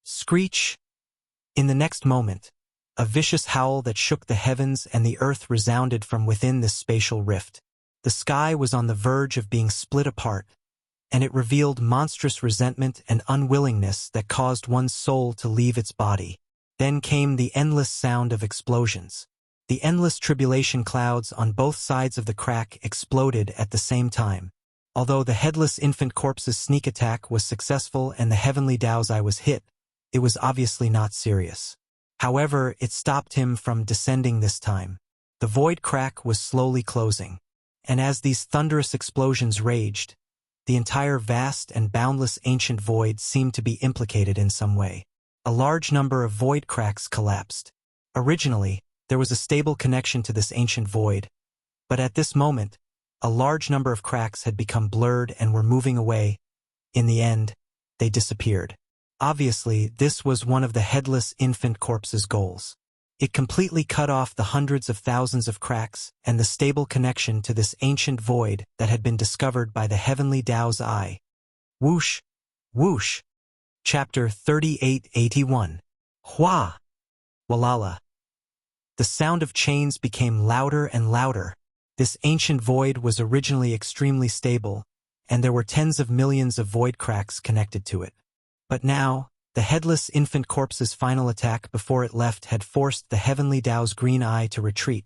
Speaker 1: Screech! In the next moment, a vicious howl that shook the heavens and the earth resounded from within this spatial rift. The sky was on the verge of being split apart, and it revealed monstrous resentment and unwillingness that caused one's soul to leave its body. Then came the endless sound of explosions. The endless tribulation clouds on both sides of the crack exploded at the same time, Although the headless infant corpse's sneak attack was successful and the heavenly Tao's eye was hit, it was obviously not serious. However, it stopped him from descending this time. The void crack was slowly closing, and as these thunderous explosions raged, the entire vast and boundless ancient void seemed to be implicated in some way. A large number of void cracks collapsed. Originally, there was a stable connection to this ancient void, but at this moment, a large number of cracks had become blurred and were moving away. In the end, they disappeared. Obviously, this was one of the headless infant corpse's goals. It completely cut off the hundreds of thousands of cracks and the stable connection to this ancient void that had been discovered by the heavenly Tao's eye. Whoosh! Whoosh! Chapter 3881. Hua! Walala. The sound of chains became louder and louder. This ancient void was originally extremely stable, and there were tens of millions of void cracks connected to it. But now, the headless infant corpse's final attack before it left had forced the heavenly Tao's green eye to retreat,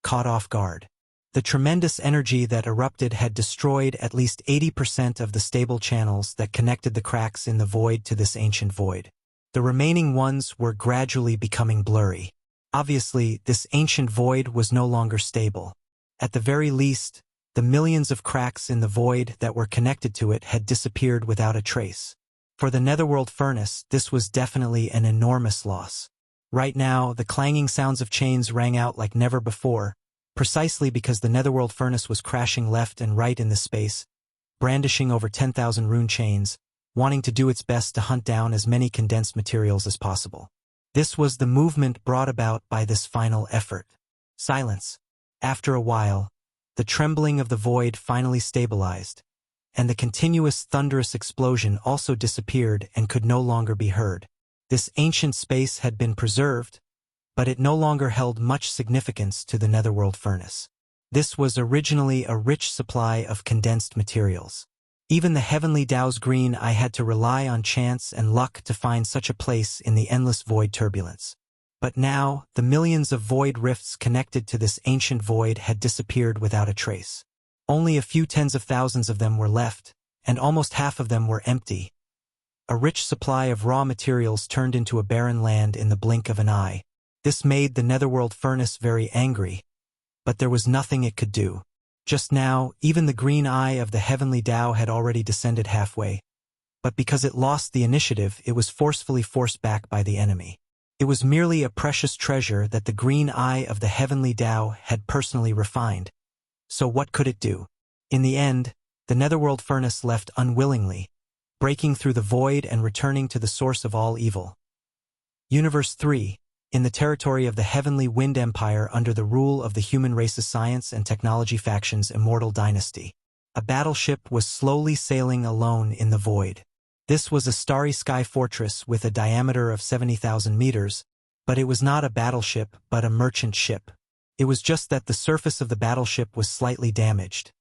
Speaker 1: caught off guard. The tremendous energy that erupted had destroyed at least 80% of the stable channels that connected the cracks in the void to this ancient void. The remaining ones were gradually becoming blurry. Obviously, this ancient void was no longer stable. At the very least, the millions of cracks in the void that were connected to it had disappeared without a trace. For the netherworld furnace, this was definitely an enormous loss. Right now, the clanging sounds of chains rang out like never before, precisely because the netherworld furnace was crashing left and right in this space, brandishing over 10,000 rune chains, wanting to do its best to hunt down as many condensed materials as possible. This was the movement brought about by this final effort. Silence. After a while, the trembling of the void finally stabilized, and the continuous thunderous explosion also disappeared and could no longer be heard. This ancient space had been preserved, but it no longer held much significance to the netherworld furnace. This was originally a rich supply of condensed materials. Even the heavenly Tao's green eye had to rely on chance and luck to find such a place in the endless void turbulence. But now, the millions of void rifts connected to this ancient void had disappeared without a trace. Only a few tens of thousands of them were left, and almost half of them were empty. A rich supply of raw materials turned into a barren land in the blink of an eye. This made the netherworld furnace very angry, but there was nothing it could do. Just now, even the green eye of the heavenly Tao had already descended halfway, but because it lost the initiative, it was forcefully forced back by the enemy. It was merely a precious treasure that the green eye of the heavenly Tao had personally refined. So what could it do? In the end, the netherworld furnace left unwillingly, breaking through the void and returning to the source of all evil. Universe 3, in the territory of the Heavenly Wind Empire under the rule of the human race's science and technology faction's immortal dynasty. A battleship was slowly sailing alone in the void. This was a starry sky fortress with a diameter of 70,000 meters, but it was not a battleship but a merchant ship. It was just that the surface of the battleship was slightly damaged,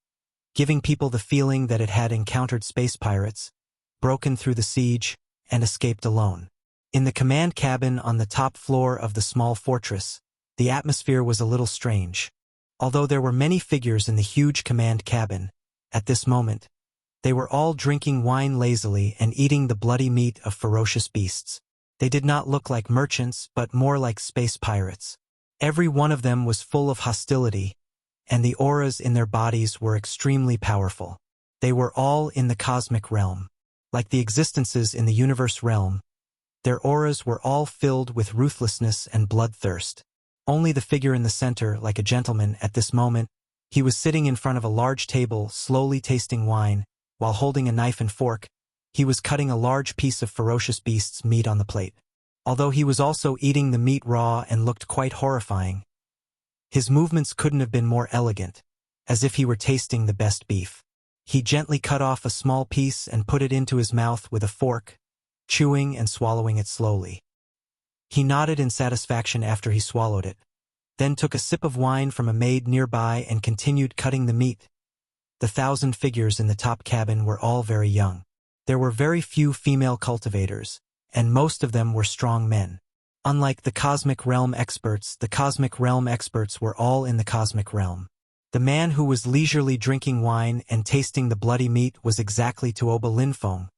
Speaker 1: giving people the feeling that it had encountered space pirates, broken through the siege, and escaped alone. In the command cabin on the top floor of the small fortress, the atmosphere was a little strange. Although there were many figures in the huge command cabin, at this moment, they were all drinking wine lazily and eating the bloody meat of ferocious beasts. They did not look like merchants, but more like space pirates. Every one of them was full of hostility, and the auras in their bodies were extremely powerful. They were all in the cosmic realm. Like the existences in the universe realm, their auras were all filled with ruthlessness and bloodthirst. Only the figure in the center, like a gentleman at this moment, he was sitting in front of a large table, slowly tasting wine, while holding a knife and fork. He was cutting a large piece of ferocious beast's meat on the plate. Although he was also eating the meat raw and looked quite horrifying, his movements couldn't have been more elegant, as if he were tasting the best beef. He gently cut off a small piece and put it into his mouth with a fork, chewing and swallowing it slowly. He nodded in satisfaction after he swallowed it, then took a sip of wine from a maid nearby and continued cutting the meat. The 1,000 figures in the top cabin were all very young. There were very few female cultivators, and most of them were strong men. Unlike the cosmic realm experts were all in the cosmic realm. The man who was leisurely drinking wine and tasting the bloody meat was exactly Tuoba Linfeng,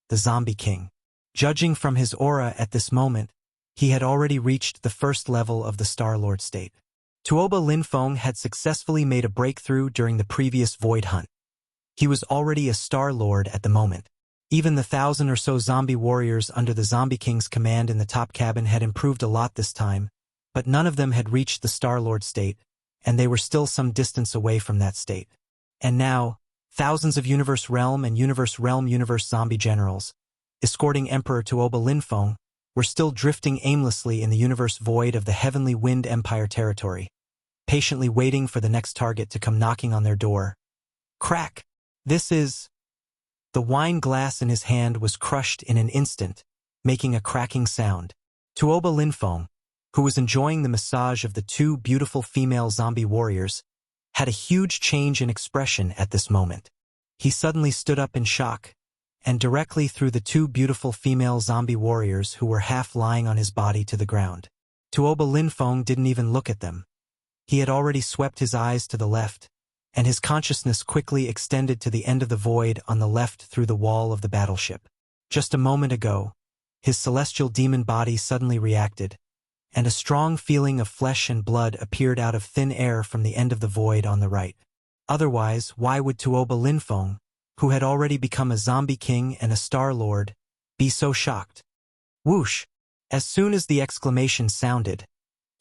Speaker 1: the Zombie King. Judging from his aura at this moment, he had already reached the first level of the Star-Lord state. Tuoba Linfeng had successfully made a breakthrough during the previous Void Hunt. He was already a Star-Lord at the moment. Even the 1,000 or so zombie warriors under the Zombie King's command in the top cabin had improved a lot this time, but none of them had reached the Star-Lord state, and they were still some distance away from that state. And now, thousands of Universe Realm and Universe Realm Universe zombie generals, escorting Emperor Tuoba Linfeng, were still drifting aimlessly in the universe void of the Heavenly Wind Empire territory, patiently waiting for the next target to come knocking on their door. Crack! This is... The wine glass in his hand was crushed in an instant, making a cracking sound. Tuoba Linfeng, who was enjoying the massage of the two beautiful female zombie warriors, had a huge change in expression at this moment. He suddenly stood up in shock, and directly threw the two beautiful female zombie warriors who were half lying on his body to the ground. Tuoba Linfeng didn't even look at them. He had already swept his eyes to the left, and his consciousness quickly extended to the end of the void on the left through the wall of the battleship. Just a moment ago, his celestial demon body suddenly reacted, and a strong feeling of flesh and blood appeared out of thin air from the end of the void on the right. Otherwise, why would Tuoba Linfeng, who had already become a zombie king and a Star-Lord, be so shocked? Whoosh! As soon as the exclamation sounded,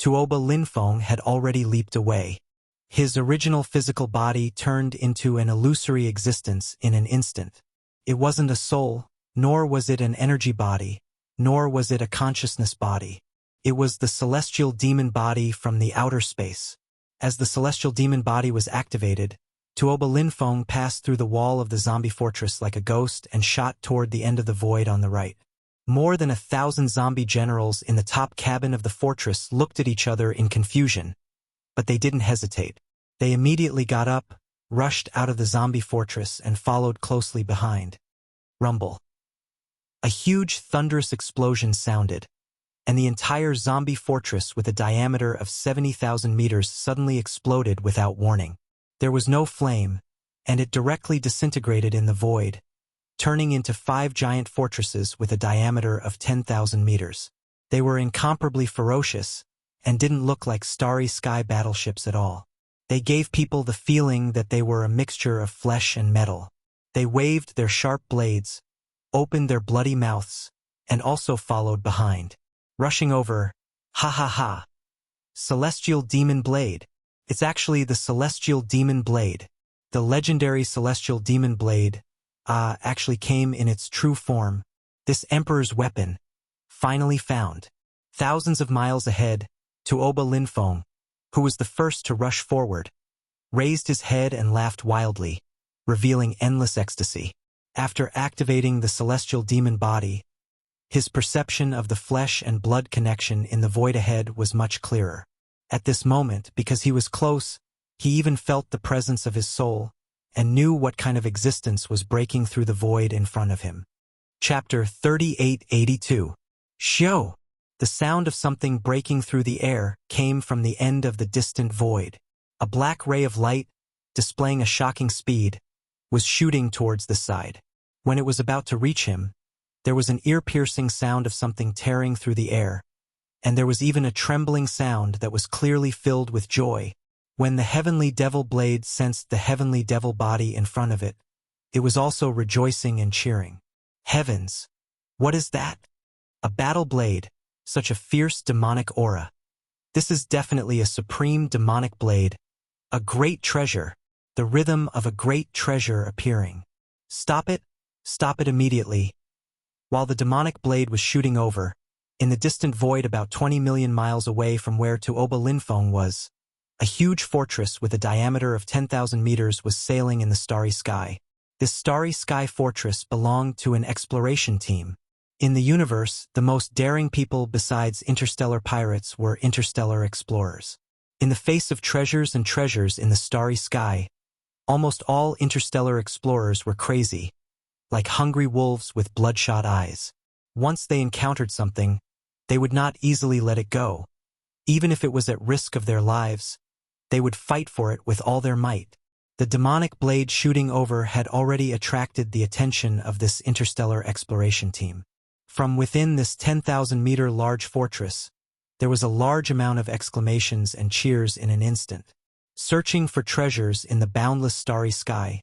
Speaker 1: Tuoba Linfeng had already leaped away. His original physical body turned into an illusory existence in an instant. It wasn't a soul, nor was it an energy body, nor was it a consciousness body. It was the celestial demon body from the outer space. As the celestial demon body was activated, Tuoba Linfeng passed through the wall of the zombie fortress like a ghost and shot toward the end of the void on the right. More than 1,000 zombie generals in the top cabin of the fortress looked at each other in confusion, but they didn't hesitate. They immediately got up, rushed out of the zombie fortress, and followed closely behind. Rumble. A huge thunderous explosion sounded, and the entire zombie fortress with a diameter of 70,000 meters suddenly exploded without warning. There was no flame, and it directly disintegrated in the void, turning into 5 giant fortresses with a diameter of 10,000 meters. They were incomparably ferocious, and didn't look like starry sky battleships at all. They gave people the feeling that they were a mixture of flesh and metal. They waved their sharp blades, opened their bloody mouths, and also followed behind. Rushing over, ha ha ha. Celestial Demon Blade. It's actually the Celestial Demon Blade. The legendary Celestial Demon Blade, actually came in its true form. This Emperor's weapon, finally found. Thousands of miles ahead, Tuoba Linfeng, who was the first to rush forward, raised his head and laughed wildly, revealing endless ecstasy. After activating the celestial demon body, his perception of the flesh and blood connection in the void ahead was much clearer. At this moment, because he was close, he even felt the presence of his soul, and knew what kind of existence was breaking through the void in front of him. Chapter 3882. Show! The sound of something breaking through the air came from the end of the distant void. A black ray of light, displaying a shocking speed, was shooting towards the side. When it was about to reach him, there was an ear-piercing sound of something tearing through the air, and there was even a trembling sound that was clearly filled with joy. When the heavenly devil blade sensed the heavenly devil body in front of it, it was also rejoicing and cheering. Heavens! What is that? A battle blade, such a fierce demonic aura. This is definitely a supreme demonic blade, a great treasure, the rhythm of a great treasure appearing. Stop it immediately. While the demonic blade was shooting over, in the distant void about 20 million miles away from where Tuoba Linfeng was, a huge fortress with a diameter of 10,000 meters was sailing in the starry sky. This starry sky fortress belonged to an exploration team. In the universe, the most daring people besides interstellar pirates were interstellar explorers. In the face of treasures and treasures in the starry sky, almost all interstellar explorers were crazy, like hungry wolves with bloodshot eyes. Once they encountered something, they would not easily let it go. Even if it was at risk of their lives, they would fight for it with all their might. The demonic blade shooting over had already attracted the attention of this interstellar exploration team. From within this 10,000-meter large fortress, there was a large amount of exclamations and cheers in an instant. Searching for treasures in the boundless starry sky,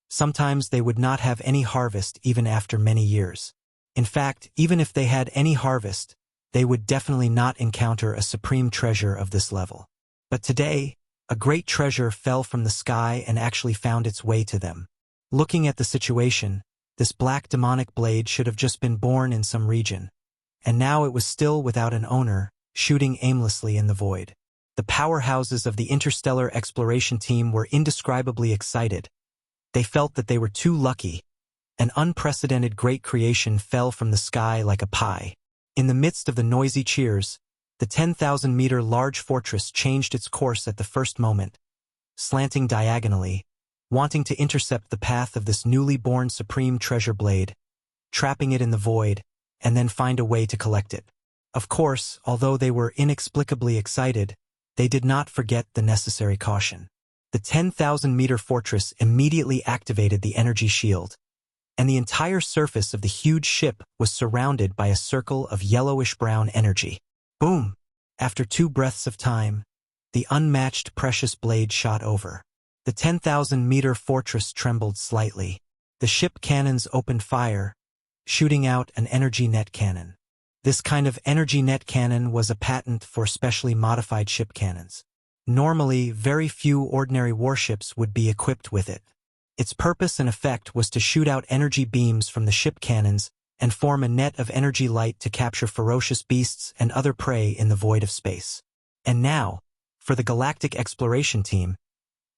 Speaker 1: sometimes they would not have any harvest even after many years. In fact, even if they had any harvest, they would definitely not encounter a supreme treasure of this level. But today, a great treasure fell from the sky and actually found its way to them. Looking at the situation, this black demonic blade should have just been born in some region, and now it was still without an owner, shooting aimlessly in the void. The powerhouses of the interstellar exploration team were indescribably excited. They felt that they were too lucky. An unprecedented great creation fell from the sky like a pie. In the midst of the noisy cheers, the 10,000-meter large fortress changed its course at the first moment, slanting diagonally, wanting to intercept the path of this newly born supreme treasure blade, trapping it in the void, and then find a way to collect it. Of course, although they were inexplicably excited, they did not forget the necessary caution. The 10,000-meter fortress immediately activated the energy shield, and the entire surface of the huge ship was surrounded by a circle of yellowish-brown energy. Boom! After 2 breaths of time, the unmatched precious blade shot over. The 10,000-meter fortress trembled slightly. The ship cannons opened fire, shooting out an energy net cannon. This kind of energy net cannon was a patent for specially modified ship cannons. Normally, very few ordinary warships would be equipped with it. Its purpose and effect was to shoot out energy beams from the ship cannons and form a net of energy light to capture ferocious beasts and other prey in the void of space. And now, for the galactic exploration team,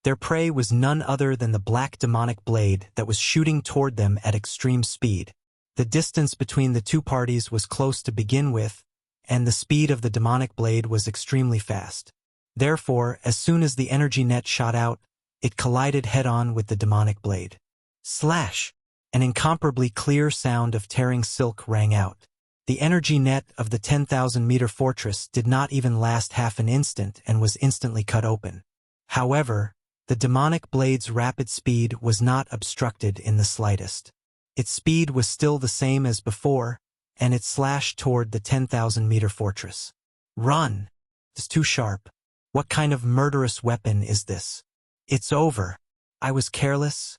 Speaker 1: their prey was none other than the black demonic blade that was shooting toward them at extreme speed. The distance between the two parties was close to begin with, and the speed of the demonic blade was extremely fast. Therefore, as soon as the energy net shot out, it collided head-on with the demonic blade. Slash! An incomparably clear sound of tearing silk rang out. The energy net of the 10,000-meter fortress did not even last half an instant and was instantly cut open. However, the demonic blade's rapid speed was not obstructed in the slightest. Its speed was still the same as before, and it slashed toward the 10,000-meter fortress. Run! It's too sharp. What kind of murderous weapon is this? It's over. I was careless.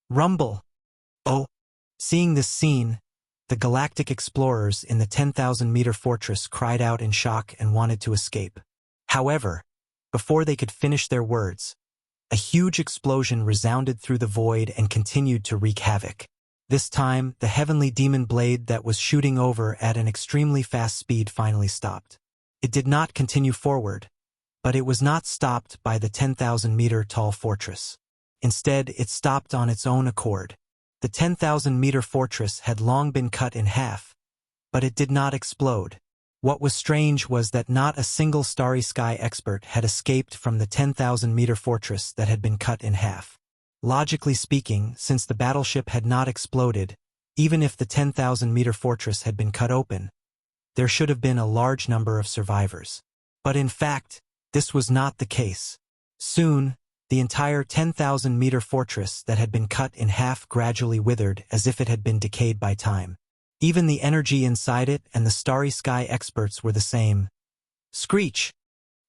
Speaker 1: Rumble! Oh! Seeing this scene, the galactic explorers in the 10,000-meter fortress cried out in shock and wanted to escape. However, before they could finish their words, a huge explosion resounded through the void and continued to wreak havoc. This time, the heavenly demon blade that was shooting over at an extremely fast speed finally stopped. It did not continue forward, but it was not stopped by the 10,000-meter tall fortress. Instead, it stopped on its own accord. The 10,000-meter fortress had long been cut in half, but it did not explode. What was strange was that not a single starry sky expert had escaped from the 10,000-meter fortress that had been cut in half. Logically speaking, since the battleship had not exploded, even if the 10,000-meter fortress had been cut open, there should have been a large number of survivors. But in fact, this was not the case. Soon, the entire 10,000-meter fortress that had been cut in half gradually withered as if it had been decayed by time. Even the energy inside it and the starry sky experts were the same. Screech!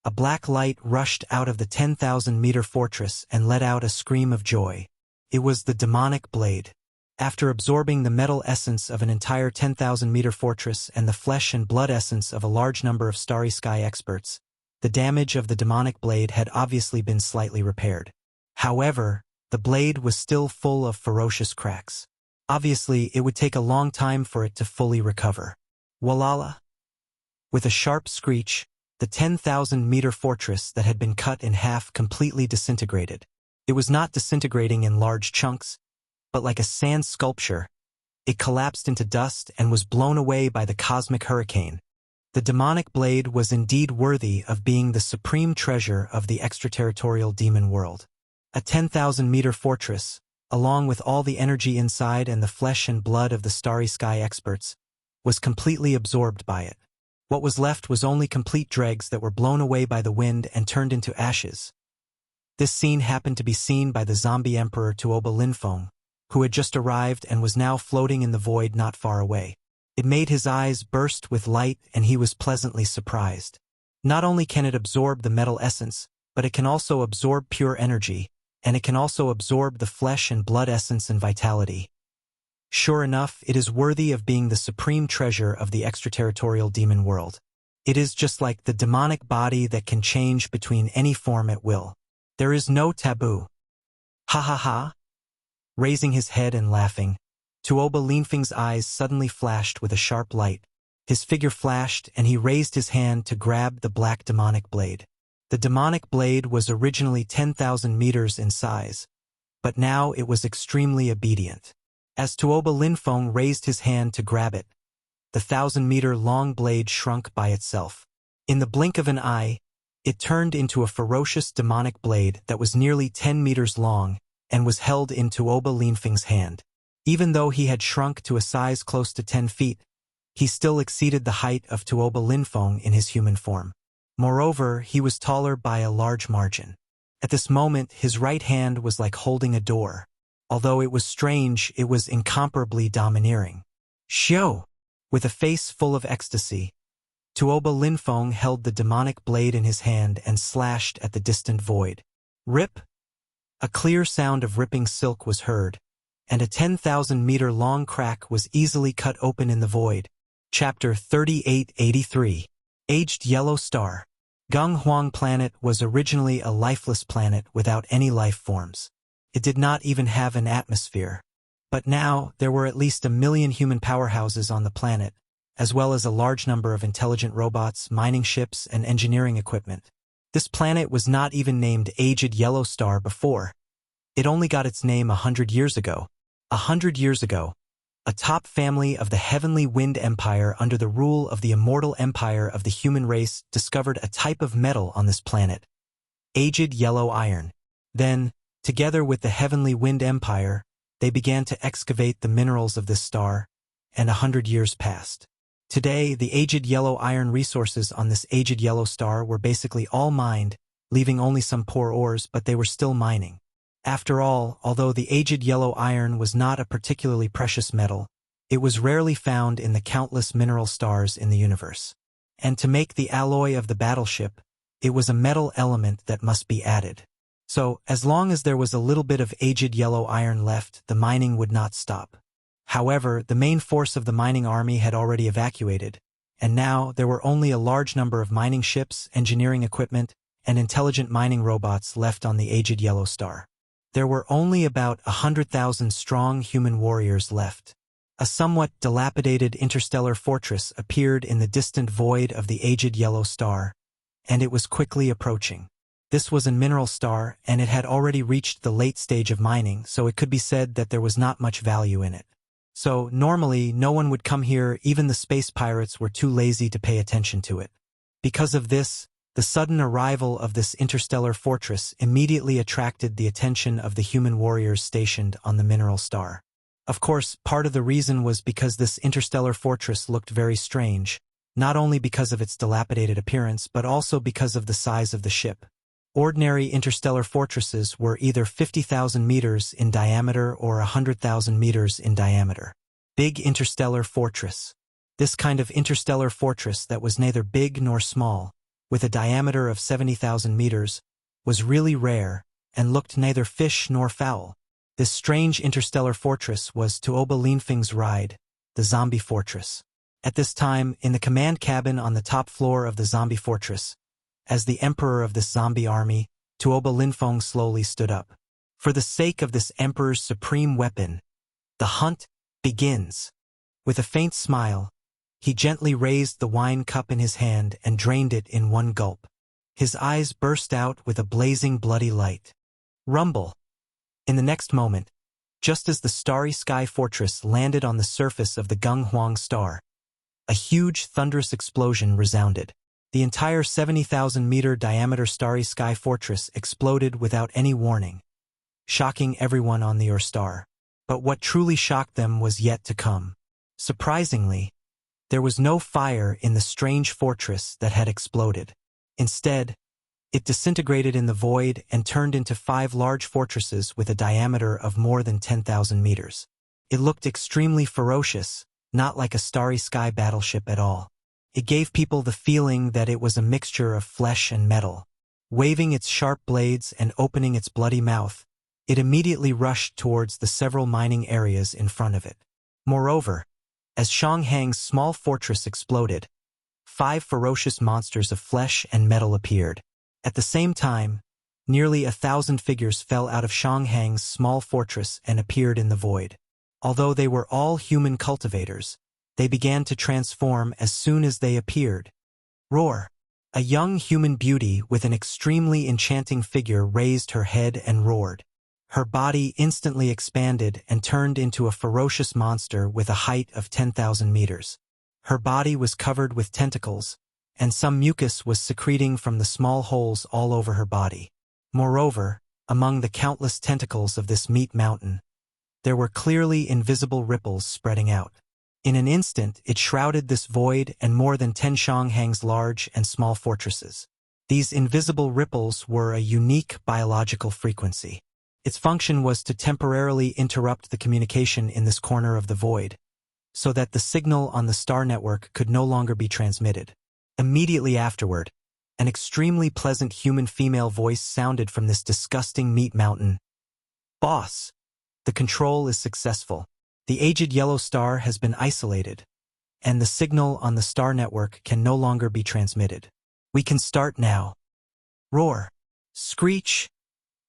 Speaker 1: A black light rushed out of the 10,000-meter fortress and let out a scream of joy. It was the demonic blade. After absorbing the metal essence of an entire 10,000-meter fortress and the flesh and blood essence of a large number of starry sky experts, the damage of the demonic blade had obviously been slightly repaired. However, the blade was still full of ferocious cracks. Obviously, it would take a long time for it to fully recover. Walala! With a sharp screech, the 10,000-meter fortress that had been cut in half completely disintegrated. It was not disintegrating in large chunks, but like a sand sculpture. It collapsed into dust and was blown away by the cosmic hurricane. The demonic blade was indeed worthy of being the supreme treasure of the extraterritorial demon world. A 10,000-meter fortress, along with all the energy inside and the flesh and blood of the starry sky experts, was completely absorbed by it. What was left was only complete dregs that were blown away by the wind and turned into ashes, This scene happened to be seen by the zombie emperor Tuoba Linfeng, who had just arrived and was now floating in the void not far away. It made his eyes burst with light, and he was pleasantly surprised. Not only can it absorb the metal essence, but it can also absorb pure energy, and it can also absorb the flesh and blood essence and vitality. Sure enough, it is worthy of being the supreme treasure of the extraterritorial demon world. It is just like the demonic body that can change between any form at will. There is no taboo. Ha ha ha. Raising his head and laughing, Tuoba Linfeng's eyes suddenly flashed with a sharp light. His figure flashed, and he raised his hand to grab the black demonic blade. The demonic blade was originally 10,000 meters in size, but now it was extremely obedient. As Tuoba Linfeng raised his hand to grab it, the 1,000-meter-long blade shrunk by itself. In the blink of an eye, it turned into a ferocious demonic blade that was nearly 10 meters long and was held in Tuoba Linfeng's hand. Even though he had shrunk to a size close to 10 feet, he still exceeded the height of Tuoba Linfeng in his human form. Moreover, he was taller by a large margin. At this moment, his right hand was like holding a door. Although it was strange, it was incomparably domineering. Xiao! With a face full of ecstasy, Tuoba Linfeng held the demonic blade in his hand and slashed at the distant void. Rip! A clear sound of ripping silk was heard, and a 10,000-meter-long crack was easily cut open in the void. Chapter 3883. Aged Yellow Star. Gung Huang Planet was originally a lifeless planet without any life forms. It did not even have an atmosphere. But now, there were at least 1 million human powerhouses on the planet, as well as a large number of intelligent robots, mining ships, and engineering equipment. This planet was not even named Aged Yellow Star before. It only got its name 100 years ago. 100 years ago, a top family of the Heavenly Wind Empire under the rule of the immortal empire of the human race discovered a type of metal on this planet, aged yellow iron. Then, together with the Heavenly Wind Empire, they began to excavate the minerals of this star, and 100 years passed. Today, the aged yellow iron resources on this aged yellow star were basically all mined, leaving only some poor ores, but they were still mining. After all, although the aged yellow iron was not a particularly precious metal, it was rarely found in the countless mineral stars in the universe. And to make the alloy of the battleship, it was a metal element that must be added. So, as long as there was a little bit of aged yellow iron left, the mining would not stop. However, the main force of the mining army had already evacuated, and now there were only a large number of mining ships, engineering equipment, and intelligent mining robots left on the aged yellow star. There were only about 100,000 strong human warriors left. A somewhat dilapidated interstellar fortress appeared in the distant void of the aged yellow star, and it was quickly approaching. This was a mineral star, and it had already reached the late stage of mining, so it could be said that there was not much value in it. So, normally, no one would come here, even the space pirates were too lazy to pay attention to it. Because of this, the sudden arrival of this interstellar fortress immediately attracted the attention of the human warriors stationed on the mineral star. Of course, part of the reason was because this interstellar fortress looked very strange, not only because of its dilapidated appearance but also because of the size of the ship. Ordinary interstellar fortresses were either 50,000 meters in diameter or 100,000 meters in diameter. Big interstellar fortress. This kind of interstellar fortress that was neither big nor small, with a diameter of 70,000 meters, was really rare and looked neither fish nor fowl. This strange interstellar fortress was Tuoba Linfeng's ride, the zombie fortress. At this time, in the command cabin on the top floor of the zombie fortress, as the emperor of this zombie army, Tuoba Linfeng slowly stood up. For the sake of this emperor's supreme weapon, the hunt begins. With a faint smile, he gently raised the wine cup in his hand and drained it in one gulp. His eyes burst out with a blazing bloody light. Rumble! In the next moment, just as the starry sky fortress landed on the surface of the Gung Huang star, a huge thunderous explosion resounded. The entire 70,000-meter diameter starry sky fortress exploded without any warning, shocking everyone on the star. But what truly shocked them was yet to come. Surprisingly, there was no fire in the strange fortress that had exploded. Instead, It disintegrated in the void and turned into 5 large fortresses with a diameter of more than 10,000 meters. It looked extremely ferocious, not like a starry sky battleship at all. It gave people the feeling that it was a mixture of flesh and metal. Waving its sharp blades and opening its bloody mouth, it immediately rushed towards the several mining areas in front of it. Moreover, as Shanghang's small fortress exploded, 5 ferocious monsters of flesh and metal appeared. At the same time, nearly 1,000 figures fell out of Shanghang's small fortress and appeared in the void. Although they were all human cultivators, they began to transform as soon as they appeared. Roar! A young human beauty with an extremely enchanting figure raised her head and roared. Her body instantly expanded and turned into a ferocious monster with a height of 10,000 meters. Her body was covered with tentacles, and some mucus was secreting from the small holes all over her body. Moreover, among the countless tentacles of this meat mountain, there were clearly invisible ripples spreading out. In an instant, it shrouded this void and more than 10 Shanghang's large and small fortresses. These invisible ripples were a unique biological frequency. Its function was to temporarily interrupt the communication in this corner of the void, so that the signal on the star network could no longer be transmitted. Immediately afterward, an extremely pleasant human female voice sounded from this disgusting meat mountain. "Boss, the control is successful. The aged yellow star has been isolated, and the signal on the star network can no longer be transmitted. We can start now." Roar! Screech!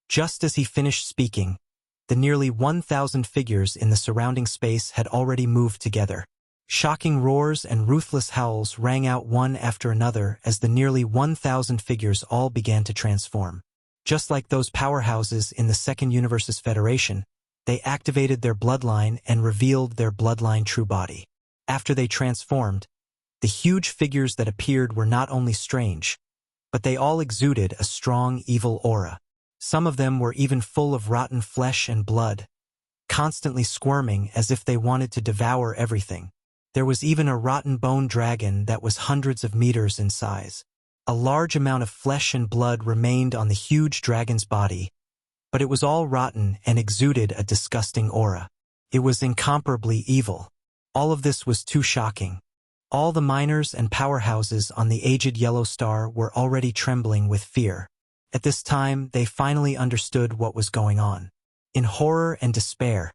Speaker 1: Just as he finished speaking, the nearly 1,000 figures in the surrounding space had already moved together. Shocking roars and ruthless howls rang out one after another as the nearly 1,000 figures all began to transform. Just like those powerhouses in the Second Universe's Federation, they activated their bloodline and revealed their bloodline true body. After they transformed, the huge figures that appeared were not only strange, but they all exuded a strong evil aura. Some of them were even full of rotten flesh and blood, constantly squirming as if they wanted to devour everything. There was even a rotten bone dragon that was hundreds of meters in size. A large amount of flesh and blood remained on the huge dragon's body, but it was all rotten and exuded a disgusting aura. It was incomparably evil. All of this was too shocking. All the miners and powerhouses on the aged yellow star were already trembling with fear. At this time, they finally understood what was going on. In horror and despair,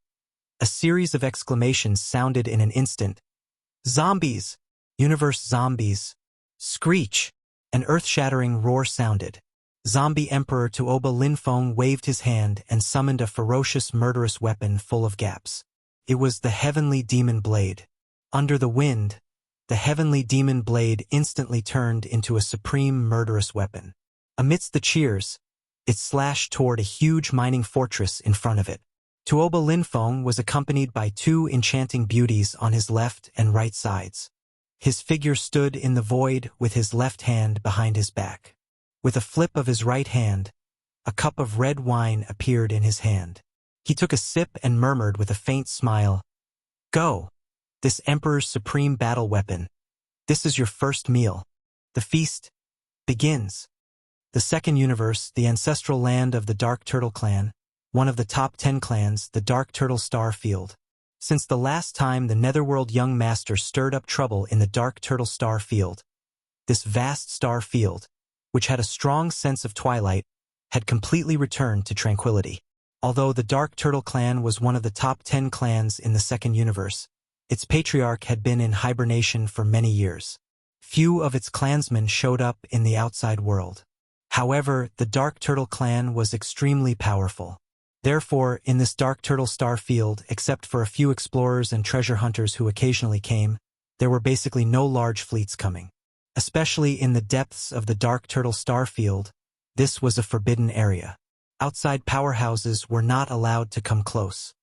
Speaker 1: a series of exclamations sounded in an instant. "Zombies! Universe zombies!" Screech! An earth-shattering roar sounded. Zombie Emperor Tuoba Linfeng waved his hand and summoned a ferocious, murderous weapon full of gaps. It was the Heavenly Demon Blade. Under the wind, the Heavenly Demon Blade instantly turned into a supreme murderous weapon. Amidst the cheers, it slashed toward a huge mining fortress in front of it. Tuoba Linfeng was accompanied by 2 enchanting beauties on his left and right sides. His figure stood in the void with his left hand behind his back. With a flip of his right hand, a cup of red wine appeared in his hand. He took a sip and murmured with a faint smile, "Go! This Emperor's supreme battle weapon. This is your first meal. The feast begins." The Second Universe, the ancestral land of the Dark Turtle Clan, one of the top 10 clans, the Dark Turtle Star Field. Since the last time the Netherworld Young Master stirred up trouble in the Dark Turtle Star Field, this vast star field, which had a strong sense of twilight, had completely returned to tranquility. Although the Dark Turtle Clan was one of the top 10 clans in the Second Universe, its patriarch had been in hibernation for many years. Few of its clansmen showed up in the outside world. However, the Dark Turtle Clan was extremely powerful. Therefore, in this Dark Turtle Star Field, except for a few explorers and treasure hunters who occasionally came, there were basically no large fleets coming. Especially in the depths of the Dark Turtle Star Field, this was a forbidden area. Outside powerhouses were not allowed to come close.